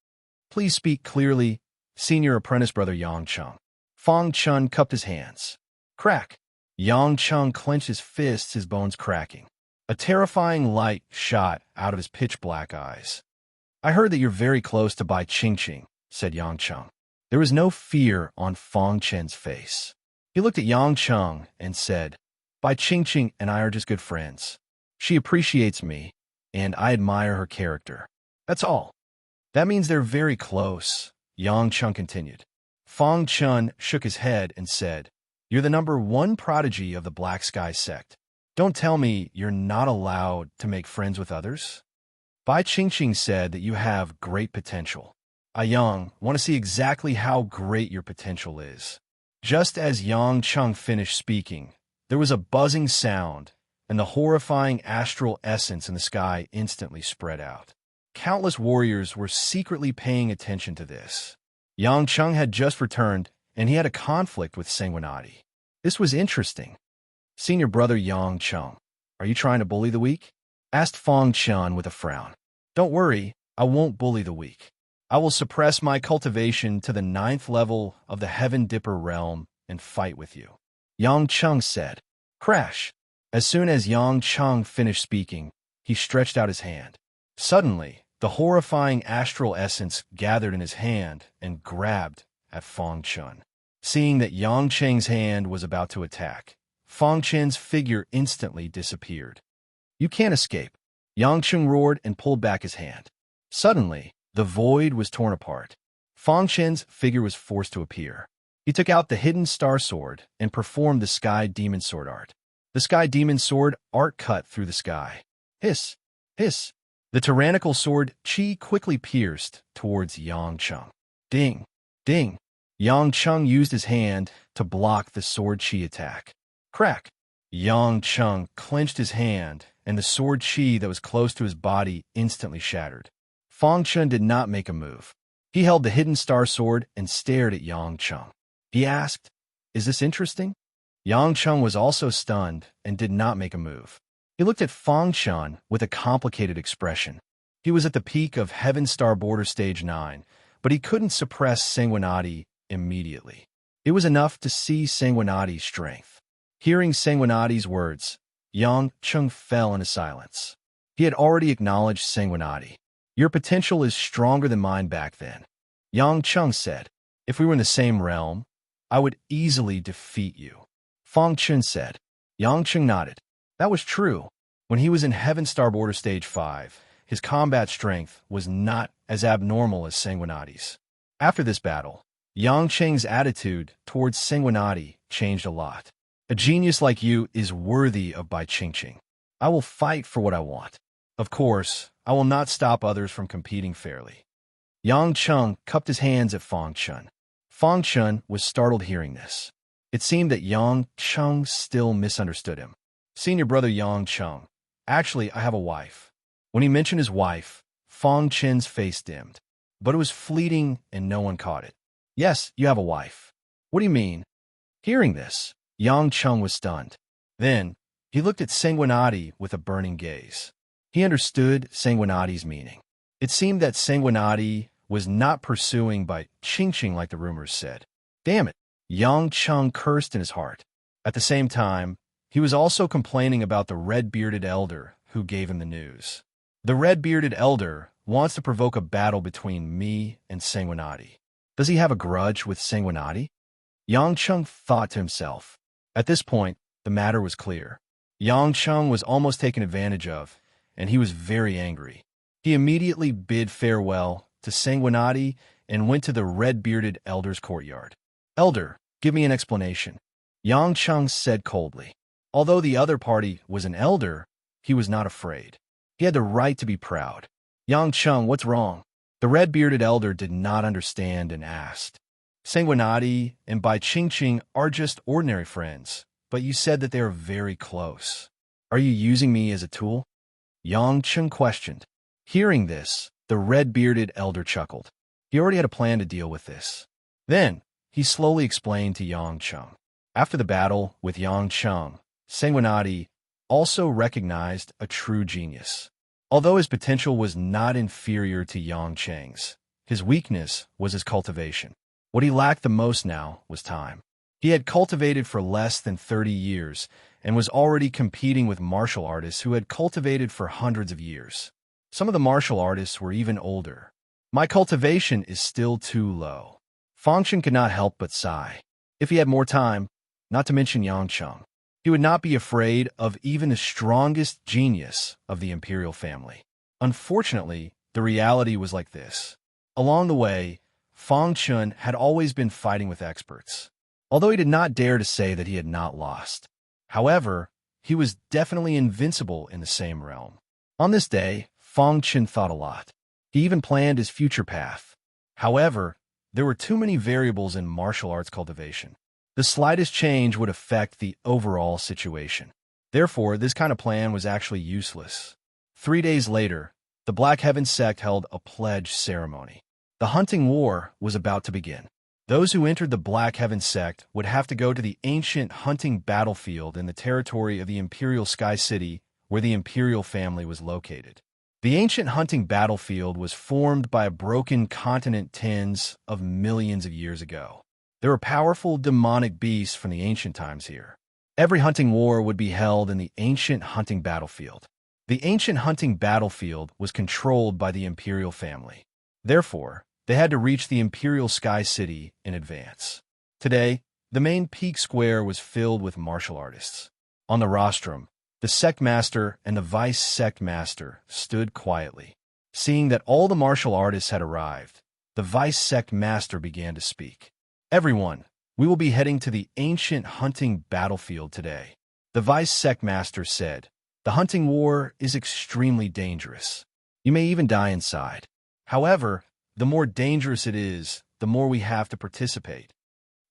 "Please speak clearly, senior apprentice brother Yang Cheng." Fang Chen cupped his hands. Crack! Yang Cheng clenched his fists, his bones cracking. A terrifying light shot out of his pitch-black eyes. "I heard that you're very close to Bai Qingqing," said Yang Cheng. There was no fear on Fang Chen's face. He looked at Yang Cheng and said, "Bai Qingqing and I are just good friends. She appreciates me, and I admire her character. That's all." "That means they're very close," Yang Cheng continued. Fang Chen shook his head and said, "You're the #1 prodigy of the Black Sky sect. Don't tell me you're not allowed to make friends with others?" Bai Qingqing said that you have great potential. I, Yang, want to see exactly how great your potential is. Just as Yang Cheng finished speaking, there was a buzzing sound, and the horrifying astral essence in the sky instantly spread out. Countless warriors were secretly paying attention to this. Yang Cheng had just returned, and he had a conflict with Sanguinati. This was interesting. "Senior brother Yang Cheng, are you trying to bully the weak?" asked Fang Chen with a frown. "Don't worry, I won't bully the weak. I will suppress my cultivation to the 9th level of the Heaven Dipper realm and fight with you," Yang Cheng said. Crash! As soon as Yang Cheng finished speaking, he stretched out his hand. Suddenly, the horrifying astral essence gathered in his hand and grabbed at Fang Chen. Seeing that Yang Cheng's hand was about to attack, Fang Chen's figure instantly disappeared. "You can't escape," Yang Cheng roared and pulled back his hand. Suddenly, the void was torn apart. Fang Chen's figure was forced to appear. He took out the hidden star sword and performed the sky demon sword art. The sky demon's sword arc cut through the sky. Hiss, hiss. The tyrannical sword Qi quickly pierced towards Yang Cheng. Ding, ding. Yang Cheng used his hand to block the sword Qi attack. Crack. Yang Cheng clenched his hand, and the sword Qi that was close to his body instantly shattered. Fang Chun did not make a move. He held the hidden star sword and stared at Yang Cheng. He asked, "Is this interesting?" Yang Cheng was also stunned and did not make a move. He looked at Fang Chun with a complicated expression. He was at the peak of Heaven Star Border Stage 9, but he couldn't suppress sanguinity immediately. It was enough to see sanguinity's strength. Hearing sanguinity's words, Yang Cheng fell into silence. He had already acknowledged sanguinity. "Your potential is stronger than mine back then," Yang Cheng said. "If we were in the same realm, I would easily defeat you." Fang Chun said. Yang Cheng nodded. That was true. When he was in Heaven Star Border Stage 5, his combat strength was not as abnormal as sanguinity's. After this battle, Yang Cheng's attitude towards sanguinity changed a lot. "A genius like you is worthy of Bai Qingqing. I will fight for what I want. Of course, I will not stop others from competing fairly." Yang Cheng cupped his hands at Fang Chun. Fang Chun was startled hearing this. It seemed that Yang Cheng still misunderstood him. "Senior brother Yang Cheng, actually, I have a wife." When he mentioned his wife, Fang Chun's face dimmed. But it was fleeting and no one caught it. "Yes, you have a wife." "What do you mean?" Hearing this, Yang Cheng was stunned. Then, he looked at sanguinity with a burning gaze. He understood sanguinity's meaning. It seemed that sanguinity was not pursuing Bai Qingqing like the rumors said. Damn it! Yang Cheng cursed in his heart. At the same time, he was also complaining about the red-bearded elder who gave him the news. The red-bearded elder wants to provoke a battle between me and sanguinity. Does he have a grudge with sanguinity? Yang Cheng thought to himself. At this point, the matter was clear. Yang Cheng was almost taken advantage of, and he was very angry. He immediately bid farewell to sanguinity and went to the red-bearded elder's courtyard. "Elder, give me an explanation," Yang Cheng said coldly. Although the other party was an elder, he was not afraid. He had the right to be proud. "Yang Cheng, what's wrong?" The red-bearded elder did not understand and asked. "Sanguinity and Bai Qingqing are just ordinary friends, but you said that they are very close. Are you using me as a tool?" Yang Cheng questioned. Hearing this, the red-bearded elder chuckled. He already had a plan to deal with this. Then, he slowly explained to Yang Cheng. After the battle with Yang Cheng, sanguinity also recognized a true genius. Although his potential was not inferior to Yang Cheng's, his weakness was his cultivation. What he lacked the most now was time. He had cultivated for less than 30 years and was already competing with martial artists who had cultivated for hundreds of years. Some of the martial artists were even older. "My cultivation is still too low." Fang Chun could not help but sigh. If he had more time, not to mention Yang Cheng, he would not be afraid of even the strongest genius of the imperial family. Unfortunately, the reality was like this. Along the way, Fang Chun had always been fighting with experts, although he did not dare to say that he had not lost. However, he was definitely invincible in the same realm. On this day, Fang Chun thought a lot. He even planned his future path. However, there were too many variables in martial arts cultivation. The slightest change would affect the overall situation. Therefore, this kind of plan was actually useless. 3 days later, the Black Heaven sect held a pledge ceremony. The hunting war was about to begin. Those who entered the Black Heaven sect would have to go to the ancient hunting battlefield in the territory of the Imperial Sky City where the Imperial family was located. The ancient hunting battlefield was formed by a broken continent tens of millions of years ago. There were powerful demonic beasts from the ancient times here. Every hunting war would be held in the ancient hunting battlefield. The ancient hunting battlefield was controlled by the Imperial family. Therefore, they had to reach the Imperial Sky City in advance. Today, the main peak square was filled with martial artists. On the rostrum, the sect master and the vice sect master stood quietly. Seeing that all the martial artists had arrived, the vice sect master began to speak. "Everyone, we will be heading to the ancient hunting battlefield today. The vice sect master said, "The hunting war is extremely dangerous. You may even die inside. However, the more dangerous it is, the more we have to participate.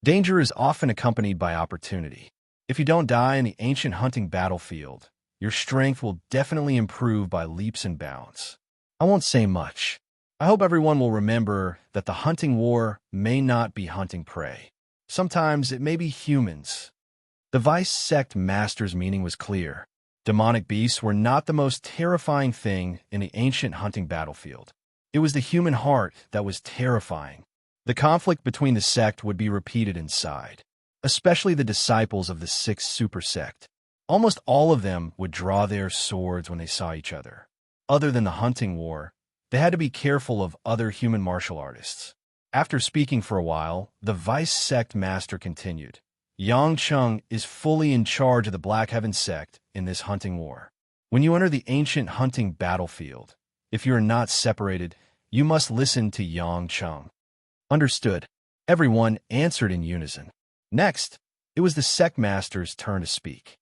Danger is often accompanied by opportunity. If you don't die in the ancient hunting battlefield, your strength will definitely improve by leaps and bounds. I won't say much. I hope everyone will remember that the hunting war may not be hunting prey. Sometimes it may be humans." The vice sect master's meaning was clear. Demonic beasts were not the most terrifying thing in the ancient hunting battlefield. It was the human heart that was terrifying. The conflict between the sect would be repeated inside, especially the disciples of the sixth super sect. Almost all of them would draw their swords when they saw each other. Other than the hunting war, they had to be careful of other human martial artists. After speaking for a while, the vice sect master continued. Yang Chung is fully in charge of the Black Heaven sect in this hunting war. When you enter the ancient hunting battlefield, if you are not separated, you must listen to Yang Chung. Understood. Everyone answered in unison. Next, it was the sect master's turn to speak.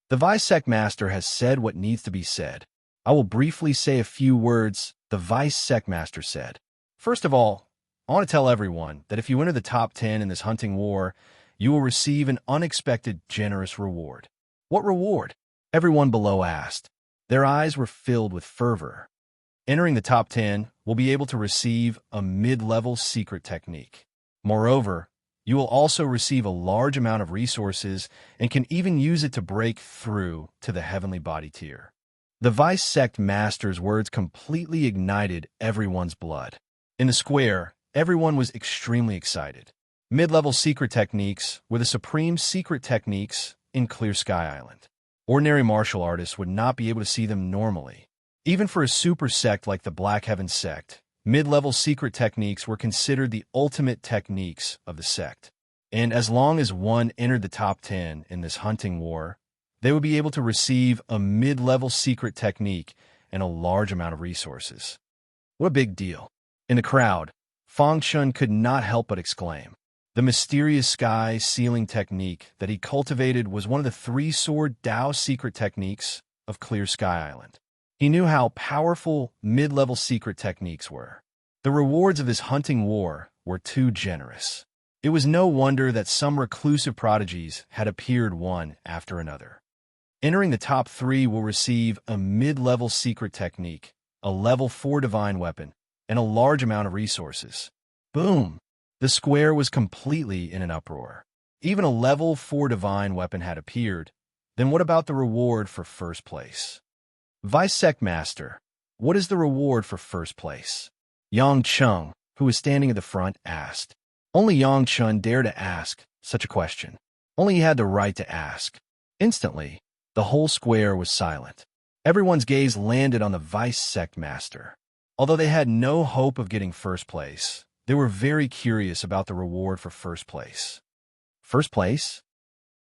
The vice sect master has said what needs to be said. I will briefly say a few words, the vice sect master said. First of all, I want to tell everyone that if you enter the top 10 in this hunting war, you will receive an unexpected, generous reward. What reward? Everyone below asked. Their eyes were filled with fervor. Entering the top 10 will be able to receive a mid-level secret technique. Moreover, you will also receive a large amount of resources and can even use it to break through to the heavenly body tier. The vice sect master's words completely ignited everyone's blood. In the square, everyone was extremely excited. Mid-level secret techniques were the supreme secret techniques in Clear Sky Island. Ordinary martial artists would not be able to see them normally. Even for a super sect like the Black Heaven sect, mid-level secret techniques were considered the ultimate techniques of the sect. And as long as one entered the top 10 in this hunting war, they would be able to receive a mid-level secret technique and a large amount of resources. What a big deal. In the crowd, Fang Chun could not help but exclaim. The mysterious sky sealing technique that he cultivated was one of the three-sword Dao secret techniques of Clear Sky Island. He knew how powerful mid-level secret techniques were. The rewards of this hunting war were too generous. It was no wonder that some reclusive prodigies had appeared one after another. Entering the top 3 will receive a mid-level secret technique, a level 4 divine weapon, and a large amount of resources. Boom! The square was completely in an uproar. Even a level 4 divine weapon had appeared. Then what about the reward for first place? Vice Sect Master, what is the reward for first place? Yang Chung, who was standing at the front, asked. Only Yang Chun dared to ask such a question. Only he had the right to ask. Instantly, the whole square was silent. Everyone's gaze landed on the Vice Sect Master. Although they had no hope of getting first place, they were very curious about the reward for first place. First place?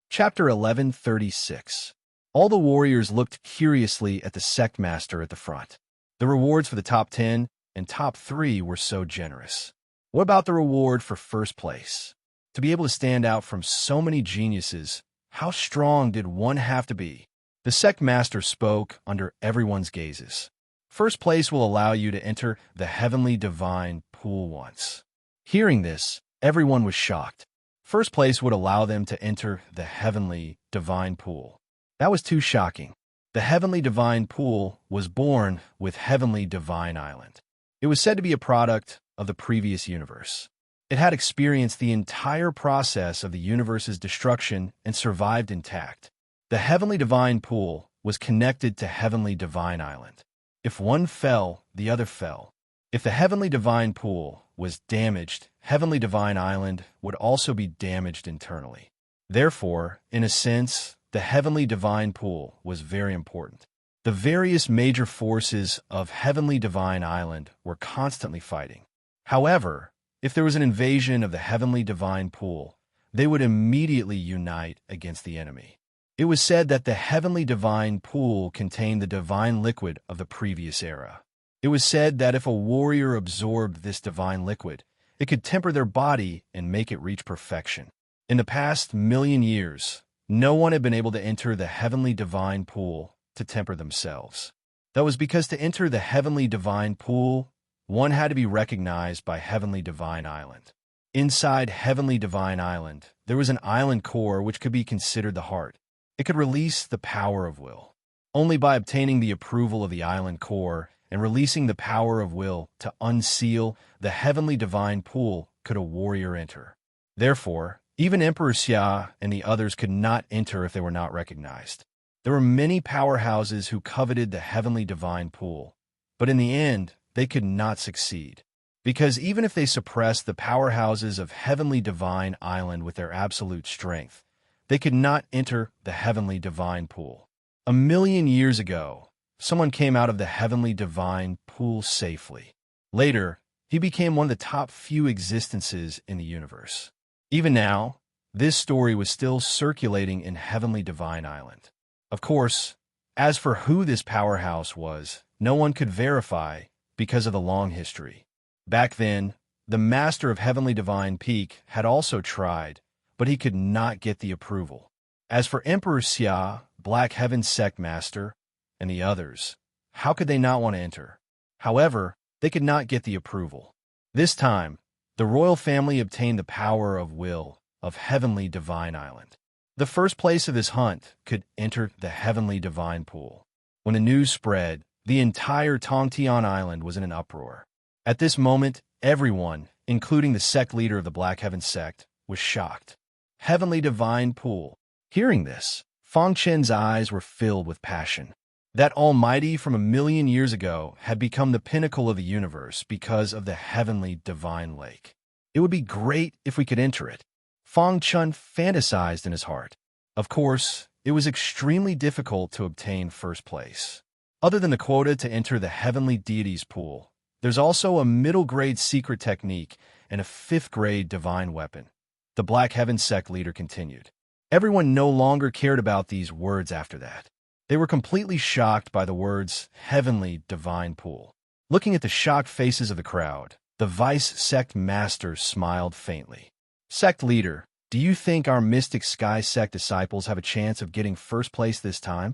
Chapter 1136. All the warriors looked curiously at the sect master at the front. The rewards for the top 10 and top 3 were so generous. What about the reward for first place? To be able to stand out from so many geniuses, how strong did one have to be? The sect master spoke under everyone's gazes. First place will allow you to enter the heavenly divine pool once. Hearing this, everyone was shocked. First place would allow them to enter the heavenly divine pool. That was too shocking. The heavenly divine pool was born with heavenly divine island. It was said to be a product of the previous universe. It had experienced the entire process of the universe's destruction and survived intact. The heavenly divine pool was connected to heavenly divine island. If one fell, the other fell. If the heavenly divine pool was damaged, heavenly divine island would also be damaged internally. Therefore, in a sense, the heavenly divine pool was very important. The various major forces of heavenly divine island were constantly fighting. However, if there was an invasion of the heavenly divine pool, they would immediately unite against the enemy. It was said that the heavenly divine pool contained the divine liquid of the previous era. It was said that if a warrior absorbed this divine liquid, it could temper their body and make it reach perfection. In the past 1,000,000 years, no one had been able to enter the heavenly divine pool to temper themselves. That was because to enter the heavenly divine pool, one had to be recognized by Heavenly Divine Island. Inside Heavenly Divine Island, there was an island core which could be considered the heart. It could release the power of will. Only by obtaining the approval of the island core and releasing the power of will to unseal the heavenly divine pool could a warrior enter. Therefore, even Emperor Xia and the others could not enter if they were not recognized. There were many powerhouses who coveted the heavenly divine pool, but in the end, they could not succeed. Because even if they suppressed the powerhouses of Heavenly Divine Island with their absolute strength, they could not enter the Heavenly Divine Pool. 1,000,000 years ago, someone came out of the Heavenly Divine Pool safely. Later, he became one of the top few existences in the universe. Even now, this story was still circulating in Heavenly Divine Island. Of course, as for who this powerhouse was, no one could verify because of the long history. Back then, the master of Heavenly Divine Peak had also tried, but he could not get the approval. As for Emperor Xia, Black Heaven Sect Master, and the others, how could they not want to enter? However, they could not get the approval. This time, the royal family obtained the power of will of Heavenly Divine Island. The first place of this hunt could enter the Heavenly Divine Pool. When the news spread, the entire Tongtian Island was in an uproar. At this moment, everyone, including the sect leader of the Black Heaven Sect, was shocked. Heavenly Divine Pool. Hearing this, Fang Chen's eyes were filled with passion. That Almighty from 1,000,000 years ago had become the pinnacle of the universe because of the Heavenly Divine Lake. It would be great if we could enter it. Fang Chen fantasized in his heart. Of course, it was extremely difficult to obtain first place. Other than the quota to enter the Heavenly Deities Pool, there's also a middle-grade secret technique and a 5th-grade divine weapon. The Black Heaven Sect leader continued. Everyone no longer cared about these words after that. They were completely shocked by the words Heavenly Divine Pool. Looking at the shocked faces of the crowd, the Vice Sect Master smiled faintly. Sect leader, do you think our Mystic Sky Sect disciples have a chance of getting first place this time?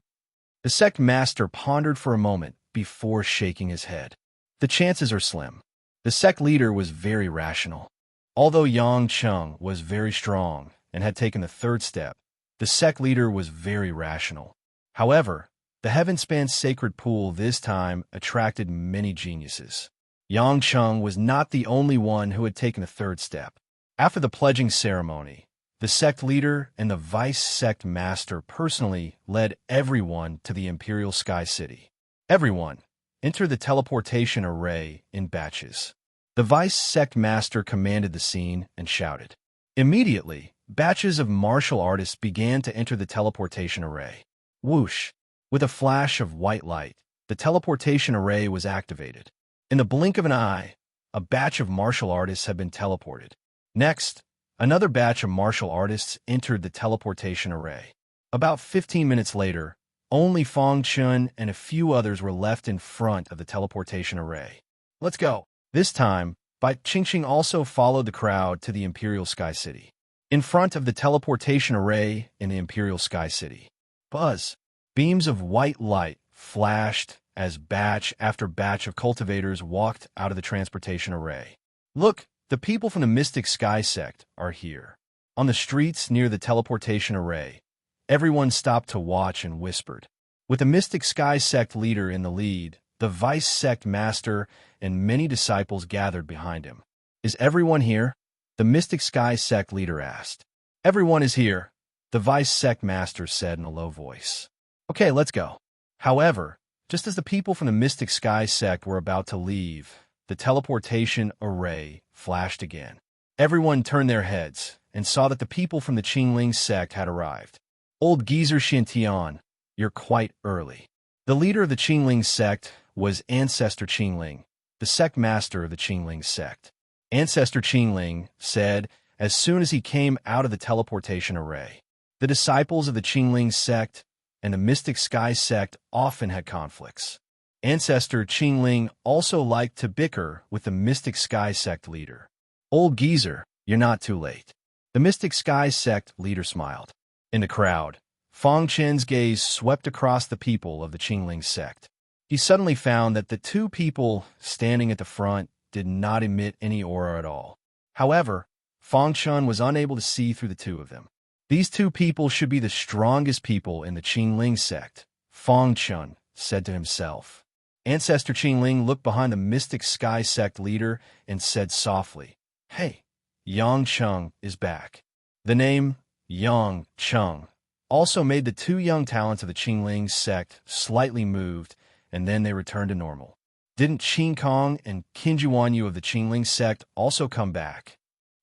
The Sect Master pondered for a moment before shaking his head. The chances are slim. The sect leader was very rational. Although Yang Cheng was very strong and had taken the 3rd step, the sect leader was very rational. However, the Heaven-Span Sacred Pool this time attracted many geniuses. Yang Cheng was not the only one who had taken the 3rd step. After the pledging ceremony, the sect leader and the Vice Sect Master personally led everyone to the Imperial Sky City. Everyone, enter the teleportation array in batches. The Vice Sect Master commanded the scene and shouted. Immediately, batches of martial artists began to enter the teleportation array. Whoosh! With a flash of white light, the teleportation array was activated. In the blink of an eye, a batch of martial artists had been teleported. Next, another batch of martial artists entered the teleportation array. About 15 minutes later, only Fang Chun and a few others were left in front of the teleportation array. Let's go! This time, Bai Qingqing also followed the crowd to the Imperial Sky City. In front of the teleportation array in the Imperial Sky City, buzz! Beams of white light flashed as batch after batch of cultivators walked out of the transportation array. Look! The people from the Mystic Sky Sect are here. On the streets near the teleportation array, everyone stopped to watch and whispered. With the Mystic Sky Sect leader in the lead, the Vice Sect Master and many disciples gathered behind him. Is everyone here? The Mystic Sky Sect leader asked. Everyone is here, the Vice Sect Master said in a low voice. Okay, let's go. However, just as the people from the Mystic Sky Sect were about to leave, the teleportation array flashed again. Everyone turned their heads and saw that the people from the Qingling sect had arrived. Old geezer Xintian, you're quite early. The leader of the Qingling sect was Ancestor Qingling, the sect master of the Qingling sect. Ancestor Qingling said as soon as he came out of the teleportation array. The disciples of the Qingling sect and the Mystic Sky sect often had conflicts. Ancestor Qingling also liked to bicker with the Mystic Sky sect leader. Old geezer, you're not too late. The Mystic Sky sect leader smiled. In the crowd, Fong Chen's gaze swept across the people of the Qingling sect. He suddenly found that the two people standing at the front did not emit any aura at all. However, Fong Chen was unable to see through the two of them. These two people should be the strongest people in the Qingling sect, Fong Chen said to himself. Ancestor Qingling looked behind the Mystic Sky sect leader and said softly, "Hey, Yang Cheng is back." The name Yang Cheng also made the two young talents of the Qingling sect slightly moved, and then they returned to normal. Didn't Qin Kong and Qin Juanyu of the Qingling sect also come back?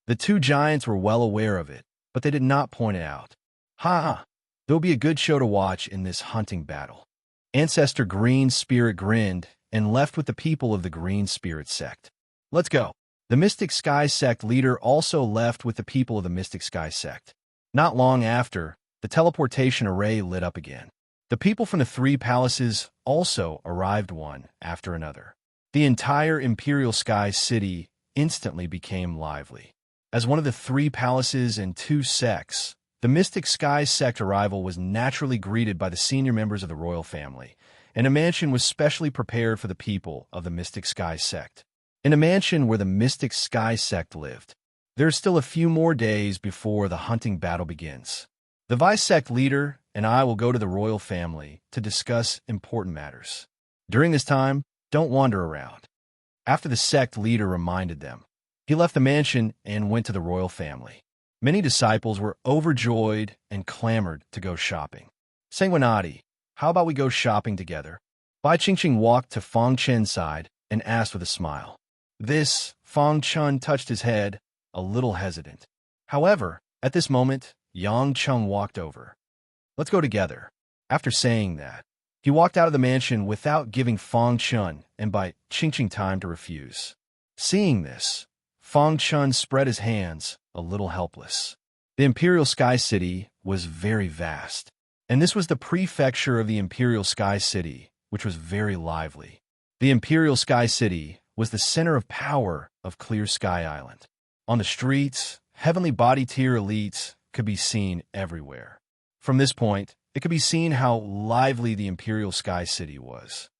The two giants were well aware of it, but they did not point it out. Ha ha! There'll be a good show to watch in this hunting battle. Ancestor Green Spirit grinned and left with the people of the Green Spirit sect. Let's go. The Mystic Sky sect leader also left with the people of the Mystic Sky sect. Not long after, the teleportation array lit up again. The people from the three palaces also arrived one after another. The entire Imperial Sky City instantly became lively. As one of the three palaces and two sects, the Mystic Sky sect arrival was naturally greeted by the senior members of the royal family, and a mansion was specially prepared for the people of the Mystic Sky sect. In a mansion where the Mystic Sky sect lived, there are still a few more days before the hunting battle begins. The Vice sect leader and I will go to the royal family to discuss important matters. During this time, don't wander around. After the sect leader reminded them, he left the mansion and went to the royal family. Many disciples were overjoyed and clamored to go shopping. Sanguinati, how about we go shopping together? Bai Qingqing walked to Fong Chen's side and asked with a smile. This, Fong Chen touched his head, a little hesitant. However, at this moment, Yang Cheng walked over. Let's go together. After saying that, he walked out of the mansion without giving Fong Chen and Bai Qingqing time to refuse. Seeing this, Fong Chen spread his hands, a little helpless. The Imperial Sky City was very vast, and this was the prefecture of the Imperial Sky City, which was very lively. The Imperial Sky City was the center of power of Clear Sky Island. On the streets, heavenly body tier elites could be seen everywhere. From this point, it could be seen how lively the Imperial Sky City was.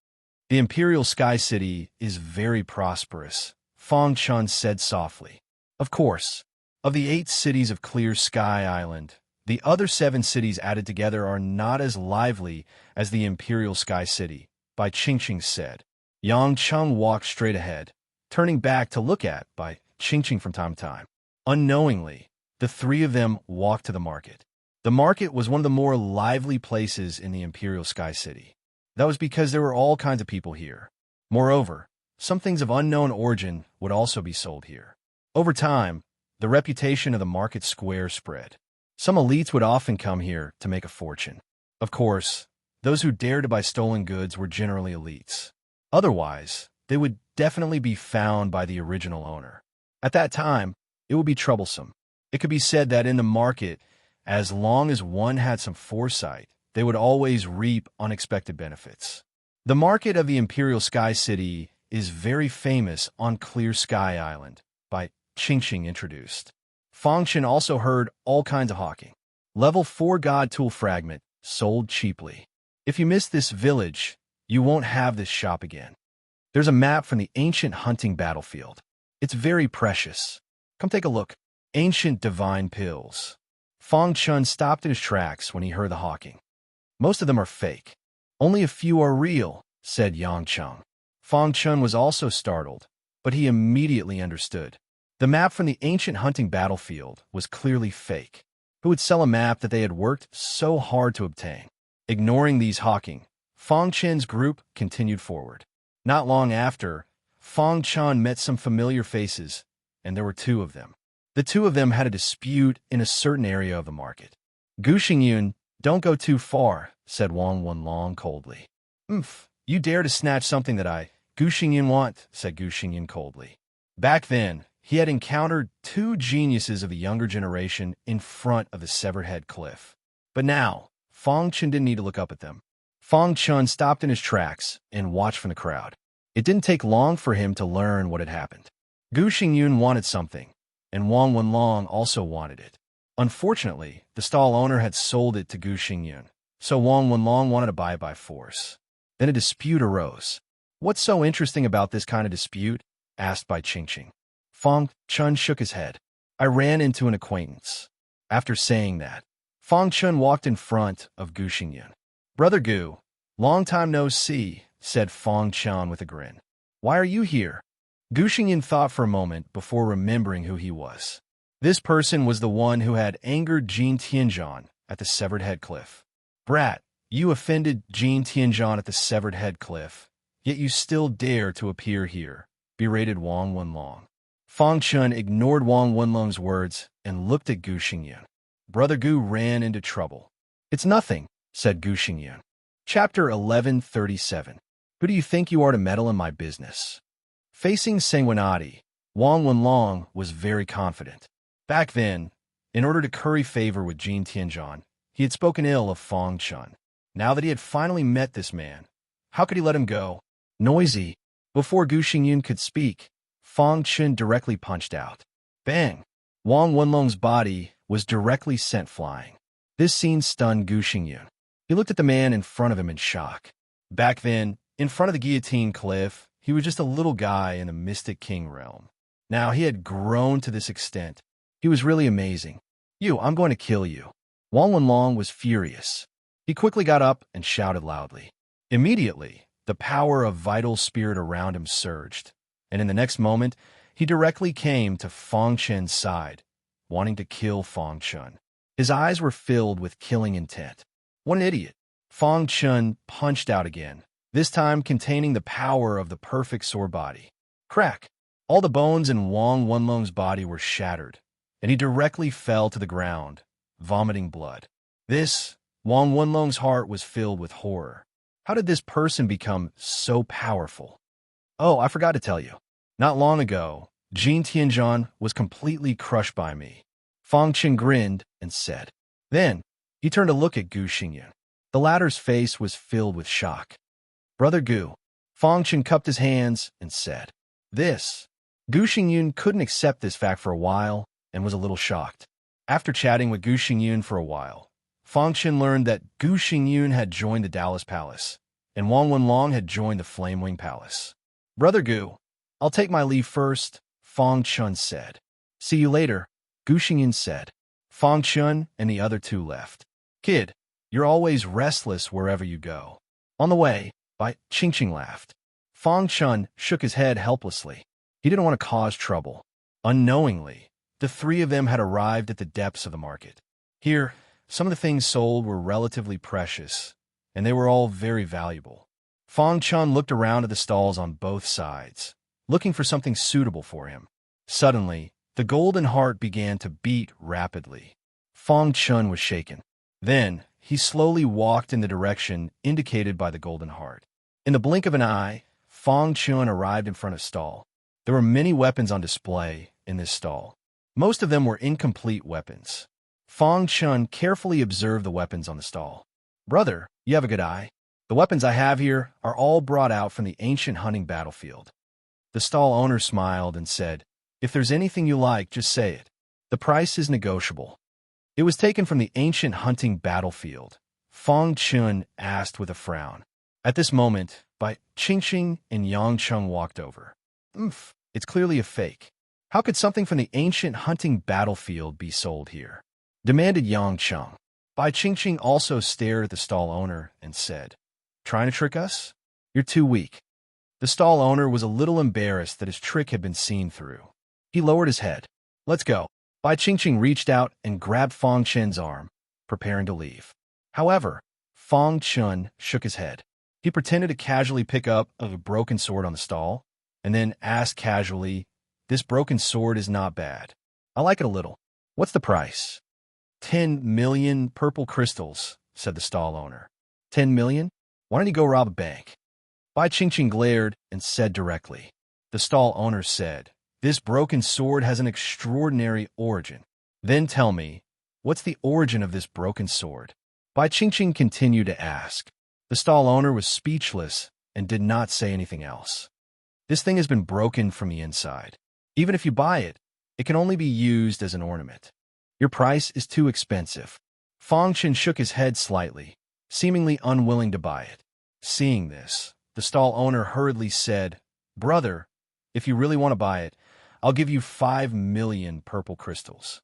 The Imperial Sky City is very prosperous, Fong Chen said softly. Of course, of the 8 cities of Clear Sky Island, the other 7 cities added together are not as lively as the Imperial Sky City, Bai Qingqing said. Yang Cheng walked straight ahead, turning back to look at Bai Qingqing from time to time. Unknowingly, the three of them walked to the market. The market was one of the more lively places in the Imperial Sky City. That was because there were all kinds of people here. Moreover, some things of unknown origin would also be sold here. Over time, the reputation of the market square spread. Some elites would often come here to make a fortune. Of course, those who dared to buy stolen goods were generally elites. Otherwise, they would definitely be found by the original owner. At that time, it would be troublesome. It could be said that in the market, as long as one had some foresight, they would always reap unexpected benefits. The market of the Imperial Sky City is very famous on Clear Sky Island, Bai Qingqing introduced. Fong Chen also heard all kinds of hawking. Level 4 God Tool Fragment, sold cheaply. If you miss this village, you won't have this shop again. There's a map from the ancient hunting battlefield. It's very precious. Come take a look. Ancient divine pills. Fong Chen stopped in his tracks when he heard the hawking. Most of them are fake. Only a few are real, said Yang Cheng. Fong Chen was also startled, but he immediately understood. The map from the ancient hunting battlefield was clearly fake. Who would sell a map that they had worked so hard to obtain? Ignoring these hawking, Fong Chen's group continued forward. Not long after, Fong Chen met some familiar faces, and there were 2 of them. The 2 of them had a dispute in a certain area of the market. Gu Xingyun, don't go too far, said Wang Wenlong coldly. You dare to snatch something that I, Gu Xingyun, want, said Gu Xingyun coldly. Back then, he had encountered 2 geniuses of the younger generation in front of the severed head cliff. But now, Fong Chen didn't need to look up at them. Fong Chen stopped in his tracks and watched from the crowd. It didn't take long for him to learn what had happened. Gu Xingyun wanted something, and Wang Wenlong also wanted it. Unfortunately, the stall owner had sold it to Gu Xingyun, so Wang Wenlong wanted to buy it by force. Then a dispute arose. "What's so interesting about this kind of dispute?" asked Bai Qingqing. Fang Chun shook his head. "I ran into an acquaintance." After saying that, Fang Chun walked in front of Gu Xingyun. "Brother Gu, long time no see," said Fang Chun with a grin. "Why are you here?" Gu Xingyun thought for a moment before remembering who he was. This person was the one who had angered Jin Tianzhan at the Severed Head Cliff. "Brat, you offended Jin Tianzhan at the Severed Head Cliff, yet you still dare to appear here," berated Wang Wenlong. Fang Chun ignored Wang Wenlong's words and looked at Gu Xingyun. Brother Gu ran into trouble. "It's nothing," said Gu Xingyun. Chapter 1137. Who do you think you are to meddle in my business? Facing sanguinity, Wang Wenlong was very confident. Back then, in order to curry favor with Jin Tianzhan, he had spoken ill of Fang Chun. Now that he had finally met this man, how could he let him go? Noisy. Before Gu Xingyun could speak, Fang Chun directly punched out. Bang! Wang Wenlong's body was directly sent flying. This scene stunned Gu Xingyun. He looked at the man in front of him in shock. Back then, in front of the guillotine cliff, he was just a little guy in the Mystic King realm. Now he had grown to this extent. He was really amazing. I'm going to kill you." Wang Wenlong was furious. He quickly got up and shouted loudly. Immediately, the power of vital spirit around him surged, and in the next moment, he directly came to Fang Chun's side, wanting to kill Fang Chun. His eyes were filled with killing intent. What an idiot. Fang Chun punched out again, this time containing the power of the perfect sword body. Crack! All the bones in Wang Wenlong's body were shattered, and he directly fell to the ground, vomiting blood. Wang Wenlong's heart was filled with horror. How did this person become so powerful? Oh, I forgot to tell you. Not long ago, Jin Tianzhan was completely crushed by me. Fang Chun grinned and said. Then, he turned to look at Gu Xingyun. The latter's face was filled with shock. Brother Gu, Fang Chun cupped his hands and said. Gu Xingyun couldn't accept this fact for a while and was a little shocked. After chatting with Gu Xingyun for a while, Fang Chun learned that Gu Xingyun had joined the Dallas Palace, and Wang Wenlong had joined the Flame Wing Palace. Brother Gu, I'll take my leave first, Fang Chun said. See you later, Gu Xingyun said. Fang Chun and the other two left. Kid, you're always restless wherever you go. On the way, Bai Qingqing laughed. Fang Chun shook his head helplessly. He didn't want to cause trouble. Unknowingly, the three of them had arrived at the depths of the market. Here, some of the things sold were relatively precious, and they were all very valuable. Fang Chun looked around at the stalls on both sides, looking for something suitable for him. Suddenly, the golden heart began to beat rapidly. Fang Chun was shaken. Then, he slowly walked in the direction indicated by the golden heart. In the blink of an eye, Fang Chun arrived in front of a stall. There were many weapons on display in this stall. Most of them were incomplete weapons. Fang Chun carefully observed the weapons on the stall. Brother, you have a good eye. The weapons I have here are all brought out from the ancient hunting battlefield. The stall owner smiled and said, If there's anything you like, just say it. The price is negotiable. It was taken from the ancient hunting battlefield. Fang Chun asked with a frown. At this moment, Bai Qingqing and Yang Cheng walked over. It's clearly a fake. How could something from the ancient hunting battlefield be sold here? Demanded Yang Cheng. Bai Qingqing also stared at the stall owner and said, Trying to trick us? You're too weak. The stall owner was a little embarrassed that his trick had been seen through. He lowered his head. Let's go. Bai Qingqing reached out and grabbed Fang Chun's arm, preparing to leave. However, Fang Chun shook his head. He pretended to casually pick up a broken sword on the stall, and then asked casually, This broken sword is not bad. I like it a little. What's the price? 10 million purple crystals, said the stall owner. 10 million? Why don't you go rob a bank? Bai Qingqing glared and said directly. The stall owner said, This broken sword has an extraordinary origin. Then tell me, what's the origin of this broken sword? Bai Qingqing continued to ask. The stall owner was speechless and did not say anything else. This thing has been broken from the inside. Even if you buy it, it can only be used as an ornament. Your price is too expensive. Fong Chen shook his head slightly, seemingly unwilling to buy it. Seeing this, the stall owner hurriedly said, "Brother, if you really want to buy it, I'll give you 5 million purple crystals."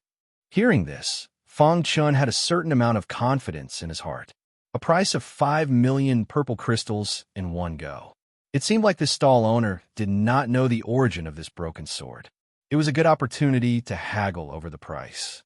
Hearing this, Fong Chun had a certain amount of confidence in his heart. A price of 5 million purple crystals in one go. It seemed like this stall owner did not know the origin of this broken sword. It was a good opportunity to haggle over the price.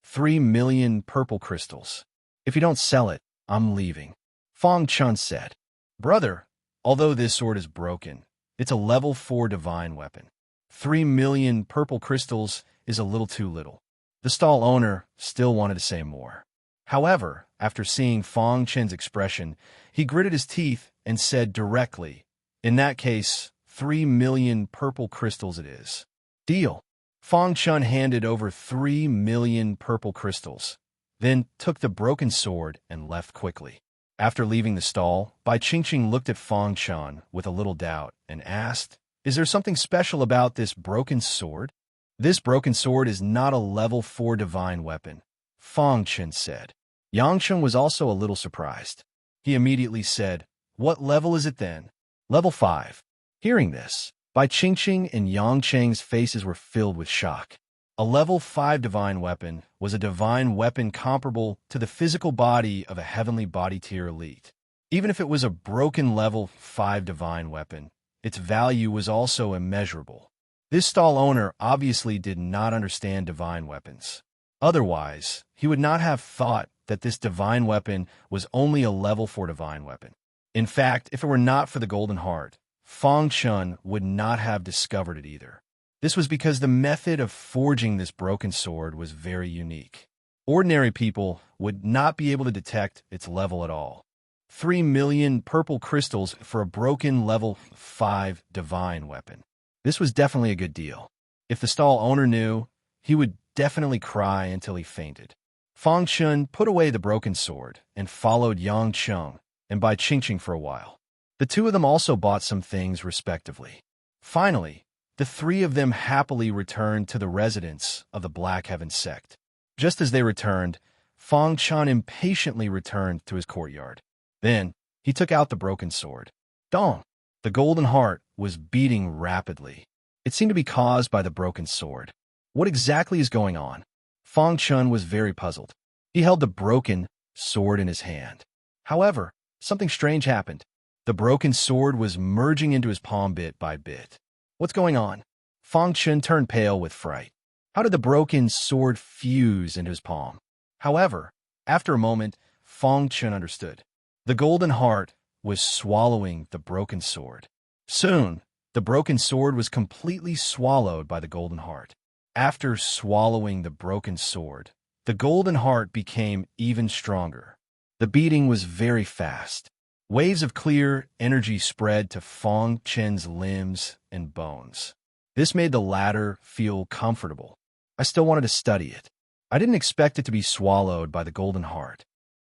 3 million purple crystals. If you don't sell it, I'm leaving. Fong Chun said, "Brother, although this sword is broken, it's a level 4 divine weapon. 3 million purple crystals is a little too little." The stall owner still wanted to say more. However, after seeing Fong Chen's expression, he gritted his teeth and said directly, "In that case, 3 million purple crystals it is." Deal. Fong Chun handed over 3 million purple crystals, then took the broken sword and left quickly. After leaving the stall, Bai Qingqing looked at Fong Chun with a little doubt and asked, "Is there something special about this broken sword?" "This broken sword is not a level 4 divine weapon," Fong Chen said. Yang Cheng was also a little surprised. He immediately said, "What level is it then?" "Level 5. Hearing this, Bai Qingqing and Yang Cheng's faces were filled with shock. A level 5 divine weapon was a divine weapon comparable to the physical body of a heavenly body tier elite. Even if it was a broken level 5 divine weapon, its value was also immeasurable. This stall owner obviously did not understand divine weapons. Otherwise, he would not have thought that this divine weapon was only a level 4 divine weapon. In fact, if it were not for the golden heart, Fong Chun would not have discovered it either. This was because the method of forging this broken sword was very unique. Ordinary people would not be able to detect its level at all. 3 million purple crystals for a broken level 5 divine weapon. This was definitely a good deal. If the stall owner knew, he would definitely cry until he fainted. Fong Chun put away the broken sword and followed Yang Cheng and Bai Qingqing for a while. The two of them also bought some things respectively. Finally, the three of them happily returned to the residence of the Black Heaven sect. Just as they returned, Fong Chun impatiently returned to his courtyard. Then, he took out the broken sword. Dong! The golden heart was beating rapidly. It seemed to be caused by the broken sword. What exactly is going on? Fong Chun was very puzzled. He held the broken sword in his hand. However, something strange happened. The broken sword was merging into his palm bit by bit. What's going on? Fong Chun turned pale with fright. How did the broken sword fuse into his palm? However, after a moment, Fong Chun understood. The golden heart was swallowing the broken sword. Soon, the broken sword was completely swallowed by the golden heart. After swallowing the broken sword, the golden heart became even stronger. The beating was very fast. Waves of clear energy spread to Fong Chen's limbs and bones. This made the latter feel comfortable. I still wanted to study it. I didn't expect it to be swallowed by the golden heart.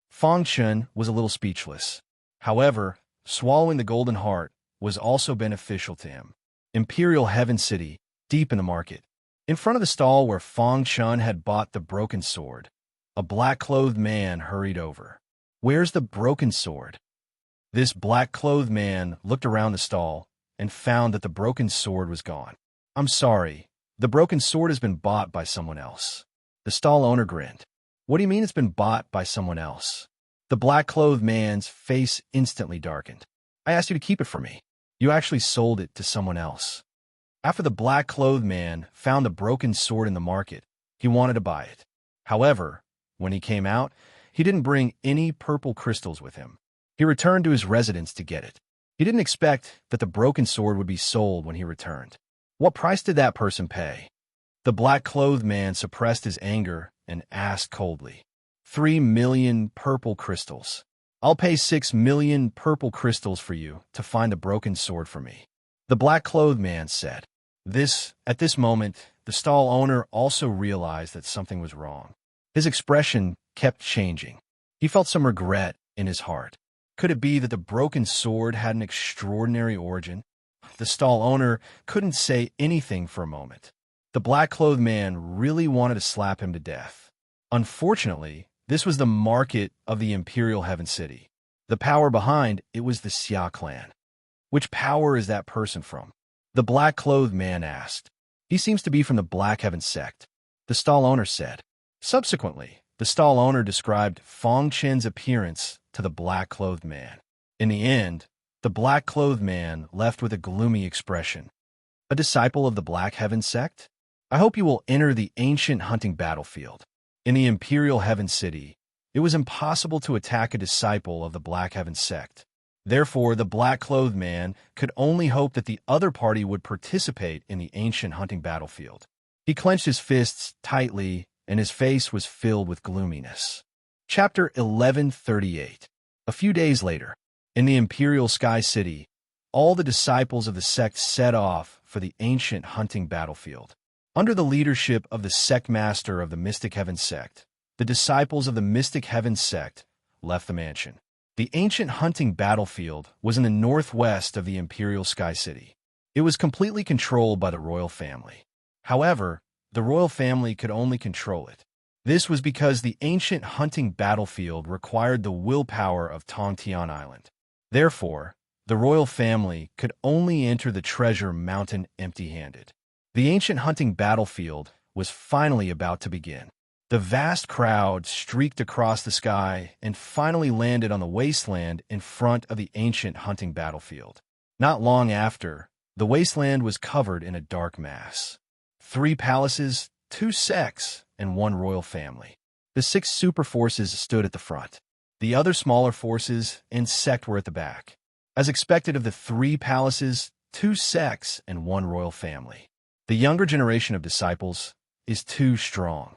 Fong Chen was a little speechless. However, swallowing the golden heart was also beneficial to him. Imperial Heaven City, deep in the market. In front of the stall where Fong Chun had bought the broken sword, a black-clothed man hurried over. "Where's the broken sword?" This black-clothed man looked around the stall and found that the broken sword was gone. "I'm sorry, the broken sword has been bought by someone else." The stall owner grinned. "What do you mean it's been bought by someone else?" The black-clothed man's face instantly darkened. "I asked you to keep it for me. You actually sold it to someone else." After the black-clothed man found the broken sword in the market, he wanted to buy it. However, when he came out, he didn't bring any purple crystals with him. He returned to his residence to get it. He didn't expect that the broken sword would be sold when he returned. What price did that person pay? The black-clothed man suppressed his anger and asked coldly. 3 million purple crystals. I'll pay 6 million purple crystals for you to find the broken sword for me. The black-clothed man said. At this moment, the stall owner also realized that something was wrong. His expression kept changing. He felt some regret in his heart. Could it be that the broken sword had an extraordinary origin? The stall owner couldn't say anything for a moment. The black-clothed man really wanted to slap him to death. Unfortunately, this was the market of the Imperial Heaven City. The power behind it was the Xia clan. Which power is that person from? The black-clothed man asked. He seems to be from the Black Heaven sect, the stall owner said. Subsequently, the stall owner described Fong Chen's appearance to the black-clothed man. In the end, the black-clothed man left with a gloomy expression. A disciple of the Black Heaven sect? I hope you will enter the ancient hunting battlefield. In the Imperial Heaven City, it was impossible to attack a disciple of the Black Heaven sect. Therefore, the black-clothed man could only hope that the other party would participate in the ancient hunting battlefield. He clenched his fists tightly, and his face was filled with gloominess. Chapter 1138. A few days later, in the Imperial Sky City, all the disciples of the sect set off for the ancient hunting battlefield. Under the leadership of the sect master of the Mystic Heaven sect, the disciples of the Mystic Heaven sect left the mansion. The ancient hunting battlefield was in the northwest of the Imperial Sky City. It was completely controlled by the royal family. However, the royal family could only control it. This was because the ancient hunting battlefield required the willpower of Tongtian Island. Therefore, the royal family could only enter the treasure mountain empty-handed. The ancient hunting battlefield was finally about to begin. The vast crowd streaked across the sky and finally landed on the wasteland in front of the ancient hunting battlefield. Not long after, the wasteland was covered in a dark mass. 3 palaces, 2 sects, and 1 royal family. The 6 super forces stood at the front. The other smaller forces and sect were at the back. As expected of the 3 palaces, 2 sects, and 1 royal family, the younger generation of disciples is too strong.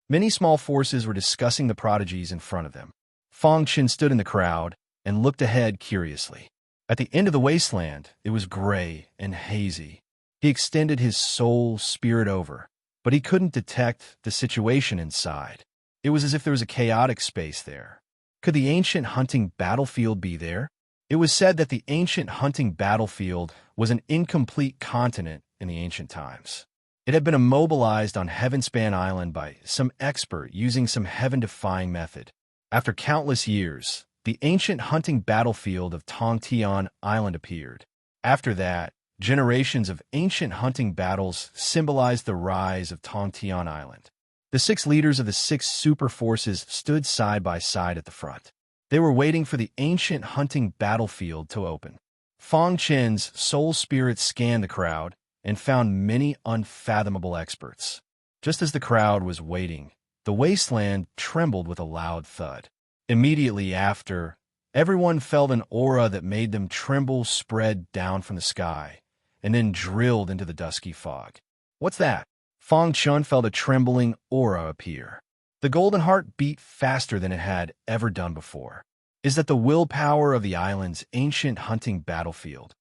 Many small forces were discussing the prodigies in front of them. Fong Chen stood in the crowd and looked ahead curiously. At the end of the wasteland, it was gray and hazy. He extended his soul spirit over, but he couldn't detect the situation inside. It was as if there was a chaotic space there. Could the ancient hunting battlefield be there? It was said that the ancient hunting battlefield was an incomplete continent in the ancient times. It had been immobilized on Heavenspan Island by some expert using some heaven-defying method. After countless years, the ancient hunting battlefield of Tongtian Island appeared. After that, generations of ancient hunting battles symbolized the rise of Tongtian Island. The 6 leaders of the 6 super forces stood side by side at the front. They were waiting for the ancient hunting battlefield to open. Fong Chen's soul spirit scanned the crowd and found many unfathomable experts. Just as the crowd was waiting, the wasteland trembled with a loud thud. Immediately after, everyone felt an aura that made them tremble spread down from the sky, and then drilled into the dusky fog. What's that? Fong Chen felt a trembling aura appear. The golden heart beat faster than it had ever done before. Is that the willpower of the island's ancient hunting battlefield?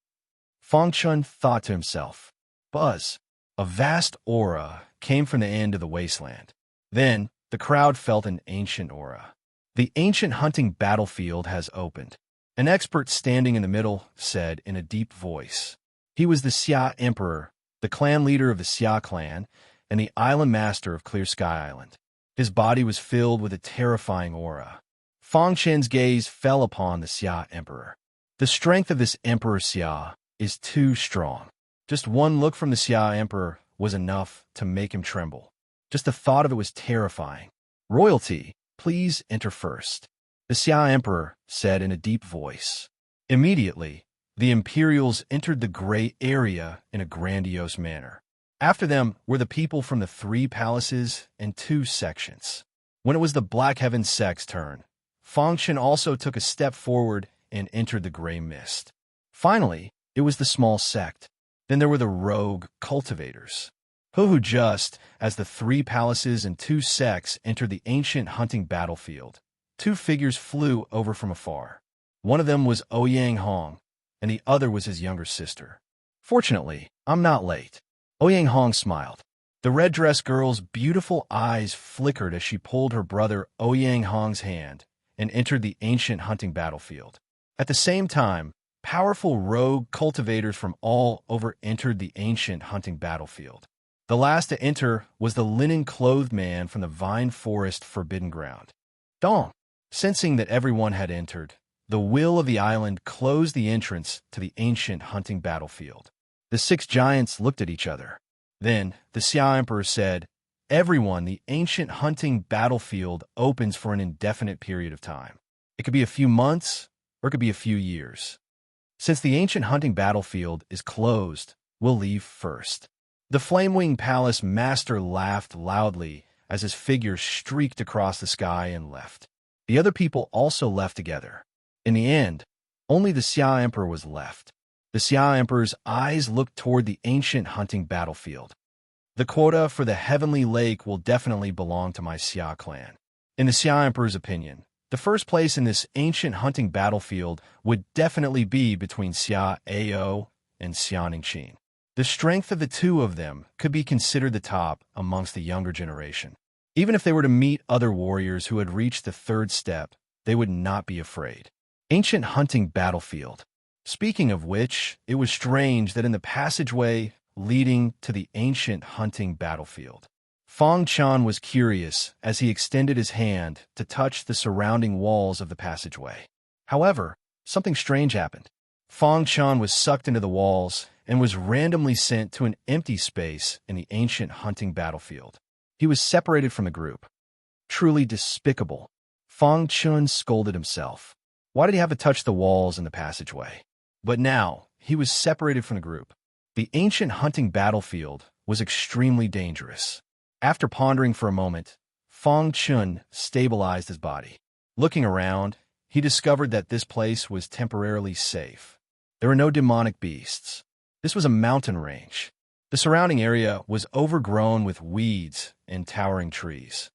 Fong Chen thought to himself. Buzz. A vast aura came from the end of the wasteland. Then, the crowd felt an ancient aura. The ancient hunting battlefield has opened. An expert standing in the middle said in a deep voice. He was the Xia Emperor, the clan leader of the Xia clan, and the island master of Clear Sky Island. His body was filled with a terrifying aura. Fong Chen's gaze fell upon the Xia Emperor. The strength of this Emperor Xia is too strong. Just one look from the Xia Emperor was enough to make him tremble. Just the thought of it was terrifying. Royalty, please enter first, the Xia Emperor said in a deep voice. Immediately, the Imperials entered the gray area in a grandiose manner. After them were the people from the 3 palaces and 2 sections. When it was the Black Heaven sect's turn, Fong Chen also took a step forward and entered the gray mist. Finally, it was the small sect. Then there were the rogue cultivators, who just as the 3 palaces and 2 sects entered the ancient hunting battlefield, 2 figures flew over from afar. One of them was Ouyang Hong, and the other was his younger sister. Fortunately, I'm not late. Ouyang Hong smiled. The red-dressed girl's beautiful eyes flickered as she pulled her brother Ouyang Hong's hand and entered the ancient hunting battlefield. At the same time, powerful rogue cultivators from all over entered the ancient hunting battlefield. The last to enter was the linen-clothed man from the vine forest forbidden ground. Dong. Sensing that everyone had entered, the will of the island closed the entrance to the ancient hunting battlefield. The 6 giants looked at each other. Then the Xia Emperor said, "Everyone, the ancient hunting battlefield opens for an indefinite period of time. It could be a few months, or it could be a few years. Since the ancient hunting battlefield is closed, we'll leave first." The Flamewing Palace master laughed loudly as his figure streaked across the sky and left. The other people also left together. In the end, only the Xia Emperor was left. The Xia Emperor's eyes looked toward the ancient hunting battlefield. "The quota for the Heavenly Lake will definitely belong to my Xia clan." In the Xia Emperor's opinion, the first place in this ancient hunting battlefield would definitely be between Xia Ao and Xia Ningqin. The strength of the two of them could be considered the top amongst the younger generation. Even if they were to meet other warriors who had reached the 3rd step, they would not be afraid. Ancient hunting battlefield. Speaking of which, it was strange that in the passageway leading to the ancient hunting battlefield, Fang Chan was curious as he extended his hand to touch the surrounding walls of the passageway. However, something strange happened. Fang Chan was sucked into the walls and was randomly sent to an empty space in the ancient hunting battlefield. He was separated from the group. Truly despicable. Fang Chun scolded himself. Why did he have to touch the walls in the passageway? But now, he was separated from the group. The ancient hunting battlefield was extremely dangerous. After pondering for a moment, Fang Chun stabilized his body. Looking around, he discovered that this place was temporarily safe. There were no demonic beasts. This was a mountain range. The surrounding area was overgrown with weeds and towering trees.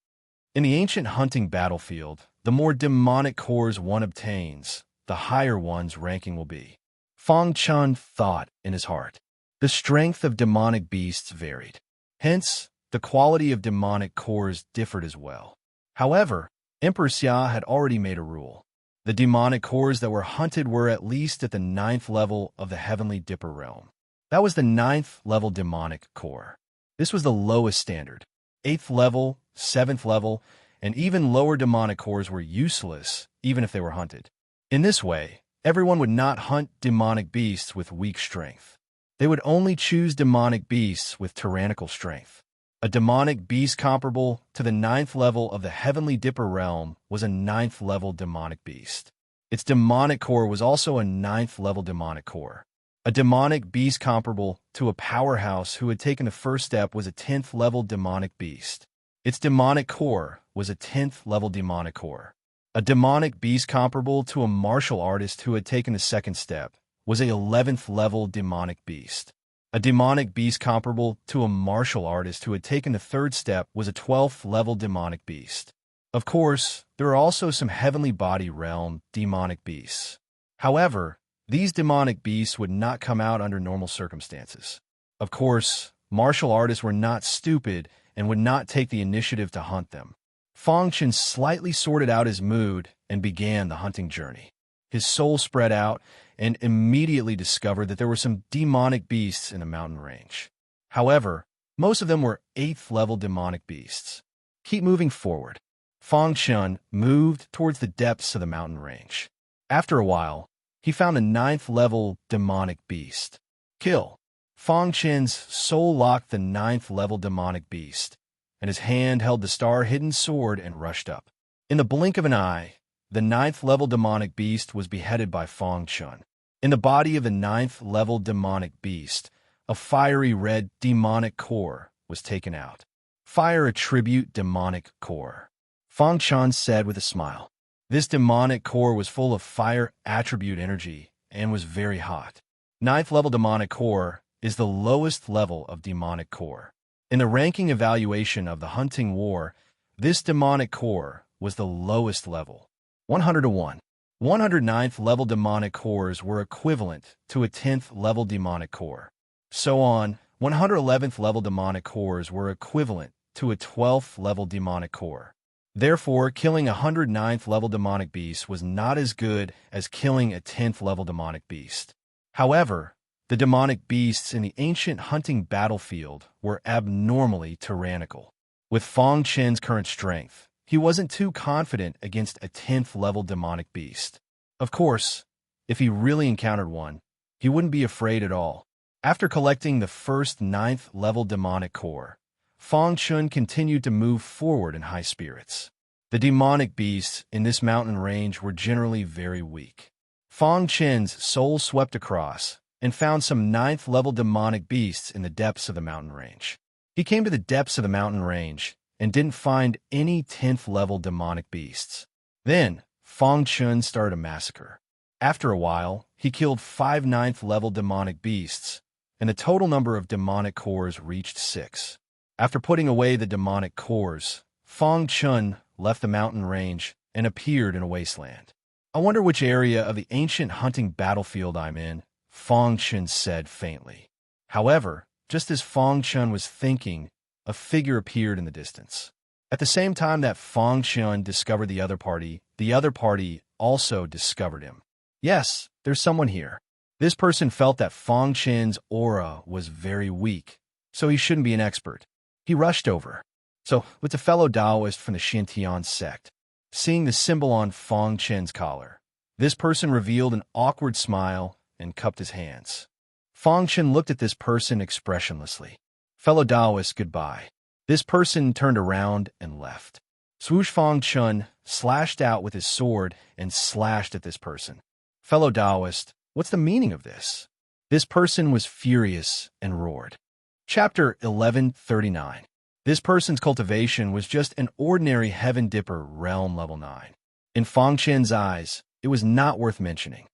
In the ancient hunting battlefield, the more demonic cores one obtains, the higher one's ranking will be. Fang Chun thought in his heart. The strength of demonic beasts varied. Hence, the quality of demonic cores differed as well. However, Emperor Xia had already made a rule. The demonic cores that were hunted were at least at the 9th level of the Heavenly Dipper realm. That was the 9th level demonic core. This was the lowest standard. 8th level, 7th level, and even lower demonic cores were useless, even if they were hunted. In this way, everyone would not hunt demonic beasts with weak strength. They would only choose demonic beasts with tyrannical strength. A demonic beast comparable to the 9th level of the Heavenly Dipper realm was a 9th level demonic beast. Its demonic core was also a 9th level demonic core. A demonic beast comparable to a powerhouse who had taken the first step was a 10th level demonic beast. Its demonic core was a 10th level demonic core. A demonic beast comparable to a martial artist who had taken the second step was a 11th level demonic beast. A demonic beast comparable to a martial artist who had taken the third step was a 12th level demonic beast. Of course, there are also some heavenly body realm demonic beasts. However, these demonic beasts would not come out under normal circumstances. Of course, martial artists were not stupid and would not take the initiative to hunt them. Fang Chen slightly sorted out his mood and began the hunting journey. His soul spread out and immediately discovered that there were some demonic beasts in the mountain range. However, most of them were 8th level demonic beasts. Keep moving forward. Fang Chen moved towards the depths of the mountain range. After a while, he found a 9th level demonic beast. Kill. Fang Chen's soul locked the 9th level demonic beast, and his hand held the star-hidden sword and rushed up. In the blink of an eye, the 9th level demonic beast was beheaded by Fang Chen. In the body of the 9th level demonic beast, a fiery red demonic core was taken out. Fire attribute demonic core. Fang Chen said with a smile. This demonic core was full of fire attribute energy and was very hot. 9th level demonic core is the lowest level of demonic core. In the ranking evaluation of the hunting war, this demonic core was the lowest level. 100 to 1. 109th level demonic cores were equivalent to a 10th level demonic core. So on, 111th level demonic cores were equivalent to a 12th level demonic core. Therefore, killing a 109th level demonic beast was not as good as killing a 10th level demonic beast. However, The demonic beasts in the ancient hunting battlefield were abnormally tyrannical. With Fong Chen's current strength, he wasn't too confident against a 10th-level demonic beast. Of course, if he really encountered one, he wouldn't be afraid at all. After collecting the first 9th-level demonic core, Fong Chen continued to move forward in high spirits. The demonic beasts in this mountain range were generally very weak. Fong Chen's soul swept across and found some 9th-level demonic beasts in the depths of the mountain range. He came to the depths of the mountain range and didn't find any 10th-level demonic beasts. Then, Fong Chen started a massacre. After a while, he killed 5 9th-level demonic beasts, and the total number of demonic cores reached 6. After putting away the demonic cores, Fong Chen left the mountain range and appeared in a wasteland. "I wonder which area of the ancient hunting battlefield I'm in," Fong Chen said faintly. However, just as Fong Chen was thinking, a figure appeared in the distance. At the same time that Fong Chen discovered the other party also discovered him. Yes, there's someone here. This person felt that Fong Chen's aura was very weak, so he shouldn't be an expert. He rushed over. So, with a fellow Taoist from the Xintian sect, seeing the symbol on Fong Chen's collar, this person revealed an awkward smile and cupped his hands. Fong Chen looked at this person expressionlessly. "Fellow Taoist, goodbye." This person turned around and left. Swoosh! Fong Chen slashed out with his sword and slashed at this person. "Fellow Taoist, what's the meaning of this?" This person was furious and roared. Chapter 1139. This person's cultivation was just an ordinary Heaven Dipper realm level 9. In Fong Chen's eyes, it was not worth mentioning.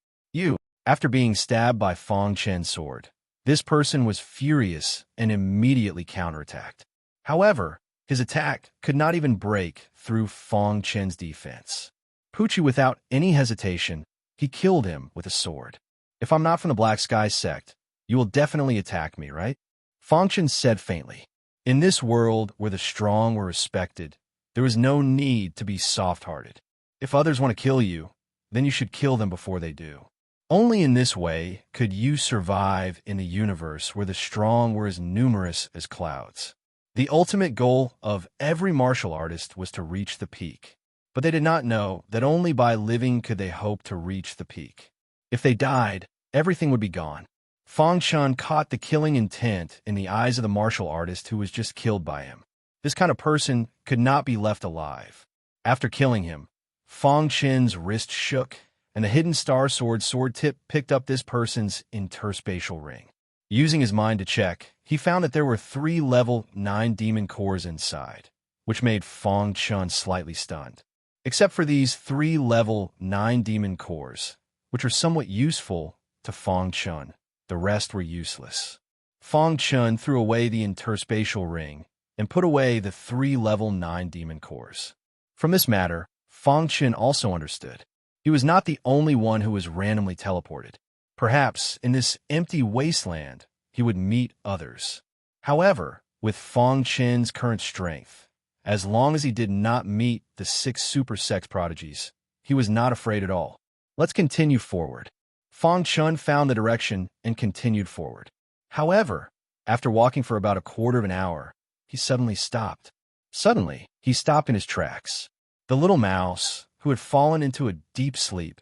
After being stabbed by Fong Chen's sword, this person was furious and immediately counterattacked. However, his attack could not even break through Fong Chen's defense. Pucci, without any hesitation, he killed him with a sword. "If I'm not from the Black Sky sect, you will definitely attack me, right?" Fong Chen said faintly. In this world where the strong were respected, there was no need to be soft-hearted. If others want to kill you, then you should kill them before they do. Only in this way could you survive in a universe where the strong were as numerous as clouds. The ultimate goal of every martial artist was to reach the peak, but they did not know that only by living could they hope to reach the peak. If they died, everything would be gone. Fong Chen caught the killing intent in the eyes of the martial artist who was just killed by him. This kind of person could not be left alive. After killing him, Fong Chen's wrist shook, and the hidden star sword tip picked up this person's interspatial ring. Using his mind to check, he found that there were 3 level 9 demon cores inside, which made Fong Chen slightly stunned. Except for these 3 level 9 demon cores, which were somewhat useful to Fong Chen, the rest were useless. Fong Chen threw away the interspatial ring and put away the 3 level 9 demon cores. From this matter, Fong Chen also understood. He was not the only one who was randomly teleported. Perhaps in this empty wasteland, he would meet others. However, with Fong Chen's current strength, as long as he did not meet the 6 super sex prodigies, he was not afraid at all. Let's continue forward. Fong Chen found the direction and continued forward. However, after walking for about a quarter of an hour, he suddenly stopped. Suddenly, he stopped in his tracks. The little mouse, who had fallen into a deep sleep,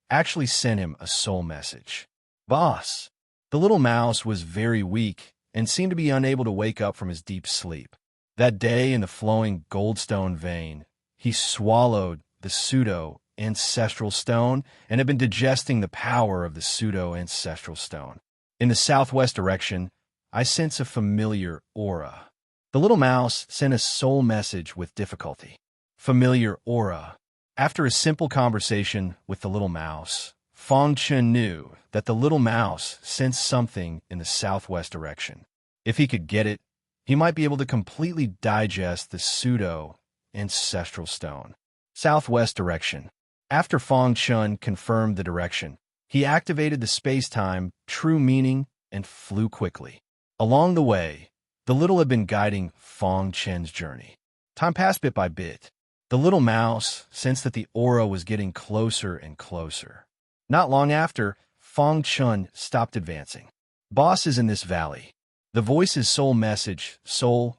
actually sent him a soul message. "Boss." The little mouse was very weak and seemed to be unable to wake up from his deep sleep. That day in the flowing goldstone vein, he swallowed the pseudo-ancestral stone and had been digesting the power of the pseudo-ancestral stone. In the southwest direction, I sense a familiar aura. The little mouse sent a soul message with difficulty. Familiar aura. After a simple conversation with the little mouse, Fong Chen knew that the little mouse sensed something in the southwest direction. If he could get it, he might be able to completely digest the pseudo-ancestral stone. Southwest direction. After Fong Chen confirmed the direction, he activated the space-time true meaning and flew quickly. Along the way, the little had been guiding Fong Chen's journey. Time passed bit by bit. The little mouse sensed that the aura was getting closer and closer. Not long after, Fong Chen stopped advancing. Boss is in this valley. The voice's soul message, soul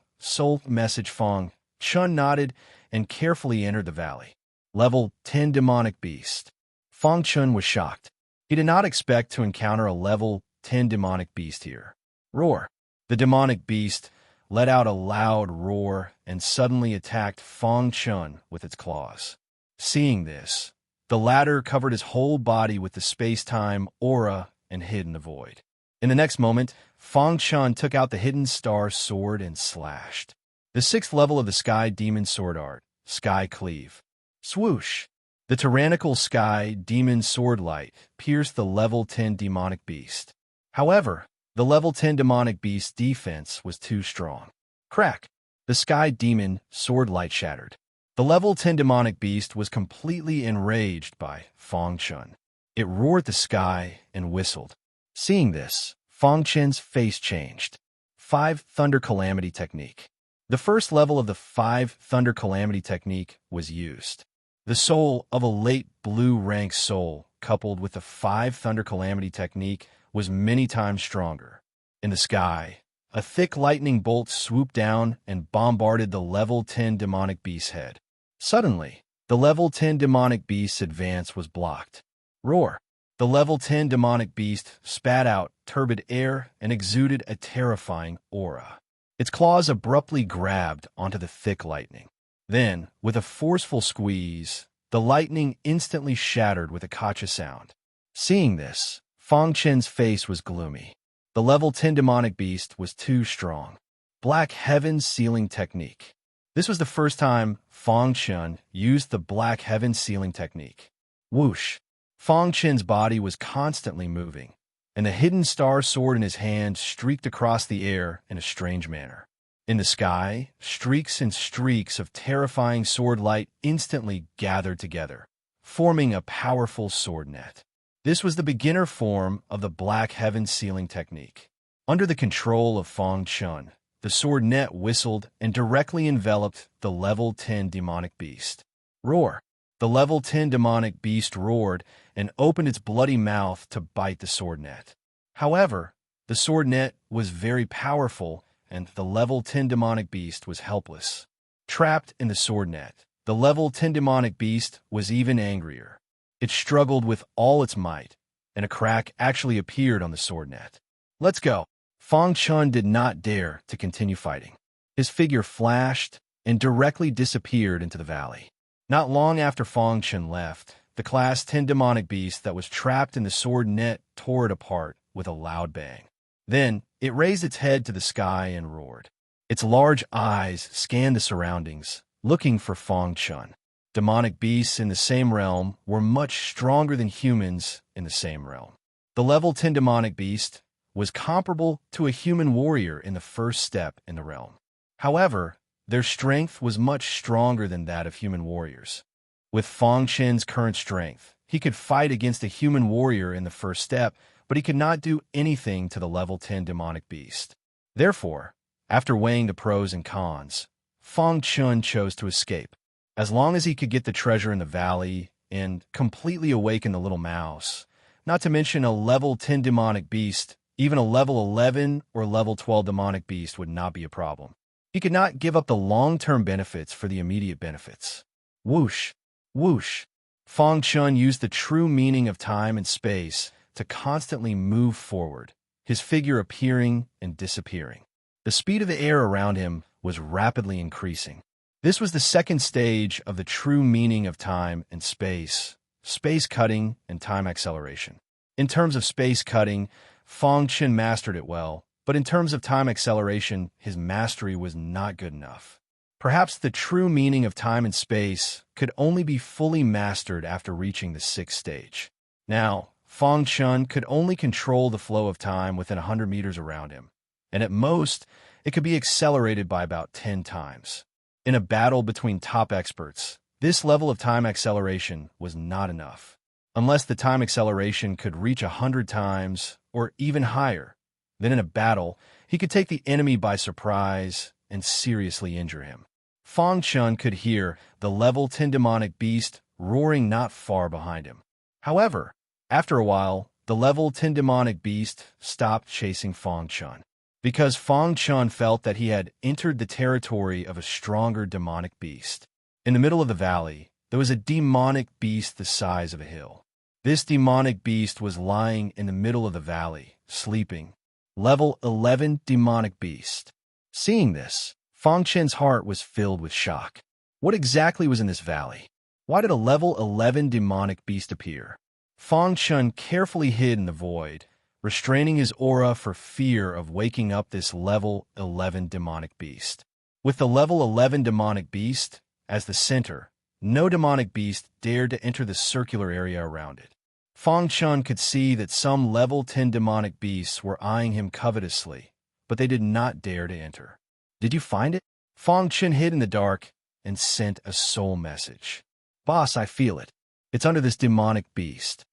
message Fong. Chun nodded and carefully entered the valley. Level 10 demonic beast. Fong Chun was shocked. He did not expect to encounter a level 10 demonic beast here. Roar. The demonic beast let out a loud roar and suddenly attacked Fong Chun with its claws. Seeing this, the latter covered his whole body with the space-time aura and hid in the void. In the next moment, Fong Chun took out the hidden star sword and slashed. The 6th level of the Sky Demon Sword Art, Sky Cleave. Swoosh! The tyrannical Sky Demon Sword Light pierced the level 10 demonic beast. However, the level 10 demonic beast's defense was too strong. Crack! The Sky Demon Sword Light shattered. The level 10 demonic beast was completely enraged by Fong Chun. It roared at the sky and whistled. Seeing this, Fong Chun's face changed. 5 Thunder Calamity Technique. The first level of the 5 Thunder Calamity Technique was used. The soul of a late blue rank soul, coupled with the 5 Thunder Calamity Technique, was many times stronger. In the sky, a thick lightning bolt swooped down and bombarded the level 10 demonic beast's head. Suddenly, the level 10 demonic beast's advance was blocked. Roar! The level 10 demonic beast spat out turbid air and exuded a terrifying aura. Its claws abruptly grabbed onto the thick lightning. Then, with a forceful squeeze, the lightning instantly shattered with a kacha sound. Seeing this, Fong Chun's face was gloomy. The level 10 demonic beast was too strong. Black Heaven Sealing Technique. This was the first time Fong Chun used the Black Heaven Sealing Technique. Whoosh! Fong Chun's body was constantly moving, and the hidden star sword in his hand streaked across the air in a strange manner. In the sky, streaks and streaks of terrifying sword light instantly gathered together, forming a powerful sword net. This was the beginner form of the Black Heaven Sealing Technique. Under the control of Fong Chun, the sword net whistled and directly enveloped the level 10 demonic beast. Roar! The level 10 demonic beast roared and opened its bloody mouth to bite the sword net. However, the sword net was very powerful and the level 10 demonic beast was helpless. Trapped in the sword net, the level 10 demonic beast was even angrier. It struggled with all its might, and a crack actually appeared on the sword net. Let's go! Fong Chun did not dare to continue fighting. His figure flashed and directly disappeared into the valley. Not long after Fong Chun left, the Class 10 demonic beast that was trapped in the sword net tore it apart with a loud bang. Then, it raised its head to the sky and roared. Its large eyes scanned the surroundings, looking for Fong Chun. Demonic beasts in the same realm were much stronger than humans in the same realm. The level 10 demonic beast was comparable to a human warrior in the first step in the realm. However, their strength was much stronger than that of human warriors. With Fong Chun's current strength, he could fight against a human warrior in the first step, but he could not do anything to the level 10 demonic beast. Therefore, after weighing the pros and cons, Fong Chun chose to escape. As long as he could get the treasure in the valley and completely awaken the little mouse, not to mention a level 10 demonic beast, even a level 11 or level 12 demonic beast would not be a problem. He could not give up the long-term benefits for the immediate benefits. Whoosh! Whoosh! Fong Chun used the true meaning of time and space to constantly move forward, his figure appearing and disappearing. The speed of the air around him was rapidly increasing. This was the second stage of the true meaning of time and space cutting and time acceleration. In terms of space cutting, Fong Chun mastered it well, but in terms of time acceleration, his mastery was not good enough. Perhaps the true meaning of time and space could only be fully mastered after reaching the 6th stage. Now, Fong Chun could only control the flow of time within 100 meters around him, and at most, it could be accelerated by about 10 times. In a battle between top experts, this level of time acceleration was not enough. Unless the time acceleration could reach 100 times or even higher, then in a battle, he could take the enemy by surprise and seriously injure him. Fong Chun could hear the level 10 demonic beast roaring not far behind him. However, after a while, the level 10 demonic beast stopped chasing Fang Chun, because Fang Chun felt that he had entered the territory of a stronger demonic beast. In the middle of the valley, there was a demonic beast the size of a hill. This demonic beast was lying in the middle of the valley, sleeping. Level 11 demonic beast. Seeing this, Fang Chen's heart was filled with shock. What exactly was in this valley? Why did a level 11 demonic beast appear? Fang Chun carefully hid in the void, restraining his aura for fear of waking up this level 11 demonic beast. With the level 11 demonic beast as the center, no demonic beast dared to enter the circular area around it. Fang Chun could see that some level 10 demonic beasts were eyeing him covetously, but they did not dare to enter. Did you find it? Fang Chun hid in the dark and sent a soul message. Boss, I feel it. It's under this demonic beast.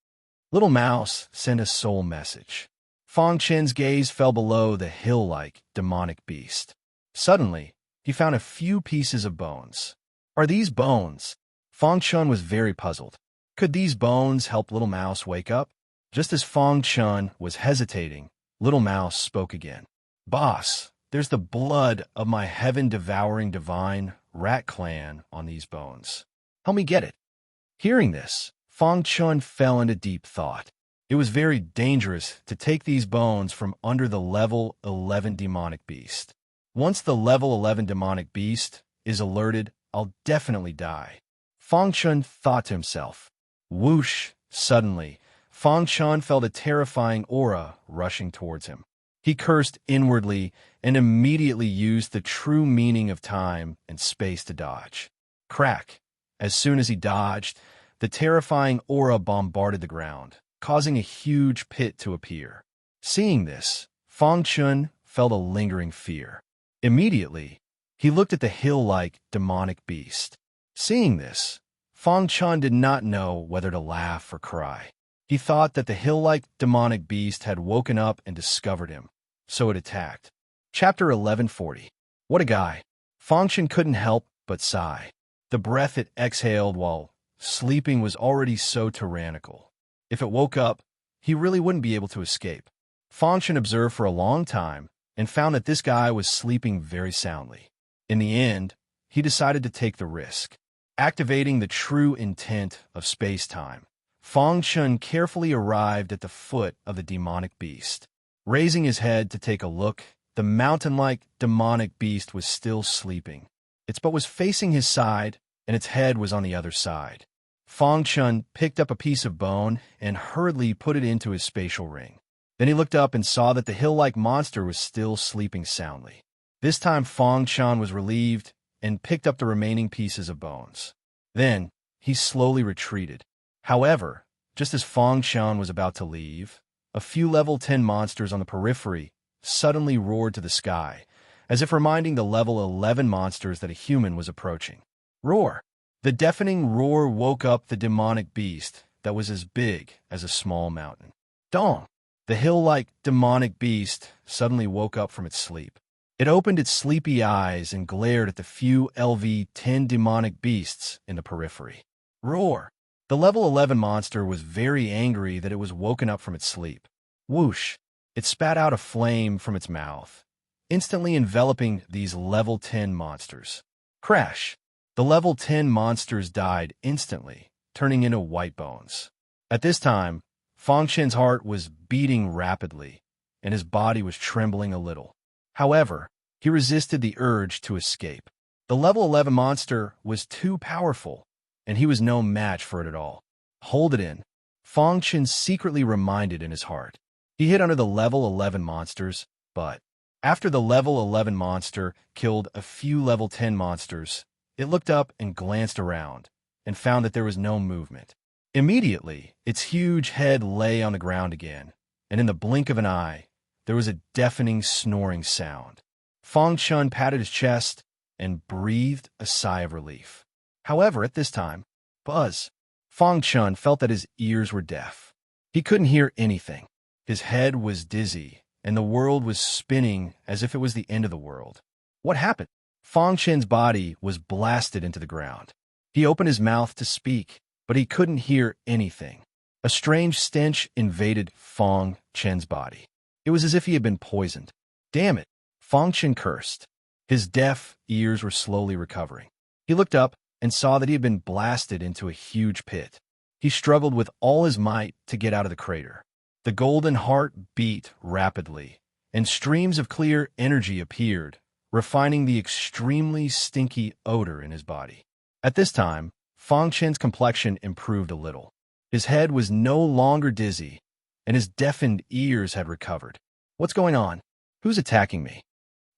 Little Mouse sent a soul message. Fang Chen's gaze fell below the hill-like demonic beast. Suddenly, he found a few pieces of bones. Are these bones? Fang Chun was very puzzled. Could these bones help Little Mouse wake up? Just as Fang Chun was hesitating, Little Mouse spoke again. Boss, there's the blood of my heaven-devouring divine rat clan on these bones. Help me get it. Hearing this, Fang Chun fell into deep thought. It was very dangerous to take these bones from under the level 11 demonic beast. Once the level 11 demonic beast is alerted, I'll definitely die. Fang Chun thought to himself. Whoosh! Suddenly, Fang Chun felt a terrifying aura rushing towards him. He cursed inwardly and immediately used the true meaning of time and space to dodge. Crack! As soon as he dodged, the terrifying aura bombarded the ground, causing a huge pit to appear. Seeing this, Fang Chun felt a lingering fear. Immediately, he looked at the hill-like demonic beast. Seeing this, Fang Chun did not know whether to laugh or cry. He thought that the hill-like demonic beast had woken up and discovered him, so it attacked. Chapter 1140. What a guy. Fang Chun couldn't help but sigh. The breath it exhaled while sleeping was already so tyrannical. If it woke up, he really wouldn't be able to escape. Fang Chun observed for a long time and found that this guy was sleeping very soundly. In the end, he decided to take the risk. Activating the true intent of space-time, Fang Chun carefully arrived at the foot of the demonic beast. Raising his head to take a look, the mountain-like demonic beast was still sleeping. Its butt was facing his side, and its head was on the other side. Fang Chun picked up a piece of bone and hurriedly put it into his spatial ring. Then he looked up and saw that the hill-like monster was still sleeping soundly. This time Fang Chun was relieved and picked up the remaining pieces of bones. Then, he slowly retreated. However, just as Fang Chun was about to leave, a few level 10 monsters on the periphery suddenly roared to the sky, as if reminding the level 11 monsters that a human was approaching. Roar! The deafening roar woke up the demonic beast that was as big as a small mountain. Dong! The hill-like demonic beast suddenly woke up from its sleep. It opened its sleepy eyes and glared at the few LV-10 demonic beasts in the periphery. Roar! The level 11 monster was very angry that it was woken up from its sleep. Whoosh! It spat out a flame from its mouth, instantly enveloping these level 10 monsters. Crash! The level 10 monsters died instantly, turning into white bones. At this time, Fang Chen's heart was beating rapidly, and his body was trembling a little. However, he resisted the urge to escape. The level 11 monster was too powerful, and he was no match for it at all. Hold it in, Fang Chen secretly reminded in his heart. He hid under the level 11 monsters, but after the level 11 monster killed a few level 10 monsters, it looked up and glanced around, and found that there was no movement. Immediately, its huge head lay on the ground again, and in the blink of an eye, there was a deafening snoring sound. Fang Chun patted his chest and breathed a sigh of relief. However, at this time, buzz! Fang Chun felt that his ears were deaf. He couldn't hear anything. His head was dizzy, and the world was spinning as if it was the end of the world. What happened? Fang Chen's body was blasted into the ground. He opened his mouth to speak, but he couldn't hear anything. A strange stench invaded Fong Chen's body. It was as if he had been poisoned. Damn it, Fong Chen cursed. His deaf ears were slowly recovering. He looked up and saw that he had been blasted into a huge pit. He struggled with all his might to get out of the crater. The golden heart beat rapidly, and streams of clear energy appeared, refining the extremely stinky odor in his body. At this time, Fong Chen's complexion improved a little. His head was no longer dizzy, and his deafened ears had recovered. What's going on? Who's attacking me?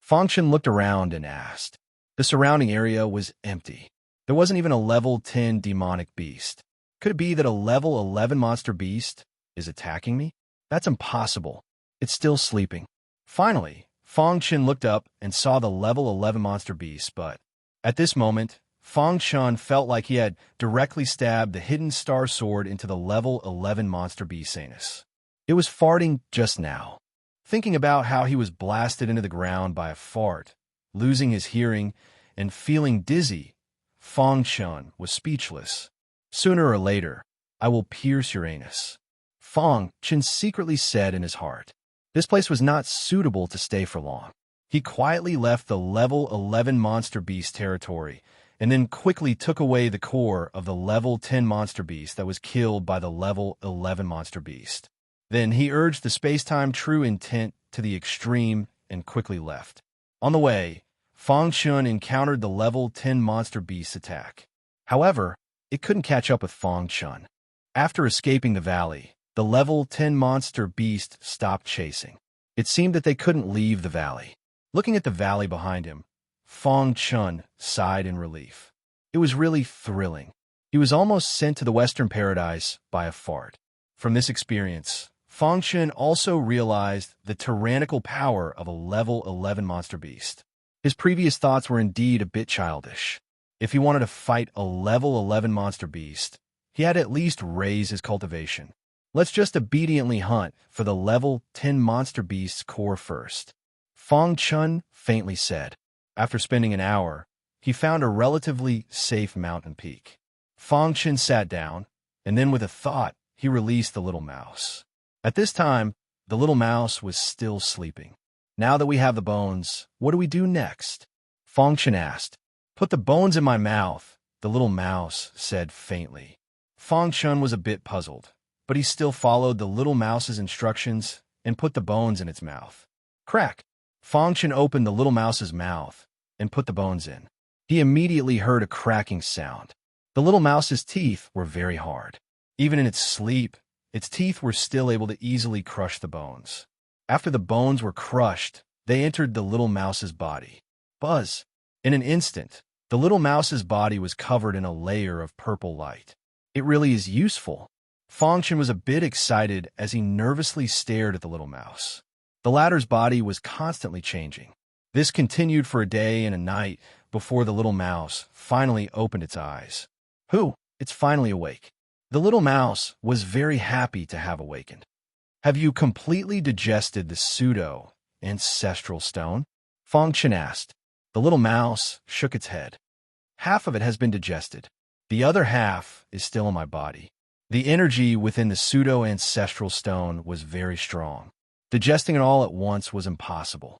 Fong Chen looked around and asked. The surrounding area was empty. There wasn't even a level 10 demonic beast. Could it be that a level 11 monster beast is attacking me? That's impossible. It's still sleeping. Finally, Fong Chen looked up and saw the level 11 monster beast, but at this moment, Fong Chen felt like he had directly stabbed the hidden star sword into the level 11 monster beast's anus. It was farting just now. Thinking about how he was blasted into the ground by a fart, losing his hearing, and feeling dizzy, Fong Chen was speechless. Sooner or later, I will pierce your anus, Fong Chen secretly said in his heart. This place was not suitable to stay for long. He quietly left the level 11 monster beast territory and then quickly took away the core of the level 10 monster beast that was killed by the level 11 monster beast. Then he urged the space-time true intent to the extreme and quickly left. On the way, Fong Chen encountered the level 10 monster beast's attack. However, it couldn't catch up with Fong Chen. After escaping the valley, the level 10 monster beast stopped chasing. It seemed that they couldn't leave the valley. Looking at the valley behind him, Fong Chen sighed in relief. It was really thrilling. He was almost sent to the Western paradise by a fart. From this experience, Fong Chen also realized the tyrannical power of a level 11 monster beast. His previous thoughts were indeed a bit childish. If he wanted to fight a level 11 monster beast, he had to at least raise his cultivation. Let's just obediently hunt for the level 10 monster beast's core first, Fong Chen faintly said. After spending an hour, he found a relatively safe mountain peak. Fong Chen sat down, and then with a thought, he released the little mouse. At this time, the little mouse was still sleeping. Now that we have the bones, what do we do next? Fong Chen asked. Put the bones in my mouth, the little mouse said faintly. Fong Chen was a bit puzzled, but he still followed the little mouse's instructions and put the bones in its mouth. Crack! Fong Chen opened the little mouse's mouth and put the bones in. He immediately heard a cracking sound. The little mouse's teeth were very hard. Even in its sleep, its teeth were still able to easily crush the bones. After the bones were crushed, they entered the little mouse's body. Buzz! In an instant, the little mouse's body was covered in a layer of purple light. It really is useful. Fong Chen was a bit excited as he nervously stared at the little mouse. The latter's body was constantly changing. This continued for a day and a night before the little mouse finally opened its eyes. It's finally awake. The little mouse was very happy to have awakened. Have you completely digested the pseudo-ancestral stone? Fong Chen asked. The little mouse shook its head. Half of it has been digested. The other half is still in my body. The energy within the pseudo-ancestral stone was very strong. Digesting it all at once was impossible.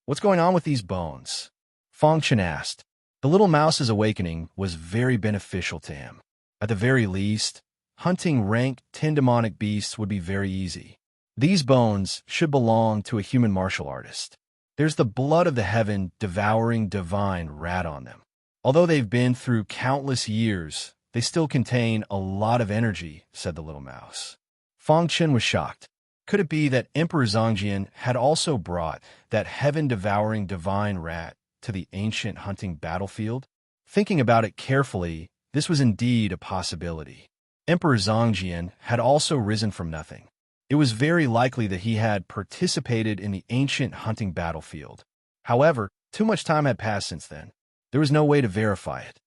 What's going on with these bones? Fong Chen asked. The little mouse's awakening was very beneficial to him. At the very least, hunting rank 10 demonic beasts would be very easy. These bones should belong to a human martial artist. There's the blood of the heaven-devouring divine rat on them. Although they've been through countless years, they still contain a lot of energy, said the little mouse. Fong Chen was shocked. Could it be that Emperor Zongjian had also brought that heaven-devouring divine rat to the ancient hunting battlefield? Thinking about it carefully, this was indeed a possibility. Emperor Zongjian had also risen from nothing. It was very likely that he had participated in the ancient hunting battlefield. However, too much time had passed since then. There was no way to verify it.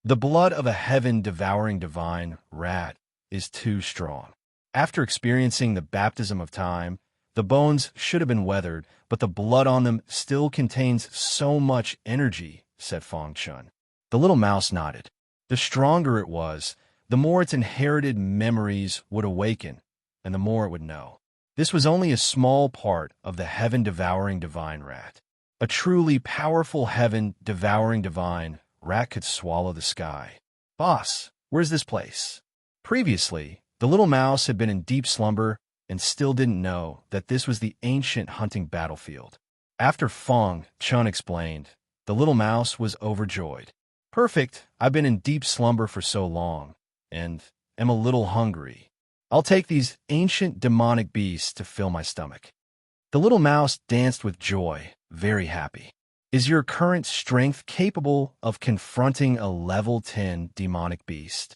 The blood of a heaven-devouring divine rat is too strong. After experiencing the baptism of time, the bones should have been weathered, but the blood on them still contains so much energy, said Fong Chen. The little mouse nodded. The stronger it was, the more its inherited memories would awaken, and the more it would know. This was only a small part of the heaven-devouring divine rat. A truly powerful heaven-devouring divine rat could swallow the sky. Boss, where's this place? Previously, the little mouse had been in deep slumber and still didn't know that this was the ancient hunting battlefield. After Fong Chun explained, the little mouse was overjoyed. Perfect, I've been in deep slumber for so long, and am a little hungry. I'll take these ancient demonic beasts to fill my stomach. The little mouse danced with joy, very happy. Is your current strength capable of confronting a level 10 demonic beast?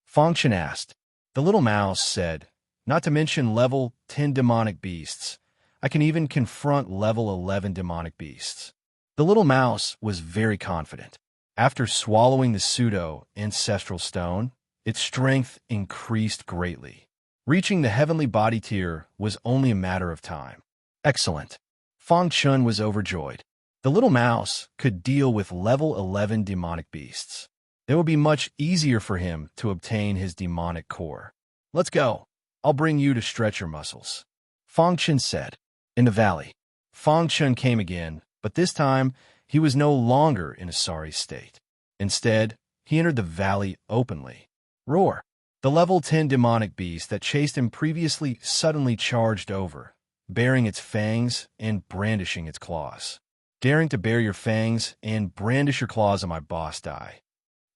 Fong Chen asked. The little mouse said, not to mention level 10 demonic beasts. I can even confront level 11 demonic beasts. The little mouse was very confident. After swallowing the pseudo-ancestral stone, its strength increased greatly. Reaching the heavenly body tier was only a matter of time. Excellent. Fong Chun was overjoyed. The little mouse could deal with level 11 demonic beasts. It would be much easier for him to obtain his demonic core. Let's go. I'll bring you to stretch your muscles. Fong Chun said. In the valley, Fong Chun came again, but this time he was no longer in a sorry state. Instead, he entered the valley openly. Roar! The level 10 demonic beast that chased him previously suddenly charged over, baring its fangs and brandishing its claws. Daring to bare your fangs and brandish your claws on my boss die.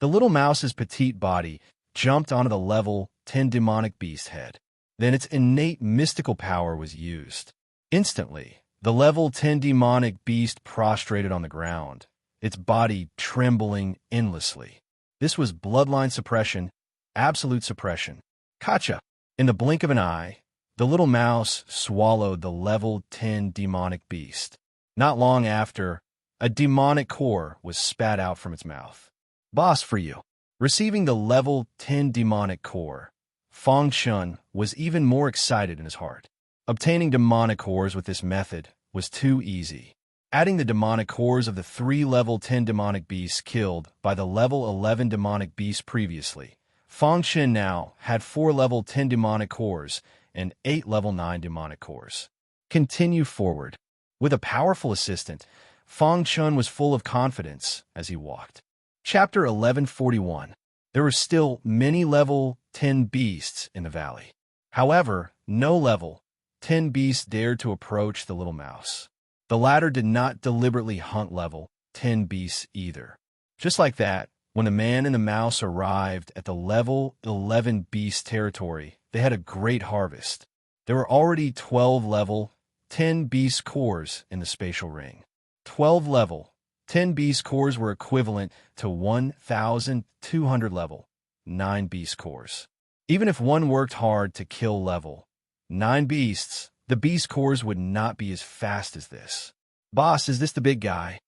The little mouse's petite body jumped onto the level 10 demonic beast head. Then its innate mystical power was used. Instantly, the level 10 demonic beast prostrated on the ground, its body trembling endlessly. This was bloodline suppression, absolute suppression. Gotcha! In the blink of an eye, the little mouse swallowed the level 10 demonic beast. Not long after, a demonic core was spat out from its mouth. Boss for you. Receiving the level 10 demonic core, Fong Chun was even more excited in his heart. Obtaining demonic cores with this method was too easy. Adding the demonic cores of the 3 level 10 demonic beasts killed by the level 11 demonic beast previously, Fong Chun now had 4 level 10 demonic cores and 8 level 9 demonic cores. Continue forward. With a powerful assistant, Fong Chun was full of confidence as he walked. Chapter 1141. There were still many level 10 beasts in the valley. However, no level 10 beasts dared to approach the little mouse. The latter did not deliberately hunt level 10 beasts either. Just like that, when the man and the mouse arrived at the level 11 beast territory, they had a great harvest. There were already 12 level 10 beast cores in the spatial ring. 12 level 10 beast cores were equivalent to 1,200 level 9 beast cores. Even if one worked hard to kill level 9 beasts, the beast cores would not be as fast as this. Boss, is this the big guy?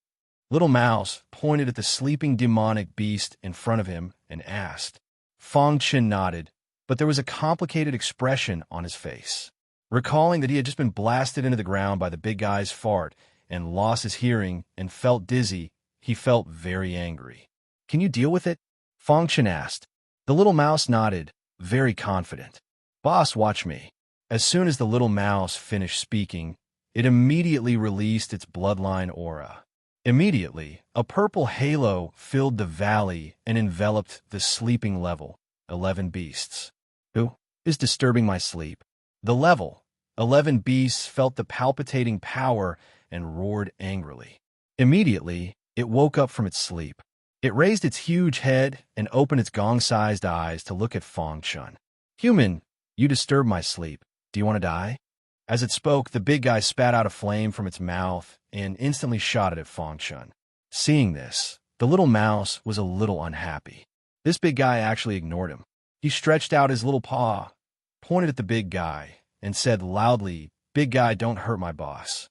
Little Mouse pointed at the sleeping demonic beast in front of him and asked. Fong Chen nodded, but there was a complicated expression on his face. Recalling that he had just been blasted into the ground by the big guy's fart and lost his hearing and felt dizzy, he felt very angry. Can you deal with it? Fong Chen asked. The little mouse nodded, very confident. Boss, watch me. As soon as the little mouse finished speaking, it immediately released its bloodline aura. Immediately, a purple halo filled the valley and enveloped the sleeping level 11 beasts. Who is disturbing my sleep? The level 11 beasts felt the palpitating power and roared angrily. Immediately, it woke up from its sleep. It raised its huge head and opened its gong-sized eyes to look at Fong Chun. Human, you disturb my sleep. Do you want to die? As it spoke, the big guy spat out a flame from its mouth and instantly shot it at Fong Chun. Seeing this, the little mouse was a little unhappy. This big guy actually ignored him. He stretched out his little paw, pointed at the big guy, and said loudly, "Big guy, don't hurt my boss."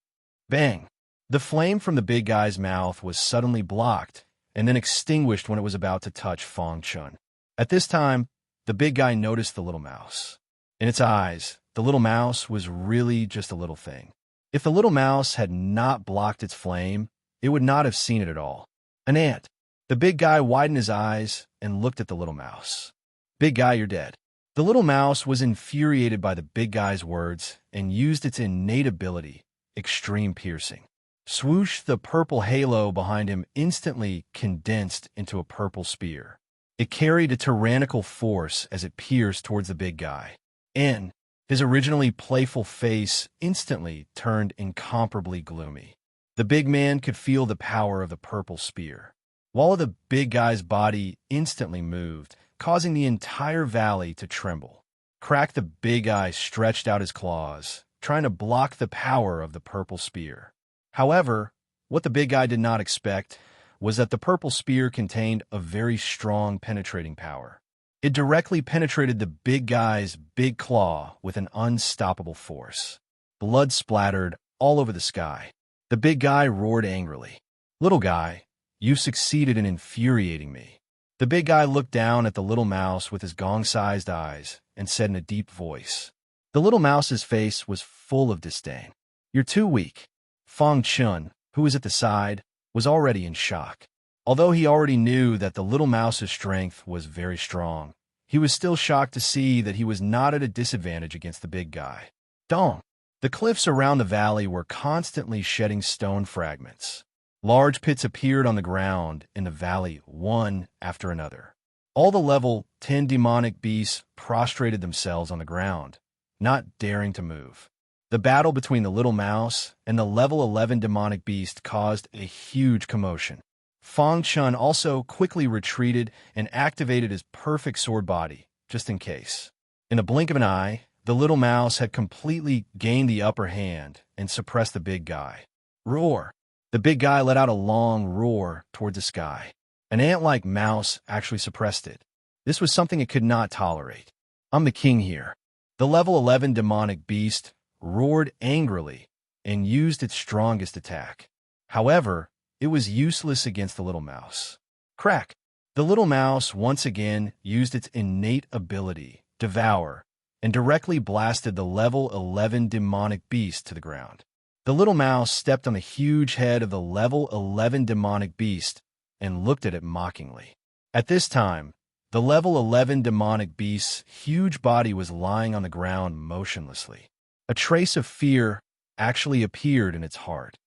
Bang! The flame from the big guy's mouth was suddenly blocked and then extinguished when it was about to touch Fong Chun. At this time, the big guy noticed the little mouse. In its eyes, the little mouse was really just a little thing. If the little mouse had not blocked its flame, it would not have seen it at all. An ant. The big guy widened his eyes and looked at the little mouse. Big guy, you're dead. The little mouse was infuriated by the big guy's words and used its innate ability, extreme piercing. Swoosh, the purple halo behind him instantly condensed into a purple spear. It carried a tyrannical force as it pierced towards the big guy. And his originally playful face instantly turned incomparably gloomy. The big man could feel the power of the purple spear. While the big guy's body instantly moved, causing the entire valley to tremble. Crack, the big guy stretched out his claws, trying to block the power of the purple spear. However, what the big guy did not expect was that the purple spear contained a very strong penetrating power. It directly penetrated the big guy's big claw with an unstoppable force. Blood splattered all over the sky. The big guy roared angrily. "Little guy, you succeeded in infuriating me." The big guy looked down at the little mouse with his gong-sized eyes and said in a deep voice. The little mouse's face was full of disdain. "You're too weak." Fang Chun, who was at the side, was already in shock. Although he already knew that the little mouse's strength was very strong, he was still shocked to see that he was not at a disadvantage against the big guy. Dong! The cliffs around the valley were constantly shedding stone fragments. Large pits appeared on the ground in the valley, one after another. All the level 10 demonic beasts prostrated themselves on the ground, not daring to move. The battle between the little mouse and the level 11 demonic beast caused a huge commotion. Fang Chun also quickly retreated and activated his perfect sword body, just in case. In a blink of an eye, the little mouse had completely gained the upper hand and suppressed the big guy. Roar! The big guy let out a long roar toward the sky. An ant-like mouse actually suppressed it. This was something it could not tolerate. "I'm the king here." The level 11 demonic beast roared angrily and used its strongest attack. However, it was useless against the little mouse. Crack! The little mouse once again used its innate ability, Devour, and directly blasted the level 11 demonic beast to the ground. The little mouse stepped on the huge head of the level 11 demonic beast and looked at it mockingly. At this time, the level 11 demonic beast's huge body was lying on the ground motionlessly. A trace of fear actually appeared in its heart.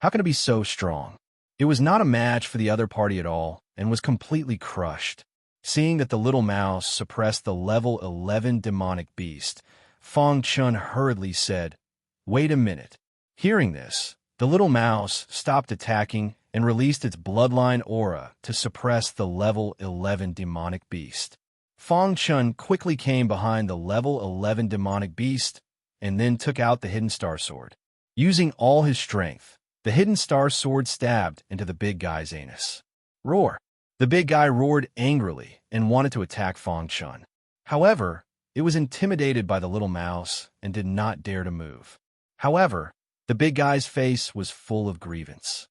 How can it be so strong? It was not a match for the other party at all and was completely crushed. Seeing that the little mouse suppressed the level 11 demonic beast, Fang Chun hurriedly said, "Wait a minute." Hearing this, the little mouse stopped attacking and released its bloodline aura to suppress the level 11 demonic beast. Fang Chun quickly came behind the level 11 demonic beast and then took out the hidden star sword. Using all his strength, the hidden star sword stabbed into the big guy's anus. Roar! The big guy roared angrily and wanted to attack Fang Chun. However, it was intimidated by the little mouse and did not dare to move. However, the big guy's face was full of grievance.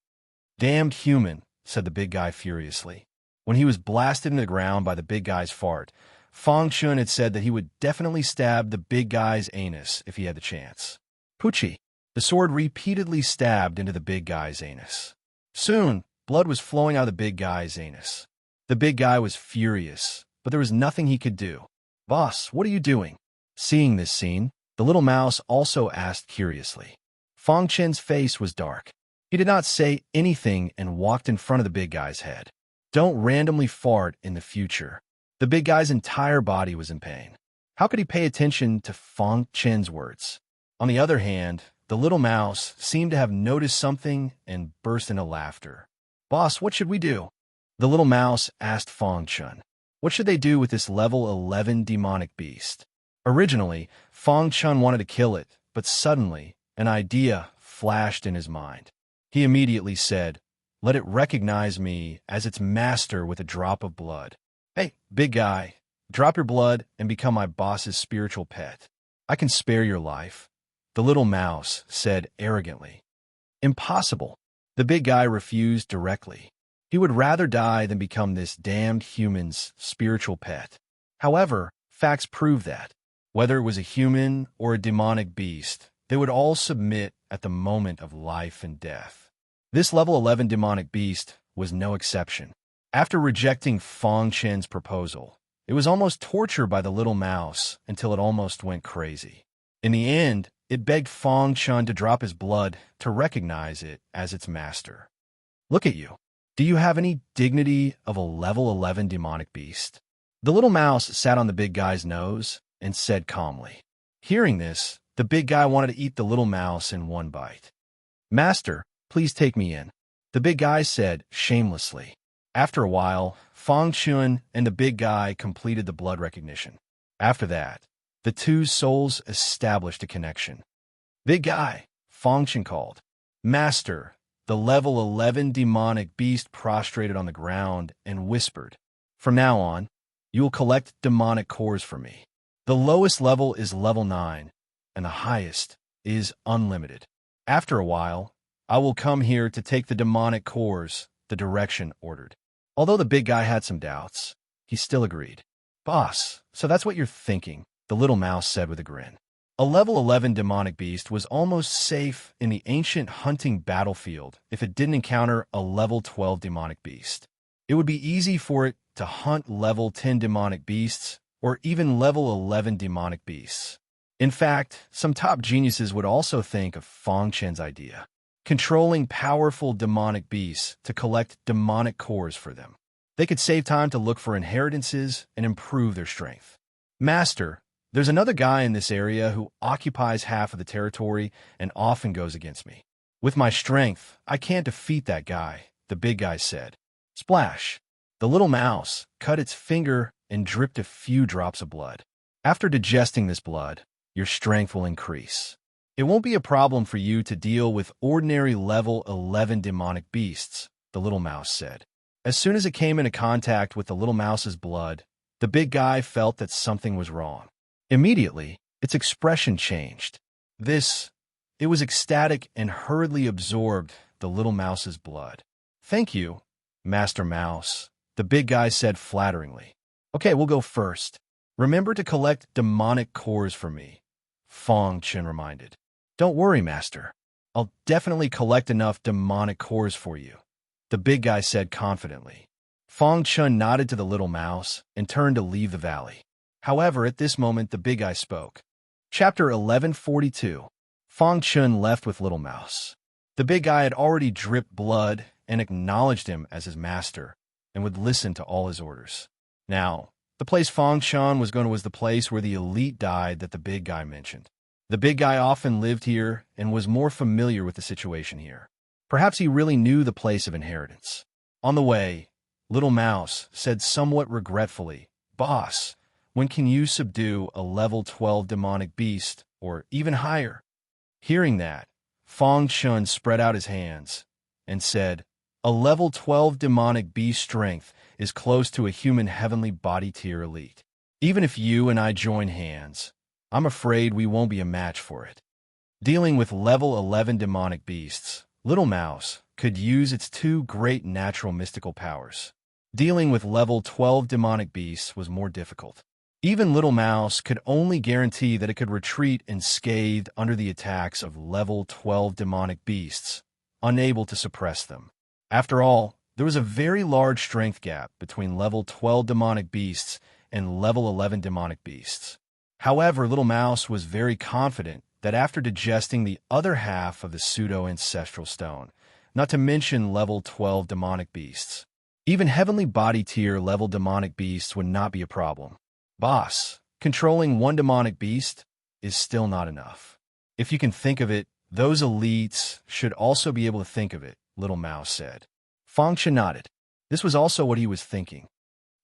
"Damned human," said the big guy furiously. When he was blasted into the ground by the big guy's fart, Fang Chun had said that he would definitely stab the big guy's anus if he had the chance. Poochie! The sword repeatedly stabbed into the big guy's anus. Soon, blood was flowing out of the big guy's anus. The big guy was furious, but there was nothing he could do. "Boss, what are you doing?" Seeing this scene, the little mouse also asked curiously. Fang Chun's face was dark. He did not say anything and walked in front of the big guy's head. "Don't randomly fart in the future." The big guy's entire body was in pain. How could he pay attention to Fang Chun's words? On the other hand, the little mouse seemed to have noticed something and burst into laughter. "Boss, what should we do?" The little mouse asked Fang Chun. What should they do with this level 11 demonic beast? Originally, Fang Chun wanted to kill it, but suddenly, an idea flashed in his mind. He immediately said, "Let it recognize me as its master with a drop of blood." "Hey, big guy, drop your blood and become my boss's spiritual pet. I can spare your life," the little mouse said arrogantly. "Impossible." The big guy refused directly. He would rather die than become this damned human's spiritual pet. However, facts prove that, whether it was a human or a demonic beast, they would all submit at the moment of life and death. This level 11 demonic beast was no exception. After rejecting Fang Chun's proposal, It was almost tortured by the little mouse until it almost went crazy. In the end, it begged Fang Chun to drop his blood to recognize it as its master. Look at you. Do you have any dignity of a level 11 demonic beast? The little mouse sat on the big guy's nose and said calmly. Hearing this, the big guy wanted to eat the little mouse in one bite. Master, please take me in, the big guy said shamelessly. After a while, Fang Chun and the big guy completed the blood recognition. After that, the two souls established a connection. Big guy, Fang Chun called. Master, the level 11 demonic beast prostrated on the ground and whispered, from now on, you will collect demonic cores for me. The lowest level is level 9, and the highest is unlimited. After a while, I will come here to take the demonic cores, the direction ordered. Although the big guy had some doubts, he still agreed. Boss, so that's what you're thinking, the little mouse said with a grin. A level 11 demonic beast was almost safe in the ancient hunting battlefield if it didn't encounter a level 12 demonic beast. It would be easy for it to hunt level 10 demonic beasts or even level 11 demonic beasts. In fact, some top geniuses would also think of Fang Chun's idea, controlling powerful demonic beasts to collect demonic cores for them. They could save time to look for inheritances and improve their strength. Master, there's another guy in this area who occupies half of the territory and often goes against me. With my strength, I can't defeat that guy, the big guy said. Splash! The little mouse cut its finger and dripped a few drops of blood. After digesting this blood, your strength will increase. It won't be a problem for you to deal with ordinary level 11 demonic beasts, the little mouse said. As soon as it came into contact with the little mouse's blood, the big guy felt that something was wrong. Immediately, its expression changed. It was ecstatic and hurriedly absorbed the little mouse's blood. Thank you, Master Mouse, the big guy said flatteringly. Okay, we'll go first. Remember to collect demonic cores for me, Fang Chun reminded. Don't worry, Master. I'll definitely collect enough demonic cores for you, the big guy said confidently. Fang Chun nodded to the little mouse and turned to leave the valley. However, at this moment, the big guy spoke. Chapter 1142. Fang Chun left with Little Mouse. The big guy had already dripped blood and acknowledged him as his master and would listen to all his orders. Now, the place Fang Chun was going to was the place where the elite died that the big guy mentioned. The big guy often lived here and was more familiar with the situation here. Perhaps he really knew the place of inheritance. On the way, Little Mouse said somewhat regretfully, Boss, when can you subdue a level 12 demonic beast, or even higher? Hearing that, Fang Chun spread out his hands and said, a level 12 demonic beast strength is close to a human heavenly body tier elite. Even if you and I join hands, I'm afraid we won't be a match for it. Dealing with level 11 demonic beasts, Little Mouse could use its two great natural mystical powers. Dealing with level 12 demonic beasts was more difficult. Even Little Mouse could only guarantee that it could retreat unscathed under the attacks of level 12 demonic beasts, unable to suppress them. After all, there was a very large strength gap between level 12 demonic beasts and level 11 demonic beasts. However, Little Mouse was very confident that after digesting the other half of the pseudo-ancestral stone, not to mention level 12 demonic beasts, even heavenly body tier level demonic beasts would not be a problem. Boss, controlling one demonic beast is still not enough. If you can think of it, those elites should also be able to think of it, Little Mouse said. Fang Chun nodded. This was also what he was thinking.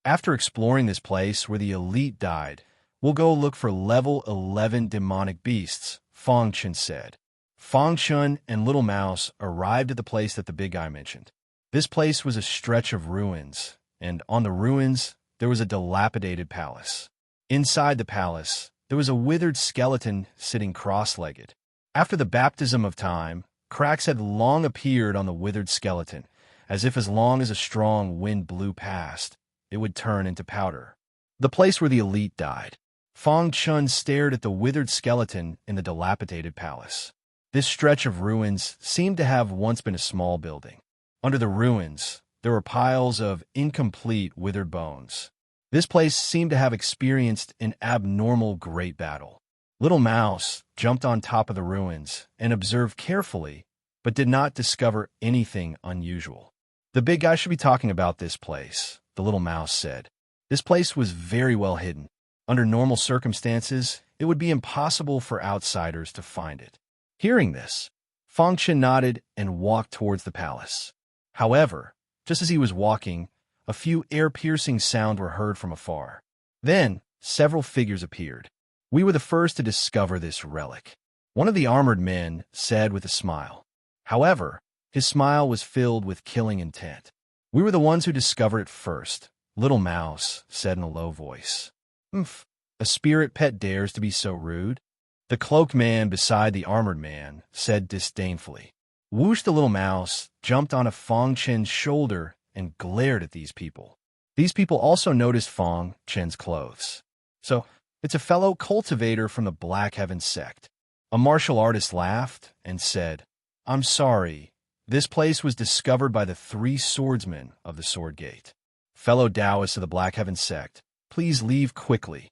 After exploring this place where the elite died, we'll go look for level 11 demonic beasts, Fang Chun said. Fang Chun and Little Mouse arrived at the place that the big guy mentioned. This place was a stretch of ruins, and on the ruins, there was a dilapidated palace. Inside the palace, there was a withered skeleton sitting cross-legged. After the baptism of time, cracks had long appeared on the withered skeleton, as if as long as a strong wind blew past, it would turn into powder. The place where the elite died. Fang Chun stared at the withered skeleton in the dilapidated palace. This stretch of ruins seemed to have once been a small building. Under the ruins, there were piles of incomplete withered bones. This place seemed to have experienced an abnormal great battle. Little Mouse jumped on top of the ruins and observed carefully, but did not discover anything unusual. The big guy should be talking about this place, the little mouse said. This place was very well hidden. Under normal circumstances, it would be impossible for outsiders to find it. Hearing this, Fang Chen nodded and walked towards the palace. However, just as he was walking, a few ear-piercing sounds were heard from afar. Then, several figures appeared. We were the first to discover this relic, one of the armored men said with a smile. However, his smile was filled with killing intent. We were the ones who discovered it first, Little Mouse said in a low voice. Umph, a spirit pet dares to be so rude? The cloaked man beside the armored man said disdainfully. Whoosh, the little mouse jumped on a Fang Chen's shoulder and glared at these people. These people also noticed Fang Chen's clothes. So, it's a fellow cultivator from the Black Heaven sect. A martial artist laughed and said, I'm sorry, this place was discovered by the 3 swordsmen of the Sword Gate. Fellow Taoists of the Black Heaven sect, please leave quickly.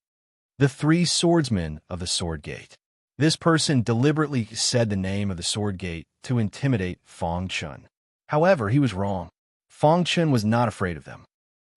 The 3 swordsmen of the Sword Gate. This person deliberately said the name of the Sword Gate to intimidate Fang Chen. However, he was wrong. Fang Chen was not afraid of them.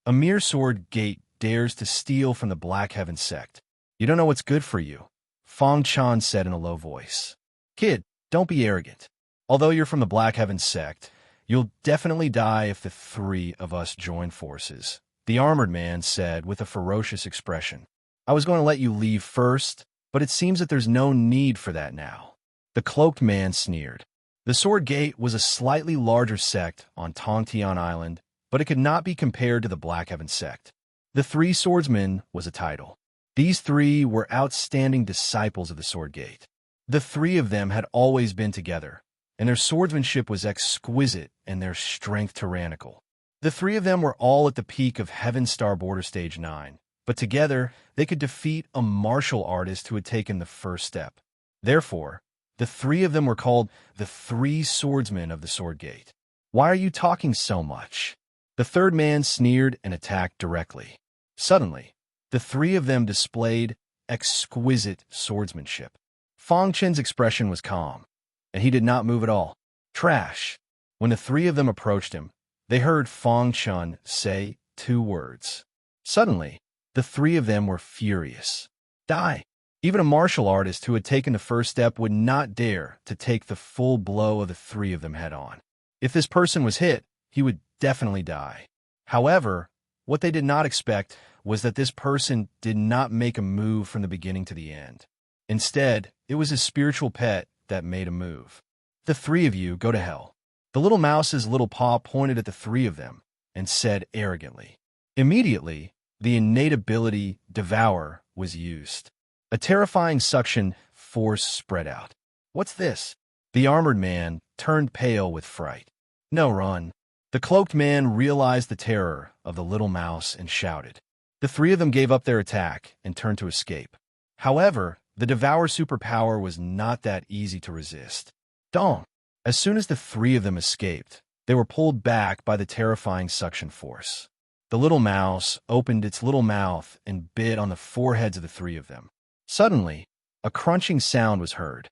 A mere Sword Gate dares to steal from the Black Heaven sect. You don't know what's good for you, Fang Chen said in a low voice. Kid, don't be arrogant. Although you're from the Black Heaven sect, you'll definitely die if the 3 of us join forces, the armored man said with a ferocious expression. I was going to let you leave first, but it seems that there's no need for that now. The cloaked man sneered. The Sword Gate was a slightly larger sect on Tongtian Island, but it could not be compared to the Black Heaven sect. The 3 swordsmen was a title. These 3 were outstanding disciples of the Sword Gate. The 3 of them had always been together, and their swordsmanship was exquisite and their strength tyrannical. The 3 of them were all at the peak of Heaven Star Border Stage 9, but together they could defeat a martial artist who had taken the first step. Therefore, the 3 of them were called the 3 swordsmen of the Sword Gate. Why are you talking so much? The third man sneered and attacked directly. Suddenly, the 3 of them displayed exquisite swordsmanship. Fang Chen's expression was calm, and he did not move at all. Trash. When the 3 of them approached him, they heard Fang Chen say 2 words. Suddenly, the 3 of them were furious. Die. Even a martial artist who had taken the first step would not dare to take the full blow of the 3 of them head on. If this person was hit, he would definitely die. However, what they did not expect was that this person did not make a move from the beginning to the end. Instead, it was his spiritual pet that made a move. The 3 of you go to hell. The little mouse's little paw pointed at the 3 of them and said arrogantly. Immediately, the innate ability Devour was used. A terrifying suction force spread out. What's this? The armored man turned pale with fright. No, run. The cloaked man realized the terror of the little mouse and shouted. The 3 of them gave up their attack and turned to escape. However, the Devour superpower was not that easy to resist. Dong! As soon as the 3 of them escaped, they were pulled back by the terrifying suction force. The little mouse opened its little mouth and bit on the foreheads of the 3 of them. Suddenly, a crunching sound was heard.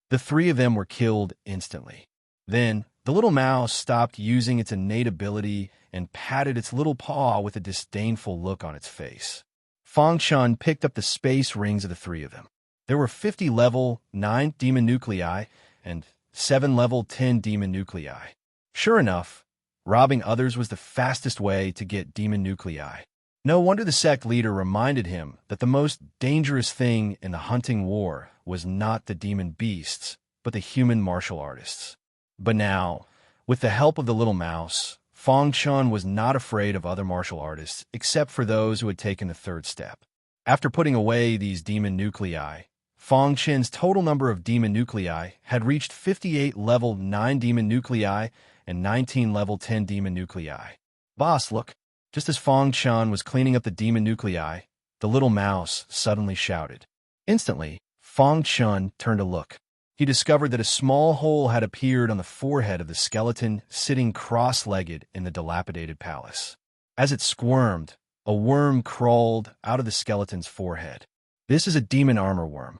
The 3 of them were killed instantly. Then, the little mouse stopped using its innate ability and patted its little paw with a disdainful look on its face. Fang Chen picked up the space rings of the 3 of them. There were 50 level 9 demon nuclei and 7 level 10 demon nuclei. Sure enough, robbing others was the fastest way to get demon nuclei. No wonder the sect leader reminded him that the most dangerous thing in the hunting war was not the demon beasts, but the human martial artists. But now, with the help of the little mouse, Fang Chen was not afraid of other martial artists except for those who had taken the 3rd step. After putting away these demon nuclei, Fang Chen's total number of demon nuclei had reached 58 level 9 demon nuclei and 19 level 10 demon nuclei. Boss, look! Just as Fang Chen was cleaning up the demon nuclei, the little mouse suddenly shouted. Instantly, Fang Chen turned to look. He discovered that a small hole had appeared on the forehead of the skeleton sitting cross-legged in the dilapidated palace. As it squirmed, A worm crawled out of the skeleton's forehead. "This is a demon armor worm."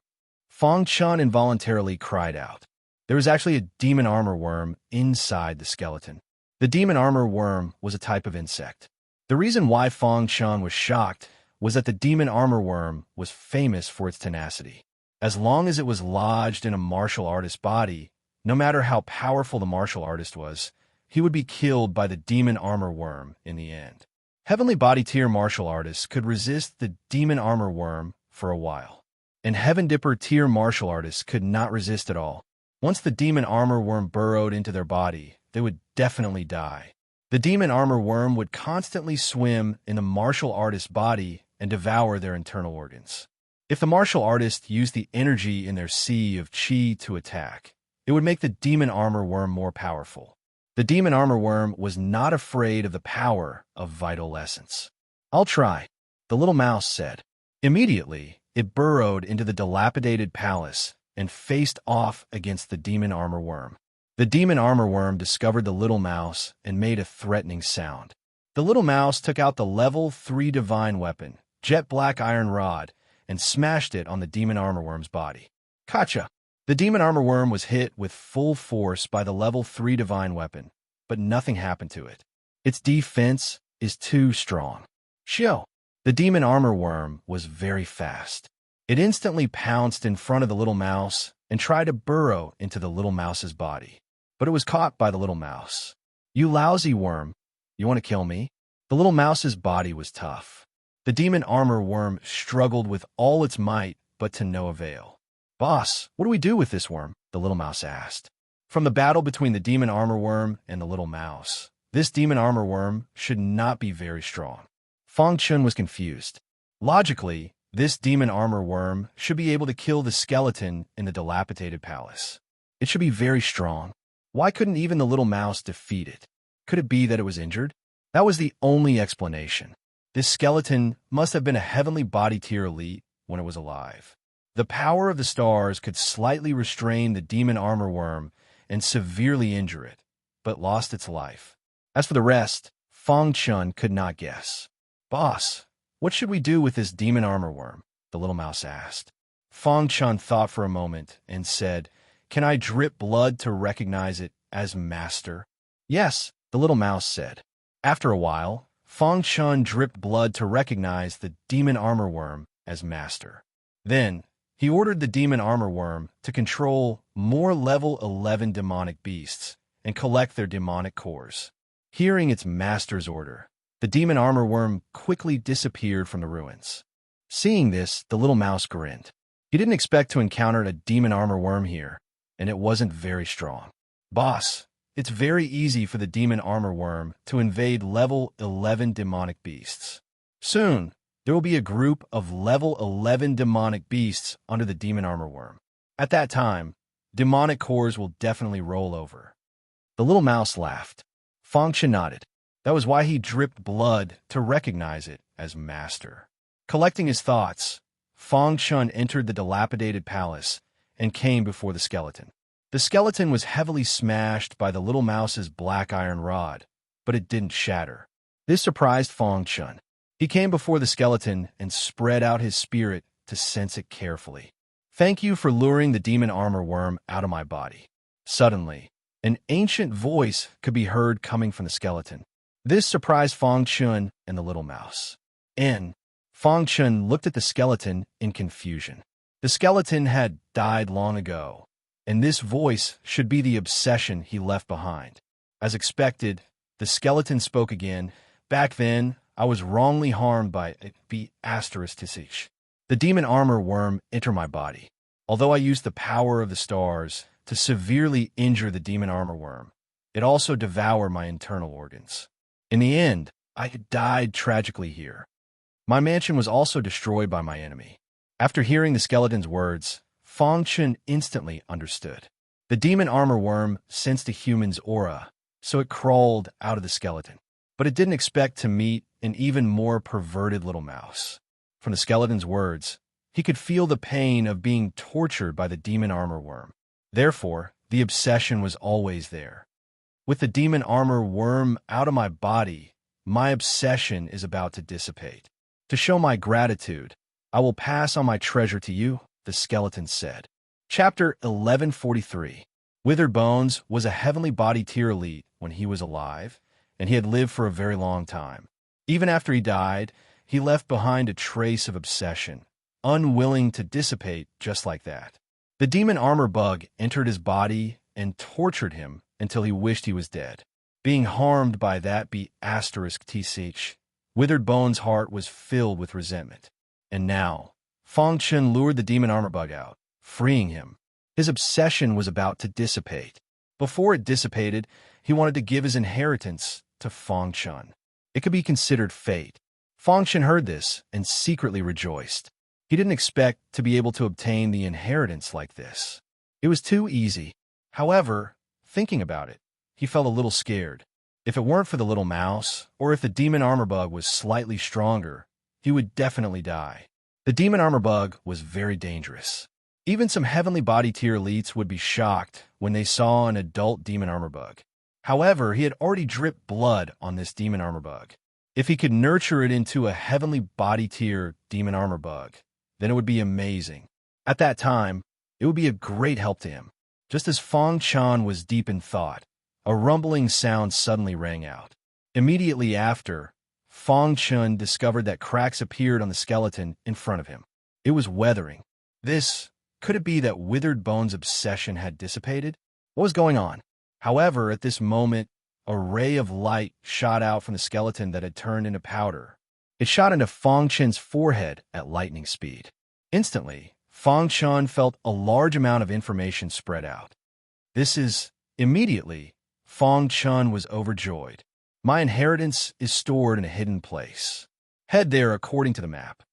Fang Chun involuntarily cried out. There was actually a demon armor worm inside the skeleton. The demon armor worm was a type of insect. The reason why Fang Chun was shocked was that the demon armor worm was famous for its tenacity. As long as it was lodged in a martial artist's body, no matter how powerful the martial artist was, he would be killed by the demon armor worm in the end. Heavenly body tier martial artists could resist the demon armor worm for a while, and Heaven Dipper tier martial artists could not resist at all. Once the demon armor worm burrowed into their body, they would definitely die. The demon armor worm would constantly swim in the martial artist's body and devour their internal organs. If the martial artist used the energy in their sea of chi to attack, it would make the demon armor worm more powerful. The demon armor worm was not afraid of the power of vital essence. "I'll try," the little mouse said. Immediately, it burrowed into the dilapidated palace and faced off against the demon armor worm. The demon armor worm discovered the little mouse and made a threatening sound. The little mouse took out the level 3 divine weapon, jet black iron rod, and smashed it on the demon armor worm's body. Gotcha! The demon armor worm was hit with full force by the level 3 divine weapon, but nothing happened to it. Its defense is too strong. Shio! The demon armor worm was very fast. It instantly pounced in front of the little mouse and tried to burrow into the little mouse's body. But it was caught by the little mouse. "You lousy worm, you want to kill me?" The little mouse's body was tough. The demon armor worm struggled with all its might, but to no avail. "Boss, what do we do with this worm?" the little mouse asked. From the battle between the demon armor worm and the little mouse, this demon armor worm should not be very strong. Fang Chun was confused. Logically, this demon armor worm should be able to kill the skeleton in the dilapidated palace. It should be very strong. Why couldn't even the little mouse defeat it? Could it be that it was injured? That was the only explanation. This skeleton must have been a heavenly body tier elite when it was alive. The power of the stars could slightly restrain the demon armor worm and severely injure it, but lost its life. As for the rest, Fang Chun could not guess. "Boss, what should we do with this demon armor worm?" the little mouse asked. Fang Chun thought for a moment and said, "Can I drip blood to recognize it as master?" "Yes," the little mouse said. After a while, Fang Chun dripped blood to recognize the demon armor worm as master. Then, he ordered the demon armor worm to control more level 11 demonic beasts and collect their demonic cores. Hearing its master's order, the demon armor worm quickly disappeared from the ruins. Seeing this, the little mouse grinned. He didn't expect to encounter a demon armor worm here, and it wasn't very strong. "Boss, it's very easy for the demon armor worm to invade level 11 demonic beasts. Soon, there will be a group of level 11 demonic beasts under the demon armor worm. At that time, demonic cores will definitely roll over." The little mouse laughed. Fang Chun nodded. That was why he dripped blood to recognize it as master. Collecting his thoughts, Fang Chun entered the dilapidated palace and came before the skeleton. The skeleton was heavily smashed by the little mouse's black iron rod, but it didn't shatter. This surprised Fang Chun. He came before the skeleton and spread out his spirit to sense it carefully. "Thank you for luring the demon armor worm out of my body." Suddenly, an ancient voice could be heard coming from the skeleton. This surprised Fang Chun and the little mouse. Fang Chun looked at the skeleton in confusion. The skeleton had died long ago, and this voice should be the obsession he left behind. As expected, the skeleton spoke again. "Back then, I was wrongly harmed by the ***. The demon armor worm entered my body. Although I used the power of the stars to severely injure the demon armor worm, it also devoured my internal organs. In the end, I died tragically here. My mansion was also destroyed by my enemy." After hearing the skeleton's words, Fang Chun instantly understood. The demon armor worm sensed a human's aura, so it crawled out of the skeleton. But it didn't expect to meet an even more perverted little mouse. From the skeleton's words, he could feel the pain of being tortured by the demon armor worm. Therefore, the obsession was always there. "With the demon armor worm out of my body, my obsession is about to dissipate. To show my gratitude, I will pass on my treasure to you, the skeleton said. Chapter 1143. Withered Bones was a heavenly body tier elite when he was alive, and he had lived for a very long time. Even after he died, he left behind a trace of obsession, unwilling to dissipate just like that. The demon armor bug entered his body and tortured him until he wished he was dead. Being harmed by that *TCH, Withered Bones' heart was filled with resentment. And now, Fong Chun lured the demon armor bug out, freeing him. His obsession was about to dissipate. Before it dissipated, he wanted to give his inheritance to Fong Chun. It could be considered fate. Fong Chun heard this and secretly rejoiced. He didn't expect to be able to obtain the inheritance like this. It was too easy. However, thinking about it, he felt a little scared. If it weren't for the little mouse, or if the demon armor bug was slightly stronger, he would definitely die. The demon armor bug was very dangerous. Even some heavenly body tier elites would be shocked when they saw an adult demon armor bug. However, he had already dripped blood on this demon armor bug. If he could nurture it into a heavenly body tier demon armor bug, then it would be amazing. At that time, it would be a great help to him. Just as Fong Chun was deep in thought, a rumbling sound suddenly rang out. Immediately after, Fong Chun discovered that cracks appeared on the skeleton in front of him. It was weathering. Could it be that Withered Bones' obsession had dissipated? What was going on? However, at this moment, a ray of light shot out from the skeleton that had turned into powder. It shot into Fong Chun's forehead at lightning speed. Instantly, Fong Chun felt a large amount of information spread out. Immediately, Fong Chun was overjoyed. My inheritance is stored in a hidden place. Head there according to the map.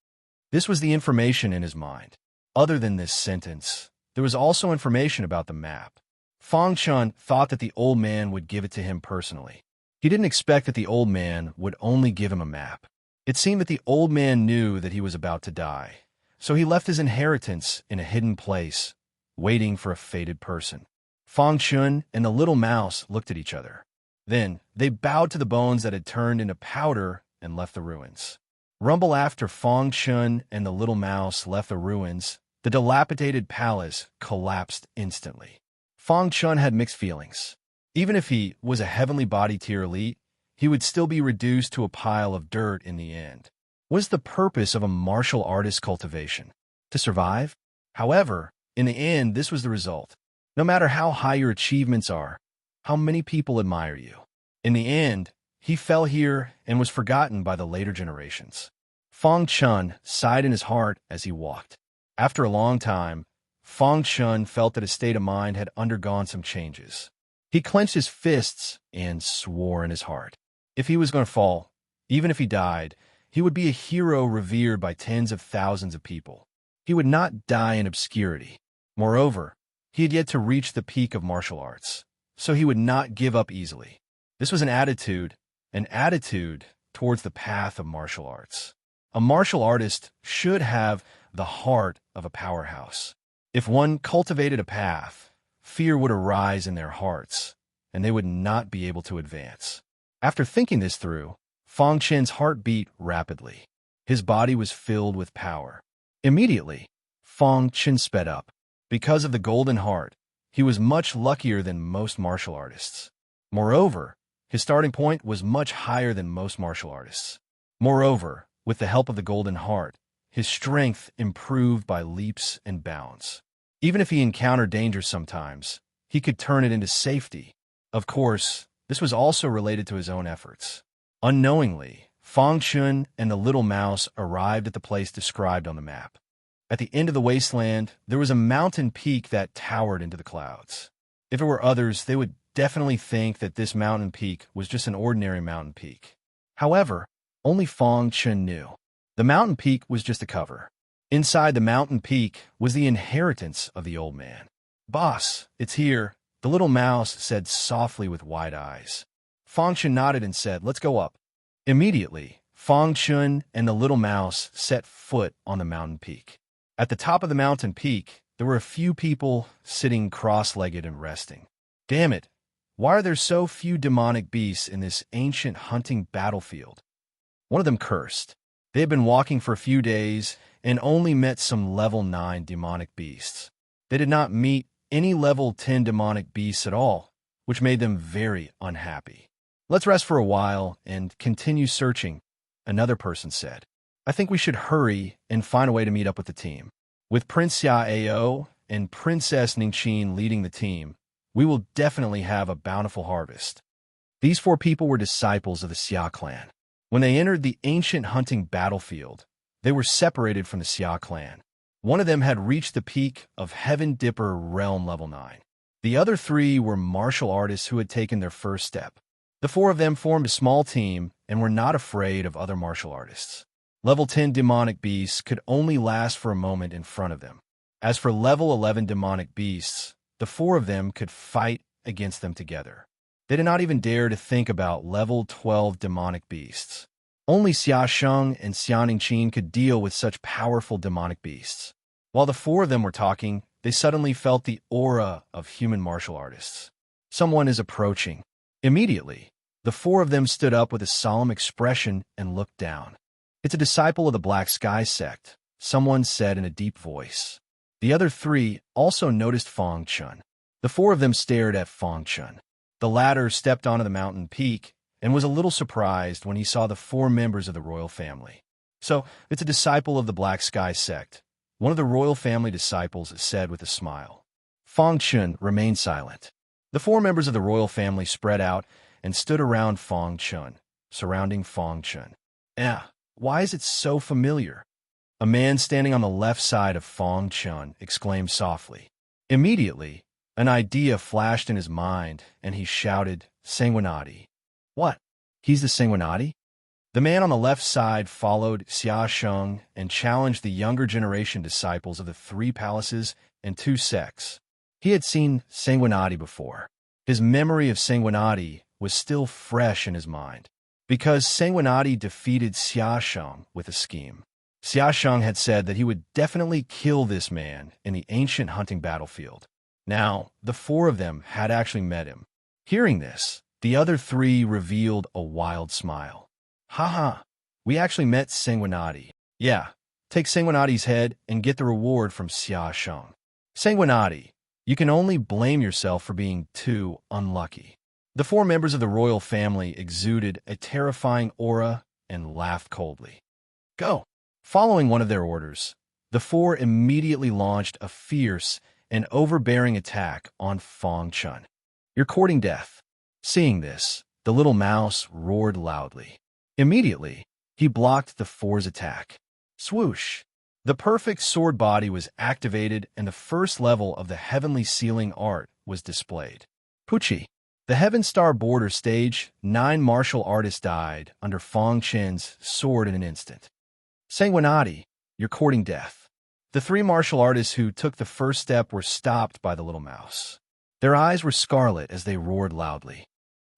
This was the information in his mind. Other than this sentence, there was also information about the map. Fong Chun thought that the old man would give it to him personally. He didn't expect that the old man would only give him a map. It seemed that the old man knew that he was about to die, so he left his inheritance in a hidden place, waiting for a fated person. Fong Chun and the little mouse looked at each other. Then they bowed to the bones that had turned into powder and left the ruins. Rumble after Fong Chun and the little mouse left the ruins, the dilapidated palace collapsed instantly. Fong Chun had mixed feelings. Even if he was a heavenly body tier elite, he would still be reduced to a pile of dirt in the end. What is the purpose of a martial artist cultivation? To survive? However, in the end, this was the result. No matter how high your achievements are, how many people admire you. In the end, he fell here and was forgotten by the later generations. Fong Chun sighed in his heart as he walked. After a long time, Fong Chun felt that his state of mind had undergone some changes. He clenched his fists and swore in his heart. If he was going to fall, even if he died, he would be a hero revered by tens of thousands of people. He would not die in obscurity. Moreover, he had yet to reach the peak of martial arts, so he would not give up easily. This was an attitude towards the path of martial arts. A martial artist should have the heart of a powerhouse. If one cultivated a path, fear would arise in their hearts, and they would not be able to advance. After thinking this through, Fong Chun's heart beat rapidly. His body was filled with power. Immediately, Fong Chun sped up. Because of the golden heart, he was much luckier than most martial artists. Moreover, his starting point was much higher than most martial artists. Moreover, with the help of the golden heart, his strength improved by leaps and bounds. Even if he encountered danger sometimes, he could turn it into safety. Of course, this was also related to his own efforts. Unknowingly, Fong Chun and the little mouse arrived at the place described on the map. At the end of the wasteland, there was a mountain peak that towered into the clouds. If it were others, they would definitely think that this mountain peak was just an ordinary mountain peak. However, only Fong Chun knew. The mountain peak was just a cover. Inside the mountain peak was the inheritance of the old man. "Boss, it's here," the little mouse said softly with wide eyes. Fong Chun nodded and said, "Let's go up." Immediately, Fong Chun and the little mouse set foot on the mountain peak. At the top of the mountain peak, there were a few people sitting cross-legged and resting. "Damn it, Why are there so few demonic beasts in this ancient hunting battlefield? One of them cursed. They had been walking for a few days and only met some level 9 demonic beasts. They did not meet any level 10 demonic beasts at all, which made them very unhappy. Let's rest for a while and continue searching, another person said. I think we should hurry and find a way to meet up with the team. With Prince Xia Ao and Princess Ningqin leading the team, we will definitely have a bountiful harvest. These 4 people were disciples of the Xia clan. When they entered the ancient hunting battlefield, they were separated from the Xia clan. One of them had reached the peak of Heaven Dipper Realm Level 9. The other 3 were martial artists who had taken their first step. The 4 of them formed a small team and were not afraid of other martial artists. Level 10 demonic beasts could only last for a moment in front of them. As for level 11 demonic beasts, the 4 of them could fight against them together. They did not even dare to think about level 12 demonic beasts. Only Xia Sheng and Xia Ningqin could deal with such powerful demonic beasts. While the 4 of them were talking, they suddenly felt the aura of human martial artists. Someone is approaching. Immediately, the 4 of them stood up with a solemn expression and looked down. It's a disciple of the Black Sky sect, someone said in a deep voice. The other 3 also noticed Feng Chun. The 4 of them stared at Feng Chun. The latter stepped onto the mountain peak and was a little surprised when he saw the 4 members of the royal family. So, it's a disciple of the Black Sky sect, one of the royal family disciples said with a smile. Feng Chun remained silent. The 4 members of the royal family spread out and stood around Feng Chun, surrounding Feng Chun. Why is it so familiar? A man standing on the left side of Feng Chun exclaimed softly. Immediately, an idea flashed in his mind, and he shouted, Sanguinati. What? He's the Sanguinati? The man on the left side followed Xia Sheng and challenged the younger generation disciples of the 3 palaces and 2 sects. He had seen Sanguinati before. His memory of Sanguinati was still fresh in his mind, because Sanguinati defeated Xia Sheng with a scheme. Xia Sheng had said that he would definitely kill this man in the ancient hunting battlefield. Now, the 4 of them had actually met him. Hearing this, the other 3 revealed a wild smile. Haha, we actually met Sanguinati. Yeah, take Sanguinati's head and get the reward from Xia Sheng. Sanguinati, you can only blame yourself for being too unlucky. The 4 members of the royal family exuded a terrifying aura and laughed coldly. Go! Following one of their orders, the 4 immediately launched a fierce and overbearing attack on Feng Chun. You're courting death. Seeing this, the little mouse roared loudly. Immediately, he blocked the 4's attack. Swoosh! The perfect sword body was activated and the first level of the heavenly sealing art was displayed. Pucci! The Heaven Star border stage, 9 martial artists died under Feng Chun's sword in an instant. Sanguinati, you're courting death. The 3 martial artists who took the first step were stopped by the little mouse. Their eyes were scarlet as they roared loudly.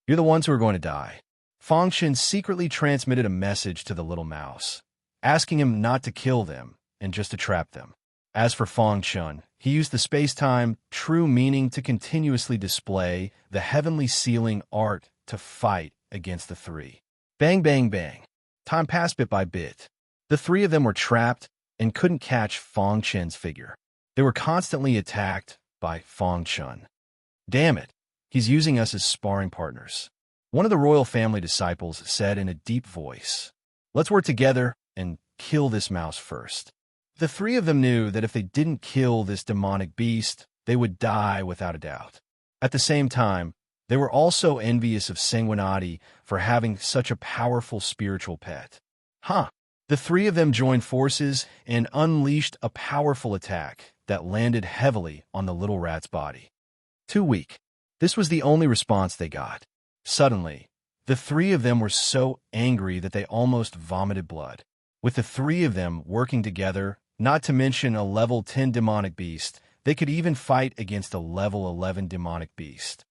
You're the ones who are going to die. Feng Chun secretly transmitted a message to the little mouse, asking him not to kill them and just to trap them. As for Feng Chun, he used the space-time true meaning to continuously display the heavenly sealing art to fight against the 3. Bang, bang, bang. Time passed bit by bit. The 3 of them were trapped and couldn't catch Feng Chun's figure. They were constantly attacked by Feng Chun. Damn it, he's using us as sparring partners. One of the royal family disciples said in a deep voice, Let's work together and kill this mouse first. The 3 of them knew that if they didn't kill this demonic beast, they would die without a doubt. At the same time, they were also envious of Sanguinati for having such a powerful spiritual pet. The 3 of them joined forces and unleashed a powerful attack that landed heavily on the little rat's body. Too weak. This was the only response they got. Suddenly, the 3 of them were so angry that they almost vomited blood. With the 3 of them working together, not to mention a level 10 demonic beast, they could even fight against a level 11 demonic beast.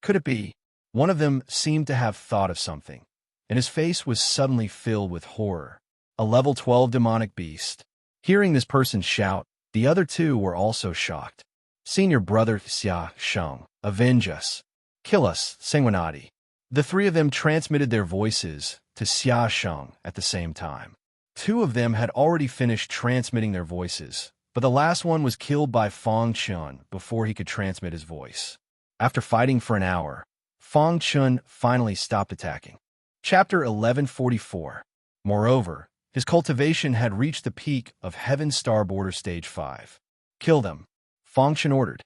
Could it be? One of them seemed to have thought of something, and his face was suddenly filled with horror. A level 12 demonic beast. Hearing this person shout, the other 2 were also shocked. Senior brother Xia Sheng, avenge us. Kill us, Sanguinati. The three of them transmitted their voices to Xia Sheng at the same time. Two of them had already finished transmitting their voices, but the last one was killed by Fang Chun before he could transmit his voice. After fighting for an hour, Fang Chun finally stopped attacking. Chapter 1144. Moreover, his cultivation had reached the peak of Heaven Star Border Stage 5. Kill them, Fang Chun ordered.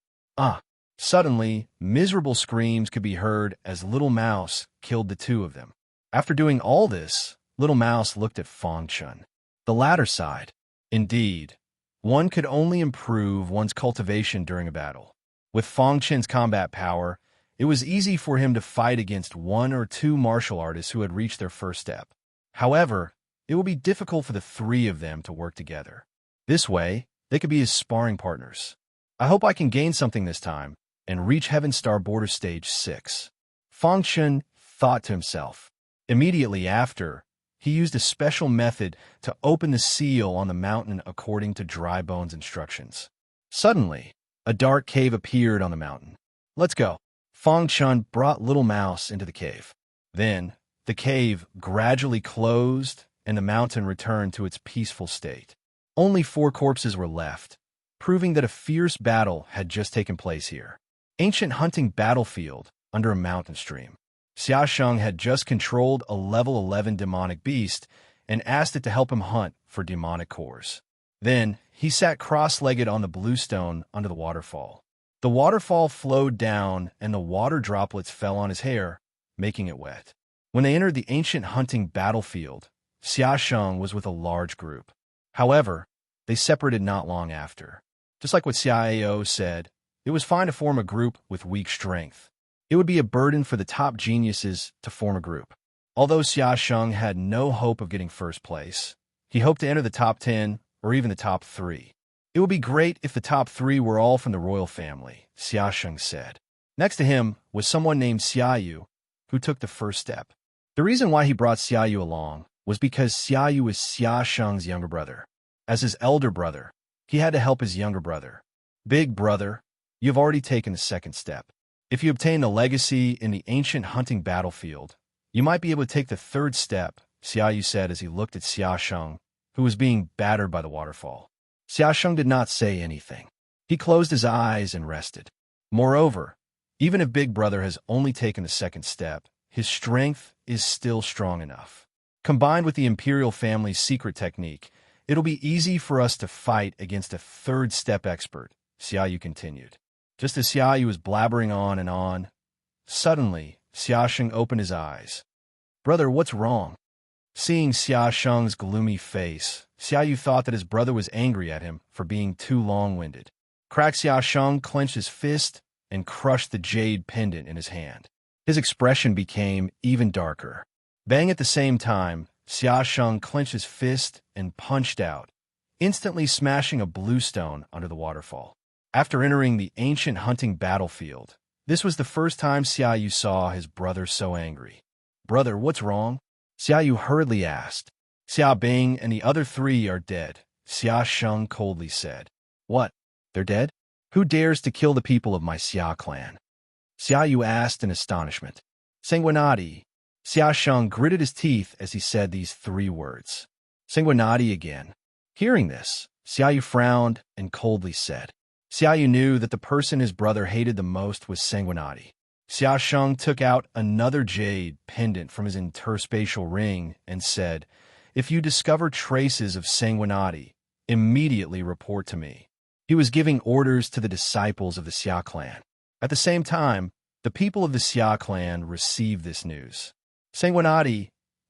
Suddenly, miserable screams could be heard as Little Mouse killed the two of them. After doing all this, Little Mouse looked at Fang Chun. The latter sighed. Indeed, one could only improve one's cultivation during a battle. With Fang Chun's combat power, it was easy for him to fight against one or two martial artists who had reached their first step. However, it would be difficult for the three of them to work together. This way, they could be his sparring partners. I hope I can gain something this time and reach Heaven Star Border Stage 6. Fang Chun thought to himself. Immediately after, he used a special method to open the seal on the mountain according to Dry Bone's instructions. Suddenly, a dark cave appeared on the mountain. Let's go. Fang Chun brought Little Mouse into the cave. Then, the cave gradually closed and the mountain returned to its peaceful state. Only 4 corpses were left, proving that a fierce battle had just taken place here. Ancient hunting battlefield under a mountain stream. Xia Sheng had just controlled a level 11 demonic beast and asked it to help him hunt for demonic cores. Then, he sat cross-legged on the bluestone under the waterfall. The waterfall flowed down and the water droplets fell on his hair, making it wet. When they entered the ancient hunting battlefield, Xia Sheng was with a large group. However, they separated not long after. Just like what Xia Ao said, it was fine to form a group with weak strength. It would be a burden for the top geniuses to form a group. Although Xia Sheng had no hope of getting first place, he hoped to enter the top 10 or even the top 3. It would be great if the top 3 were all from the royal family, Xia Sheng said. Next to him was someone named Xia Yu, who took the first step. The reason why he brought Xia Yu along was because Xia Yu was Xia Sheng's younger brother. As his elder brother, he had to help his younger brother. Big brother, you've already taken the second step. If you obtain the legacy in the ancient hunting battlefield, you might be able to take the third step, Xia Yu said as he looked at Xia Sheng, who was being battered by the waterfall. Xia Sheng did not say anything. He closed his eyes and rested. Moreover, even if Big Brother has only taken the second step, his strength is still strong enough. Combined with the Imperial family's secret technique, it'll be easy for us to fight against a third step expert, Xia Yu continued. Just as Xia Yu was blabbering on and on, suddenly, Xia Sheng opened his eyes. Brother, what's wrong? Seeing Xia Sheng's gloomy face, Xia Yu thought that his brother was angry at him for being too long-winded. Xia Sheng clenched his fist and crushed the jade pendant in his hand. His expression became even darker. Bang at the same time, Xia Sheng clenched his fist and punched out, instantly smashing a bluestone under the waterfall. After entering the ancient hunting battlefield, this was the first time Xia Yu saw his brother so angry. Brother, what's wrong? Xia Yu hurriedly asked. Xia Bing and the other 3 are dead, Xia Sheng coldly said. What? They're dead? Who dares to kill the people of my Xia clan? Xia Yu asked in astonishment. Sanguinati. Xia Sheng gritted his teeth as he said these 3 words. Sanguinati again. Hearing this, Xia Yu frowned and coldly said. Xia Yu knew that the person his brother hated the most was Sanguinati. Xia Sheng took out another jade pendant from his interspatial ring and said, If you discover traces of Sanguinati, immediately report to me. He was giving orders to the disciples of the Xia clan. At the same time, the people of the Xia clan received this news. Sanguinati,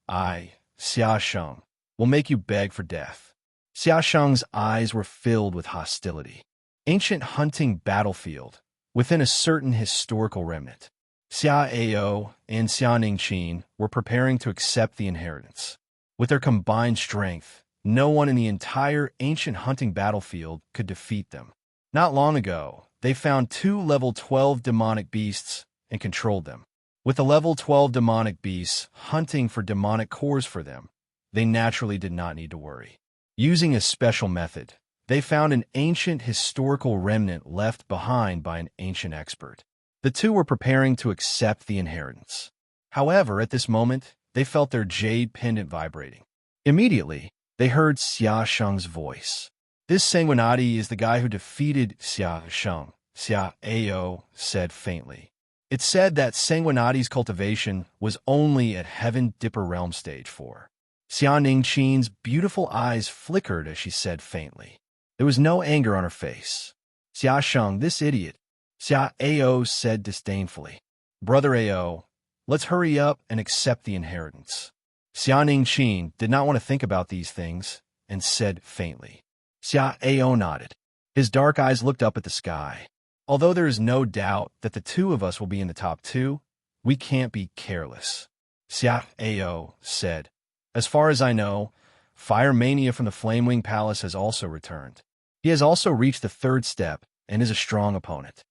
I, Xia Sheng, will make you beg for death. Xia Sheng's eyes were filled with hostility. Ancient hunting battlefield, within a certain historical remnant. Xia Ao and Xia Ningqin were preparing to accept the inheritance. With their combined strength, no one in the entire ancient hunting battlefield could defeat them. Not long ago, they found 2 level 12 demonic beasts and controlled them. With the level 12 demonic beasts hunting for demonic cores for them, they naturally did not need to worry. Using a special method, they found an ancient historical remnant left behind by an ancient expert. The two were preparing to accept the inheritance. However, at this moment, they felt their jade pendant vibrating. Immediately, they heard Xia Sheng's voice. This Sanguinati is the guy who defeated Xia Sheng, Xia Ao said faintly. It said that Sanguinati's cultivation was only at Heaven Dipper Realm Stage 4. Xia Ningqin's beautiful eyes flickered as she said faintly. There was no anger on her face. Xia Sheng, this idiot, Xia Ao said disdainfully. Brother Ao, let's hurry up and accept the inheritance. Xia Ningqin did not want to think about these things and said faintly. Xia Ao nodded. His dark eyes looked up at the sky. Although there is no doubt that the two of us will be in the top 2, we can't be careless. Xia Ao said. As far as I know, Fire Mania from the Flamewing Palace has also returned. He has also reached the 3rd step and is a strong opponent.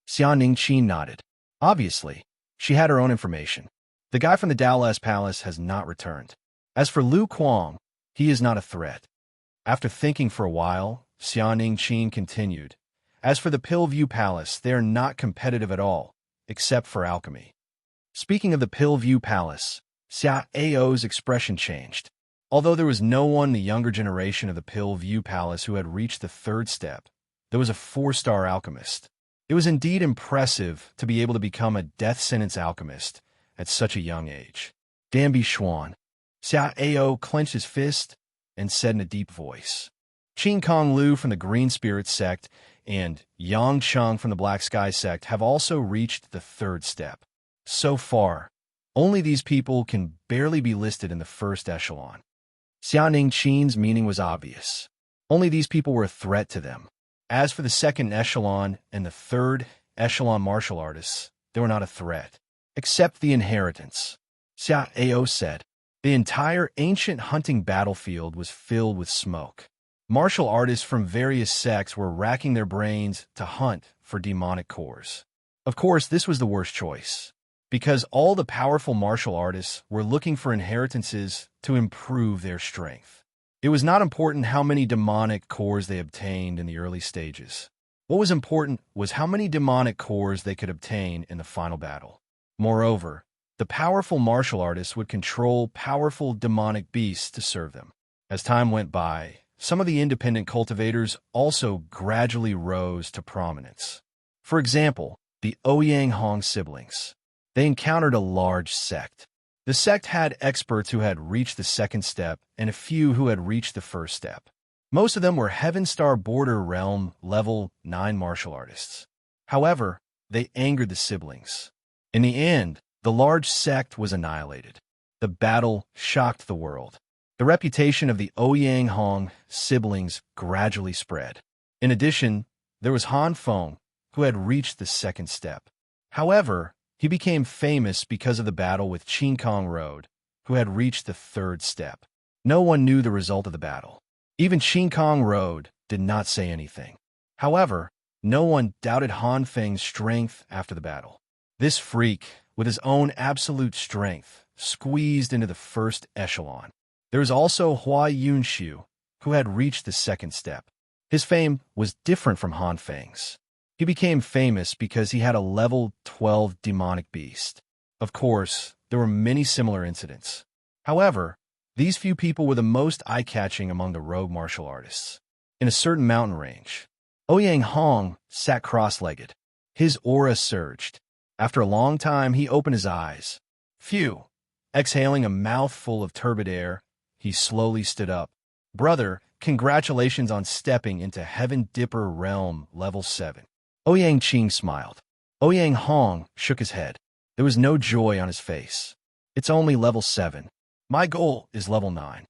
Xia Ningqin nodded. Obviously, she had her own information. The guy from the Dallas Palace has not returned. As for Lu Kuang, he is not a threat. After thinking for a while, Xia Ningqin continued. As for the Pillview Palace, they are not competitive at all, except for alchemy. Speaking of the Pillview Palace, Xia Ao's expression changed. Although there was no one in the younger generation of the Pillview Palace who had reached the 3rd step, there was a 4-star alchemist. It was indeed impressive to be able to become a death sentence alchemist at such a young age. Danby Xuan. Xia Ao clenched his fist and said in a deep voice. Qin Kong Lu from the Green Spirit sect and Yang Cheng from the Black Sky sect have also reached the 3rd step. So far, only these people can barely be listed in the 1st echelon. Xia Ningqin's meaning was obvious. Only these people were a threat to them. As for the 2nd echelon and the 3rd echelon martial artists, they were not a threat. Except the inheritance. Xia Ao said. The entire ancient hunting battlefield was filled with smoke. Martial artists from various sects were racking their brains to hunt for demonic cores. Of course, this was the worst choice, because all the powerful martial artists were looking for inheritances to improve their strength. It was not important how many demonic cores they obtained in the early stages. What was important was how many demonic cores they could obtain in the final battle. Moreover, the powerful martial artists would control powerful demonic beasts to serve them. As time went by, some of the independent cultivators also gradually rose to prominence. For example, the Ouyang Hong siblings. They encountered a large sect. The sect had experts who had reached the 2nd step and a few who had reached the 1st step. Most of them were Heaven Star Border Realm level 9 martial artists. However, they angered the siblings. In the end, the large sect was annihilated. The battle shocked the world. The reputation of the Ouyang Hong siblings gradually spread. In addition, there was Han Feng, who had reached the 2nd step. However, he became famous because of the battle with Qin Kong Road, who had reached the 3rd step. No one knew the result of the battle. Even Qin Kong Road did not say anything. However, no one doubted Han Feng's strength after the battle. This freak, with his own absolute strength, squeezed into the 1st echelon. There was also Hua Yunxiu, who had reached the 2nd step. His fame was different from Han Feng's. He became famous because he had a level 12 demonic beast. Of course, there were many similar incidents. However, these few people were the most eye-catching among the rogue martial artists. In a certain mountain range, Ouyang Hong sat cross-legged. His aura surged. After a long time, he opened his eyes. Phew! Exhaling a mouthful of turbid air, he slowly stood up. Brother, congratulations on stepping into Heaven Dipper Realm Level 7. Ouyang Qing smiled. Ouyang Hong shook his head. There was no joy on his face. It's only Level 7. My goal is Level 9.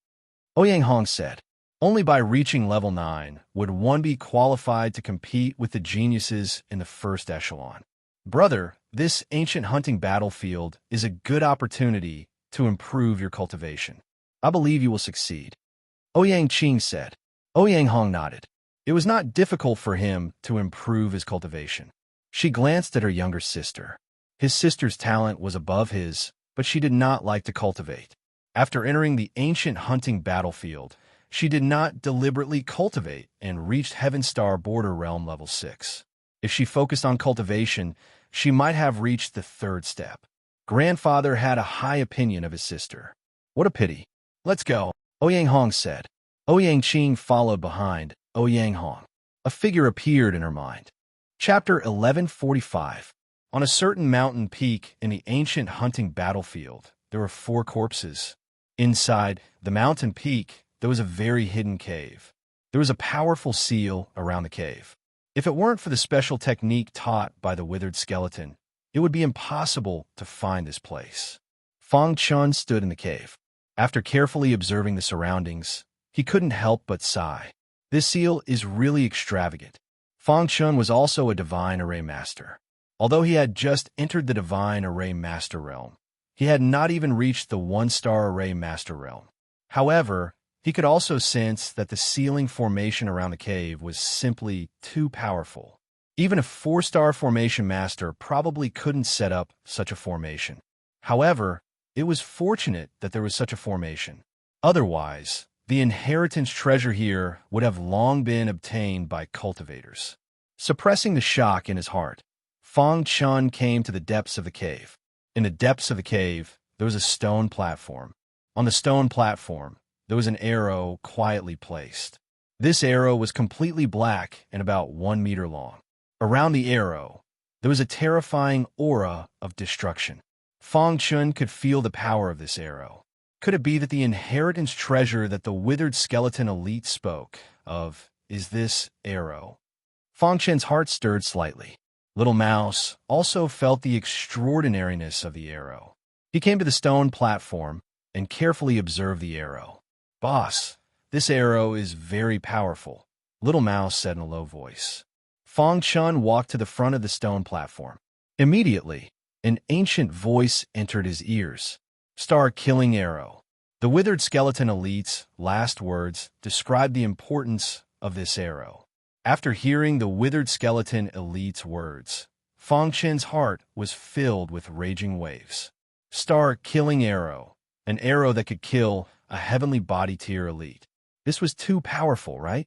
Ouyang Hong said. Only by reaching Level 9 would one be qualified to compete with the geniuses in the 1st echelon. Brother, this ancient hunting battlefield is a good opportunity to improve your cultivation. I believe you will succeed. Ouyang Qing said. Ouyang Hong nodded. It was not difficult for him to improve his cultivation. She glanced at her younger sister. His sister's talent was above his, but she did not like to cultivate. After entering the ancient hunting battlefield, she did not deliberately cultivate and reached Heaven Star Border Realm Level 6. If she focused on cultivation, she might have reached the third step. Grandfather had a high opinion of his sister. What a pity. Let's go, Ouyang Hong said. Ouyang Qing followed behind Ouyang Hong. A figure appeared in her mind. Chapter 1145. On a certain mountain peak in the ancient hunting battlefield, there were 4 corpses. Inside the mountain peak, there was a very hidden cave. There was a powerful seal around the cave. If it weren't for the special technique taught by the withered skeleton, it would be impossible to find this place. Fang Chun stood in the cave. After carefully observing the surroundings, he couldn't help but sigh. This seal is really extravagant. Fang Chun was also a divine array master. Although he had just entered the divine array master realm, he had not even reached the 1-star array master realm. However, he could also sense that the sealing formation around the cave was simply too powerful. Even a 4-star formation master probably couldn't set up such a formation. However, it was fortunate that there was such a formation. Otherwise, the inheritance treasure here would have long been obtained by cultivators. Suppressing the shock in his heart, Fang Chun came to the depths of the cave. In the depths of the cave, there was a stone platform. On the stone platform, there was an arrow quietly placed. This arrow was completely black and about 1 meter long. Around the arrow, there was a terrifying aura of destruction. Fang Chun could feel the power of this arrow. Could it be that the inheritance treasure that the withered skeleton elite spoke of is this arrow? Fang Chun's heart stirred slightly. Little Mouse also felt the extraordinariness of the arrow. He came to the stone platform and carefully observed the arrow. "Boss, this arrow is very powerful," Little Mouse said in a low voice. Fang Chun walked to the front of the stone platform. Immediately, an ancient voice entered his ears. "Star-killing arrow." The withered skeleton elite's last words described the importance of this arrow. After hearing the withered skeleton elite's words, Fang Chun's heart was filled with raging waves. Star-killing arrow, an arrow that could kill a heavenly body tier elite. This was too powerful, right?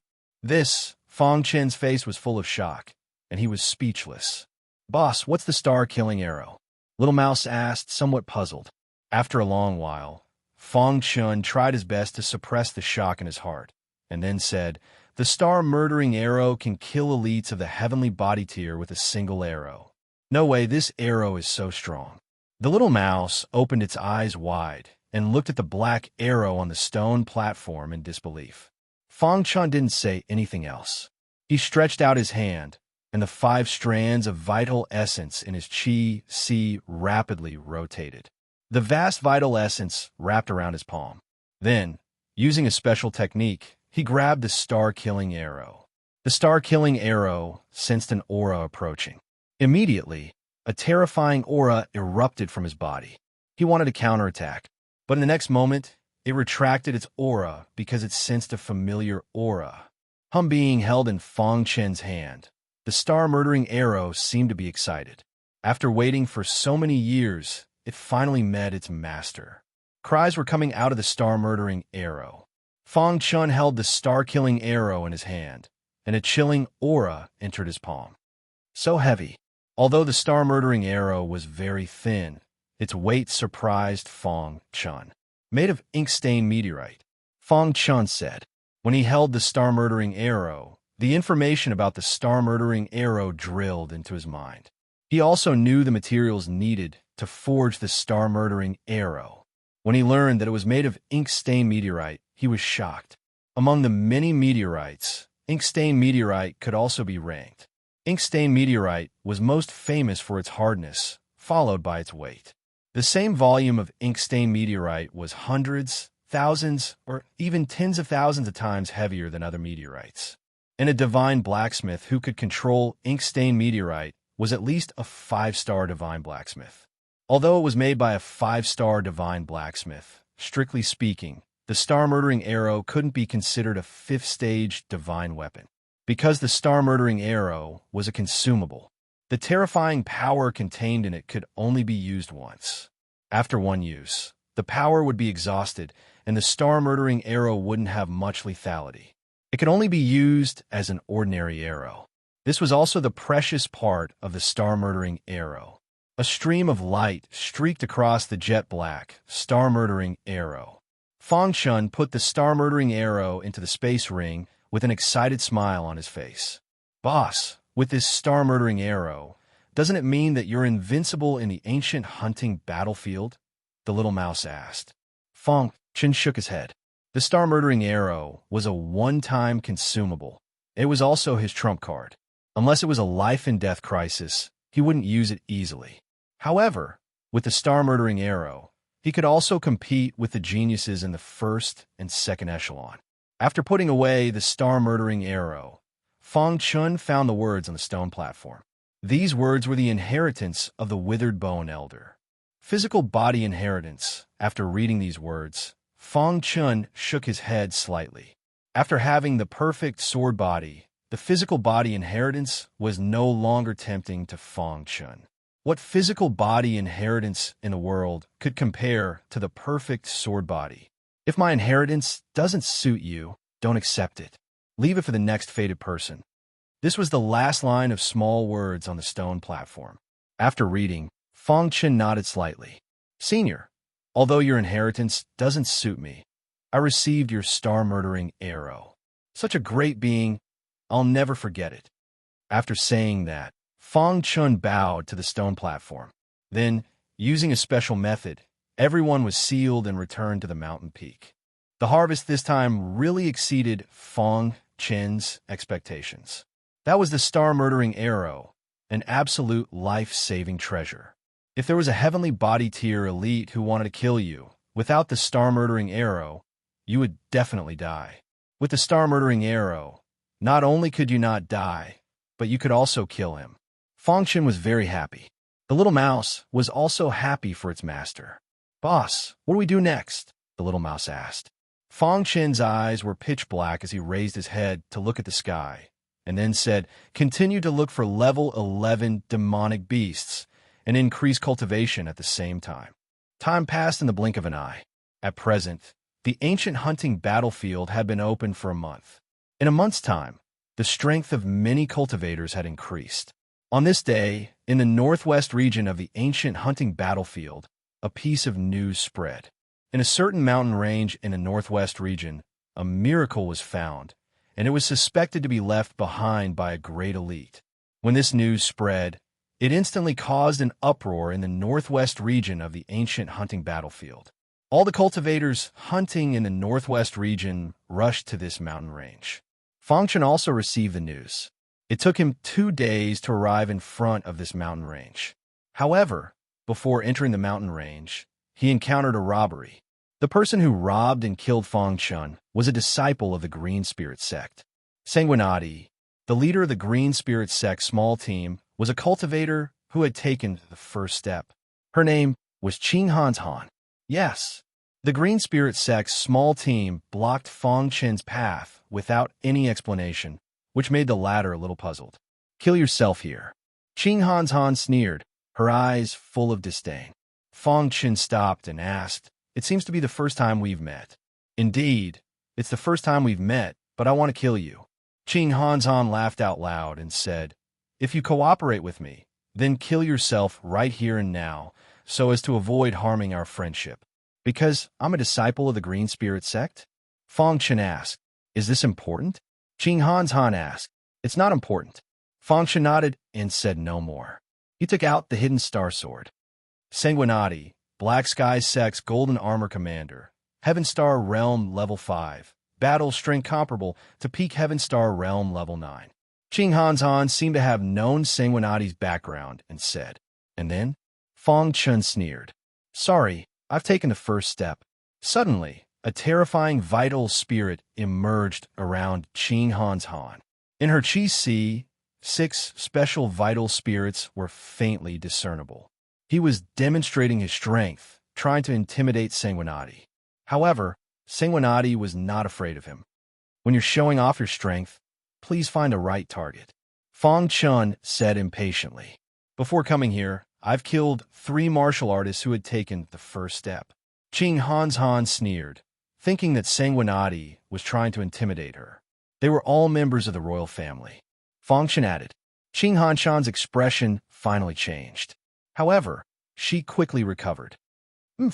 Fang Chun's face was full of shock, and he was speechless. "Boss, what's the star-killing arrow?" Little Mouse asked, somewhat puzzled. After a long while, Fang Chun tried his best to suppress the shock in his heart, and then said, "The star-murdering arrow can kill elites of the heavenly body tier with a single arrow. No way, this arrow is so strong." The little mouse opened its eyes wide and looked at the black arrow on the stone platform in disbelief. Fang Chun didn't say anything else. He stretched out his hand, and the 5 strands of vital essence in his chi rapidly rotated. The vast vital essence wrapped around his palm. Then, using a special technique, he grabbed the star-killing arrow. The star-killing arrow sensed an aura approaching. Immediately, a terrifying aura erupted from his body. He wanted to counterattack, but in the next moment, it retracted its aura because it sensed a familiar aura. Being held in Fang Chun's hand, the star-murdering arrow seemed to be excited. After waiting for so many years, it finally met its master. Cries were coming out of the star-murdering arrow. Fang Chun held the star-killing arrow in his hand, and a chilling aura entered his palm. So heavy. Although the star-murdering arrow was very thin, its weight surprised Fang Chun. "Made of ink-stained meteorite," Fang Chun said. When he held the star-murdering arrow, the information about the star-murdering arrow drilled into his mind. He also knew the materials needed to forge the star-murdering arrow. When he learned that it was made of ink-stained meteorite, he was shocked. Among the many meteorites, ink-stained meteorite could also be ranked. Ink-stained meteorite was most famous for its hardness, followed by its weight. The same volume of ink-stained meteorite was hundreds, thousands, or even tens of thousands of times heavier than other meteorites. And a divine blacksmith who could control ink-stained meteorite was at least a 5-star divine blacksmith. Although it was made by a 5-star divine blacksmith, strictly speaking, the star-murdering arrow couldn't be considered a 5th-stage divine weapon. Because the star-murdering arrow was a consumable, the terrifying power contained in it could only be used once. After one use, the power would be exhausted, and the star-murdering arrow wouldn't have much lethality. It could only be used as an ordinary arrow. This was also the precious part of the star-murdering arrow. A stream of light streaked across the jet-black, star-murdering arrow. Fang Chun put the star-murdering arrow into the space ring with an excited smile on his face. "Boss, with this star-murdering arrow, doesn't it mean that you're invincible in the ancient hunting battlefield?" the little mouse asked. Fang Chun shook his head. The star-murdering arrow was a one-time consumable. It was also his trump card. Unless it was a life-and-death crisis, he wouldn't use it easily. However, with the star-murdering arrow, he could also compete with the geniuses in the first and second echelon. After putting away the star-murdering arrow, Fang Chun found the words on the stone platform. These words were the inheritance of the withered bone elder. Physical body inheritance. After reading these words, Fang Chun shook his head slightly. After having the perfect sword body, the physical body inheritance was no longer tempting to Fang Chun. What physical body inheritance in the world could compare to the perfect sword body? If my inheritance doesn't suit you, don't accept it. Leave it for the next fated person. This was the last line of small words on the stone platform. After reading, Fang Chun nodded slightly. "Senior, although your inheritance doesn't suit me, I received your star-murdering arrow. Such a great being, I'll never forget it." After saying that, Fang Chun bowed to the stone platform. Then, using a special method, everyone was sealed and returned to the mountain peak. The harvest this time really exceeded Fang Chun's expectations. That was the star-murdering arrow, an absolute life-saving treasure. If there was a heavenly body tier elite who wanted to kill you, without the star-murdering arrow, you would definitely die. With the star-murdering arrow, not only could you not die, but you could also kill him. Fang Chun was very happy. The little mouse was also happy for its master. "Boss, what do we do next?" the little mouse asked. Fang Chun's eyes were pitch black as he raised his head to look at the sky, and then said, "Continue to look for level 11 demonic beasts and increase cultivation at the same time." Time passed in the blink of an eye. At present, the ancient hunting battlefield had been open for a month. In a month's time, the strength of many cultivators had increased. On this day, in the northwest region of the ancient hunting battlefield, a piece of news spread. In a certain mountain range in the northwest region, a miracle was found, and it was suspected to be left behind by a great elite. When this news spread, it instantly caused an uproar in the northwest region of the ancient hunting battlefield. All the cultivators hunting in the northwest region rushed to this mountain range. Fang Chun also received the news. It took him 2 days to arrive in front of this mountain range. However, before entering the mountain range, he encountered a robbery. The person who robbed and killed Fang Chun was a disciple of the Green Spirit sect. Sanguinati, the leader of the Green Spirit sect small team, was a cultivator who had taken the first step. Her name was Qing Han's Han. Yes, the Green Spirit sect's small team blocked Fang Chun's path without any explanation, which made the latter a little puzzled. "Kill yourself here." Qing Han's Han sneered, her eyes full of disdain. Fang Chun stopped and asked, "It seems to be the first time we've met." "Indeed, it's the first time we've met, but I want to kill you." Qing Han's Han laughed out loud and said, "If you cooperate with me, then kill yourself right here and now, so as to avoid harming our friendship." "Because I'm a disciple of the Green Spirit sect?" Fang Chun asked. "Is this important?" Qing Han's Han asked. "It's not important." Fang Chun nodded and said no more. He took out the hidden star sword. Sanguinati, Black Sky Sect's Golden Armor Commander, Heaven Star Realm Level 5, battle strength comparable to peak Heaven Star Realm Level 9. Qing Han's Han seemed to have known Sanguinati's background and said, "And then?" Fang Chun sneered. "Sorry, I've taken the first step." Suddenly, a terrifying vital spirit emerged around Qing Han's Han. In her Qi Si, 6 special vital spirits were faintly discernible. He was demonstrating his strength, trying to intimidate Sanguinati. However, Sanguinati was not afraid of him. "When you're showing off your strength, please find a right target," Fang Chun said impatiently. "Before coming here, I've killed 3 martial artists who had taken the first step." Qing Han's Han sneered, thinking that Sanguinati was trying to intimidate her. They were all members of the royal family. Fang Chen added. Qing Hanshan's expression finally changed. However, she quickly recovered.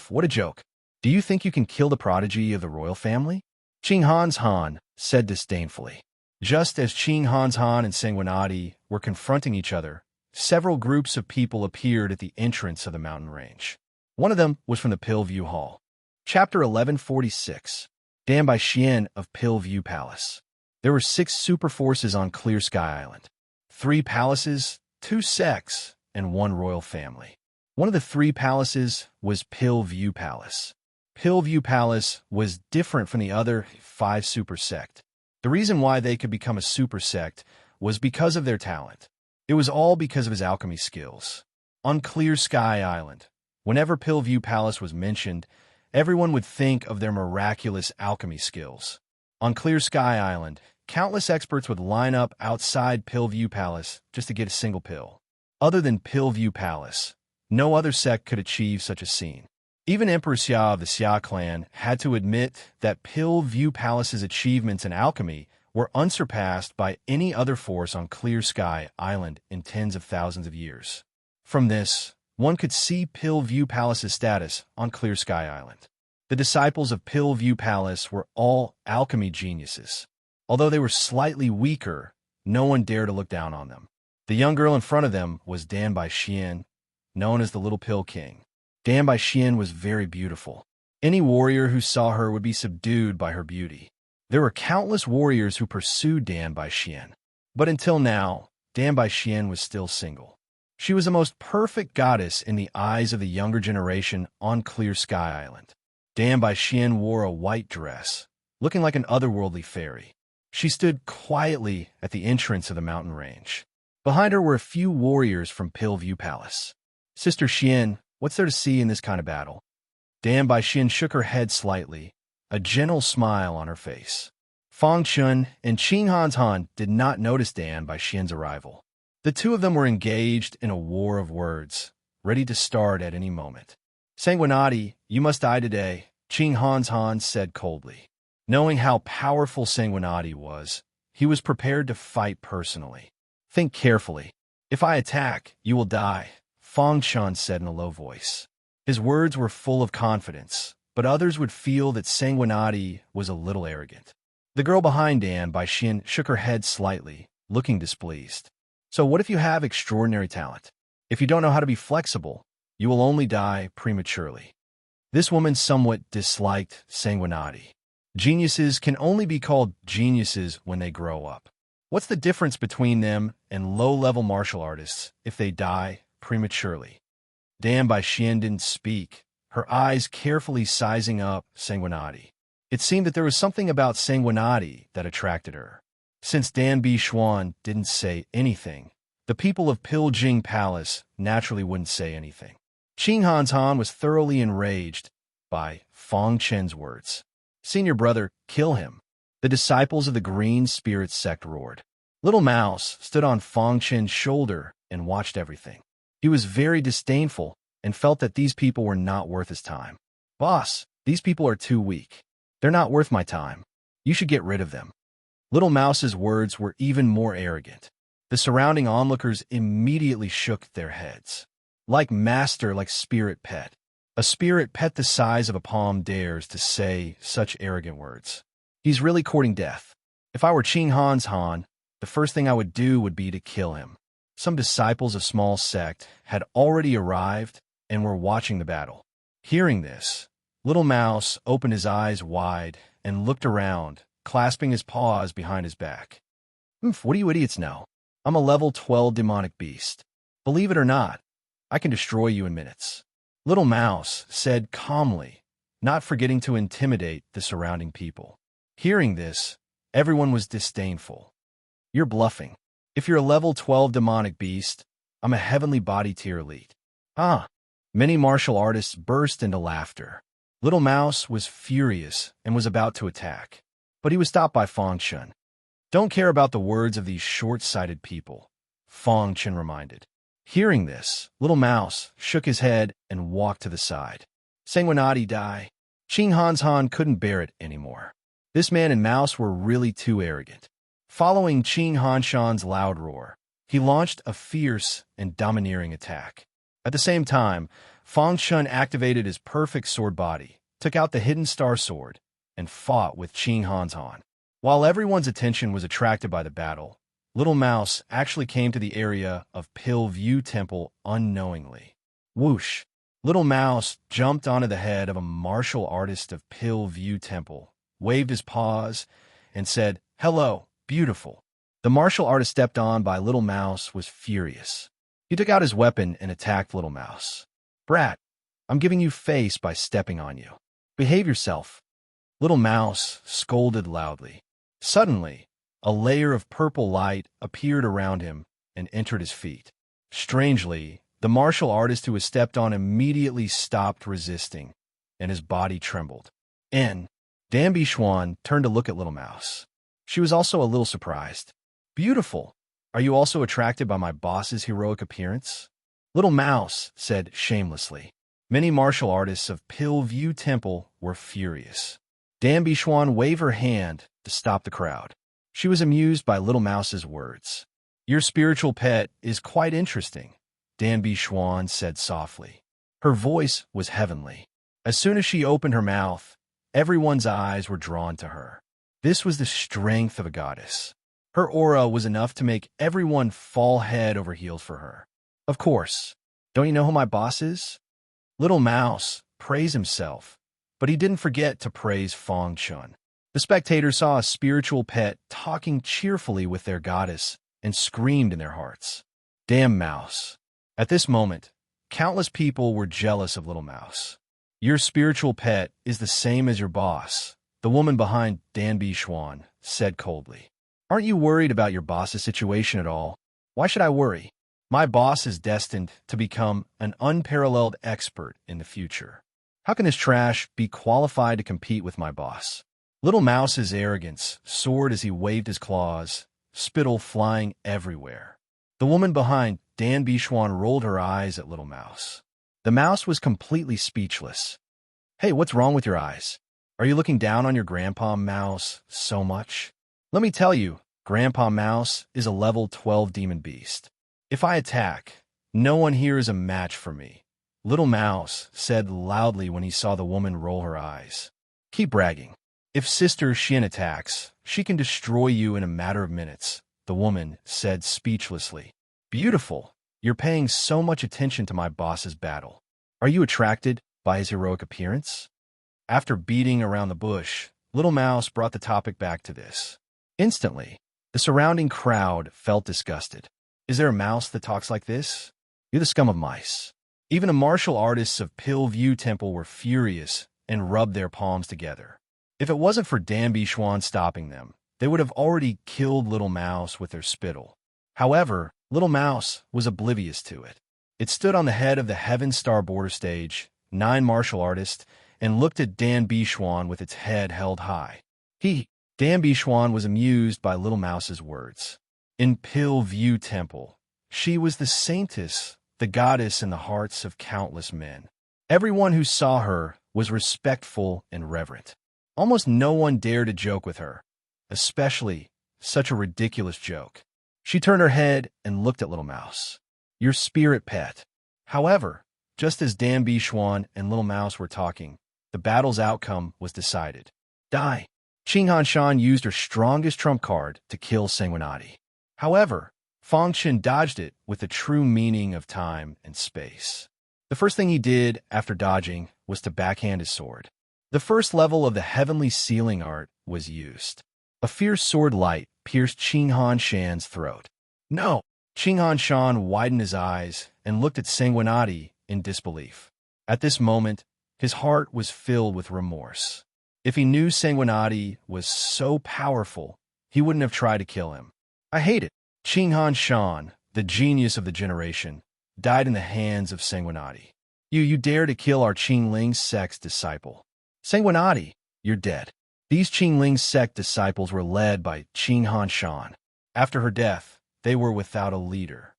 What a joke. Do you think you can kill the prodigy of the royal family? Qing Han said disdainfully. Just as Qing Han and Sanguinati were confronting each other, several groups of people appeared at the entrance of the mountain range. One of them was from the Pill View Hall. Chapter 1146. Dan by Xian of Pill View Palace. There were 6 super forces on Clear Sky Island. 3 palaces, 2 sects, and 1 royal family. One of the 3 palaces was Pill View Palace. Pill View Palace was different from the other 5 super sect. The reason why they could become a super sect was because of their talent. It was all because of his alchemy skills. On Clear Sky Island, whenever Pill View Palace was mentioned, everyone would think of their miraculous alchemy skills. On Clear Sky Island, countless experts would line up outside Pill View Palace just to get a single pill. Other than Pill View Palace, no other sect could achieve such a scene. Even Emperor Xia of the Xia clan had to admit that Pill View Palace's achievements in alchemy were unsurpassed by any other force on Clear Sky Island in tens of thousands of years. From this, one could see Pill View Palace's status on Clear Sky Island. The disciples of Pill View Palace were all alchemy geniuses. Although they were slightly weaker, no one dared to look down on them. The young girl in front of them was Dan by Xian, known as the Little Pill King. Dan by Xian was very beautiful. Any warrior who saw her would be subdued by her beauty. There were countless warriors who pursued Dan by Xian. But until now, Dan by Xian was still single. She was the most perfect goddess in the eyes of the younger generation on Clear Sky Island. Dan by Xian wore a white dress, looking like an otherworldly fairy. She stood quietly at the entrance of the mountain range. Behind her were a few warriors from Pill View Palace. Sister Xian, what's there to see in this kind of battle? Dan by Xian shook her head slightly, a gentle smile on her face. Fang Chun and Qing Han did not notice Dan by Xian's arrival. The two of them were engaged in a war of words, ready to start at any moment. Sanguinati, you must die today, Qing Han said coldly. Knowing how powerful Sanguinati was, he was prepared to fight personally. Think carefully. If I attack, you will die, Fang Chun said in a low voice. His words were full of confidence, but others would feel that Sanguinati was a little arrogant. The girl behind Dan by Xian shook her head slightly, looking displeased. So what if you have extraordinary talent? If you don't know how to be flexible, you will only die prematurely. This woman somewhat disliked Sanguinati. Geniuses can only be called geniuses when they grow up. What's the difference between them and low-level martial artists if they die prematurely? Dan by Xian didn't speak, her eyes carefully sizing up Sanguinati. It seemed that there was something about Sanguinati that attracted her. Since Dan Bi Xuan didn't say anything, the people of Pill Jing Palace naturally wouldn't say anything. Qing Han was thoroughly enraged by Fang Chen's words. Senior brother, kill him. The disciples of the Green Spirit sect roared. Little Mouse stood on Fang Chen's shoulder and watched everything. He was very disdainful and felt that these people were not worth his time. Boss, these people are too weak. They're not worth my time. You should get rid of them. Little Mouse's words were even more arrogant. The surrounding onlookers immediately shook their heads. Like master, like spirit pet. A spirit pet the size of a palm dares to say such arrogant words. He's really courting death. If I were Qing Han, the first thing I would do would be to kill him. Some disciples of small sect had already arrived and were watching the battle. Hearing this, Little Mouse opened his eyes wide and looked around, clasping his paws behind his back. What do you idiots know? I'm a level 12 demonic beast. Believe it or not, I can destroy you in minutes. Little Mouse said calmly, not forgetting to intimidate the surrounding people. Hearing this, everyone was disdainful. You're bluffing. If you're a level 12 demonic beast, I'm a heavenly body tier elite. Many martial artists burst into laughter. Little Mouse was furious and was about to attack, but he was stopped by Fang Chen. Don't care about the words of these short-sighted people, Fang Chen reminded. Hearing this, Little Mouse shook his head and walked to the side. Sanguinati die. Qing Han couldn't bear it anymore. This man and Mouse were really too arrogant. Following Qing Hanshan's loud roar, he launched a fierce and domineering attack. At the same time, Fang Shun activated his perfect sword body, took out the hidden star sword, and fought with Qing Han's Han. While everyone's attention was attracted by the battle, Little Mouse actually came to the area of Pill View Temple unknowingly. Whoosh! Little Mouse jumped onto the head of a martial artist of Pill View Temple, waved his paws, and said, "Hello, beautiful." The martial artist stepped on by Little Mouse was furious. He took out his weapon and attacked Little Mouse. "Brat, I'm giving you face by stepping on you. Behave yourself." Little Mouse scolded loudly. Suddenly, a layer of purple light appeared around him and entered his feet. Strangely, the martial artist who was stepped on immediately stopped resisting, and his body trembled. Dan Bixuan turned to look at Little Mouse. She was also a little surprised. "Beautiful. Are you also attracted by my boss's heroic appearance?" Little Mouse said shamelessly. Many martial artists of Pill View Temple were furious. Dan Bixuan waved her hand to stop the crowd. She was amused by Little Mouse's words. "Your spiritual pet is quite interesting," Dan Bixuan said softly. Her voice was heavenly. As soon as she opened her mouth, everyone's eyes were drawn to her. This was the strength of a goddess. Her aura was enough to make everyone fall head over heels for her. "Of course. Don't you know who my boss is?" Little Mouse praised himself, but he didn't forget to praise Fang Shun. The spectators saw a spiritual pet talking cheerfully with their goddess and screamed in their hearts, "Damn Mouse." At this moment, countless people were jealous of Little Mouse. "Your spiritual pet is the same as your boss," the woman behind Dan Bixuan said coldly. "Aren't you worried about your boss's situation at all?" "Why should I worry? My boss is destined to become an unparalleled expert in the future. How can this trash be qualified to compete with my boss?" Little Mouse's arrogance soared as he waved his claws, spittle flying everywhere. The woman behind Dan Bixuan rolled her eyes at Little Mouse. The mouse was completely speechless. "Hey, what's wrong with your eyes? Are you looking down on your Grandpa Mouse so much?" "Let me tell you, Grandpa Mouse is a level 12 demon beast. If I attack, no one here is a match for me," Little Mouse said loudly when he saw the woman roll her eyes. "Keep bragging. If Sister Shin attacks, she can destroy you in a matter of minutes," the woman said speechlessly. "Beautiful. You're paying so much attention to my boss's battle. Are you attracted by his heroic appearance?" After beating around the bush, Little Mouse brought the topic back to this. Instantly, the surrounding crowd felt disgusted. "Is there a mouse that talks like this? You're the scum of mice." Even the martial artists of Pill View Temple were furious and rubbed their palms together. If it wasn't for Dan Bixuan stopping them, they would have already killed Little Mouse with their spittle. However, Little Mouse was oblivious to it. It stood on the head of the Heaven Star border stage, 9 martial artists, and looked at Dan Bixuan with its head held high. Dan Bixuan was amused by Little Mouse's words. In Pill View Temple, she was the saintess, the goddess in the hearts of countless men. Everyone who saw her was respectful and reverent. Almost no one dared to joke with her, especially such a ridiculous joke. She turned her head and looked at Little Mouse. "Your spirit pet." However, just as Dan Bixuan and Little Mouse were talking, the battle's outcome was decided. Die. Qing Hanshan used her strongest trump card to kill Sanguinati. However, Fang Qin dodged it with the true meaning of time and space. The first thing he did after dodging was to backhand his sword. The first level of the heavenly sealing art was used. A fierce sword light pierced Qing Hanshan's throat. "No!" Qing Hanshan widened his eyes and looked at Sanguinati in disbelief. At this moment, his heart was filled with remorse. If he knew Sanguinati was so powerful, he wouldn't have tried to kill him. "I hate it." Qing Hanshan, the genius of the generation, died in the hands of Sanguinati. You dare to kill our Qingling sect's disciple. Sanguinati, you're dead." These Qingling sect disciples were led by Qing Hanshan. After her death, they were without a leader.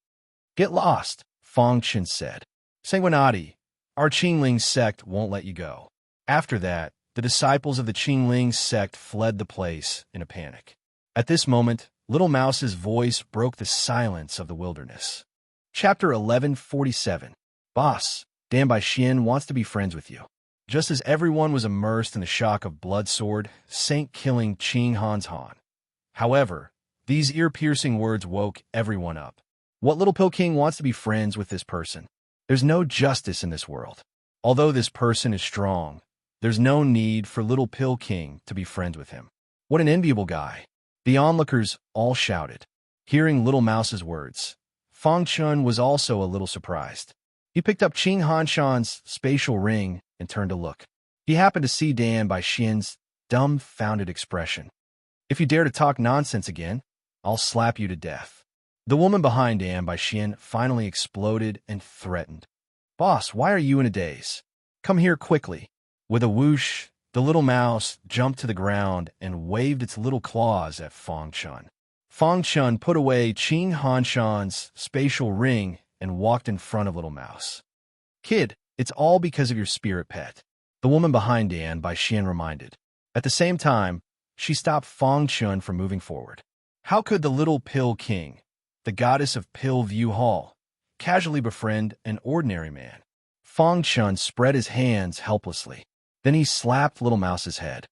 "Get lost," Fang Qin said. "Sanguinati, our Qingling sect won't let you go." After that, the disciples of the Qingling sect fled the place in a panic. At this moment, Little Mouse's voice broke the silence of the wilderness. Chapter 1147. Boss, Dan by Xian wants to be friends with you. Just as everyone was immersed in the shock of Blood Sword, Saint-killing Qing Han's Han. However, these ear-piercing words woke everyone up. What Little Pill King wants to be friends with this person? There's no justice in this world. Although this person is strong, there's no need for Little Pill King to be friends with him. What an enviable guy. The onlookers all shouted. Hearing Little Mouse's words, Fang Chun was also a little surprised. He picked up Qing Hanshan's spatial ring and turned to look. He happened to see Dan by Xian's dumbfounded expression. If you dare to talk nonsense again, I'll slap you to death. The woman behind Dan by Xian finally exploded and threatened. Boss, why are you in a daze? Come here quickly. With a whoosh, the little mouse jumped to the ground and waved its little claws at Fang Chun. Fang Chun put away Qing Hanshan's spatial ring and walked in front of Little Mouse. Kid, it's all because of your spirit pet, the woman behind Dan by Xian reminded. At the same time, she stopped Fang Chun from moving forward. How could the Little Pill King, the goddess of Pill View Hall, casually befriend an ordinary man? Fang Chun spread his hands helplessly. Then he slapped Little Mouse's head.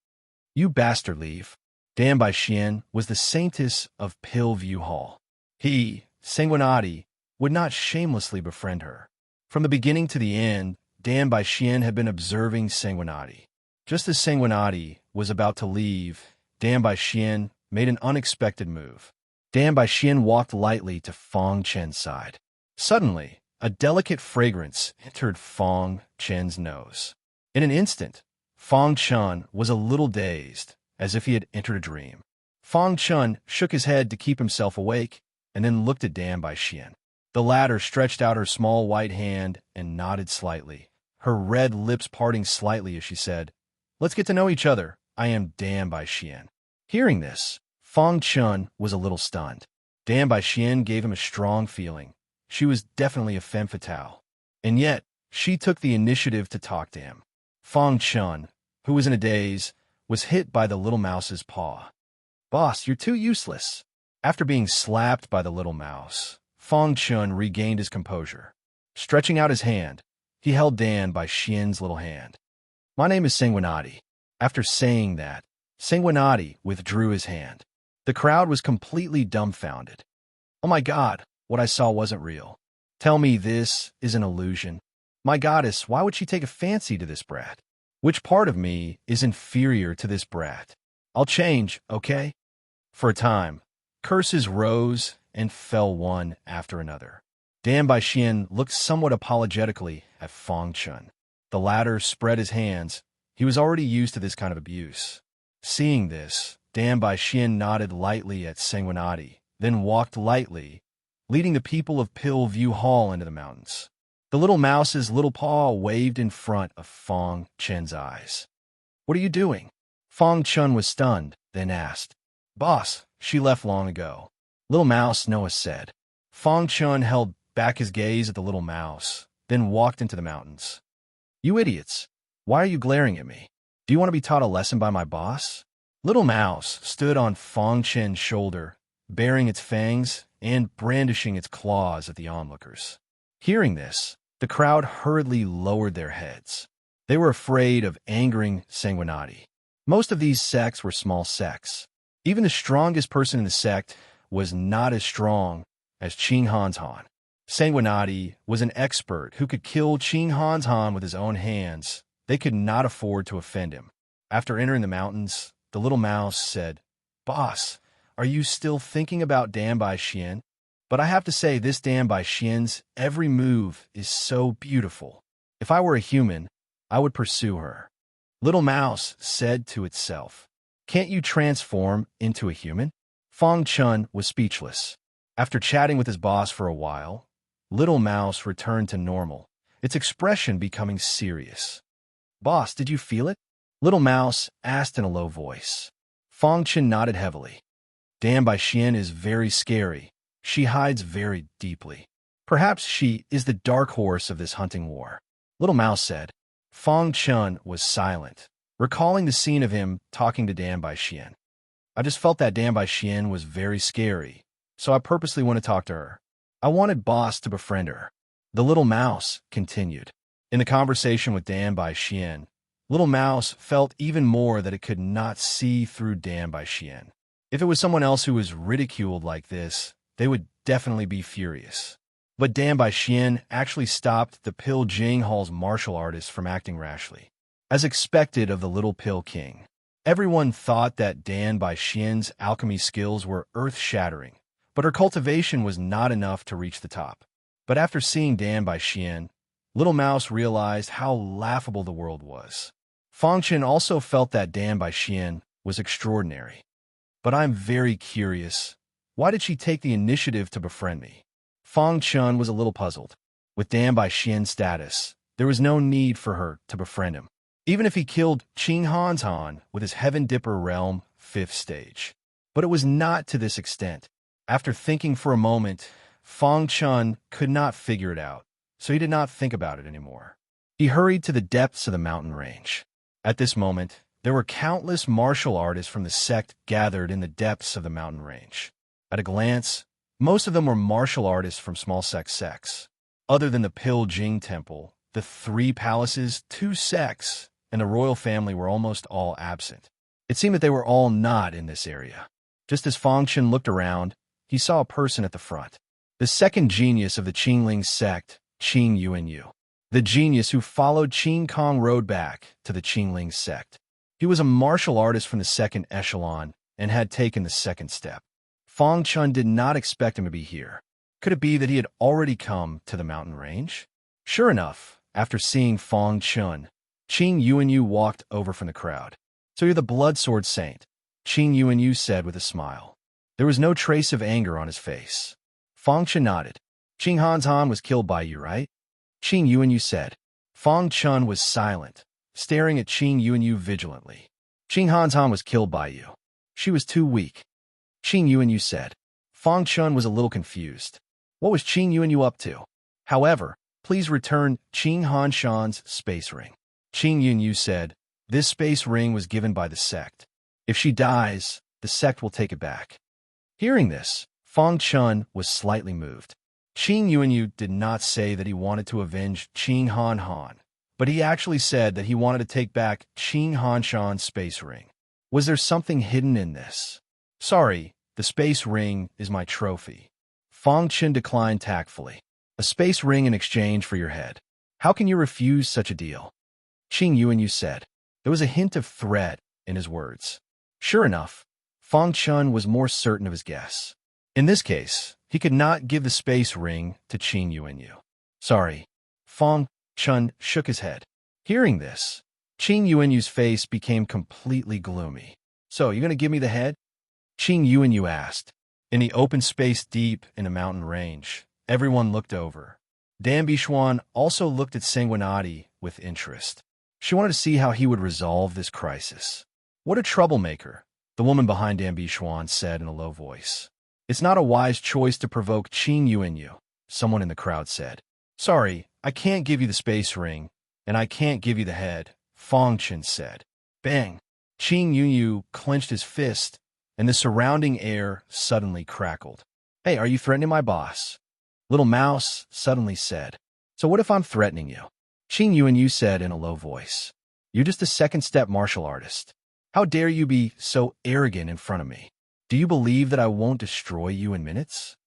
You bastard, leave. Dan by Xian was the saintess of Pill View Hall. He, Sanguinati, would not shamelessly befriend her. From the beginning to the end, Dan by Xian had been observing Sanguinati. Just as Sanguinati was about to leave, Dan by Xian made an unexpected move. Dan by Xian walked lightly to Fang Chen's side. Suddenly, a delicate fragrance entered Fang Chen's nose. In an instant, Fang Chun was a little dazed, as if he had entered a dream. Fang Chun shook his head to keep himself awake, and then looked at Dan by Xian. The latter stretched out her small white hand and nodded slightly, her red lips parting slightly as she said, Let's get to know each other. I am Dan by Xian. Hearing this, Fang Chun was a little stunned. Dan by Xian gave him a strong feeling. She was definitely a femme fatale. And yet, she took the initiative to talk to him. Fang Chun, who was in a daze, was hit by the little mouse's paw. Boss, you're too useless. After being slapped by the little mouse, Fang Chun regained his composure. Stretching out his hand, he held Dan by Xian's little hand. My name is Sanguinati. After saying that, Sanguinati withdrew his hand. The crowd was completely dumbfounded. Oh my God, what I saw wasn't real. Tell me this is an illusion. My goddess, why would she take a fancy to this brat? Which part of me is inferior to this brat? I'll change, okay? For a time, curses rose and fell one after another. Dan by Xian looked somewhat apologetically at Fang Chun. The latter spread his hands. He was already used to this kind of abuse. Seeing this, Dan by Xian nodded lightly at Sanguinati, then walked lightly, leading the people of Pill View Hall into the mountains. The little mouse's little paw waved in front of Fang Chen's eyes. What are you doing? Fang Chun was stunned, then asked. Boss, she left long ago. Little Mouse, Noah said. Fang Chun held back his gaze at the little mouse, then walked into the mountains. You idiots, why are you glaring at me? Do you want to be taught a lesson by my boss? Little Mouse stood on Fang Chen's shoulder, baring its fangs and brandishing its claws at the onlookers. Hearing this, the crowd hurriedly lowered their heads. They were afraid of angering Sanguinati. Most of these sects were small sects. Even the strongest person in the sect was not as strong as Qing Han's Han. Sanguinati was an expert who could kill Qing Han's Han with his own hands. They could not afford to offend him. After entering the mountains, the little mouse said, Boss, are you still thinking about Dan by Xian? But I have to say this Dan by Xian's every move is so beautiful. If I were a human, I would pursue her. Little Mouse said to itself, Can't you transform into a human? Fang Chun was speechless. After chatting with his boss for a while, Little Mouse returned to normal, its expression becoming serious. Boss, did you feel it? Little Mouse asked in a low voice. Fang Chun nodded heavily. Dan by Xian is very scary. She hides very deeply. Perhaps she is the dark horse of this hunting war. Little Mouse said. Fang Chun was silent, recalling the scene of him talking to Dan by Xian. I just felt that Dan Bai Xian was very scary, so I purposely went to talk to her. I wanted Boss to befriend her. The little mouse continued. In the conversation with Dan Bai Xian, Little Mouse felt even more that it could not see through Dan Bai Xian. If it was someone else who was ridiculed like this, they would definitely be furious. But Dan Bai Xian actually stopped the Pill Jing Hall's martial artist from acting rashly. As expected of the Little Pill King, everyone thought that Dan Bai Xian's alchemy skills were earth-shattering, but her cultivation was not enough to reach the top. But after seeing Dan Bai Xian, Little Mouse realized how laughable the world was. Fang Chen also felt that Dan Bai Xian was extraordinary. But I'm very curious. Why did she take the initiative to befriend me? Fang Chen was a little puzzled. With Dan Bai Xian's status, there was no need for her to befriend him, even if he killed Qing Han's Han with his Heaven Dipper Realm 5th stage. But it was not to this extent. After thinking for a moment, Fang Chen could not figure it out, so he did not think about it anymore. He hurried to the depths of the mountain range. At this moment, there were countless martial artists from the sect gathered in the depths of the mountain range. At a glance, most of them were martial artists from small sects. Other than the Pill Jing Temple, the 3 palaces, 2 sects, and the royal family were almost all absent. It seemed that they were all not in this area. Just as Fang Chen looked around, he saw a person at the front. The second genius of the Qingling sect, Qing Yuanyu. The genius who followed Qing Kong Road back to the Qingling sect. He was a martial artist from the second echelon and had taken the second step. Fang Chen did not expect him to be here. Could it be that he had already come to the mountain range? Sure enough, after seeing Fang Chen, Qing Yuanyu walked over from the crowd. So you're the Blood Sword Saint, Qing Yuanyu said with a smile. There was no trace of anger on his face. Fang Chen nodded. Qing Han's Han was killed by you, right? Qing Yuanyu said. Fang Chen was silent, staring at Qing Yuanyu vigilantly. Qing Han's Han was killed by you. She was too weak. Qing Yuanyu said. Fang Chen was a little confused. What was Qing Yuanyu up to? However, please return Qing Hanshan's space ring. Qing Yuanyu said, this space ring was given by the sect. If she dies, the sect will take it back. Hearing this, Fang Chen was slightly moved. Qing Yuanyu did not say that he wanted to avenge Qing Han, but he actually said that he wanted to take back Qing Hanshan's space ring. Was there something hidden in this? Sorry, the space ring is my trophy. Fang Chen declined tactfully. A space ring in exchange for your head. How can you refuse such a deal? Qing Yuanyu said. There was a hint of threat in his words. Sure enough, Fang Chen was more certain of his guess. In this case, he could not give the space ring to Qing Yuanyu. Sorry. Fang Chen shook his head. Hearing this, Qing Yuanyu's face became completely gloomy. So, you going to give me the head? Qing Yuanyu asked. In the open space deep in the mountain range, everyone looked over. Dan Bixuan also looked at Sanguinati with interest. She wanted to see how he would resolve this crisis. What a troublemaker, the woman behind Dan Bixuan said in a low voice. It's not a wise choice to provoke Qing Yuanyu, someone in the crowd said. Sorry, I can't give you the space ring, and I can't give you the head, Fang Chen said. Bang! Qing Yuanyu clenched his fist, and the surrounding air suddenly crackled. Hey, are you threatening my boss? Little Mouse suddenly said. So what if I'm threatening you? Qing Yuanyu said in a low voice. You're just a second-step martial artist. How dare you be so arrogant in front of me? Do you believe that I won't destroy you in minutes?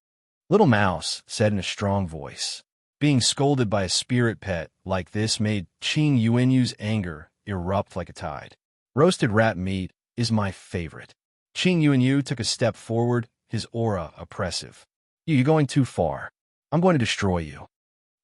Little Mouse said in a strong voice. Being scolded by a spirit pet like this made Qing Yuanyu's anger erupt like a tide. Roasted rat meat is my favorite. Qing Yuanyu took a step forward, his aura oppressive. You're going too far. I'm going to destroy you.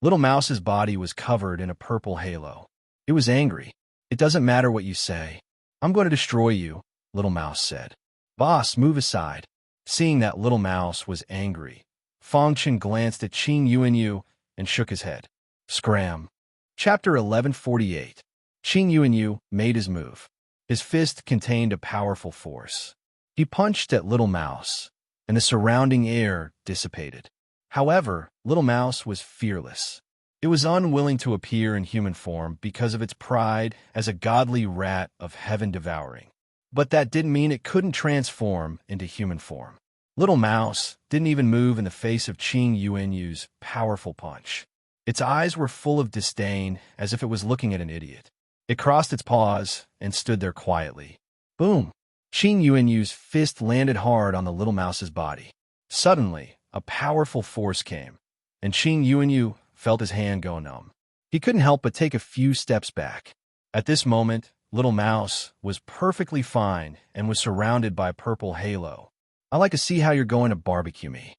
Little Mouse's body was covered in a purple halo. It was angry. It doesn't matter what you say. I'm going to destroy you, Little Mouse said. Boss, move aside. Seeing that Little Mouse was angry, Fang Chen glanced at Qing Yuanyu and shook his head. Scram. Chapter 1148. Qing Yuanyu made his move. His fist contained a powerful force. He punched at Little Mouse, and the surrounding air dissipated. However, Little Mouse was fearless. It was unwilling to appear in human form because of its pride as a godly rat of heaven devouring. But that didn't mean it couldn't transform into human form. Little Mouse didn't even move in the face of Qing Yuanyu's powerful punch. Its eyes were full of disdain, as if it was looking at an idiot. It crossed its paws and stood there quietly. Boom! Qing Yuanyu's fist landed hard on the little mouse's body. Suddenly, a powerful force came, and Qing Yuanyu felt his hand go numb. He couldn't help but take a few steps back. At this moment, Little Mouse was perfectly fine and was surrounded by a purple halo. "I like to see how you're going to barbecue me."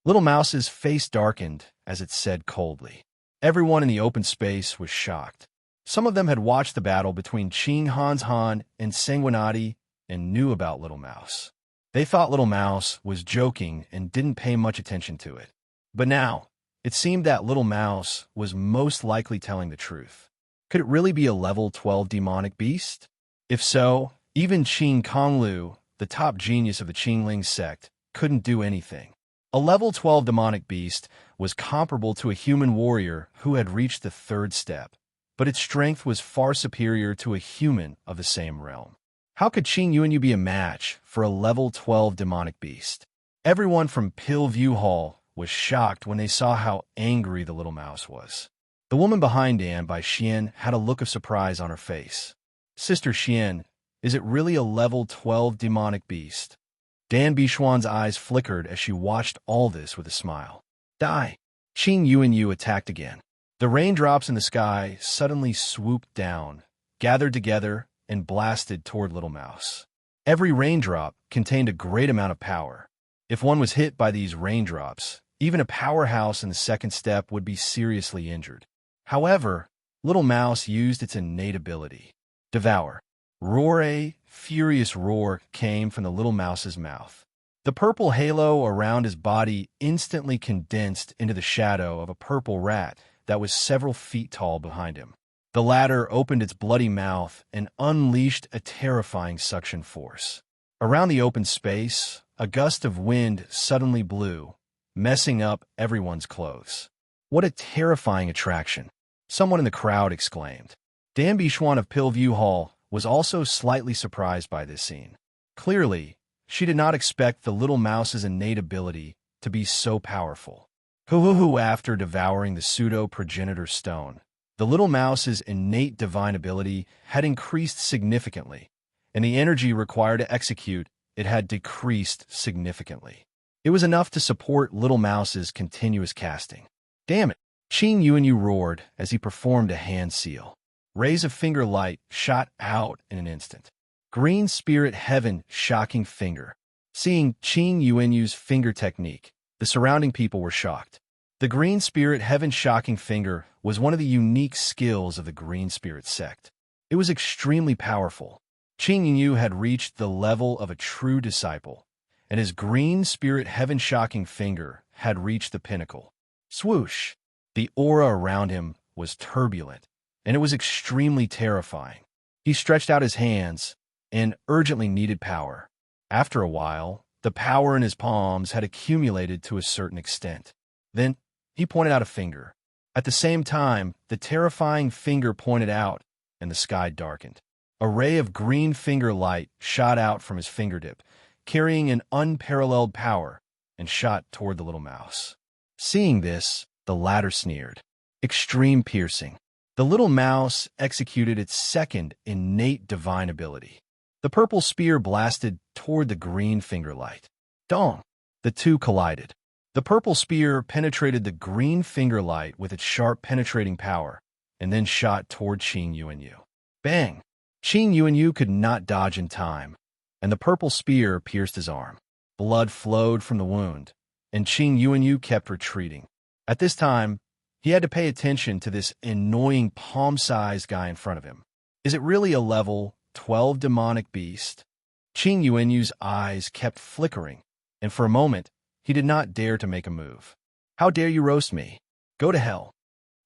Little Mouse's face darkened as it said coldly. Everyone in the open space was shocked. Some of them had watched the battle between Qing Han's Han and Sanguinati and knew about Little Mouse. They thought Little Mouse was joking and didn't pay much attention to it. But now, it seemed that Little Mouse was most likely telling the truth. Could it really be a level 12 demonic beast? If so, even Qing Konglu, the top genius of the Qingling sect, couldn't do anything. A level 12 demonic beast was comparable to a human warrior who had reached the third step, but its strength was far superior to a human of the same realm. How could Qing Yuanyu be a match for a level 12 demonic beast? Everyone from Pillview Hall was shocked when they saw how angry the little mouse was. The woman behind Dan by Xian had a look of surprise on her face. "Sister Xian, is it really a level 12 demonic beast?" Dan Bishuan's eyes flickered as she watched all this with a smile. "Die!" Qing Yuanyu attacked again. The raindrops in the sky suddenly swooped down, gathered together, and blasted toward Little Mouse. Every raindrop contained a great amount of power. If one was hit by these raindrops, even a powerhouse in the second step would be seriously injured. However, Little Mouse used its innate ability. Devour. Roar! A furious roar came from the Little Mouse's mouth. The purple halo around his body instantly condensed into the shadow of a purple rat that was several feet tall behind him. The latter opened its bloody mouth and unleashed a terrifying suction force. Around the open space, a gust of wind suddenly blew, messing up everyone's clothes. "What a terrifying attraction!" someone in the crowd exclaimed. Dan Bishuan of Pillview Hall was also slightly surprised by this scene. Clearly, she did not expect the little mouse's innate ability to be so powerful. After devouring the pseudo-progenitor stone, the little mouse's innate divine ability had increased significantly, and the energy required to execute it had decreased significantly. It was enough to support Little Mouse's continuous casting. "Damn it!" Qing Yuanyu roared as he performed a hand seal. Rays of finger light shot out in an instant. Green Spirit Heaven Shocking Finger. Seeing Qing Yuanyu's finger technique, the surrounding people were shocked. The Green Spirit Heaven Shocking Finger was one of the unique skills of the Green Spirit sect. It was extremely powerful. Qing Yuanyu had reached the level of a true disciple, and his Green Spirit Heaven Shocking Finger had reached the pinnacle. Swoosh! The aura around him was turbulent, and it was extremely terrifying. He stretched out his hands and urgently needed power. After a while, the power in his palms had accumulated to a certain extent. Then, he pointed out a finger. At the same time, the terrifying finger pointed out, and the sky darkened. A ray of green finger light shot out from his fingertip, carrying an unparalleled power, and shot toward the little mouse. Seeing this, the latter sneered. Extreme piercing. The little mouse executed its second innate divine ability. The purple spear blasted toward the green finger light. Dong! The two collided. The purple spear penetrated the green finger light with its sharp penetrating power, and then shot toward Qing Yuanyu. Bang! Qing Yuanyu could not dodge in time, and the purple spear pierced his arm. Blood flowed from the wound, and Qing Yuanyu kept retreating. At this time, he had to pay attention to this annoying palm-sized guy in front of him. Is it really a level 12 demonic beast? Qing Yuanyu's eyes kept flickering, and for a moment, he did not dare to make a move. "How dare you roast me? Go to hell."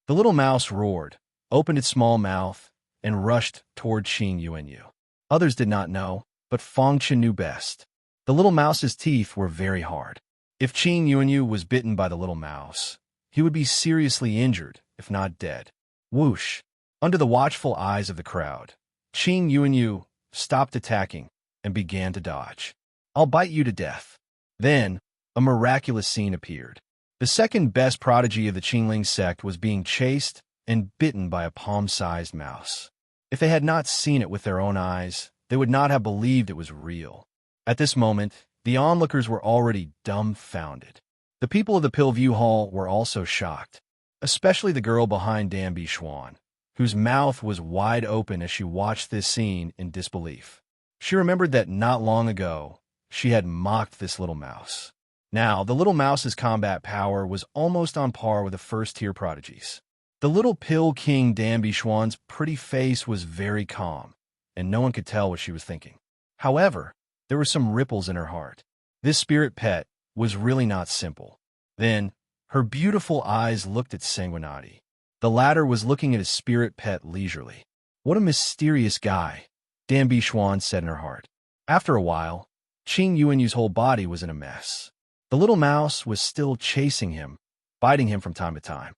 The little mouse roared, opened its small mouth, and rushed toward Qing Yuanyu. Others did not know, but Fangchen knew best. The little mouse's teeth were very hard. If Qing Yuanyu was bitten by the little mouse, he would be seriously injured, if not dead. Whoosh! Under the watchful eyes of the crowd, Qing Yuanyu stopped attacking and began to dodge. "I'll bite you to death." Then, a miraculous scene appeared. The second best prodigy of the Qingling sect was being chased and bitten by a palm-sized mouse. If they had not seen it with their own eyes, they would not have believed it was real. At this moment, the onlookers were already dumbfounded. The people of the Pillview Hall were also shocked, especially the girl behind Danby Schwan, whose mouth was wide open as she watched this scene in disbelief. She remembered that not long ago, she had mocked this little mouse. Now, the little mouse's combat power was almost on par with the first-tier prodigies. The little pill king Danby Schwan's pretty face was very calm, and no one could tell what she was thinking. However, there were some ripples in her heart. This spirit pet was really not simple. Then, her beautiful eyes looked at Sanguinati. The latter was looking at his spirit pet leisurely. "What a mysterious guy," Danby Schwan said in her heart. After a while, Qing Yuanyu's whole body was in a mess. The little mouse was still chasing him, biting him from time to time.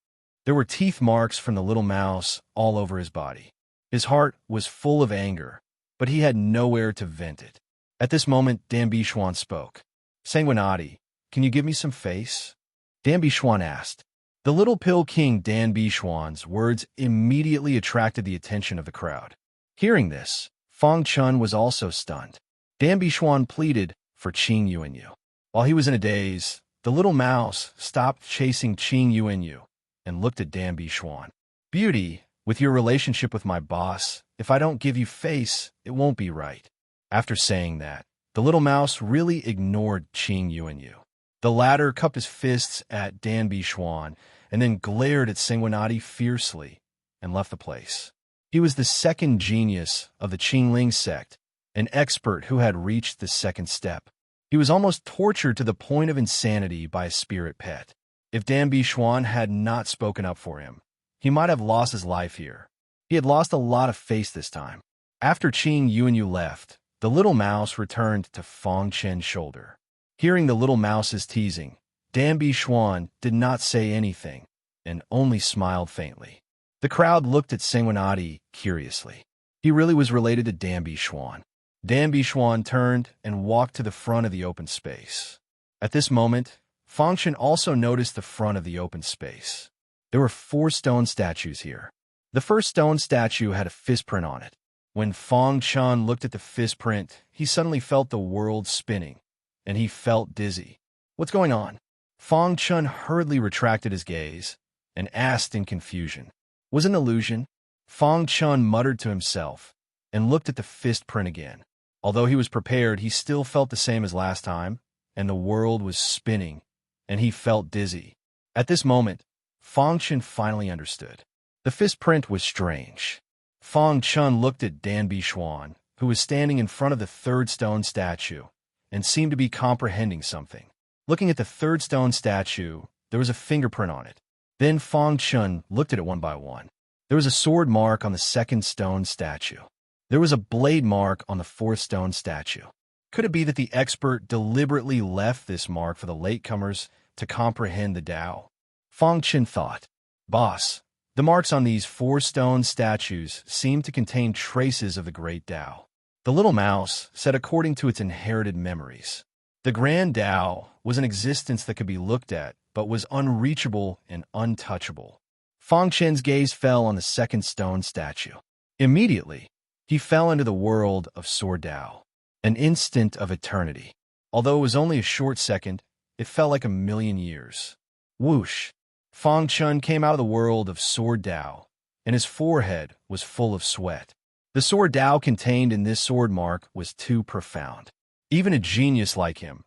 There were teeth marks from the little mouse all over his body. His heart was full of anger, but he had nowhere to vent it. At this moment, Danby Schwan spoke. "Sanguinati, can you give me some face?" Danby Schwan asked. The little pill king Danby Schwan's words immediately attracted the attention of the crowd. Hearing this, Fang Chun was also stunned. Danby Schwan pleaded for Qing Yuanyu. While he was in a daze, the little mouse stopped chasing Qing Yuanyu and looked at Danby Schwan. "Beauty, with your relationship with my boss, if I don't give you face, it won't be right." After saying that, the little mouse really ignored Qing Yuanyu. The latter cupped his fists at Danby Schwan and then glared at Sanguinati fiercely and left the place. He was the second genius of the Qingling sect, an expert who had reached the second step. He was almost tortured to the point of insanity by a spirit pet. If Danby Schwan had not spoken up for him, he might have lost his life here. He had lost a lot of face this time. After Qing Yuanyu left, the little mouse returned to Fang Chen's shoulder. Hearing the little mouse's teasing, Danby Schwan did not say anything and only smiled faintly. The crowd looked at Sanguinati curiously. He really was related to Danby Schwan. Danby Schwan turned and walked to the front of the open space. At this moment, Fang Chen also noticed the front of the open space. There were 4 stone statues here. The first stone statue had a fist print on it. When Fang Chen looked at the fist print, he suddenly felt the world spinning, and he felt dizzy. "What's going on?" Fang Chen hurriedly retracted his gaze and asked in confusion. "Was it an illusion?" Fang Chen muttered to himself and looked at the fist print again. Although he was prepared, he still felt the same as last time, and the world was spinning, and he felt dizzy. At this moment, Fang Chen finally understood. The fist print was strange. Fang Chen looked at Danby Schwan, who was standing in front of the third stone statue, and seemed to be comprehending something. Looking at the third stone statue, there was a fingerprint on it. Then Fang Chen looked at it one by one. There was a sword mark on the second stone statue. There was a blade mark on the fourth stone statue. Could it be that the expert deliberately left this mark for the latecomers to comprehend the Tao? Fang Chen thought. "Boss, the marks on these 4 stone statues seem to contain traces of the great Tao." The little mouse said according to its inherited memories. The grand Tao was an existence that could be looked at, but was unreachable and untouchable. Fang Chen's gaze fell on the second stone statue. Immediately, he fell into the world of Sword Tao, an instant of eternity. Although it was only a short second, it felt like a million years. Whoosh! Fang Chen came out of the world of Sword Tao, and his forehead was full of sweat. The Sword Tao contained in this sword mark was too profound. Even a genius like him,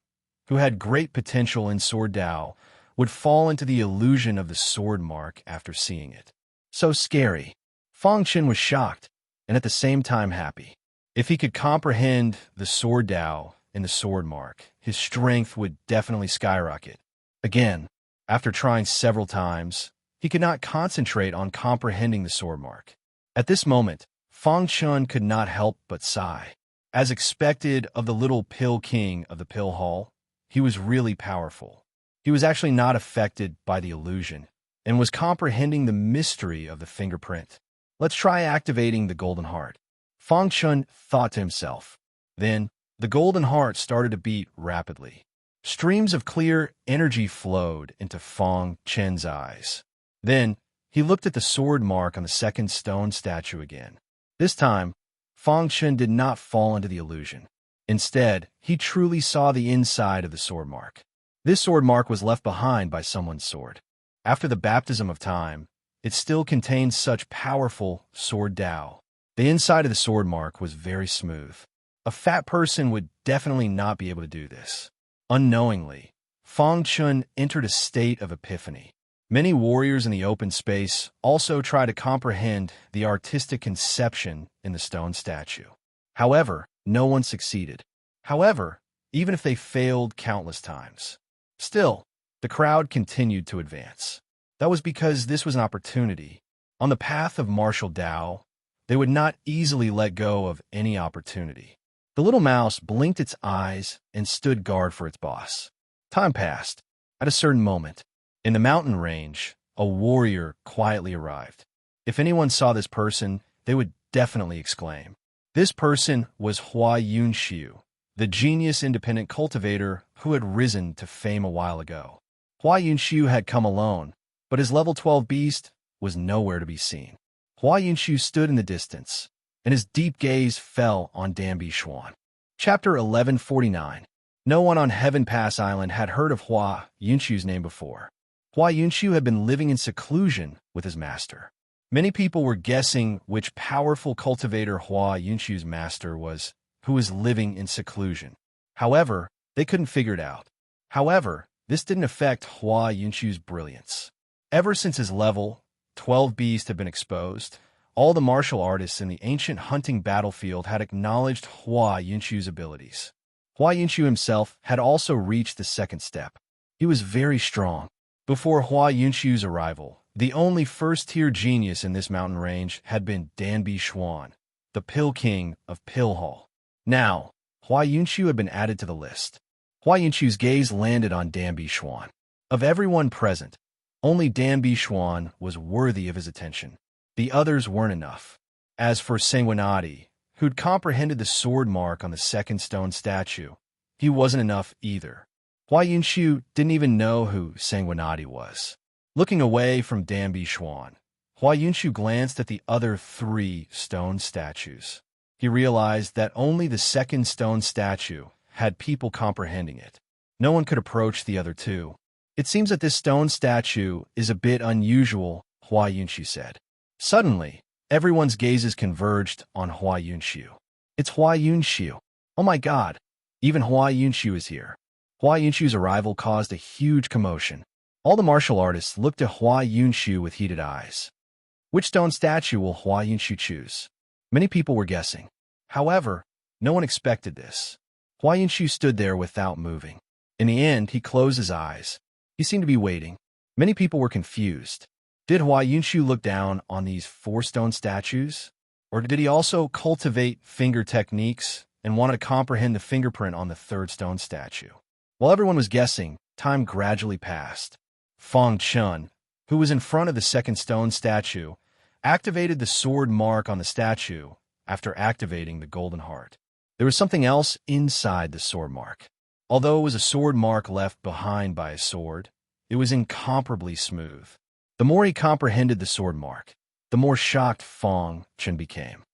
who had great potential in Sword Tao, would fall into the illusion of the sword mark after seeing it. So scary. Fang Chen was shocked, and at the same time happy. If he could comprehend the Sword Tao and the sword mark, his strength would definitely skyrocket. Again, after trying several times, he could not concentrate on comprehending the sword mark. At this moment, Fang Chen could not help but sigh. As expected of the little pill king of the pill hall, he was really powerful. He was actually not affected by the illusion and was comprehending the mystery of the fingerprint. Let's try activating the golden heart. Fang Chen thought to himself. Then, The golden heart started to beat rapidly. Streams of clear energy flowed into Fang Chen's eyes. Then, he looked at the sword mark on the second stone statue again. This time, Fang Chen did not fall into the illusion. Instead, he truly saw the inside of the sword mark. This sword mark was left behind by someone's sword. After the baptism of time, it still contained such powerful sword Tao. The inside of the sword mark was very smooth. A fat person would definitely not be able to do this. Unknowingly, Fang Chun entered a state of epiphany. Many warriors in the open space also try to comprehend the artistic conception in the stone statue. However, no one succeeded. However, even if they failed countless times, still, the crowd continued to advance. That was because this was an opportunity. On the path of martial Tao, they would not easily let go of any opportunity. The little mouse blinked its eyes and stood guard for its boss. Time passed. At a certain moment, in the mountain range, a warrior quietly arrived. If anyone saw this person, they would definitely exclaim. This person was Hua Yunxiu, the genius independent cultivator who had risen to fame a while ago. Hua Yunxiu had come alone, but his level 12 beast was nowhere to be seen. Hua Yunxiu stood in the distance, and his deep gaze fell on Danbi Xuan. Chapter 1149. No one on Heaven Pass Island had heard of Hua Yunxiu's name before. Hua Yunxiu had been living in seclusion with his master. Many people were guessing which powerful cultivator Hua Yunxiu's master was, who was living in seclusion. However, they couldn't figure it out. However, this didn't affect Hua Yunxiu's brilliance. Ever since his level 12 beast had been exposed, all the martial artists in the ancient hunting battlefield had acknowledged Hua Yunxiu's abilities. Hua Yunxiu himself had also reached the second step. He was very strong. Before Hua Yunxiu's arrival, the only first-tier genius in this mountain range had been Danbi Xuan, the Pill King of Pill Hall. Now, Hua Yunxiu had been added to the list. Hua Yunxiu's gaze landed on Danbi Xuan. Of everyone present, only Danbi Xuan was worthy of his attention. The others weren't enough. As for Sanguinati, who'd comprehended the sword mark on the second stone statue, he wasn't enough either. Hua Yunxiu didn't even know who Sanguinati was. Looking away from Danbi Xuan, Hua Yunxiu glanced at the other 3 stone statues. He realized that only the second stone statue had people comprehending it. No one could approach the other 2. It seems that this stone statue is a bit unusual, Hua Yunxiu said. Suddenly, everyone's gazes converged on Hua Yunxiu. It's Hua Yunxiu. Oh my god, even Hua Yunxiu is here. Hua Yunxiu's arrival caused a huge commotion. All the martial artists looked at Hua Yunxiu with heated eyes. Which stone statue will Hua Yunxiu choose? Many people were guessing. However, no one expected this. Hua Yunxiu stood there without moving. In the end, he closed his eyes. He seemed to be waiting. Many people were confused. Did Hua Yunxiu look down on these 4 stone statues? Or did he also cultivate finger techniques and wanted to comprehend the fingerprint on the 3rd stone statue? While everyone was guessing, time gradually passed. Fang Chun, who was in front of the 2nd stone statue, activated the sword mark on the statue after activating the golden heart. There was something else inside the sword mark. Although it was a sword mark left behind by a sword, it was incomparably smooth. The more he comprehended the sword mark, the more shocked Fang Chun became.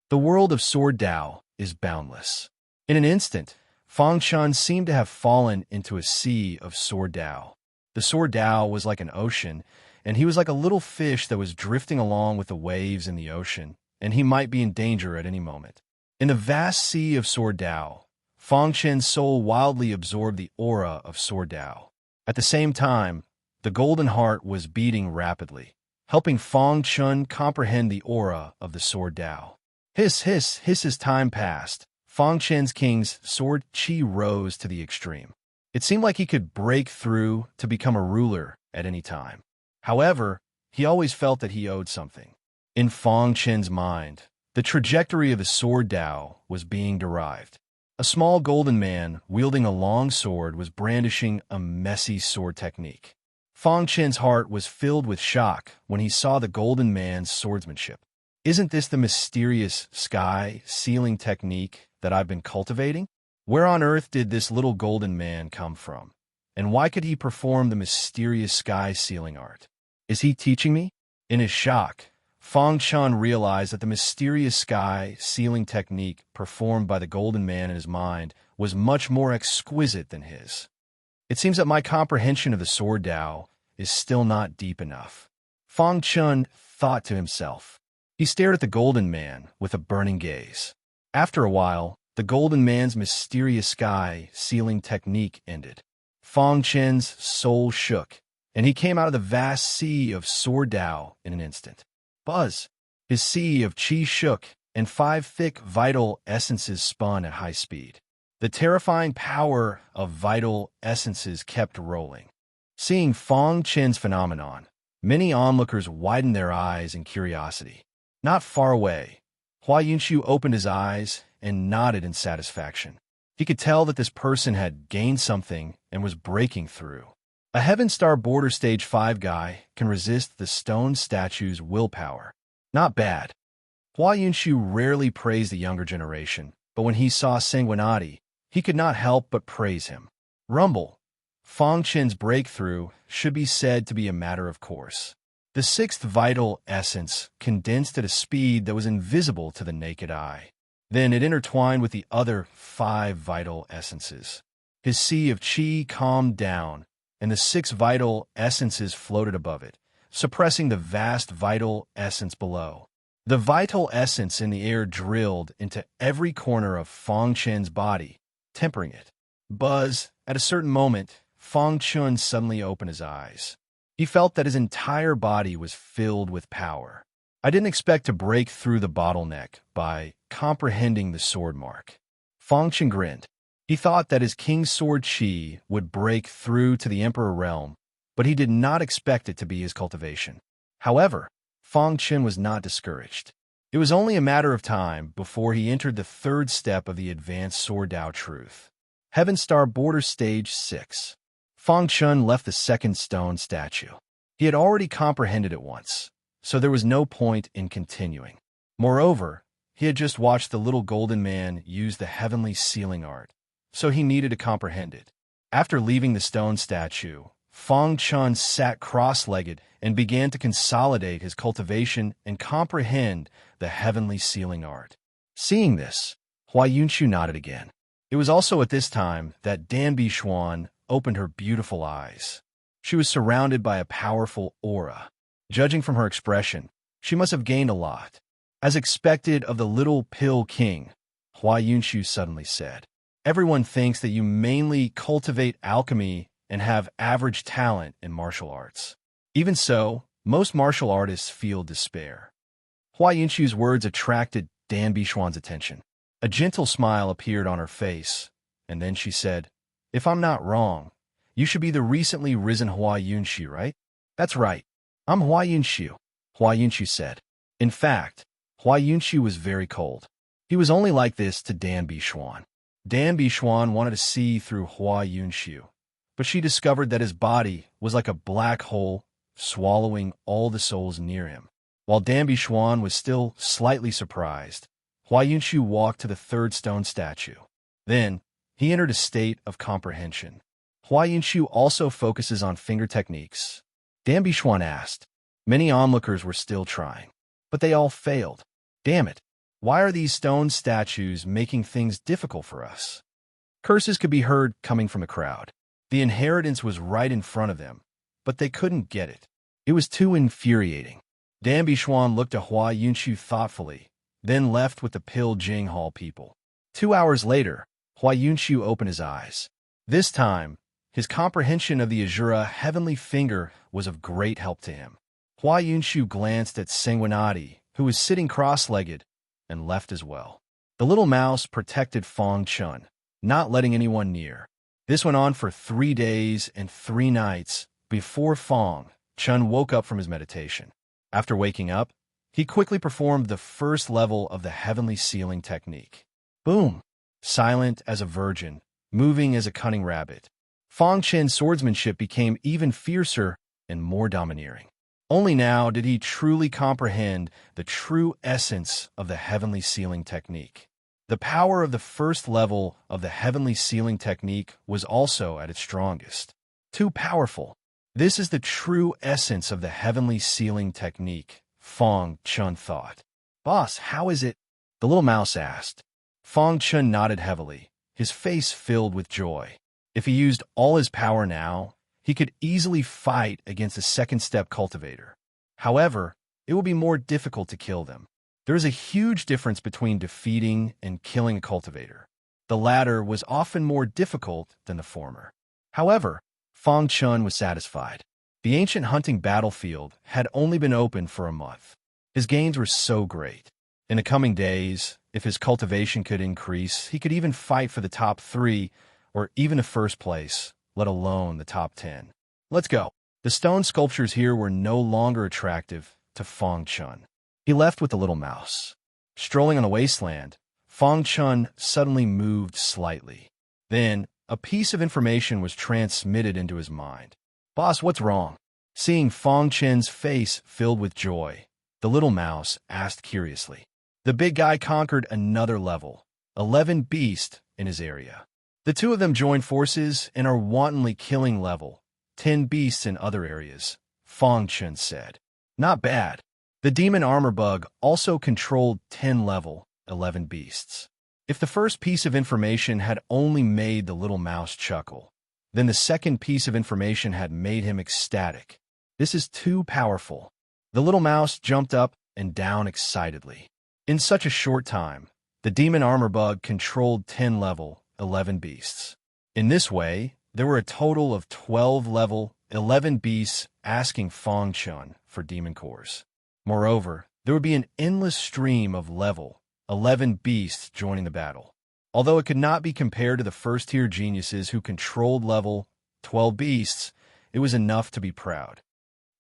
The world of sword Tao is boundless. In an instant, Fang Chun seemed to have fallen into a sea of sword Tao. The sword Tao was like an ocean, and he was like a little fish that was drifting along with the waves in the ocean, and he might be in danger at any moment. In the vast sea of sword Tao, Fang Chen's soul wildly absorbed the aura of sword Tao. At the same time, the golden heart was beating rapidly, helping Fang Chun comprehend the aura of the sword Tao. Hiss, hiss, hiss as time passed. Fang Chen's king's sword chi rose to the extreme. It seemed like he could break through to become a ruler at any time. However, he always felt that he owed something. In Fang Chen's mind, the trajectory of the sword Tao was being derived. A small golden man wielding a long sword was brandishing a messy sword technique. Fang Chen's heart was filled with shock when he saw the golden man's swordsmanship. Isn't this the mysterious sky sealing technique that I've been cultivating? Where on earth did this little golden man come from? And why could he perform the mysterious sky sealing art? Is he teaching me? In his shock, Fang Chun realized that the mysterious sky sealing technique performed by the golden man in his mind was much more exquisite than his. It seems that my comprehension of the sword Tao is still not deep enough. Fang Chun thought to himself. He stared at the golden man with a burning gaze. After a while, the golden man's mysterious sky sealing technique ended. Fang Chen's soul shook, and he came out of the vast sea of sword Tao in an instant. Buzz! His sea of qi shook, and 5 thick vital essences spun at high speed. The terrifying power of vital essences kept rolling. Seeing Fang Chen's phenomenon, many onlookers widened their eyes in curiosity. Not far away, Hua Yunshu opened his eyes and nodded in satisfaction. He could tell that this person had gained something and was breaking through. A Heaven Star Border Stage 5 guy can resist the stone statue's willpower. Not bad. Hua Yunshu rarely praised the younger generation, but when he saw Sanguinati, he could not help but praise him. Rumble. Fang Chen's breakthrough should be said to be a matter of course. The 6th vital essence condensed at a speed that was invisible to the naked eye. Then it intertwined with the other 5 vital essences. His sea of qi calmed down, and the 6 vital essences floated above it, suppressing the vast vital essence below. The vital essence in the air drilled into every corner of Fang Chen's body, tempering it. Buzz! At a certain moment, Fang Chun suddenly opened his eyes. He felt that his entire body was filled with power. I didn't expect to break through the bottleneck by comprehending the sword mark. Fang Chun grinned. He thought that his king's sword qi would break through to the emperor realm, but he did not expect it to be his cultivation. However, Fang Chun was not discouraged. It was only a matter of time before he entered the 3rd step of the advanced sword Tao truth. Heaven Star Border Stage 6. Fang Chun left the 2nd stone statue. He had already comprehended it once, so there was no point in continuing. Moreover, he had just watched the little golden man use the heavenly sealing art, so he needed to comprehend it. After leaving the stone statue, Fang Chun sat cross-legged and began to consolidate his cultivation and comprehend the heavenly sealing art. Seeing this, Hua Yunshu nodded again. It was also at this time that Dan Bishuan opened her beautiful eyes. She was surrounded by a powerful aura. Judging from her expression, she must have gained a lot. As expected of the little pill king, Hua Yunshu suddenly said, "Everyone thinks that you mainly cultivate alchemy and have average talent in martial arts. Even so, most martial artists feel despair." Hua Yunshu's words attracted Dan Bishuan's attention. A gentle smile appeared on her face, and then she said, "If I'm not wrong, you should be the recently risen Hua Yunshu, right?" "That's right. I'm Hua Yunshu," Hua Yunshu said. In fact, Hua Yunshu was very cold. He was only like this to Dan Bishuan. Dan Bishuan wanted to see through Hua Yunshu, but she discovered that his body was like a black hole swallowing all the souls near him. While Dan Bishuan was still slightly surprised, Hua Yunshu walked to the 3rd stone statue. Then, he entered a state of comprehension. Hua Yunshu also focuses on finger techniques. Dan Bishuan asked. Many onlookers were still trying, but they all failed. Damn it, why are these stone statues making things difficult for us? Curses could be heard coming from the crowd. The inheritance was right in front of them, but they couldn't get it. It was too infuriating. Dan Bishuan looked at Hua Yunshu thoughtfully, then left with the Pil Jing Hall people. 2 hours later, Hua Yunshu opened his eyes. This time, his comprehension of the Azura heavenly finger was of great help to him. Hua Yunshu glanced at Sanguinati, who was sitting cross-legged, and left as well. The little mouse protected Fang Chun, not letting anyone near. This went on for 3 days and 3 nights before Fang Chun woke up from his meditation. After waking up, he quickly performed the 1st level of the heavenly sealing technique. Boom! Silent as a virgin, moving as a cunning rabbit, Fang Chen's swordsmanship became even fiercer and more domineering. Only now did he truly comprehend the true essence of the heavenly sealing technique. The power of the first level of the heavenly sealing technique was also at its strongest. Too powerful. This is the true essence of the heavenly sealing technique, Fong Chun thought. Boss, how is it? The little mouse asked. Fong Chun nodded heavily, his face filled with joy. If he used all his power now, he could easily fight against a second-step cultivator. However, it will be more difficult to kill them. There is a huge difference between defeating and killing a cultivator. The latter was often more difficult than the former. However, Fong Chun was satisfied. The ancient hunting battlefield had only been open for a month. His gains were so great. In the coming days, if his cultivation could increase, he could even fight for the top 3 or even the first place, let alone the top 10. Let's go. The stone sculptures here were no longer attractive to Fong Chun. He left with the little mouse. Strolling on the wasteland, Fong Chun suddenly moved slightly. Then, a piece of information was transmitted into his mind. Boss, what's wrong? Seeing Fong Chun's face filled with joy, the little mouse asked curiously. The big guy conquered another level, 11 beasts in his area. The two of them joined forces and are wantonly killing level 10 beasts in other areas, Fong Chun said. Not bad. The demon armor bug also controlled 10 level 11 beasts. If the first piece of information had only made the little mouse chuckle, then the second piece of information had made him ecstatic. This is too powerful. The little mouse jumped up and down excitedly. In such a short time, the demon armor bug controlled 10 level 11 beasts. In this way, there were a total of 12 level 11 beasts asking Fong Chun for demon cores. Moreover, there would be an endless stream of level 11 beasts joining the battle. Although it could not be compared to the first-tier geniuses who controlled level 12 beasts, it was enough to be proud.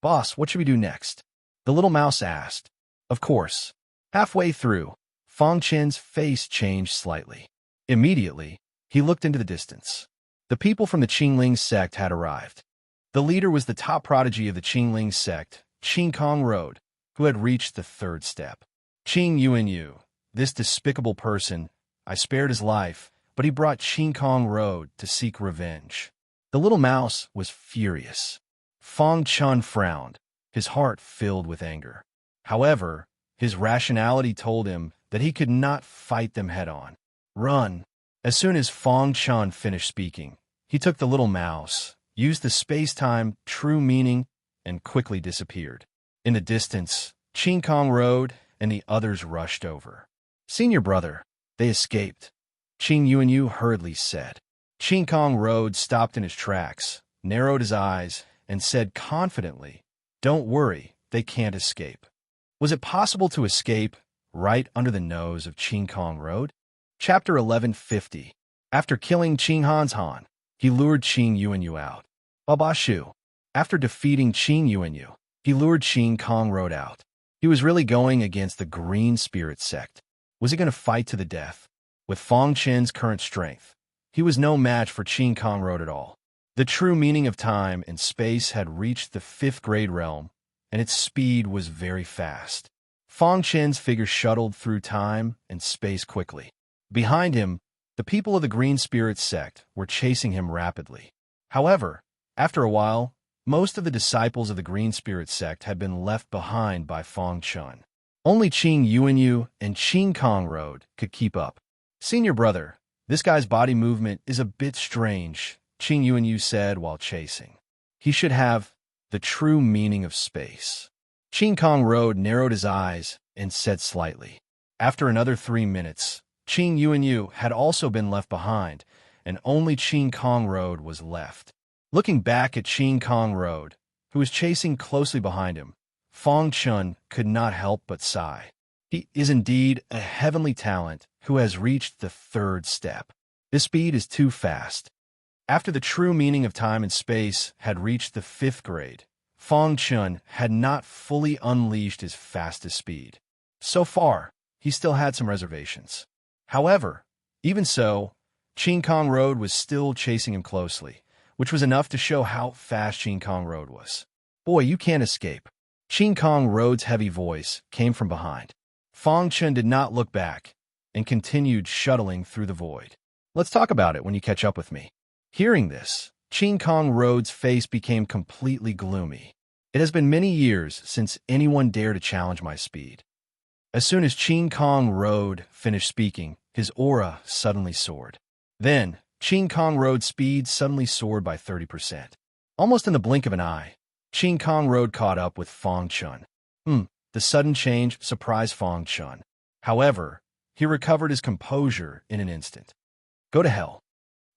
Boss, what should we do next? The little mouse asked. Of course. Halfway through, Fong Chun's face changed slightly. Immediately, he looked into the distance. The people from the Qingling sect had arrived. The leader was the top prodigy of the Qingling sect, Qing Kong Road, who had reached the 3rd step. Qing Yuanyu, this despicable person, I spared his life, but he brought Qing Kong Road to seek revenge. The little mouse was furious. Fong Chun frowned, his heart filled with anger. However, his rationality told him that he could not fight them head-on. Run! As soon as Fong Chun finished speaking, he took the little mouse, used the space-time true meaning, and quickly disappeared. In the distance, Qing Kong Road and the others rushed over. Senior brother, they escaped, Qing Yuanyu hurriedly said. Qing Kong Road stopped in his tracks, narrowed his eyes, and said confidently, Don't worry, they can't escape. Was it possible to escape right under the nose of Qing Kong Road? Chapter 1150. After killing Qing Han's Han, he lured Qing Yuanyu out. Babashu. After defeating Qing Yuanyu, he lured Qing Kong Road out. He was really going against the Green Spirit sect. Was he going to fight to the death? With Fong Chun's current strength, he was no match for Qing Kong Road at all. The true meaning of time and space had reached the 5th grade realm, and its speed was very fast. Fong Chun's figure shuttled through time and space quickly. Behind him, the people of the Green Spirit sect were chasing him rapidly. However, after a while, most of the disciples of the Green Spirit sect had been left behind by Fong Chun. Only Qing Yuanyu and Qing Kong Road could keep up. Senior brother, this guy's body movement is a bit strange, Qing Yuanyu said while chasing. He should have the true meaning of space. Qing Kong Road narrowed his eyes and said slightly. After another 3 minutes, Qing Yuanyu had also been left behind, and only Qing Kong Road was left. Looking back at Qing Kong Road, who was chasing closely behind him, Fong Chun could not help but sigh. He is indeed a heavenly talent who has reached the 3rd step. His speed is too fast. After the true meaning of time and space had reached the 5th grade, Fong Chun had not fully unleashed his fastest speed. So far, he still had some reservations. However, even so, Qing Kong Road was still chasing him closely, which was enough to show how fast Qing Kong Road was. Boy, you can't escape. Qing Kong Road's heavy voice came from behind. Fong Chun did not look back. and continued shuttling through the void. Let's talk about it when you catch up with me. Hearing this, Qin Kong Road's face became completely gloomy. It has been many years since anyone dared to challenge my speed. As soon as Qin Kong Road finished speaking, his aura suddenly soared. Then, Qin Kong Road's speed suddenly soared by 30%. Almost in the blink of an eye, Qin Kong Road caught up with Fang Chun. The sudden change surprised Fang Chun. However, he recovered his composure in an instant. Go to hell.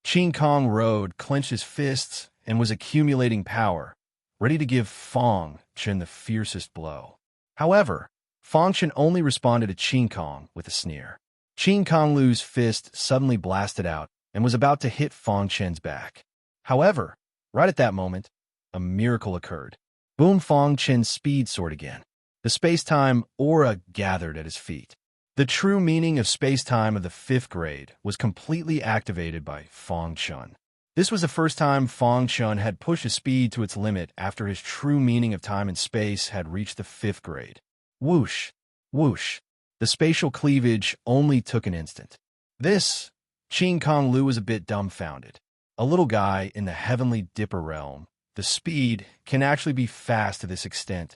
Qin Kong Road clenched his fists and was accumulating power, ready to give Fang Chun the fiercest blow. However, Fang Chun only responded to Qin Kong with a sneer. Qin Kong Lu's fist suddenly blasted out and was about to hit Fang Chun's back. However, right at that moment, a miracle occurred. Boom! Fang Chun's speed soared again. The space-time aura gathered at his feet. The true meaning of space-time of the 5th grade was completely activated by Fang Chun. This was the first time Fang Chun had pushed his speed to its limit after his true meaning of time and space had reached the 5th grade. Whoosh! Whoosh! The spatial cleavage only took an instant. Qin Kong Lu was a bit dumbfounded. A little guy in the heavenly dipper realm, the speed can actually be fast to this extent.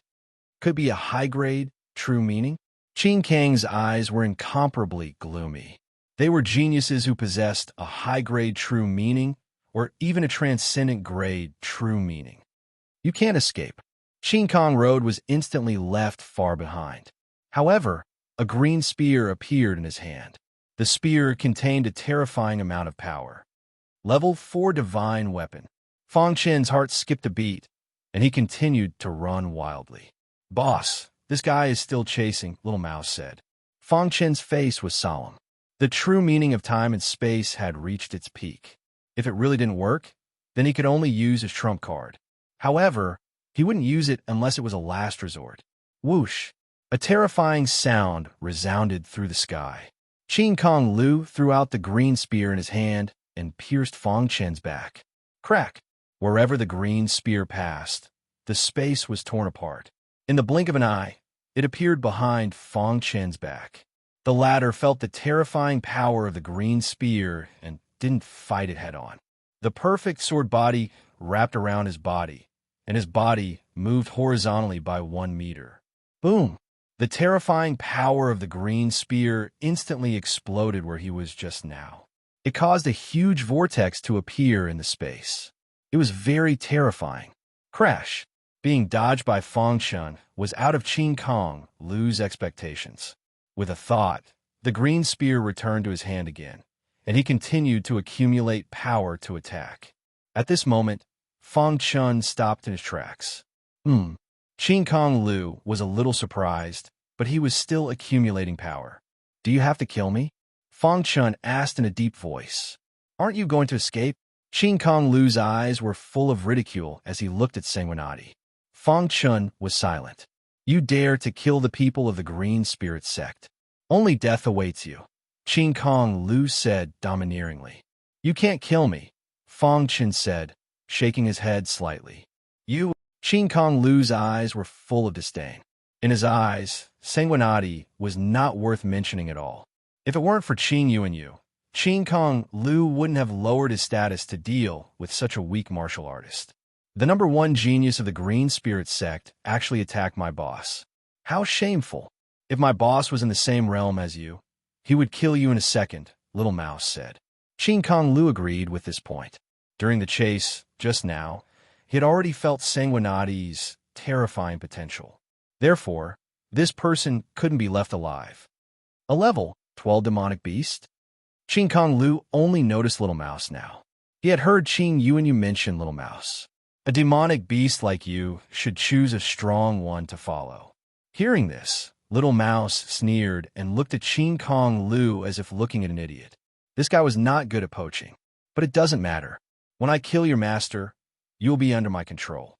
Could be a high-grade, true meaning? Qin Kang's eyes were incomparably gloomy. They were geniuses who possessed a high-grade true meaning, or even a transcendent grade true meaning. You can't escape. Qin Kong Road was instantly left far behind. However, a green spear appeared in his hand. The spear contained a terrifying amount of power. Level 4 Divine Weapon. Fang Chun's heart skipped a beat, and he continued to run wildly. Boss, this guy is still chasing, Little Mouse said. Fang Chun's face was solemn. The true meaning of time and space had reached its peak. If it really didn't work, then he could only use his trump card. However, he wouldn't use it unless it was a last resort. Whoosh! A terrifying sound resounded through the sky. Qin Kong Lu threw out the green spear in his hand and pierced Fang Chun's back. Crack! Wherever the green spear passed, the space was torn apart. In the blink of an eye, it appeared behind Fang Chun's back. The latter felt the terrifying power of the green spear and didn't fight it head-on. The perfect sword body wrapped around his body, and his body moved horizontally by 1 meter. Boom! The terrifying power of the green spear instantly exploded where he was just now. It caused a huge vortex to appear in the space. It was very terrifying. Crash! Being dodged by Fang Chun was out of Qin Kong Lu's expectations. With a thought, the green spear returned to his hand again, and he continued to accumulate power to attack. At this moment, Fang Chun stopped in his tracks. Qin Kong Lu was a little surprised, but he was still accumulating power. Do you have to kill me? Fang Chun asked in a deep voice. Aren't you going to escape? Qin Kong Lu's eyes were full of ridicule as he looked at Sanguinati. Fang Chun was silent. You dare to kill the people of the Green Spirit Sect. Only death awaits you, Qin Kong Lu said domineeringly. You can't kill me, Fang Chun said, shaking his head slightly. You... Qin Kong Lu's eyes were full of disdain. In his eyes, Sanguinati was not worth mentioning at all. If it weren't for Qin Yu and you, Qin Kong Lu wouldn't have lowered his status to deal with such a weak martial artist. The #1 genius of the Green Spirit Sect actually attacked my boss. How shameful. If my boss was in the same realm as you, he would kill you in a second, Little Mouse said. Qin Kong Lu agreed with this point. During the chase, just now, he had already felt Sanguinati's terrifying potential. Therefore, this person couldn't be left alive. A level 12 demonic beast? Qin Kong Lu only noticed Little Mouse now. He had heard Qin Yu and you mention Little Mouse. A demonic beast like you should choose a strong one to follow. Hearing this, Little Mouse sneered and looked at Qin Kong Lu as if looking at an idiot. This guy was not good at poaching. But it doesn't matter. When I kill your master, you'll be under my control.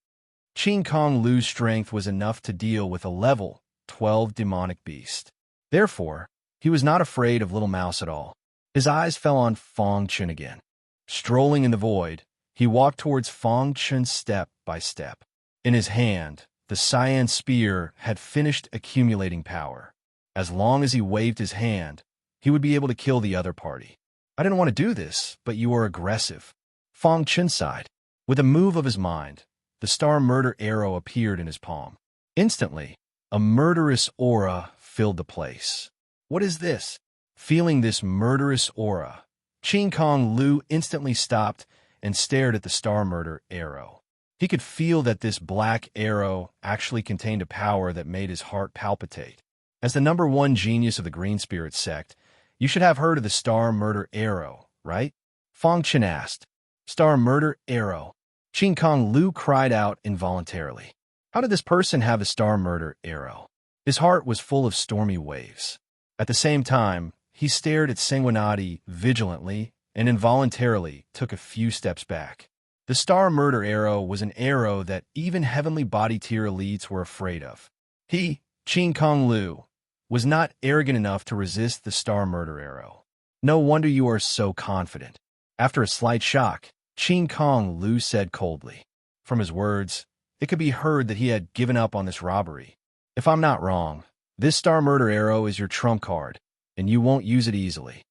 Qin Kong Lu's strength was enough to deal with a level 12 demonic beast. Therefore, he was not afraid of Little Mouse at all. His eyes fell on Fang Chun again. Strolling in the void, he walked towards Fang Chun step by step. In his hand, the cyan spear had finished accumulating power. As long as he waved his hand, he would be able to kill the other party. I didn't want to do this, but you are aggressive. Fang Chen sighed. With a move of his mind, the star murder arrow appeared in his palm. Instantly, a murderous aura filled the place. What is this? Feeling this murderous aura, Qin Kong Lu instantly stopped and stared at the star murder arrow. He could feel that this black arrow actually contained a power that made his heart palpitate. As the #1 genius of the Green Spirit sect, you should have heard of the star murder arrow, right? Fang Chen asked. Star murder arrow. Qin Kong Lu cried out involuntarily. How did this person have a star murder arrow? His heart was full of stormy waves. At the same time, he stared at Sanguinati vigilantly and involuntarily took a few steps back. The star murder arrow was an arrow that even heavenly body tier elites were afraid of. He, Qin Kong Lu, was not arrogant enough to resist the star murder arrow. No wonder you are so confident. After a slight shock, Qin Kong Lu said coldly. From his words, it could be heard that he had given up on this robbery. If I'm not wrong, this star murder arrow is your trump card, and you won't use it easily.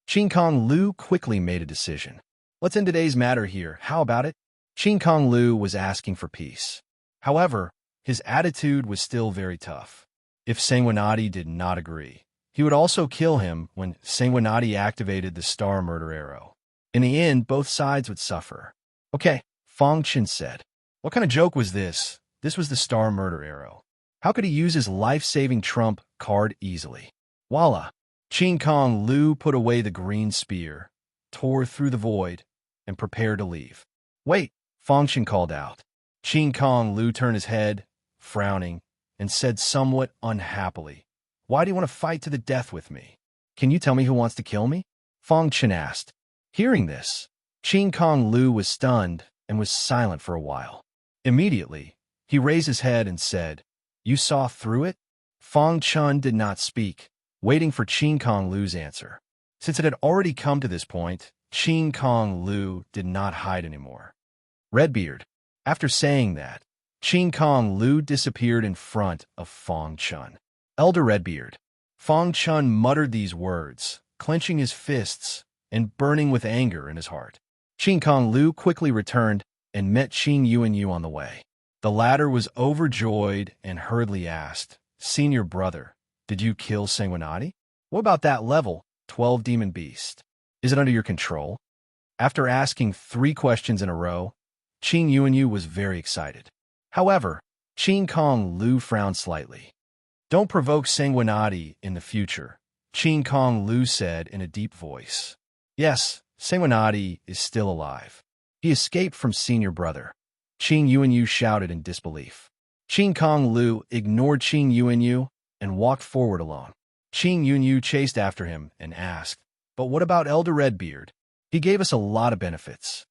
Qin Kong Lu quickly made a decision. Let's end today's matter here. How about it? Qin Kong Lu was asking for peace. However, his attitude was still very tough. If Sanguinati did not agree, he would also kill him when Sanguinati activated the star murder arrow. In the end, both sides would suffer. Okay, Fang Chen said. What kind of joke was this? This was the star murder arrow. How could he use his life-saving trump card easily? Voila! Qin Kong Lu put away the green spear, tore through the void, and prepared to leave. Wait, Fang Chen called out. Qin Kong Lu turned his head, frowning, and said somewhat unhappily, Why do you want to fight to the death with me? Can you tell me who wants to kill me? Fang Chen asked. Hearing this, Qin Kong Lu was stunned and was silent for a while. Immediately, he raised his head and said, You saw through it? Fang Chen did not speak, waiting for Qin Kong Lu's answer. Since it had already come to this point, Qin Kong Lu did not hide anymore. Redbeard. After saying that, Qin Kong Lu disappeared in front of Fang Chen. Elder Redbeard. Fang Chen muttered these words, clenching his fists and burning with anger in his heart. Qin Kong Lu quickly returned and met Qin Yuanyu on the way. The latter was overjoyed and hurriedly asked, Senior brother, did you kill Sanguinati? What about that level 12 demon beast? Is it under your control? After asking 3 questions in a row, Qin Yuanyu was very excited. However, Qin Kong Lu frowned slightly. Don't provoke Sanguinati in the future, Qin Kong Lu said in a deep voice. Yes, Sanguinati is still alive. He escaped from senior brother. Qin Yuanyu shouted in disbelief. Qin Kong Lu ignored Qin Yuanyu and walked forward alone. Qin Yuanyu chased after him and asked, But what about Elder Redbeard? He gave us a lot of benefits.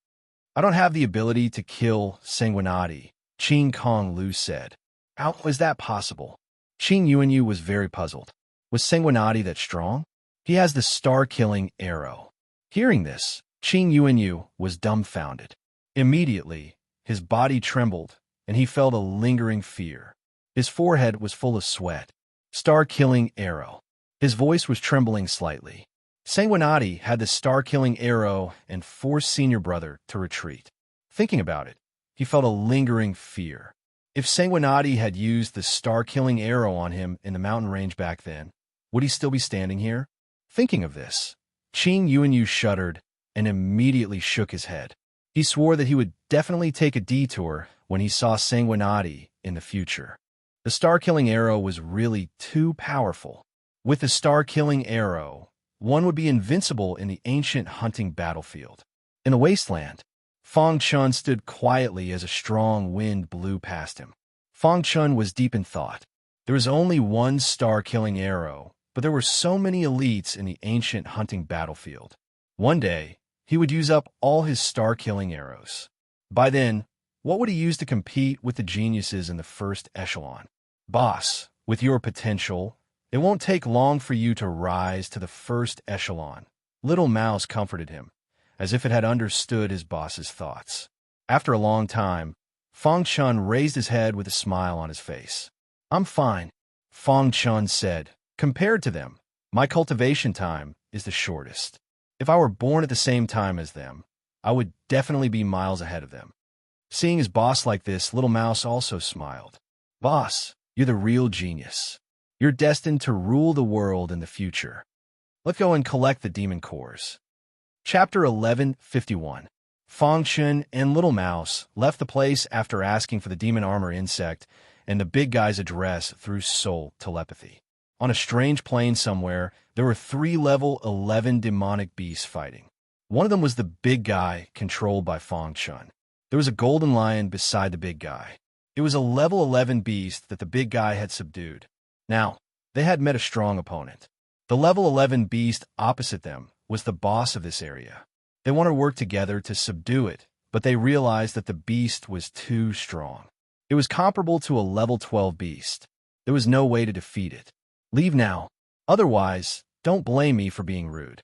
I don't have the ability to kill Sanguinati, Qin Kong Lu said. How was that possible? Qin Yuanyu was very puzzled. Was Sanguinati that strong? He has the star-killing arrow. Hearing this, Qin Yuanyu was dumbfounded. Immediately, his body trembled, and he felt a lingering fear. His forehead was full of sweat. Star-killing arrow. His voice was trembling slightly. Sanguinati had the star-killing arrow and forced senior brother to retreat. Thinking about it, he felt a lingering fear. If Sanguinati had used the star-killing arrow on him in the mountain range back then, would he still be standing here? Thinking of this, Qin Yuanyu shuddered and immediately shook his head. He swore that he would definitely take a detour when he saw Sanguinati in the future. The star-killing arrow was really too powerful. With the star-killing arrow, one would be invincible in the ancient hunting battlefield. In the wasteland, Fang Chen stood quietly as a strong wind blew past him. Fang Chen was deep in thought. There was only one star-killing arrow, but there were so many elites in the ancient hunting battlefield. One day, he would use up all his star-killing arrows. By then, what would he use to compete with the geniuses in the first echelon? Boss, with your potential, it won't take long for you to rise to the first echelon. Little Mouse comforted him, as if it had understood his boss's thoughts. After a long time, Fang Chen raised his head with a smile on his face. I'm fine, Fang Chen said. Compared to them, My cultivation time is the shortest. If I were born at the same time as them, I would definitely be miles ahead of them. Seeing his boss like this, Little Mouse also smiled. Boss, you're the real genius. You're destined to rule the world in the future. Let's go and collect the demon cores. Chapter 1151. Fong Chun and Little Mouse left the place after asking for the demon armor insect and the big guy's address through soul telepathy. On a strange plane somewhere, there were 3 level 11 demonic beasts fighting. One of them was the big guy controlled by Fong Chun. There was a golden lion beside the big guy. It was a level 11 beast that the big guy had subdued. Now, they had met a strong opponent. The level 11 beast opposite them was the boss of this area. They wanted to work together to subdue it, but they realized that the beast was too strong. It was comparable to a level 12 beast. There was no way to defeat it. Leave now. Otherwise, don't blame me for being rude.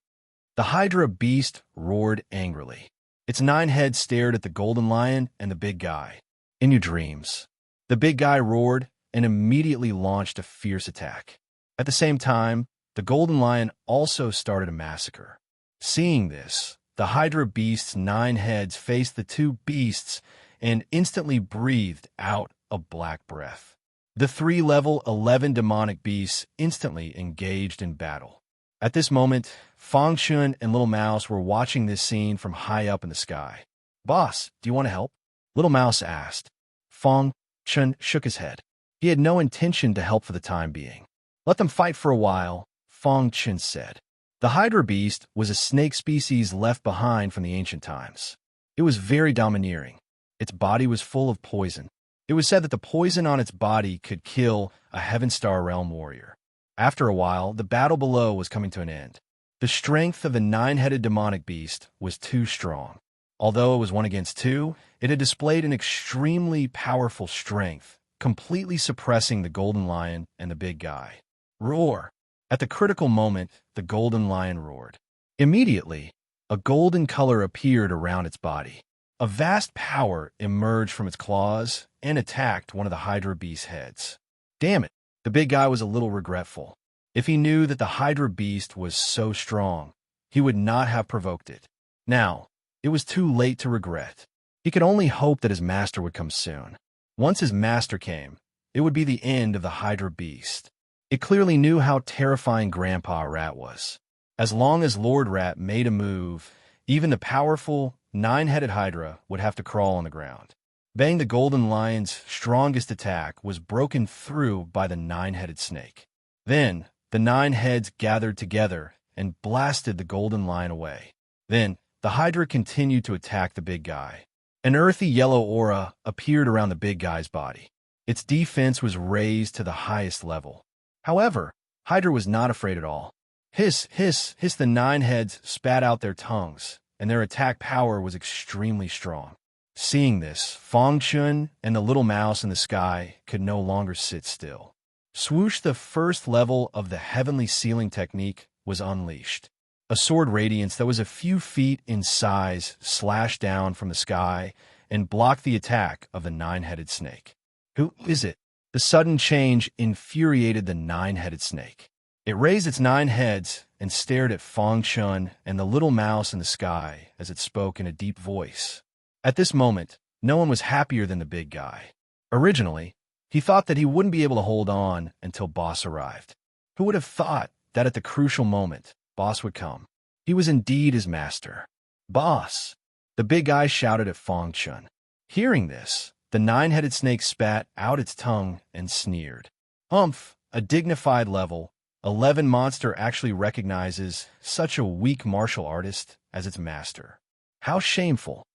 The Hydra beast roared angrily. Its 9 heads stared at the golden lion and the big guy. In your dreams. The big guy roared and immediately launched a fierce attack. At the same time, the golden lion also started a massacre. Seeing this, the Hydra beast's 9 heads faced the 2 beasts and instantly breathed out a black breath. The 3 level 11 demonic beasts instantly engaged in battle. At this moment, Fong Chun and Little Mouse were watching this scene from high up in the sky. Boss, do you want to help? Little Mouse asked. Fong Chun shook his head. He had no intention to help for the time being. Let them fight for a while, Fong Chun said. The Hydra beast was a snake species left behind from the ancient times. It was very domineering. Its body was full of poison. It was said that the poison on its body could kill a Heaven Star Realm warrior. After a while, the battle below was coming to an end. The strength of the 9-headed demonic beast was too strong. Although it was 1 against 2, it had displayed an extremely powerful strength, completely suppressing the golden lion and the big guy. Roar! At the critical moment, the golden lion roared. Immediately, a golden color appeared around its body. A vast power emerged from its claws and attacked one of the Hydra beast's heads. Damn it! The big guy was a little regretful. If he knew that the Hydra beast was so strong, he would not have provoked it. Now, it was too late to regret. He could only hope that his master would come soon. Once his master came, it would be the end of the Hydra beast. It clearly knew how terrifying Grandpa Rat was. As long as Lord Rat made a move, even the powerful, 9-headed Hydra would have to crawl on the ground. Bang, the golden lion's strongest attack was broken through by the 9-headed snake. Then, the 9 heads gathered together and blasted the golden lion away. Then, the Hydra continued to attack the big guy. An earthy yellow aura appeared around the big guy's body. Its defense was raised to the highest level. However, Hydra was not afraid at all. Hiss, hiss, hiss, the 9 heads spat out their tongues, and their attack power was extremely strong. Seeing this, Fong Chun and the Little Mouse in the sky could no longer sit still. Swoosh, the first level of the heavenly sealing technique, was unleashed. A sword radiance that was a few feet in size slashed down from the sky and blocked the attack of the 9-headed snake. Who is it? The sudden change infuriated the 9-headed snake. It raised its 9 heads and stared at Fong Chun and the Little Mouse in the sky as it spoke in a deep voice. At this moment, no one was happier than the big guy. Originally, he thought that he wouldn't be able to hold on until Boss arrived. Who would have thought that at the crucial moment, Boss would come? He was indeed his master. Boss! The big guy shouted at Fong Chun. Hearing this, the 9-headed snake spat out its tongue and sneered. Humph! A dignified level 11 monster actually recognizes such a weak martial artist as its master. How shameful!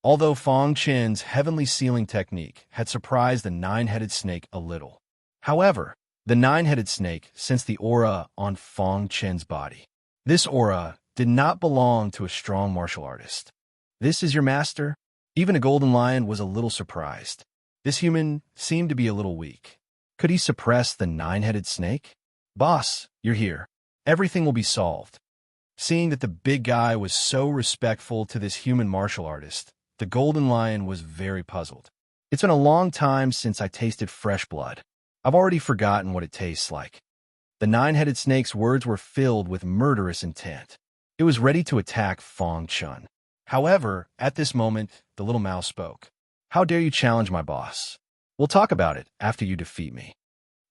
Although Fong Chun's heavenly sealing technique had surprised the 9-headed snake a little. However, the 9-headed snake sensed the aura on Fong Chun's body. This aura did not belong to a strong martial artist. This is your master? Even a golden lion was a little surprised. This human seemed to be a little weak. Could he suppress the 9-headed snake? Boss, you're here. Everything will be solved. Seeing that the big guy was so respectful to this human martial artist, the golden lion was very puzzled. It's been a long time since I tasted fresh blood. I've already forgotten what it tastes like. The nine-headed snake's words were filled with murderous intent. It was ready to attack Fang Chun. However, at this moment, the little mouse spoke. "How dare you challenge my boss? We'll talk about it after you defeat me."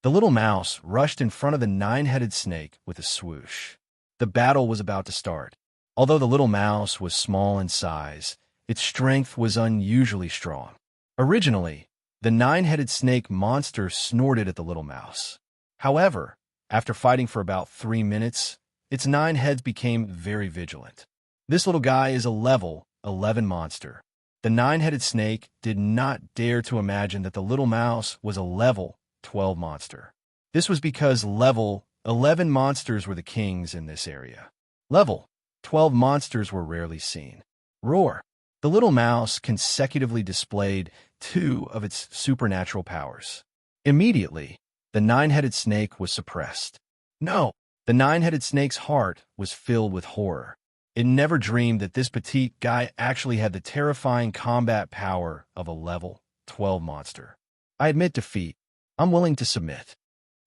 The little mouse rushed in front of the nine-headed snake with a swoosh. The battle was about to start. Although the little mouse was small in size, its strength was unusually strong. Originally, the nine-headed snake monster snorted at the little mouse. However, after fighting for about 3 minutes, its 9 heads became very vigilant. This little guy is a level 11 monster. The 9-headed snake did not dare to imagine that the little mouse was a level 12 monster. This was because level 11 monsters were the kings in this area. Level 12 monsters were rarely seen. Roar! The little mouse consecutively displayed 2 of its supernatural powers. Immediately, the 9-headed snake was suppressed. No! The 9-headed snake's heart was filled with horror. It never dreamed that this petite guy actually had the terrifying combat power of a level 12 monster. "I admit defeat. I'm willing to submit,"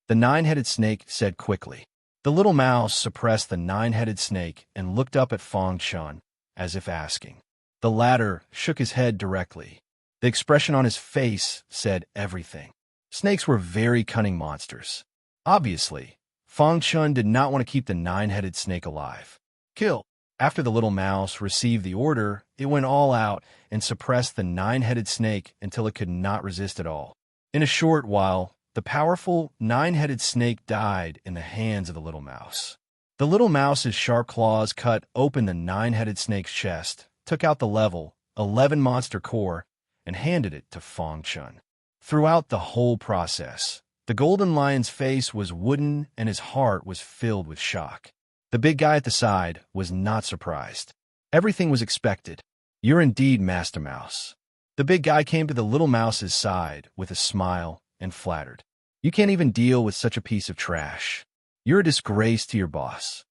the 9-headed snake said quickly. The little mouse suppressed the 9-headed snake and looked up at Fang Chun, as if asking. The latter shook his head directly. The expression on his face said everything. Snakes were very cunning monsters. Obviously, Fang Chun did not want to keep the 9-headed snake alive. Kill! After the little mouse received the order, it went all out and suppressed the 9-headed snake until it could not resist at all. In a short while, the powerful 9-headed snake died in the hands of the little mouse. The little mouse's sharp claws cut open the 9-headed snake's chest, took out the level 11 monster core, and handed it to Fang Chun. Throughout the whole process, the golden lion's face was wooden and his heart was filled with shock. The big guy at the side was not surprised. Everything was expected. "You're indeed Master Mouse." The big guy came to the little mouse's side with a smile and flattered. "You can't even deal with such a piece of trash. You're a disgrace to your boss."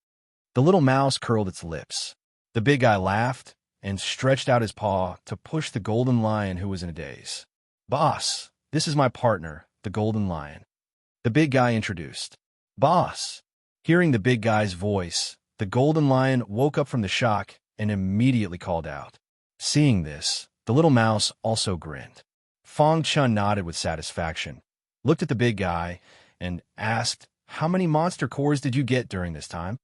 The little mouse curled its lips. The big guy laughed and stretched out his paw to push the golden lion, who was in a daze. "Boss, this is my partner, the golden lion," the big guy introduced. "Boss." Hearing the big guy's voice, the golden lion woke up from the shock and immediately called out. Seeing this, the little mouse also grinned. Fang Chun nodded with satisfaction, looked at the big guy, and asked, "How many monster cores did you get during this time?"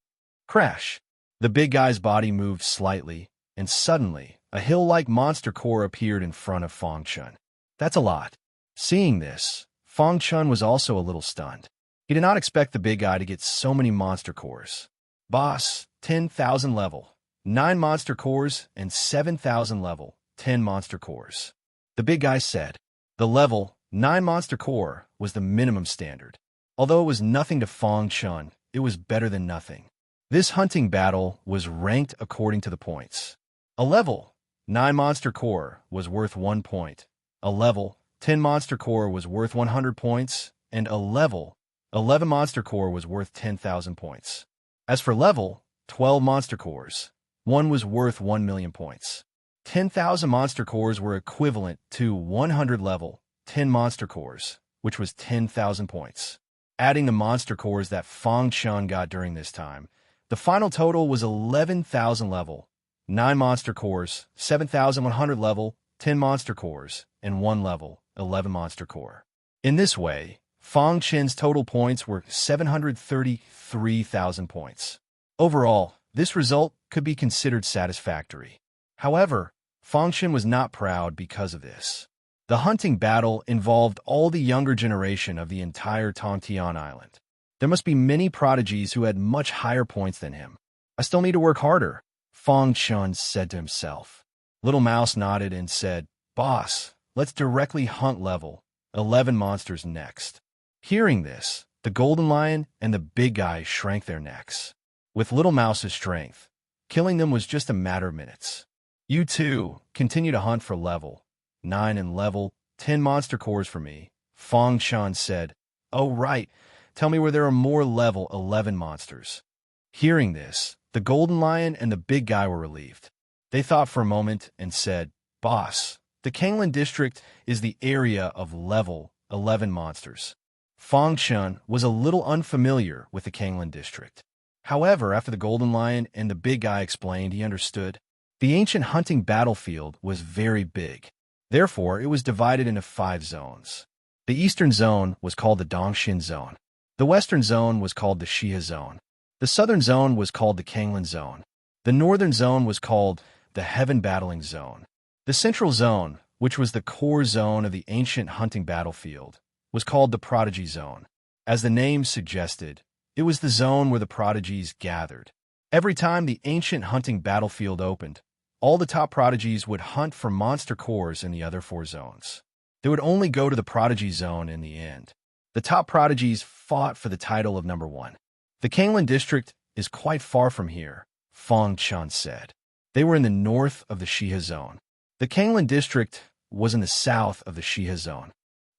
Crash! The big guy's body moved slightly, and suddenly, a hill-like monster core appeared in front of Fang Chun. "That's a lot." Seeing this, Fang Chun was also a little stunned. He did not expect the big guy to get so many monster cores. "Boss, 10,000 level, 9 monster cores, and 7,000 level, 10 monster cores," the big guy said. The level 9 monster core was the minimum standard. Although it was nothing to Fang Chun, it was better than nothing. This hunting battle was ranked according to the points. A level 9 monster core was worth 1 point. A level 10 monster core was worth 100 points, and a level 11 monster core was worth 10,000 points. As for level 12 monster cores, one was worth 1 million points. 10,000 monster cores were equivalent to 100 level 10 monster cores, which was 10,000 points. Adding the monster cores that Fang Chun got during this time, the final total was 11,000 level, 9 monster cores, 7,100 level, 10 monster cores, and 1 level 11 monster core. In this way, Fang Chun's total points were 733,000 points. Overall, this result could be considered satisfactory. However, Fang Chun was not proud because of this. The hunting battle involved all the younger generation of the entire Tongtian Island. There must be many prodigies who had much higher points than him. "I still need to work harder," Fang Chun said to himself. Little Mouse nodded and said, "Boss, let's directly hunt level 11 monsters next." Hearing this, the golden lion and the big guy shrank their necks. With Little Mouse's strength, killing them was just a matter of minutes. "You two continue to hunt for level 9 and level 10 monster cores for me," Fang Chun said. "Oh, right. Tell me where there are more level 11 monsters." Hearing this, the golden lion and the big guy were relieved. They thought for a moment and said, "Boss, the Kanglan district is the area of level 11 monsters." Fong Chun was a little unfamiliar with the Kanglan district. However, after the Golden Lion and the big guy explained, he understood. The ancient hunting battlefield was very big. Therefore, it was divided into 5 zones. The eastern zone was called the Dongxin Zone. The western zone was called the Xia Zone. The southern zone was called the Kanglan Zone. The northern zone was called the Heaven Battling Zone. The central zone, which was the core zone of the ancient hunting battlefield, was called the Prodigy Zone. As the name suggested, it was the zone where the prodigies gathered. Every time the ancient hunting battlefield opened, all the top prodigies would hunt for monster cores in the other 4 zones. They would only go to the Prodigy Zone in the end. The top prodigies fought for the title of number 1. The Kanglan district is quite far from here, Fong Chun said. They were in the north of the Xia Zone. The Kanglan district was in the south of the Xia Zone.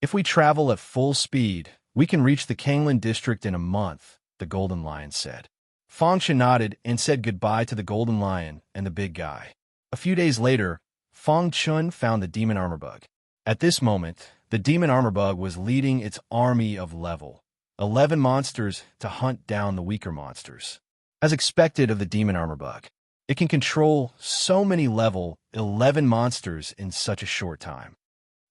If we travel at full speed, we can reach the Kanglan district in a month, the Golden Lion said. Fong Chun nodded and said goodbye to the Golden Lion and the big guy. A few days later, Fong Chun found the demon armor bug. At this moment, the demon armor bug was leading its army of level 11 monsters to hunt down the weaker monsters. As expected of the demon armor bug, it can control so many level 11 monsters in such a short time.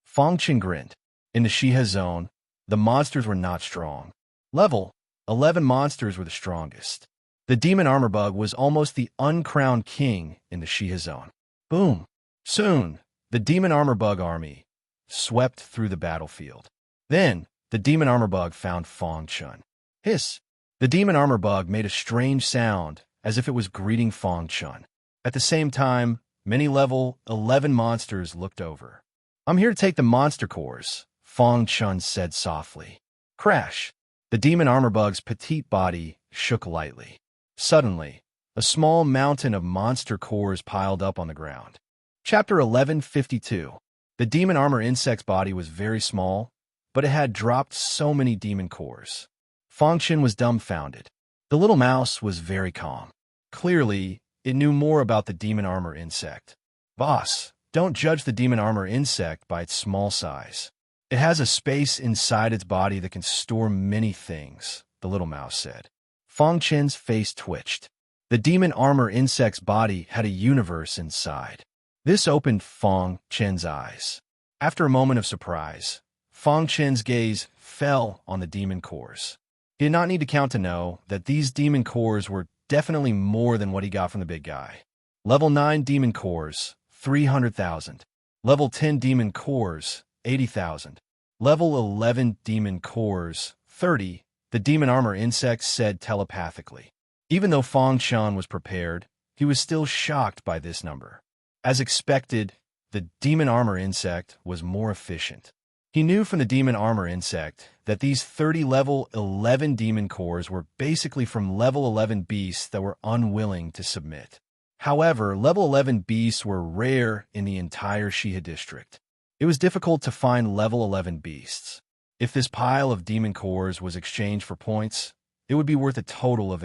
Fong Chun grinned. In the Xia Zone, the monsters were not strong. Level 11 monsters were the strongest. The demon armor bug was almost the uncrowned king in the Xia Zone. Boom! Soon, the demon armor bug army swept through the battlefield. Then, the demon armor bug found Fong Chun. Hiss! The demon armor bug made a strange sound as if it was greeting Fong Chun. At the same time, many level 11 monsters looked over. I'm here to take the monster cores, Fong Chun said softly. Crash! The demon armor bug's petite body shook lightly. Suddenly, a small mountain of monster cores piled up on the ground. Chapter 1152. The demon armor insect's body was very small, but it had dropped so many demon cores. Fong Chun was dumbfounded. The little mouse was very calm. Clearly, it knew more about the demon armor insect. Boss, don't judge the demon armor insect by its small size. It has a space inside its body that can store many things, the little mouse said. Fong Chun's face twitched. The demon armor insect's body had a universe inside. This opened Fong Chun's eyes. After a moment of surprise, Fong Chun's gaze fell on the demon cores. He did not need to count to know that these demon cores were definitely more than what he got from the big guy. Level 9 demon cores, 300,000. Level 10 demon cores, 80,000. Level 11 demon cores, 30, the demon armor insect said telepathically. Even though Fong Chun was prepared, he was still shocked by this number. As expected, the demon armor insect was more efficient. He knew from the demon armor insect that these 30 level 11 demon cores were basically from level 11 beasts that were unwilling to submit. However, level 11 beasts were rare in the entire Xia district. It was difficult to find level 11 beasts. If this pile of demon cores was exchanged for points, it would be worth a total of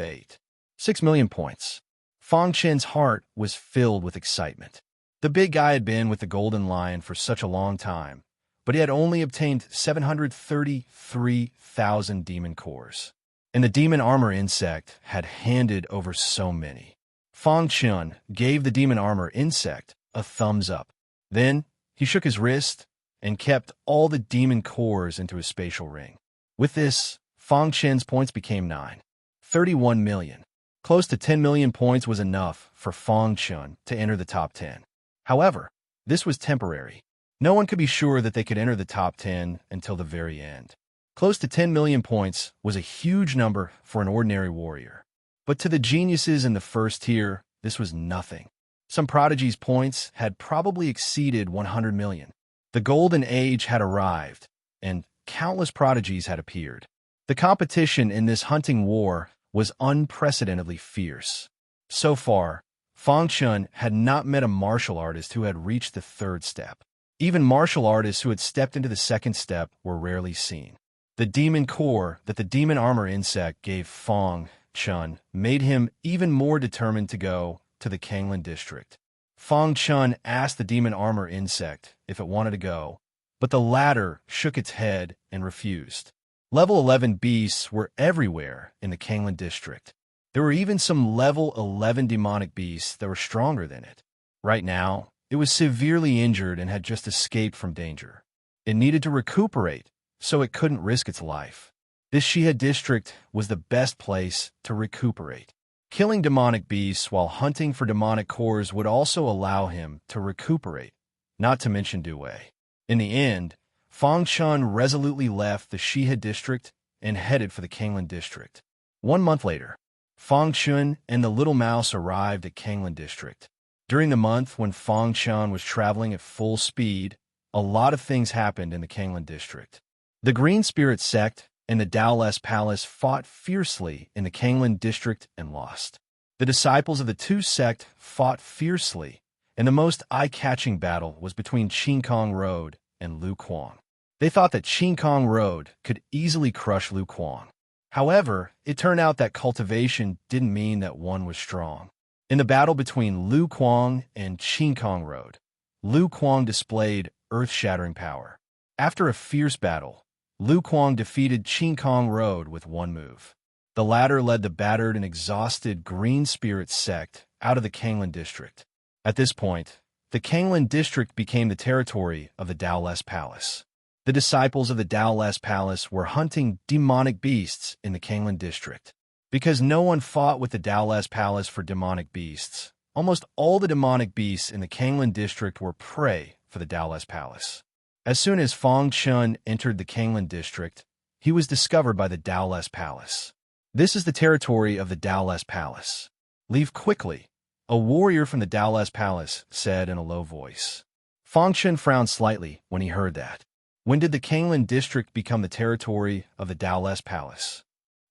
6 million points. Fong Chun's heart was filled with excitement. The big guy had been with the Golden Lion for such a long time, but he had only obtained 733,000 demon cores. And the demon armor insect had handed over so many. Fong Chun gave the demon armor insect a thumbs up. Then, he shook his wrist and kept all the demon cores into his spatial ring. With this, Fong Chun's points became 31 million. Close to 10 million points was enough for Fong Chun to enter the top 10. However, this was temporary. No one could be sure that they could enter the top 10 until the very end. Close to 10 million points was a huge number for an ordinary warrior. But to the geniuses in the first tier, this was nothing. Some prodigies' points had probably exceeded 100 million. The golden age had arrived, and countless prodigies had appeared. The competition in this hunting war was unprecedentedly fierce. So far, Fong Chun had not met a martial artist who had reached the 3rd step. Even martial artists who had stepped into the 2nd step were rarely seen. The demon core that the demon armor insect gave Fong Chun made him even more determined to go to the Kanglan district. Fong Chun asked the demon armor insect if it wanted to go, but the latter shook its head and refused. Level 11 beasts were everywhere in the Kanglan district. There were even some level 11 demonic beasts that were stronger than it. Right now, it was severely injured and had just escaped from danger. It needed to recuperate, so it couldn't risk its life. This Shihad district was the best place to recuperate. Killing demonic beasts while hunting for demonic cores would also allow him to recuperate, not to mention Due. In the end, Fang Chun resolutely left the Shihad district and headed for the Kanglan district. 1 month later, Fang Chun and the little mouse arrived at Kanglan district. During the month when Fang Chun was traveling at full speed, a lot of things happened in the Kanglan district. The Green Spirit sect and the Daoles Palace fought fiercely in the Kanglan district and lost. The disciples of the two sects fought fiercely, and the most eye-catching battle was between Qin Kong Road and Lu Kuang. They thought that Qin Kong Road could easily crush Lu Kuang. However, it turned out that cultivation didn't mean that one was strong. In the battle between Lu Kuang and Qin Kong Road, Lu Kuang displayed earth-shattering power. After a fierce battle, Lu Kuang defeated Qin Kong Road with one move. The latter led the battered and exhausted Green Spirit sect out of the Kanglan district. At this point, the Kanglan district became the territory of the Daoles Palace. The disciples of the Daoles Palace were hunting demonic beasts in the Kanglan district. Because no one fought with the Daoles Palace for demonic beasts, almost all the demonic beasts in the Kanglan district were prey for the Daoles Palace. As soon as Fang Chun entered the Kanglan district, he was discovered by the Daoles Palace. This is the territory of the Daoles Palace. Leave quickly, a warrior from the Daoles Palace said in a low voice. Fang Chun frowned slightly when he heard that. When did the Kanglan district become the territory of the Daoles Palace?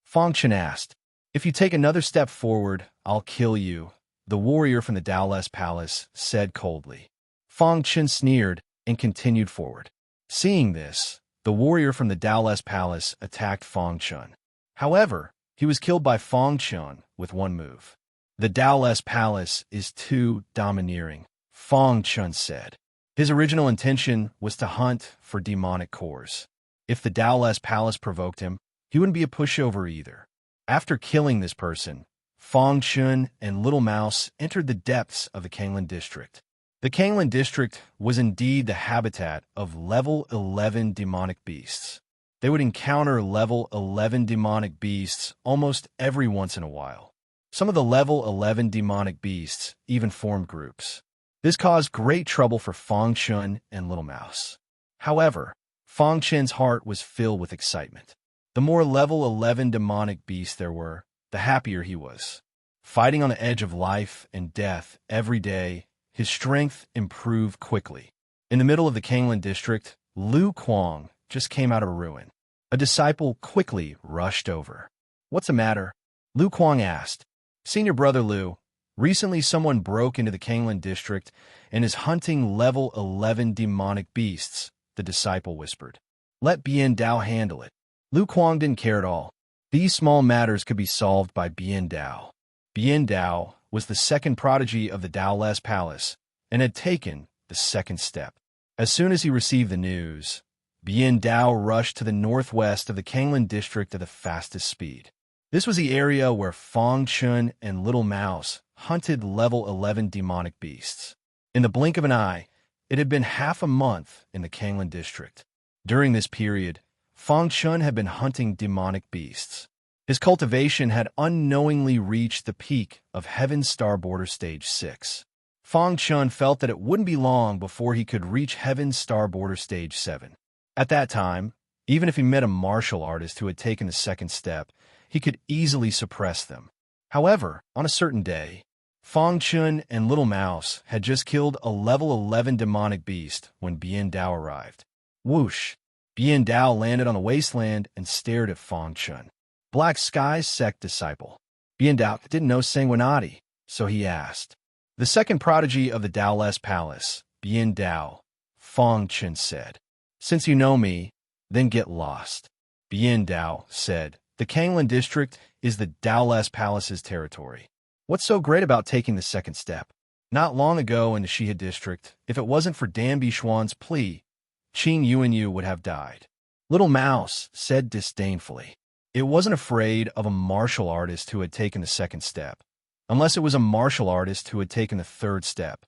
Fang Chun asked. If you take another step forward, I'll kill you, the warrior from the Daoles Palace said coldly. Fang Chun sneered and continued forward. Seeing this, the warrior from the Daoles Palace attacked Fang Chun. However, he was killed by Fang Chun with one move. The Daoles Palace is too domineering, Fang Chun said. His original intention was to hunt for demonic cores. If the Daoles Palace provoked him, he wouldn't be a pushover either. After killing this person, Fang Chun and Little Mouse entered the depths of the Kanglan district. The Kanglan district was indeed the habitat of level 11 demonic beasts. They would encounter level 11 demonic beasts almost every once in a while. Some of the level 11 demonic beasts even formed groups. This caused great trouble for Fang Chun and Little Mouse. However, Fang Chun's heart was filled with excitement. The more level 11 demonic beasts there were, the happier he was. Fighting on the edge of life and death every day, his strength improved quickly. In the middle of the Kanglan district, Lu Kuang just came out of a ruin. A disciple quickly rushed over. What's the matter? Lu Kuang asked. Senior brother Lu, recently someone broke into the Kanglan district and is hunting level 11 demonic beasts, the disciple whispered. Let Bien Dao handle it. Lu Kuang didn't care at all. These small matters could be solved by Bien Dao. Bien Dao was the second prodigy of the Daoles Palace and had taken the second step. As soon as he received the news, Bien Dao rushed to the northwest of the Kanglan district at the fastest speed. This was the area where Fang Chun and Little Mouse hunted level 11 demonic beasts. In the blink of an eye, it had been half a month in the Kanglan district. During this period, Fang Chun had been hunting demonic beasts. His cultivation had unknowingly reached the peak of Heaven's Star Border Stage 6. Fang Chun felt that it wouldn't be long before he could reach Heaven's Star Border Stage 7. At that time, even if he met a martial artist who had taken the second step, he could easily suppress them. However, on a certain day, Fang Chun and Little Mouse had just killed a level 11 demonic beast when Bien Dao arrived. Whoosh! Bien Dao landed on the wasteland and stared at Fang Chun. Black Sky's sect disciple. Bien Dao didn't know Sanguinati, so he asked. The second prodigy of the Daoles Palace, Bien Dao, Fang Chun said. Since you know me, then get lost. Bien Dao said. The Kanglan district is the Daoles Palace's territory. What's so great about taking the second step? Not long ago in the Shihad district, if it wasn't for Dan Bishuan's plea, Qing Yuanyu would have died. Little Mouse said disdainfully. It wasn't afraid of a martial artist who had taken the second step, unless it was a martial artist who had taken the third step.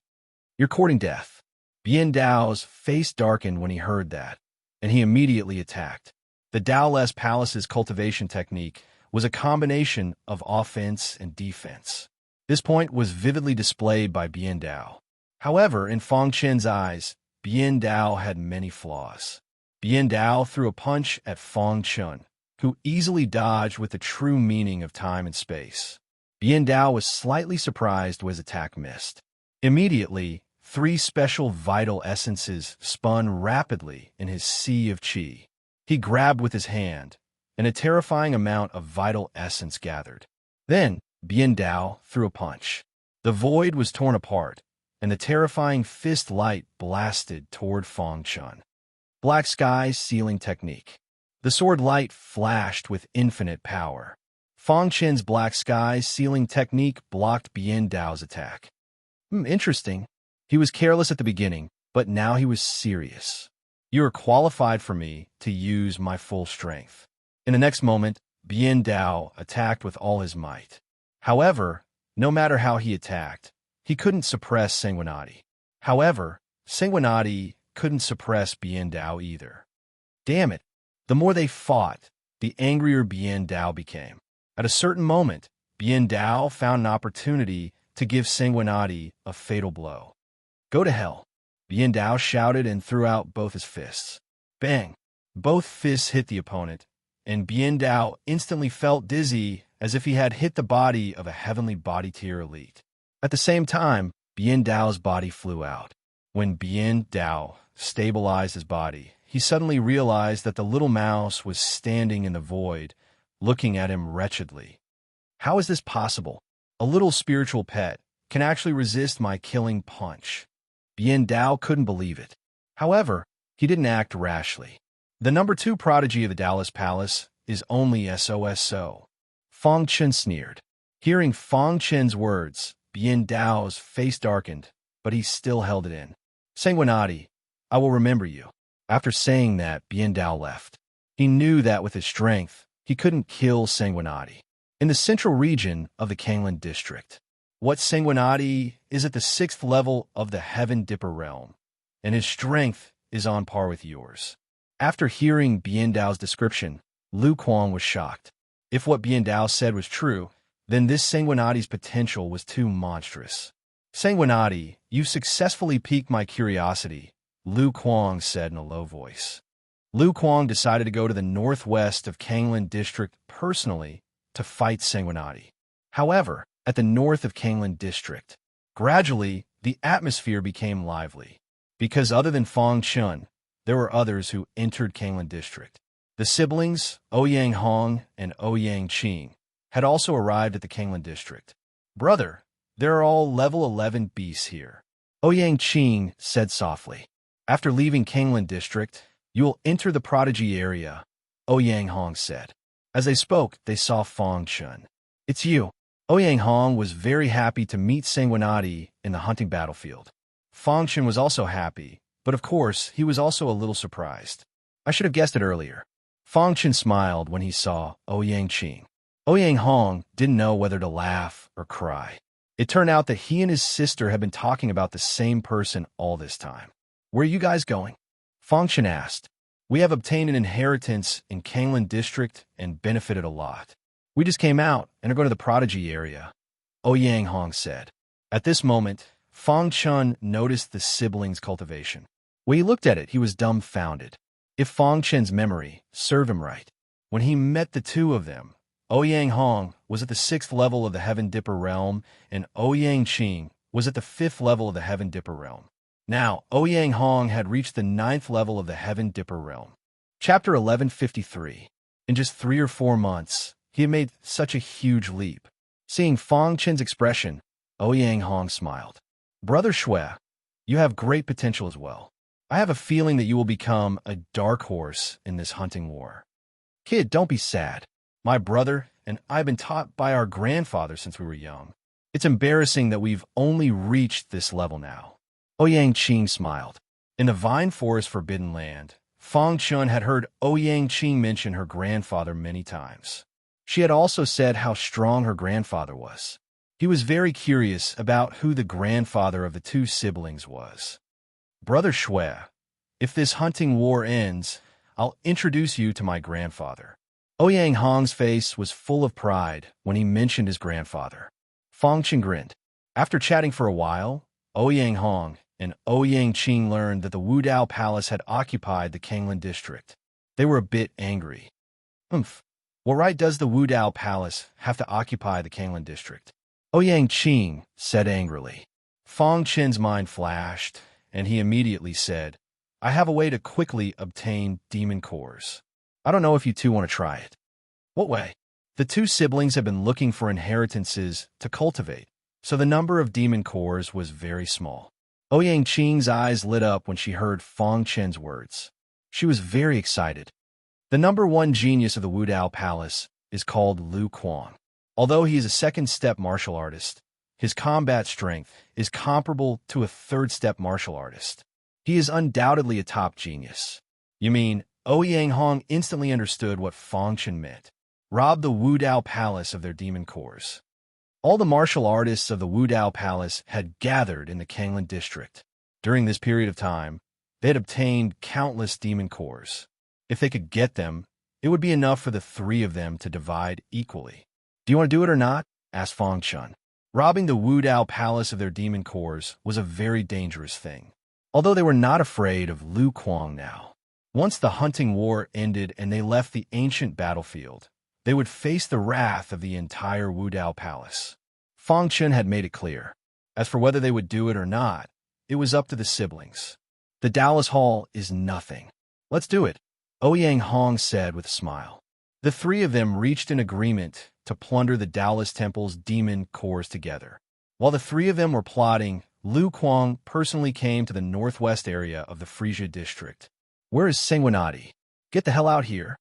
You're courting death. Bien Dao's face darkened when he heard that, and he immediately attacked. The Daoless Palace's cultivation technique was a combination of offense and defense. This point was vividly displayed by Bien Dao. However, in Fong Chen's eyes, Bien Dao had many flaws. Bien Dao threw a punch at Fong Chen, who easily dodged with the true meaning of time and space. Bien Dao was slightly surprised when his attack missed. Immediately, 3 special vital essences spun rapidly in his sea of qi. He grabbed with his hand, and a terrifying amount of vital essence gathered. Then, Bien Dao threw a punch. The void was torn apart, and the terrifying fist light blasted toward Fong Chen. Black Sky Sealing Technique. The sword light flashed with infinite power. Fong Chen's Black Sky Sealing Technique blocked Bien Dao's attack. Interesting. He was careless at the beginning, but now he was serious. You are qualified for me to use my full strength. In the next moment, Bien Dao attacked with all his might. However, no matter how he attacked, he couldn't suppress Sanguinati. However, Sanguinati couldn't suppress Bien Dao either. Damn it! The more they fought, the angrier Bien Dao became. At a certain moment, Bien Dao found an opportunity to give Sanguinati a fatal blow. Go to hell! Bien Dao shouted and threw out both his fists. Bang! Both fists hit the opponent, and Bien Dao instantly felt dizzy as if he had hit the body of a heavenly body tier elite. At the same time, Bien Dao's body flew out. When Bien Dao stabilized his body, he suddenly realized that the little mouse was standing in the void, looking at him wretchedly. How is this possible? A little spiritual pet can actually resist my killing punch. Bien Dao couldn't believe it. However, he didn't act rashly. The number 2 prodigy of the Daoless Palace is only SOSO. Fong Chen sneered. Hearing Fong Chen's words, Bien Dao's face darkened, but he still held it in. Sanguinati, I will remember you. After saying that, Bien Dao left. He knew that with his strength, he couldn't kill Sanguinati. In the central region of the Kanglan district, what Sanguinati is at the 6th level of the Heaven Dipper realm, and his strength is on par with yours. After hearing Bien Dao's description, Lu Kuang was shocked. If what Bien Dao said was true, then this Sanguinati's potential was too monstrous. Sanguinati, you've successfully piqued my curiosity, Lu Kuang said in a low voice. Lu Kuang decided to go to the northwest of Kanglan district personally to fight Sanguinati. However, at the north of Kanglan district, gradually the atmosphere became lively, because other than Fong Chen, there were others who entered Kanglan district. The siblings, Ouyang Hong and Ouyang Qing, had also arrived at the Kanglan district. Brother, there are all level 11 beasts here, Ouyang Qing said softly. After leaving Kanglan district, you will enter the prodigy area, Ouyang Hong said. As they spoke, they saw Fong Chen. It's you. Ouyang Hong was very happy to meet Sanguinati in the hunting battlefield. Fong Chen was also happy, but of course, he was also a little surprised. I should have guessed it earlier. Fong Chen smiled when he saw Ouyang Qing. Ouyang Hong didn't know whether to laugh or cry. It turned out that he and his sister had been talking about the same person all this time. Where are you guys going? Fong Chen asked. We have obtained an inheritance in Kanglan district and benefited a lot. We just came out and are going to the prodigy area, Ouyang Hong said. At this moment, Fong Chen noticed the siblings' cultivation. When he looked at it, he was dumbfounded. If Fong Chen's memory served him right, when he met the two of them, Ouyang Hong was at the 6th level of the Heaven Dipper realm, and Ouyang Qing was at the 5th level of the Heaven Dipper realm. Now, Ouyang Hong had reached the 9th level of the Heaven Dipper realm. Chapter 1153. In just 3 or 4 months, he had made such a huge leap. Seeing Fong Chen's expression, Ouyang Hong smiled. Brother Shui, you have great potential as well. I have a feeling that you will become a dark horse in this hunting war. Kid, don't be sad. My brother and I have been taught by our grandfather since we were young. It's embarrassing that we've only reached this level now. Ouyang Qing smiled. In the Vine Forest Forbidden Land, Fang Chun had heard Ouyang Qing mention her grandfather many times. She had also said how strong her grandfather was. He was very curious about who the grandfather of the two siblings was. Brother Shui, if this hunting war ends, I'll introduce you to my grandfather. Ouyang Hong's face was full of pride when he mentioned his grandfather. Fang Chun grinned. After chatting for a while, Ouyang Hong and Ouyang Qing learned that the Wudao Palace had occupied the Kanglan district. They were a bit angry. What right does the Wudao Palace have to occupy the Kanglan district? Ouyang Qing said angrily. Fang Chen's mind flashed, and he immediately said, I have a way to quickly obtain demon cores. I don't know if you two want to try it. What way? The two siblings have been looking for inheritances to cultivate, so the number of demon cores was very small. Ouyang Qing's eyes lit up when she heard Fang Chen's words. She was very excited. The number one genius of the Wudao Palace is called Lu Kuang. Although he is a second-step martial artist, his combat strength is comparable to a third-step martial artist. He is undoubtedly a top genius. You mean, Ouyang Hong instantly understood what Fang Chen meant. Rob the Wudao Palace of their demon cores. All the martial artists of the Wudao Palace had gathered in the Kanglan district. During this period of time, they had obtained countless demon cores. If they could get them, it would be enough for the three of them to divide equally. Do you want to do it or not? Asked Fang Chun. Robbing the Wudao Palace of their demon cores was a very dangerous thing. Although they were not afraid of Lu Kuang now. Once the hunting war ended and they left the ancient battlefield, they would face the wrath of the entire Wudao Palace. Fang Chun had made it clear. As for whether they would do it or not, it was up to the siblings. The Dallas Hall is nothing. Let's do it, Ouyang Hong said with a smile. The three of them reached an agreement to plunder the Dallas Temple's demon cores together. While the three of them were plotting, Lu Kuang personally came to the northwest area of the Frisia district. Where is Sanguinati? Get the hell out here.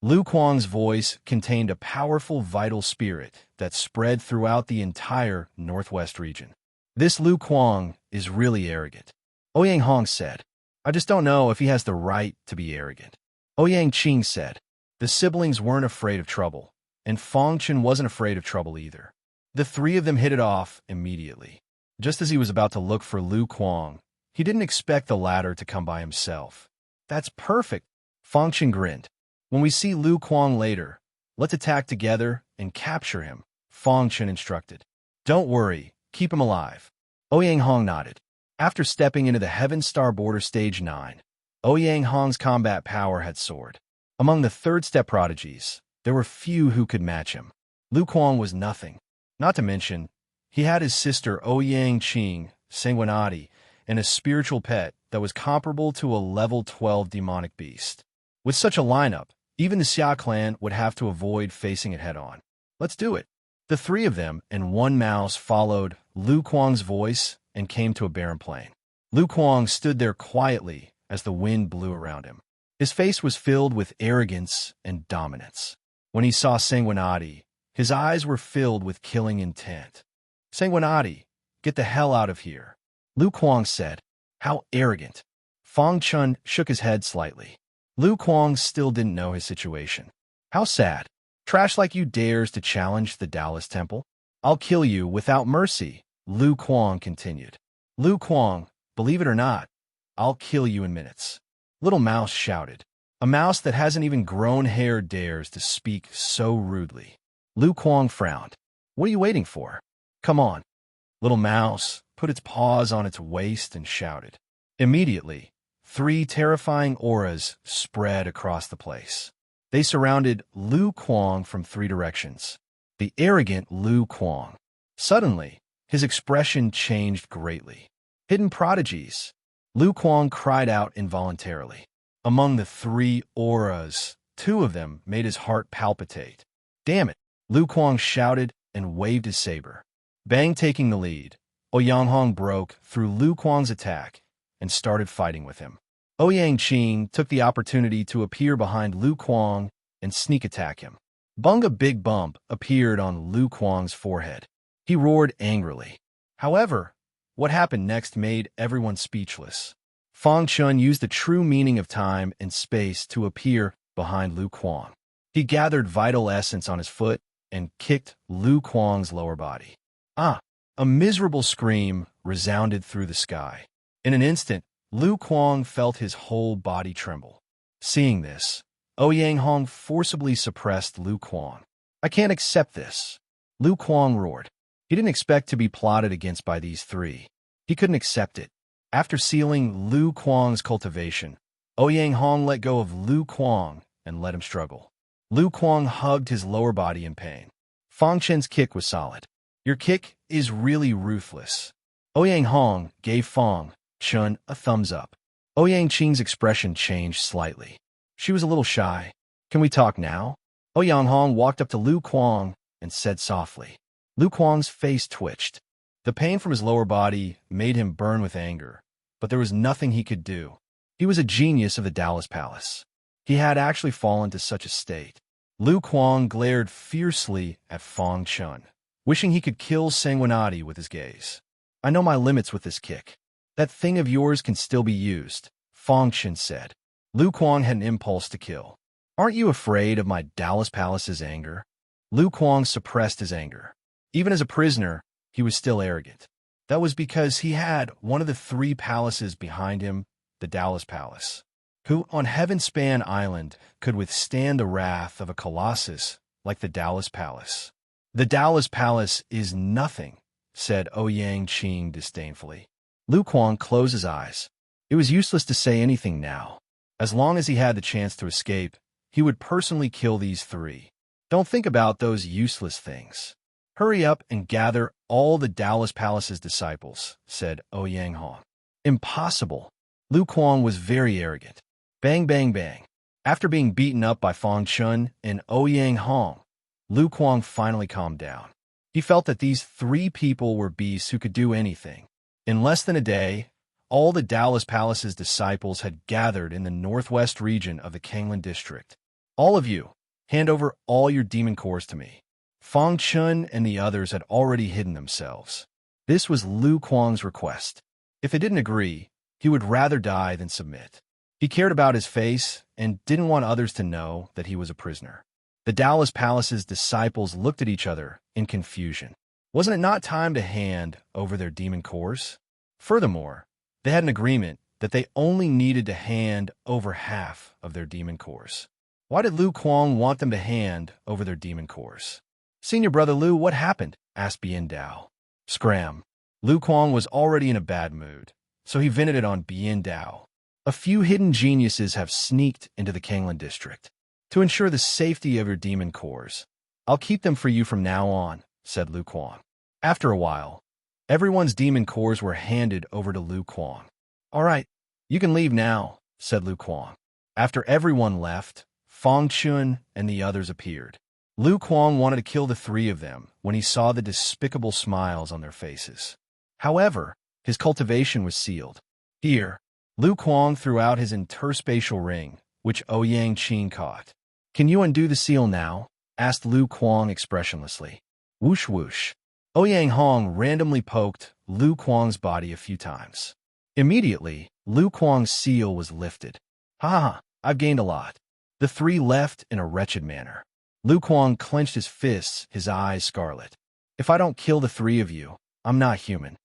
Lu Kuang's voice contained a powerful vital spirit that spread throughout the entire northwest region. This Lu Kuang is really arrogant. Ouyang Hong said, I just don't know if he has the right to be arrogant. Ouyang Qing said, the siblings weren't afraid of trouble, and Fang Chun wasn't afraid of trouble either. The three of them hit it off immediately. Just as he was about to look for Lu Kuang, he didn't expect the latter to come by himself. That's perfect, Fang Chun grinned. When we see Lu Kuang later, let's attack together and capture him, Fang Chun instructed. Don't worry, keep him alive. Ouyang Hong nodded. After stepping into the Heaven Star Border Stage 9, Ouyang Hong's combat power had soared. Among the third-step prodigies, there were few who could match him. Lu Kuang was nothing. Not to mention, he had his sister Ouyang Qing, Sanguinati, and a spiritual pet that was comparable to a level 12 demonic beast. With such a lineup, even the Xia clan would have to avoid facing it head-on. Let's do it. The three of them and one mouse followed Lu Kuang's voice and came to a barren plain. Lu Kuang stood there quietly as the wind blew around him. His face was filled with arrogance and dominance. When he saw Sanguinati, his eyes were filled with killing intent. Sanguinati, get the hell out of here, Lu Kuang said. How arrogant. Fang Chun shook his head slightly. Lu Kuang still didn't know his situation. How sad. Trash like you dares to challenge the Dallas Temple? I'll kill you without mercy, Lu Kuang continued. Lu Kuang, believe it or not, I'll kill you in minutes. Little Mouse shouted. A mouse that hasn't even grown hair dares to speak so rudely. Lu Kuang frowned. What are you waiting for? Come on. Little Mouse put its paws on its waist and shouted. Immediately, three terrifying auras spread across the place. They surrounded Lu Kuang from three directions. The arrogant Lu Kuang. Suddenly, his expression changed greatly. Hidden prodigies. Lu Kuang cried out involuntarily. Among the three auras, two of them made his heart palpitate. Damn it, Lu Kuang shouted and waved his saber. Bang taking the lead, Ouyang Hong broke through Lu Kuang's attack and started fighting with him. Ouyang Qing took the opportunity to appear behind Lu Kuang and sneak attack him. Bung, a big bump appeared on Lu Kuang's forehead. He roared angrily. However, what happened next made everyone speechless. Fang Chun used the true meaning of time and space to appear behind Lu Kuang. He gathered vital essence on his foot and kicked Lu Kuang's lower body. Ah! A miserable scream resounded through the sky. In an instant, Lu Kuang felt his whole body tremble. Seeing this, Ouyang Hong forcibly suppressed Lu Kuang. "I can't accept this," Lu Kuang roared. He didn't expect to be plotted against by these three. He couldn't accept it. After sealing Lu Kuang's cultivation, Ouyang Hong let go of Lu Kuang and let him struggle. Lu Kuang hugged his lower body in pain. Fang Chen's kick was solid. "Your kick is really ruthless." Ouyang Hong gave Fang Chun a thumbs up. Ouyang Qing's expression changed slightly. She was a little shy. "Can we talk now?" Ouyang Hong walked up to Lu Kuang and said softly. Lu Kuang's face twitched. The pain from his lower body made him burn with anger, but there was nothing he could do. He was a genius of the Dallas Palace. He had actually fallen to such a state. Lu Kuang glared fiercely at Fang Chun, wishing he could kill Sanguinati with his gaze. "I know my limits with this kick. That thing of yours can still be used," Fang Chun said. Lu Kuang had an impulse to kill. "Aren't you afraid of my Dallas Palace's anger?" Lu Kuang suppressed his anger. Even as a prisoner, he was still arrogant. That was because he had one of the three palaces behind him, the Dallas Palace. Who on Heavenspan Island could withstand the wrath of a colossus like the Dallas Palace? "The Dallas Palace is nothing," said Ouyang Qing disdainfully. Lu Kuang closed his eyes. It was useless to say anything now. As long as he had the chance to escape, he would personally kill these three. "Don't think about those useless things. Hurry up and gather all the Dallas Palace's disciples," said Ouyang Hong. "Impossible." Lu Kuang was very arrogant. Bang, bang, bang. After being beaten up by Fang Chun and Ouyang Hong, Lu Kuang finally calmed down. He felt that these three people were beasts who could do anything. In less than a day, all the Dallas Palace's disciples had gathered in the northwest region of the Kanglan district. "All of you, hand over all your demon cores to me." Fang Chun and the others had already hidden themselves. This was Lu Kuang's request. If they didn't agree, he would rather die than submit. He cared about his face and didn't want others to know that he was a prisoner. The Dallas Palace's disciples looked at each other in confusion. Wasn't it not time to hand over their demon cores? Furthermore, they had an agreement that they only needed to hand over half of their demon cores. Why did Lu Kuang want them to hand over their demon cores? "Senior Brother Lu, what happened?" asked Bien Dao. Scram. Lu Kuang was already in a bad mood, so he vented it on Bien Dao. "A few hidden geniuses have sneaked into the Kanglan district. To ensure the safety of your demon cores, I'll keep them for you from now on," said Lu Kuang. After a while, everyone's demon cores were handed over to Lu Kuang. "All right, you can leave now," said Lu Kuang. After everyone left, Fang Chun and the others appeared. Lu Kuang wanted to kill the three of them when he saw the despicable smiles on their faces. However, his cultivation was sealed. "Here." Lu Kuang threw out his interspatial ring, which Ouyang Qing caught. "Can you undo the seal now?" asked Lu Kuang expressionlessly. Whoosh whoosh. Ouyang Hong randomly poked Lu Kuang's body a few times. Immediately, Lu Kuang's seal was lifted. "Ha ha, I've gained a lot." The three left in a wretched manner. Lu Kuang clenched his fists, his eyes scarlet. "If I don't kill the three of you, I'm not human."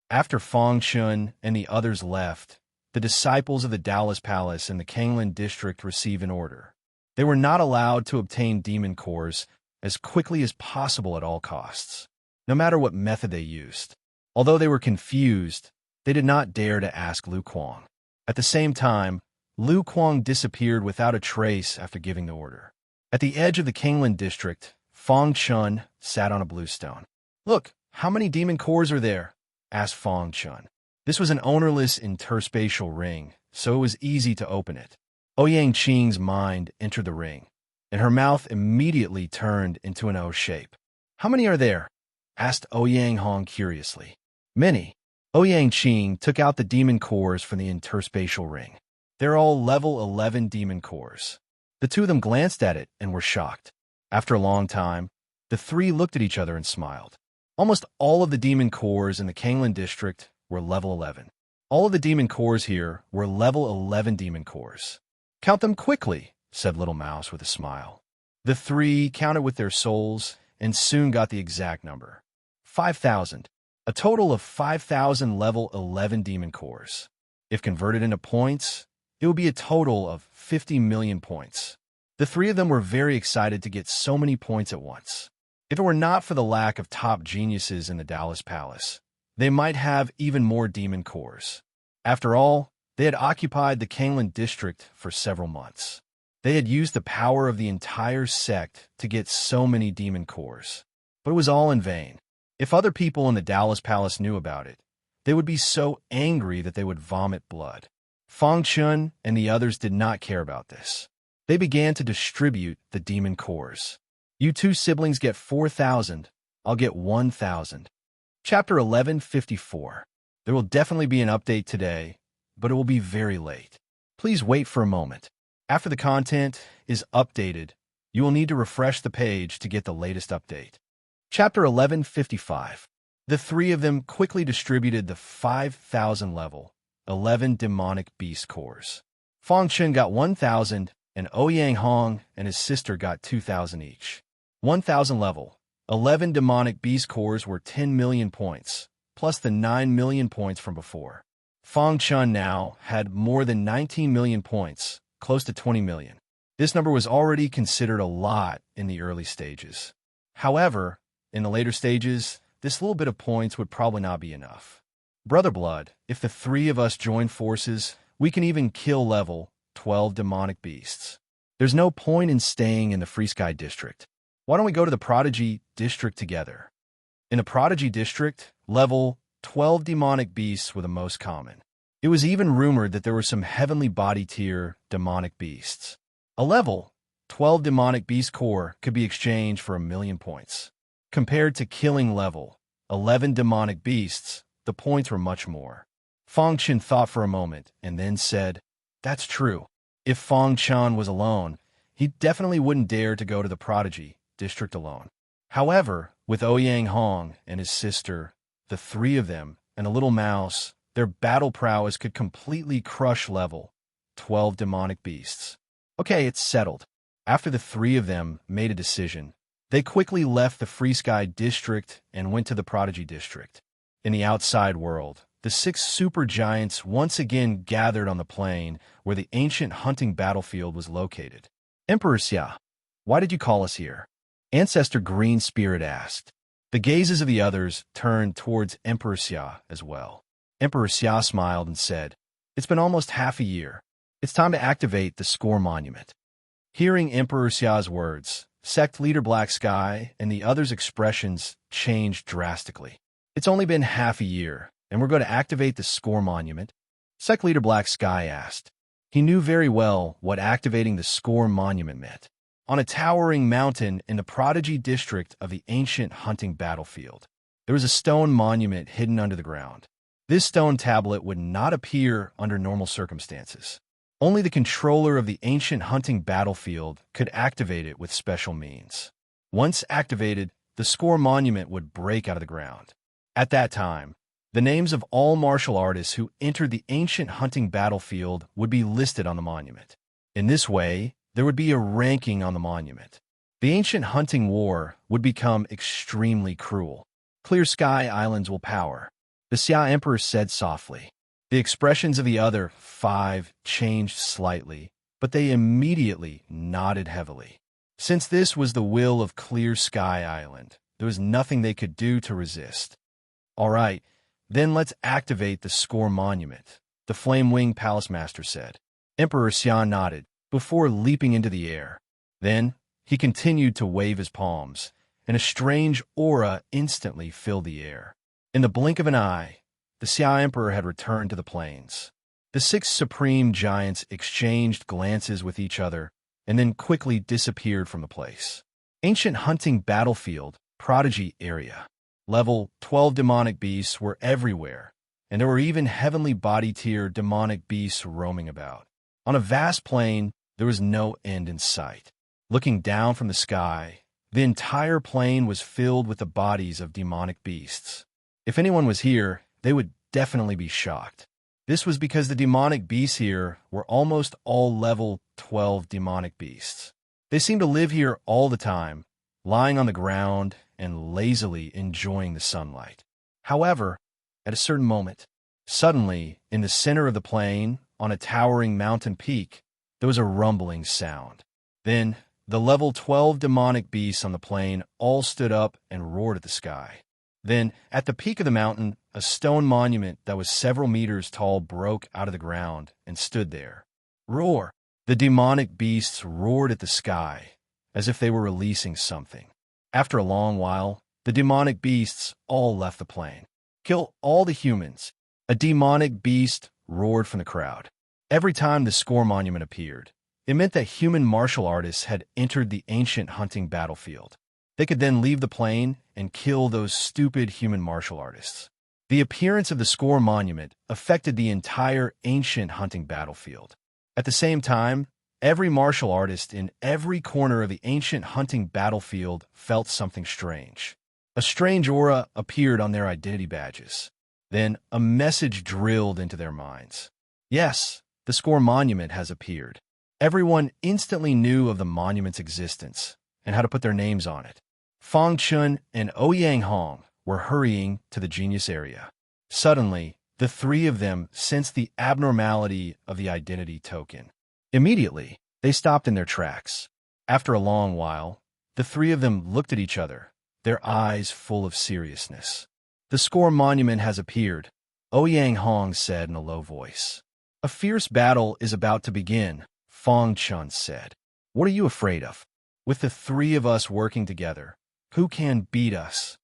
After Fang Chun and the others left, the disciples of the Dallas Palace and the Kanglan district received an order. They were not allowed to obtain demon cores as quickly as possible at all costs, no matter what method they used. Although they were confused, they did not dare to ask Lu Kuang. At the same time, Lu Kuang disappeared without a trace after giving the order. At the edge of the Kanglan district, Fang Chun sat on a bluestone. "Look, how many demon cores are there?" asked Fang Chun. This was an ownerless interspatial ring, so it was easy to open it. Ouyang Qing's mind entered the ring, and her mouth immediately turned into an O shape. "How many are there?" asked Ouyang Hong curiously. "Many." Ouyang Qing took out the demon cores from the interspatial ring. "They're all level 11 demon cores." The two of them glanced at it and were shocked. After a long time, the three looked at each other and smiled. Almost all of the demon cores in the Kanglan district were level 11. All of the demon cores here were level 11 demon cores. "Count them quickly," said Little Mouse with a smile. The three counted with their souls and soon got the exact number. 5,000. A total of 5,000 level 11 demon cores. If converted into points, it would be a total of 50 million points. The three of them were very excited to get so many points at once. If it were not for the lack of top geniuses in the Dallas Palace, they might have even more demon cores. After all, they had occupied the Kangland district for several months. They had used the power of the entire sect to get so many demon cores. But it was all in vain. If other people in the Dallas Palace knew about it, they would be so angry that they would vomit blood. Fang Chun and the others did not care about this. They began to distribute the demon cores. "You two siblings get 4,000. I'll get 1,000. Chapter 1154. There will definitely be an update today, but it will be very late. Please wait for a moment. After the content is updated, you will need to refresh the page to get the latest update." Chapter 1155. The three of them quickly distributed the 5,000 level 11 demonic beast cores. Fang Chen got 1,000, and Ouyang Hong and his sister got 2,000 each. 1,000 level 11 demonic beast cores were 10 million points, plus the 9 million points from before. Fang Chun now had more than 19 million points, close to 20 million. This number was already considered a lot in the early stages. However, in the later stages, this little bit of points would probably not be enough. "Brother Blood, if the three of us join forces, we can even kill level 12 demonic beasts. There's no point in staying in the Free Sky District. Why don't we go to the Prodigy District together?" In the Prodigy District, level 12 demonic beasts were the most common. It was even rumored that there were some heavenly body tier demonic beasts. A level 12 demonic beast core could be exchanged for 1,000,000 points. Compared to killing level 11 demonic beasts, the points were much more. Fang Chen thought for a moment and then said, "That's true. If Fang Chan was alone, he definitely wouldn't dare to go to the Prodigy District alone. However, with Ouyang Hong and his sister, the three of them, and a little mouse, their battle prowess could completely crush level 12 demonic beasts." Okay, it's settled. After the three of them made a decision, they quickly left the Free Sky District and went to the Prodigy District. In the outside world, the 6 super giants once again gathered on the plain where the ancient hunting battlefield was located. "Emperor Xia, why did you call us here?" Ancestor Green Spirit asked. The gazes of the others turned towards Emperor Xia as well. Emperor Xia smiled and said, "It's been almost half a year. It's time to activate the Score Monument." Hearing Emperor Xia's words, Sect Leader Black Sky and the others' expressions changed drastically. "It's only been half a year, and we're going to activate the Score Monument?" Sect Leader Black Sky asked. He knew very well what activating the Score Monument meant. On a towering mountain in the Prodigy District of the ancient hunting battlefield, there was a stone monument hidden under the ground. This stone tablet would not appear under normal circumstances. Only the controller of the ancient hunting battlefield could activate it with special means. Once activated, the Score Monument would break out of the ground. At that time, the names of all martial artists who entered the ancient hunting battlefield would be listed on the monument. In this way, there would be a ranking on the monument. The ancient hunting war would become extremely cruel. "Clear Sky Islands will power," the Xia Emperor said softly. The expressions of the other 5 changed slightly, but they immediately nodded heavily. Since this was the will of Clear Sky Island, there was nothing they could do to resist. "All right, then let's activate the Score Monument," the Flame Wing Palace Master said. Emperor Xia nodded before leaping into the air. Then he continued to wave his palms, and a strange aura instantly filled the air. In the blink of an eye, the Xia Emperor had returned to the plains. The 6 supreme giants exchanged glances with each other and then quickly disappeared from the place. Ancient hunting battlefield, Prodigy area. Level 12 demonic beasts were everywhere, and there were even heavenly body tier demonic beasts roaming about. On a vast plain, there was no end in sight. Looking down from the sky, the entire plain was filled with the bodies of demonic beasts. If anyone was here, they would definitely be shocked. This was because the demonic beasts here were almost all level 12 demonic beasts. They seemed to live here all the time, lying on the ground and lazily enjoying the sunlight. However, at a certain moment, suddenly, in the center of the plain, on a towering mountain peak, there was a rumbling sound. Then, the level 12 demonic beasts on the plain all stood up and roared at the sky. Then, at the peak of the mountain, a stone monument that was several meters tall broke out of the ground and stood there. Roar! The demonic beasts roared at the sky, as if they were releasing something. After a long while, the demonic beasts all left the plain. Kill all the humans. A demonic beast roared from the crowd. Every time the score monument appeared, it meant that human martial artists had entered the ancient hunting battlefield. They could then leave the plain and kill those stupid human martial artists. The appearance of the score monument affected the entire ancient hunting battlefield. At the same time, every martial artist in every corner of the ancient hunting battlefield felt something strange. A strange aura appeared on their identity badges. Then a message drilled into their minds. Yes, the score monument has appeared. Everyone instantly knew of the monument's existence and how to put their names on it. Fang Chun and Ouyang Hong were hurrying to the genius area. Suddenly, the three of them sensed the abnormality of the identity token. Immediately, they stopped in their tracks. After a long while, the three of them looked at each other, their eyes full of seriousness. The score monument has appeared, Ouyang Hong said in a low voice. A fierce battle is about to begin, Fang Chun said. What are you afraid of? With the three of us working together, who can beat us?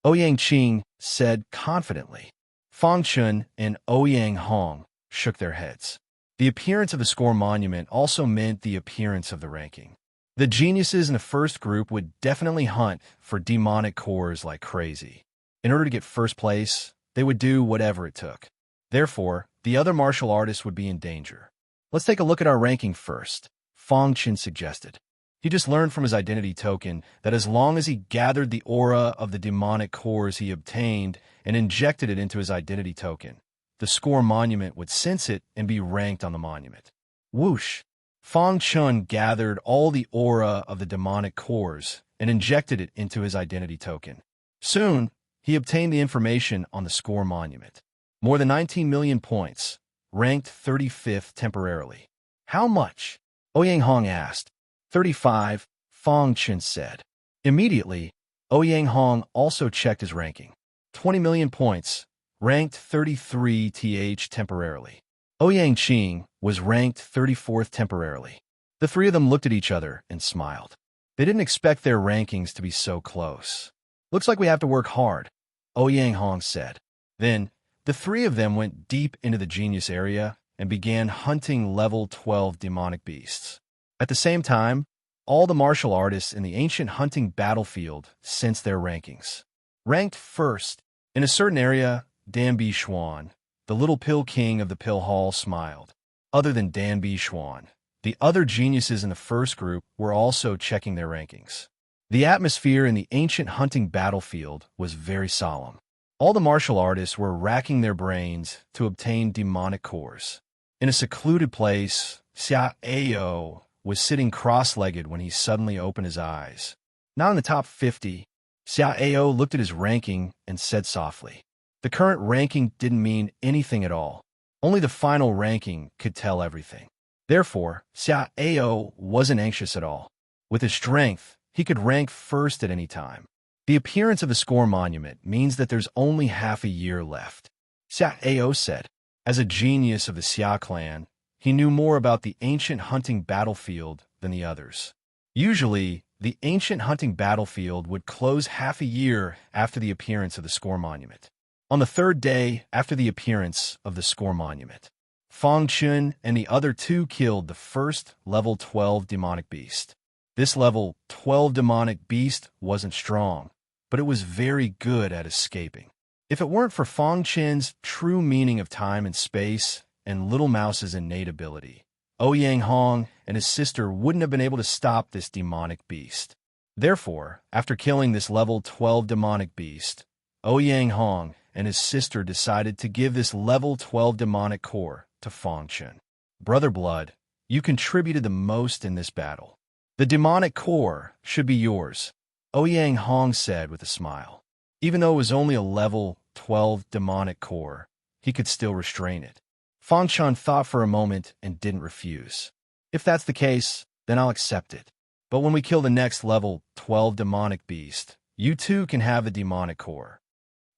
Ouyang Qing said confidently. Fang Chun and Ouyang Hong shook their heads. The appearance of the score monument also meant the appearance of the ranking. The geniuses in the first group would definitely hunt for demonic cores like crazy. In order to get first place, they would do whatever it took. Therefore, the other martial artists would be in danger. Let's take a look at our ranking first, Fang Chun suggested. He just learned from his identity token that as long as he gathered the aura of the demonic cores he obtained and injected it into his identity token, the score monument would sense it and be ranked on the monument. Whoosh! Fang Chun gathered all the aura of the demonic cores and injected it into his identity token. Soon, he obtained the information on the score monument. More than 19 million points, ranked 35th temporarily. How much? Ouyang Hong asked. 35, Fang Chun said. Immediately, Ouyang Hong also checked his ranking. 20 million points, ranked 33th temporarily. Ouyang Qing was ranked 34th temporarily. The three of them looked at each other and smiled. They didn't expect their rankings to be so close. Looks like we have to work hard, Ouyang Hong said. Then, the three of them went deep into the genius area and began hunting level 12 demonic beasts. At the same time, all the martial artists in the ancient hunting battlefield sensed their rankings. Ranked first, in a certain area, Danbi Xuan, the little pill king of the pill hall, smiled. Other than Danbi Xuan, the other geniuses in the first group were also checking their rankings. The atmosphere in the ancient hunting battlefield was very solemn. All the martial artists were racking their brains to obtain demonic cores. In a secluded place, Xia Ao was sitting cross-legged when he suddenly opened his eyes. Not in the top 50, Xia Ao looked at his ranking and said softly. The current ranking didn't mean anything at all. Only the final ranking could tell everything. Therefore, Xia Ao wasn't anxious at all. With his strength, he could rank first at any time. The appearance of the score monument means that there's only half a year left. Xia Ao said. As a genius of the Xia clan, he knew more about the ancient hunting battlefield than the others. Usually, the ancient hunting battlefield would close half a year after the appearance of the score monument. On the third day after the appearance of the score monument, Fang Chun and the other two killed the first level 12 demonic beast. This level 12 demonic beast wasn't strong, but it was very good at escaping. If it weren't for Fang Chun's true meaning of time and space and Little Mouse's innate ability, Ouyang Hong and his sister wouldn't have been able to stop this demonic beast. Therefore, after killing this level 12 demonic beast, Ouyang Hong and his sister decided to give this level 12 demonic core to Fang Chen. Brother Blood, you contributed the most in this battle. The demonic core should be yours, Ouyang Hong said with a smile. Even though it was only a level 12 demonic core, he could still restrain it. Fang Chen thought for a moment and didn't refuse. If that's the case, then I'll accept it. But when we kill the next level 12 demonic beast, you too can have the demonic core.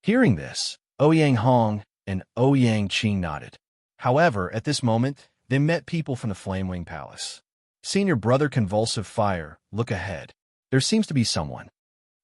Hearing this, Ouyang Hong and Ouyang Qing nodded. However, at this moment, they met people from the Flamewing Palace. Seeing your brother Convulsive Fire, look ahead. There seems to be someone.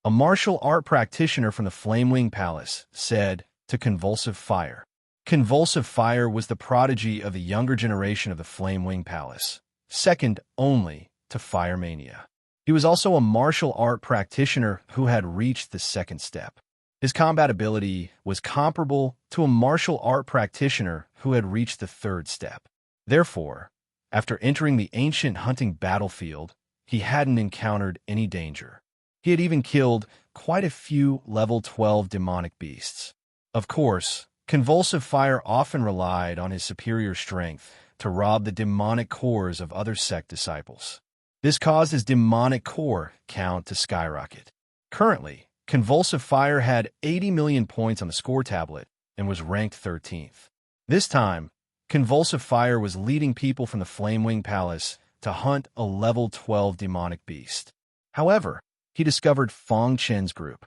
A martial art practitioner from the Flamewing Palace said to Convulsive Fire. Convulsive Fire was the prodigy of the younger generation of the Flamewing Palace, second only to Fire Mania. He was also a martial art practitioner who had reached the second step. His combat ability was comparable to a martial art practitioner who had reached the third step. Therefore, after entering the ancient hunting battlefield, he hadn't encountered any danger. He had even killed quite a few level 12 demonic beasts. Of course, Convulsive Fire often relied on his superior strength to rob the demonic cores of other sect disciples. This caused his demonic core count to skyrocket. Currently, Convulsive Fire had 80 million points on the score tablet and was ranked 13th. This time, Convulsive Fire was leading people from the Flamewing Palace to hunt a level 12 demonic beast. However, he discovered Fang Chen's group.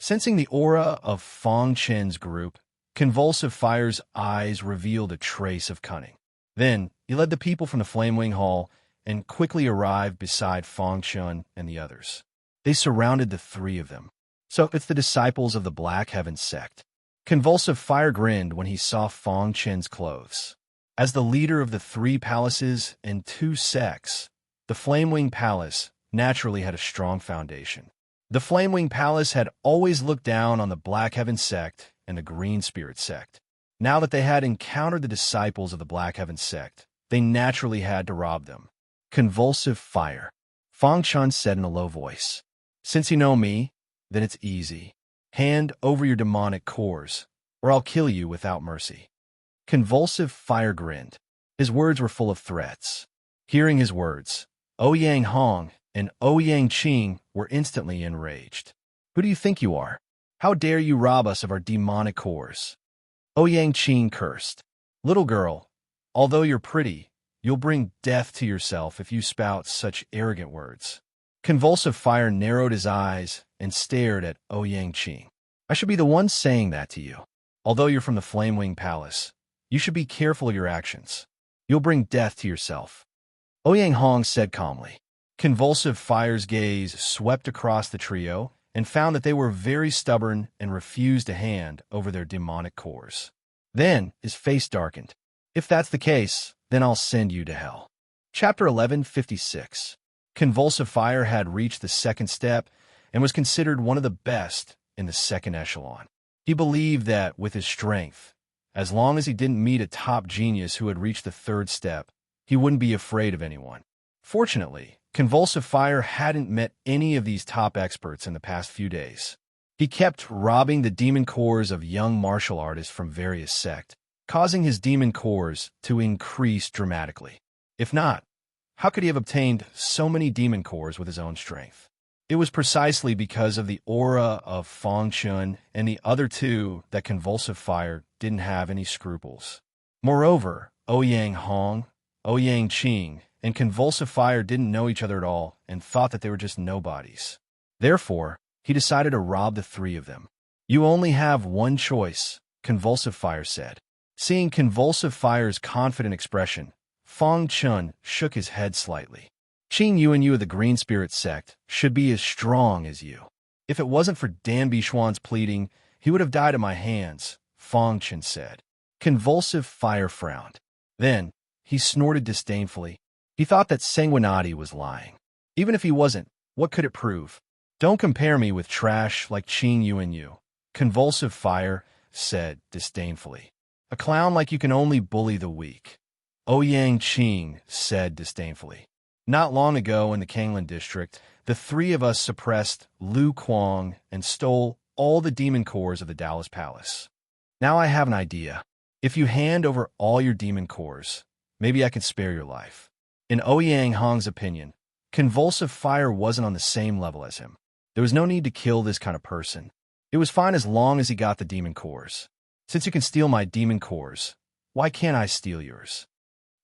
Sensing the aura of Fang Chen's group, Convulsive Fire's eyes revealed a trace of cunning. Then, he led the people from the Flamewing Hall and quickly arrived beside Fang Chen and the others. They surrounded the three of them. So it's the disciples of the Black Heaven sect. Convulsive Fire grinned when he saw Fang Chen's clothes. As the leader of the three palaces and two sects, the Flamewing Palace naturally had a strong foundation. The Flamewing Palace had always looked down on the Black Heaven sect and the Green Spirit sect. Now that they had encountered the disciples of the Black Heaven sect, they naturally had to rob them. Convulsive Fire, Fang Chen said in a low voice. Since you know me, then it's easy. Hand over your demonic cores, or I'll kill you without mercy. Convulsive Fire grinned. His words were full of threats. Hearing his words, Ouyang Hong and Ouyang Qing were instantly enraged. Who do you think you are? How dare you rob us of our demonic cores? Ouyang Qing cursed. Little girl, although you're pretty, you'll bring death to yourself if you spout such arrogant words. Convulsive Fire narrowed his eyes and stared at Ouyang Qing. I should be the one saying that to you. Although you're from the Flamewing Palace, you should be careful of your actions. You'll bring death to yourself. Ouyang Hong said calmly. Convulsive Fire's gaze swept across the trio and found that they were very stubborn and refused to hand over their demonic cores. Then his face darkened. If that's the case, then I'll send you to hell. Chapter 1156. Convulsive Fire had reached the second step and was considered one of the best in the second echelon. He believed that with his strength, as long as he didn't meet a top genius who had reached the third step, he wouldn't be afraid of anyone. Fortunately, Convulsive Fire hadn't met any of these top experts in the past few days. He kept robbing the demon cores of young martial artists from various sects, causing his demon cores to increase dramatically. If not, how could he have obtained so many demon cores with his own strength? It was precisely because of the aura of Fang Chen and the other two that Convulsive Fire didn't have any scruples. Moreover, Ouyang Hong, Ouyang Qing, and Convulsive Fire didn't know each other at all and thought that they were just nobodies. Therefore, he decided to rob the three of them. You only have one choice, Convulsive Fire said. Seeing Convulsive Fire's confident expression, Fang Chen shook his head slightly. Qing Yuan of the Green Spirit sect should be as strong as you. If it wasn't for Dan Bishuan's pleading, he would have died at my hands, Fang Chen said. Convulsive Fire frowned. Then, he snorted disdainfully. He thought that Sanguinati was lying. Even if he wasn't, what could it prove? Don't compare me with trash like Qing Yuan, Convulsive Fire said disdainfully. A clown like you can only bully the weak. Ouyang Qing said disdainfully. Not long ago in the Kanglan district, the three of us suppressed Lu Kuang and stole all the demon cores of the Dallas Palace. Now I have an idea. If you hand over all your demon cores, maybe I can spare your life. In Ouyang Hong's opinion, convulsive fire wasn't on the same level as him. There was no need to kill this kind of person. It was fine as long as he got the demon cores. Since you can steal my demon cores, why can't I steal yours?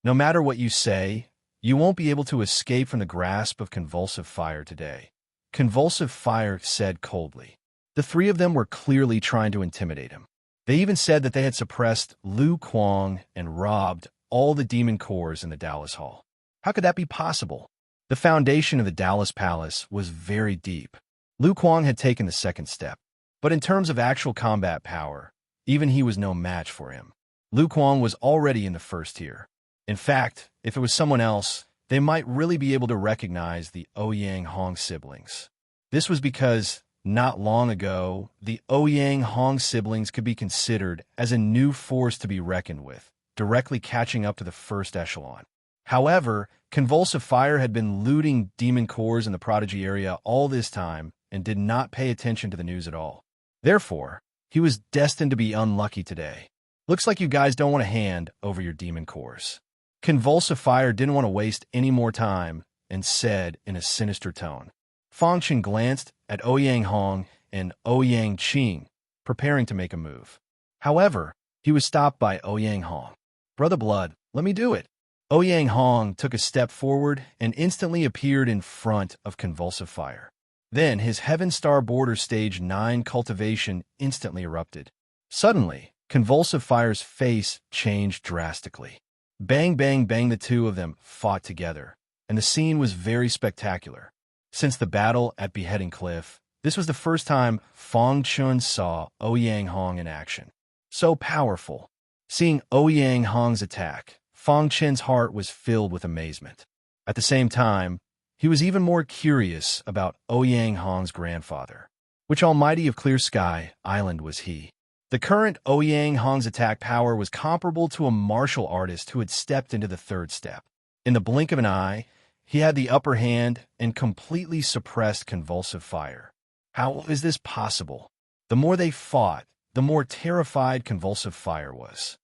No matter what you say, you won't be able to escape from the grasp of convulsive fire today. Convulsive fire said coldly. The three of them were clearly trying to intimidate him. They even said that they had suppressed Lu Kuang and robbed all the demon cores in the Dallas Hall. How could that be possible? The foundation of the Dallas Palace was very deep. Lu Kuang had taken the second step. But in terms of actual combat power, even he was no match for him. Lu Kuang was already in the first tier. In fact, if it was someone else, they might really be able to recognize the Ouyang Hong siblings. This was because, not long ago, the Ouyang Hong siblings could be considered as a new force to be reckoned with, directly catching up to the first echelon. However, convulsive fire had been looting demon cores in the Prodigy area all this time and did not pay attention to the news at all. Therefore, he was destined to be unlucky today. Looks like you guys don't want to hand over your demon cores. Convulsive fire didn't want to waste any more time and said in a sinister tone. Fang Chen glanced at Ouyang Hong and Ouyang Qing, preparing to make a move. However, he was stopped by Ouyang Hong. Brother Blood, let me do it. Ouyang Hong took a step forward and instantly appeared in front of convulsive fire. Then his Heaven Star Border Stage 9 cultivation instantly erupted. Suddenly, convulsive fire's face changed drastically. Bang, bang, bang, the two of them fought together, and the scene was very spectacular. Since the battle at Beheading Cliff, this was the first time Fang Chun saw Ouyang Hong in action. So powerful. Seeing Ouyang Hong's attack, Fang Chen's heart was filled with amazement. At the same time, he was even more curious about Ouyang Hong's grandfather. Which almighty of Clear Sky Island was he? The current Ouyang Hong's attack power was comparable to a martial artist who had stepped into the third step. In the blink of an eye, he had the upper hand and completely suppressed convulsive fire. How is this possible? The more they fought, the more terrified convulsive fire was.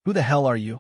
Who the hell are you?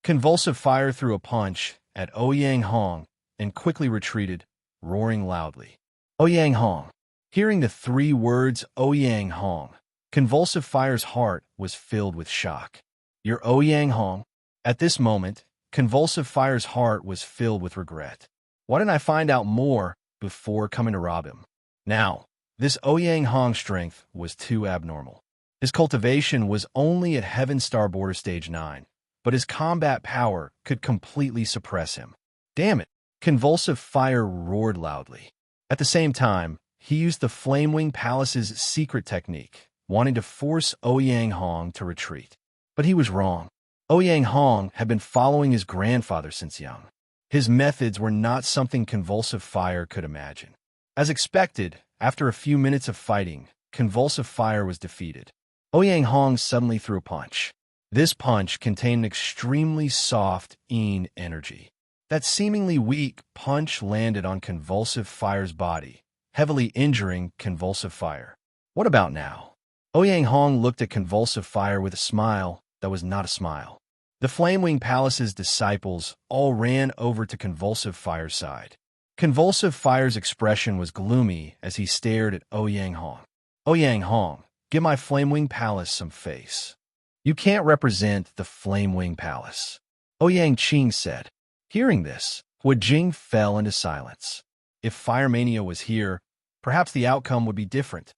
Convulsive fire threw a punch at Ouyang Hong and quickly retreated, roaring loudly. Ouyang Hong. Hearing the three words Ouyang Hong, convulsive fire's heart was filled with shock. You're Ouyang Hong? At this moment, convulsive fire's heart was filled with regret. Why didn't I find out more before coming to rob him? Now, this Ouyang Hong strength was too abnormal. His cultivation was only at Heaven Star Border Stage 9, but his combat power could completely suppress him. Damn it! Convulsive fire roared loudly. At the same time, he used the Flamewing Palace's secret technique, wanting to force Ouyang Hong to retreat. But he was wrong. Ouyang Hong had been following his grandfather since young. His methods were not something convulsive fire could imagine. As expected, after a few minutes of fighting, convulsive fire was defeated. Ouyang Hong suddenly threw a punch. This punch contained an extremely soft yin energy. That seemingly weak punch landed on convulsive fire's body, heavily injuring convulsive fire. What about now? Ouyang Hong looked at convulsive fire with a smile that was not a smile. The Flamewing Palace's disciples all ran over to convulsive fire's side. Convulsive fire's expression was gloomy as he stared at Ouyang Hong. Ouyang Hong, give my Flamewing Palace some face. You can't represent the Flamewing Palace. Ouyang Qing said. Hearing this, Hua Jing fell into silence. If Fire Mania was here, perhaps the outcome would be different.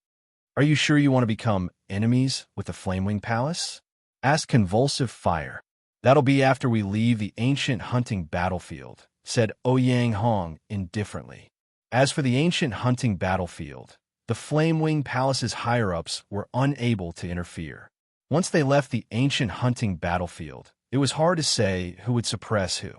Are you sure you want to become enemies with the Flamewing Palace? Asked Convulsive Fire. That'll be after we leave the ancient hunting battlefield, said Ouyang Hong indifferently. As for the ancient hunting battlefield, the Flamewing Palace's higher-ups were unable to interfere. Once they left the ancient hunting battlefield, it was hard to say who would suppress who.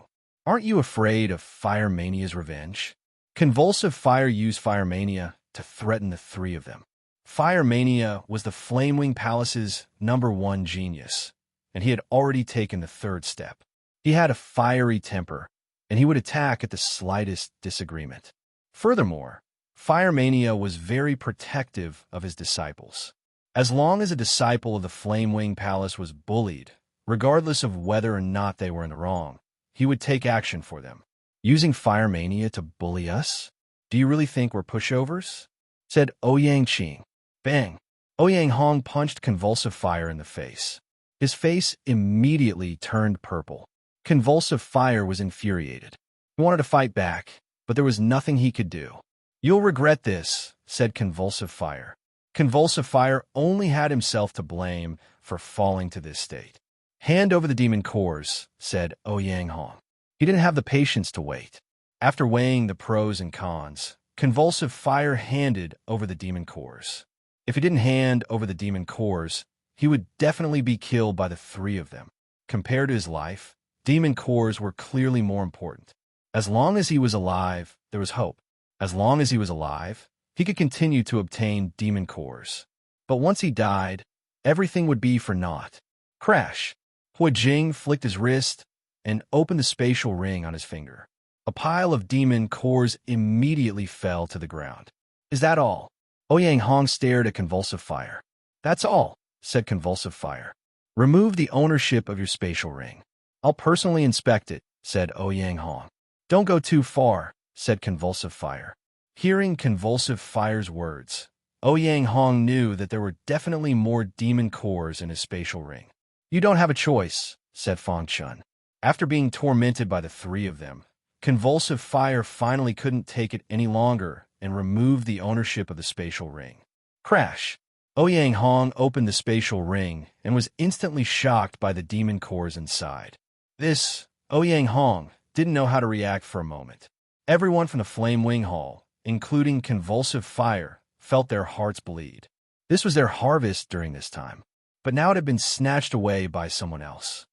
Aren't you afraid of Fire Mania's revenge? Convulsive Fire used Fire Mania to threaten the three of them. Fire Mania was the Flamewing Palace's #1 genius, and he had already taken the third step. He had a fiery temper, and he would attack at the slightest disagreement. Furthermore, Fire Mania was very protective of his disciples. As long as a disciple of the Flame Wing Palace was bullied, regardless of whether or not they were in the wrong, he would take action for them. Using fire mania to bully us? Do you really think we're pushovers? Said Ouyang Qing. Bang! Ouyang Hong punched convulsive fire in the face. His face immediately turned purple. Convulsive fire was infuriated. He wanted to fight back, but there was nothing he could do. You'll regret this, said convulsive fire. Convulsive fire only had himself to blame for falling to this state. Hand over the demon cores, said Ouyang Hong. He didn't have the patience to wait. After weighing the pros and cons, convulsive fire handed over the demon cores. If he didn't hand over the demon cores, he would definitely be killed by the three of them. Compared to his life, demon cores were clearly more important. As long as he was alive, there was hope. As long as he was alive, he could continue to obtain demon cores. But once he died, everything would be for naught. Crash! Hua Jing flicked his wrist and opened the spatial ring on his finger. A pile of demon cores immediately fell to the ground. Is that all? Ouyang Hong stared at convulsive fire. That's all, said convulsive fire. Remove the ownership of your spatial ring. I'll personally inspect it, said Ouyang Hong. Don't go too far, said convulsive fire. Hearing convulsive fire's words, Ouyang Hong knew that there were definitely more demon cores in his spatial ring. You don't have a choice, said Fang Chun. After being tormented by the three of them, convulsive fire finally couldn't take it any longer and removed the ownership of the spatial ring. Crash! Ouyang Hong opened the spatial ring and was instantly shocked by the demon cores inside. Ouyang Hong didn't know how to react for a moment. Everyone from the Flame Wing Hall, including convulsive fire, felt their hearts bleed. This was their harvest during this time, but now it had been snatched away by someone else.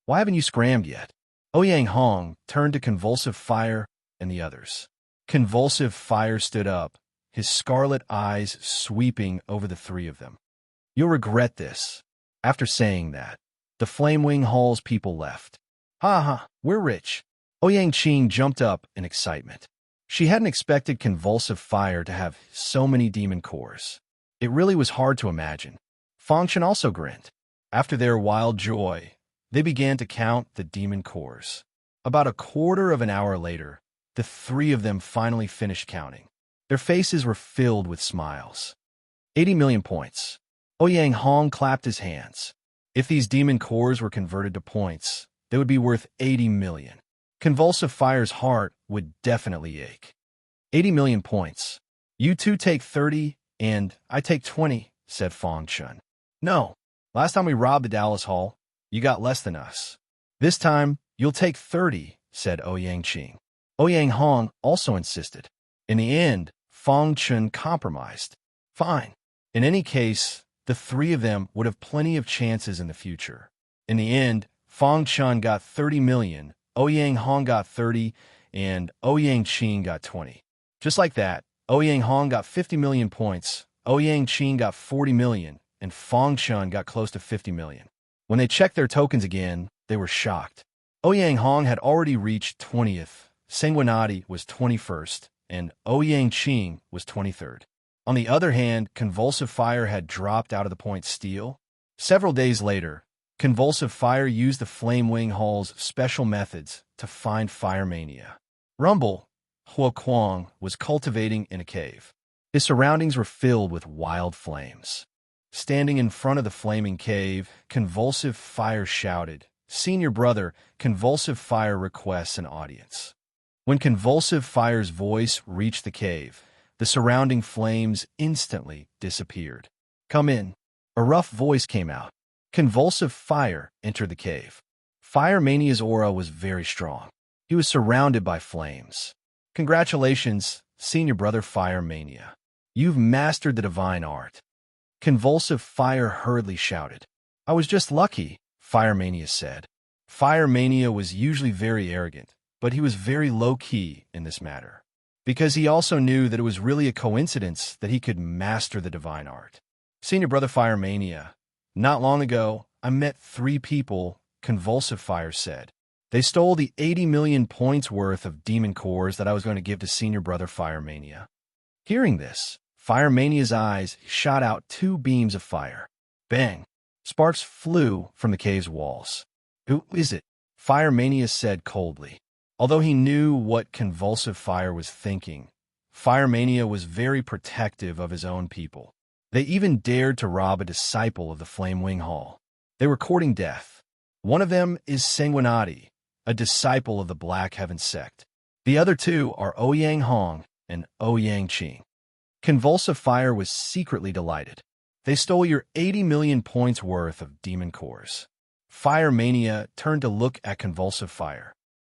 Why haven't you scrammed yet? Ouyang Hong turned to convulsive fire and the others. Convulsive fire stood up, his scarlet eyes sweeping over the three of them. You'll regret this. After saying that, the Flame Wing Hall's people left. Ha, we're rich. Ouyang Qing jumped up in excitement. She hadn't expected convulsive fire to have so many demon cores. It really was hard to imagine. Fang Chun also grinned. After their wild joy, they began to count the demon cores. About a quarter of an hour later, the three of them finally finished counting. Their faces were filled with smiles. 80 million points. Ouyang Hong clapped his hands. If these demon cores were converted to points, they would be worth 80 million. Convulsive fire's heart would definitely ache. 80 million points. You two take 30, and I take 20, said Fang Chun. No. Last time we robbed the Dallas Hall, you got less than us. This time, you'll take 30, said Ouyang Qing. Ouyang Hong also insisted. In the end, Fang Chun compromised. Fine. In any case, the three of them would have plenty of chances in the future. In the end, Fang Chun got 30 million, Ouyang Hong got 30, and Ouyang Qing got 20. Just like that, Ouyang Hong got 50 million points, Ouyang Qing got 40 million, and Fang Chun got close to 50 million. When they checked their tokens again, they were shocked. Ouyang Hong had already reached 20th, Sanguinati was 21st, and Ouyang Qing was 23rd. On the other hand, convulsive fire had dropped out of the point steal. Several days later, convulsive fire used the Flame Wing Hall's special methods to find fire mania. Rumble, Hua Kuang, was cultivating in a cave. His surroundings were filled with wild flames. Standing in front of the flaming cave, convulsive fire shouted, "Senior brother, convulsive fire requests an audience." When convulsive fire's voice reached the cave, the surrounding flames instantly disappeared. "Come in." A rough voice came out. Convulsive fire entered the cave. Fire Mania's aura was very strong. He was surrounded by flames. "Congratulations, Senior Brother Fire Mania. You've mastered the divine art." Convulsive fire hurriedly shouted. "I was just lucky," Fire Mania said. Fire Mania was usually very arrogant, but he was very low-key in this matter, because he also knew that it was really a coincidence that he could master the divine art. "Senior Brother Fire Mania, not long ago, I met 3 people," Convulsive Fire said. "They stole the 80 million points worth of demon cores that I was going to give to Senior Brother Fire Mania." Hearing this, Fire Mania's eyes shot out two beams of fire. Bang! Sparks flew from the cave's walls. "Who is it?" Fire Mania said coldly. Although he knew what Convulsive Fire was thinking, Fire Mania was very protective of his own people. They even dared to rob a disciple of the Flamewing Hall. They were courting death. One of them is Sanguinati, a disciple of the Black Heaven sect. The other two are Ouyang Hong and Ouyang Qing. Convulsive Fire was secretly delighted. They stole your 80 million points worth of demon cores. Fire Mania turned to look at Convulsive Fire.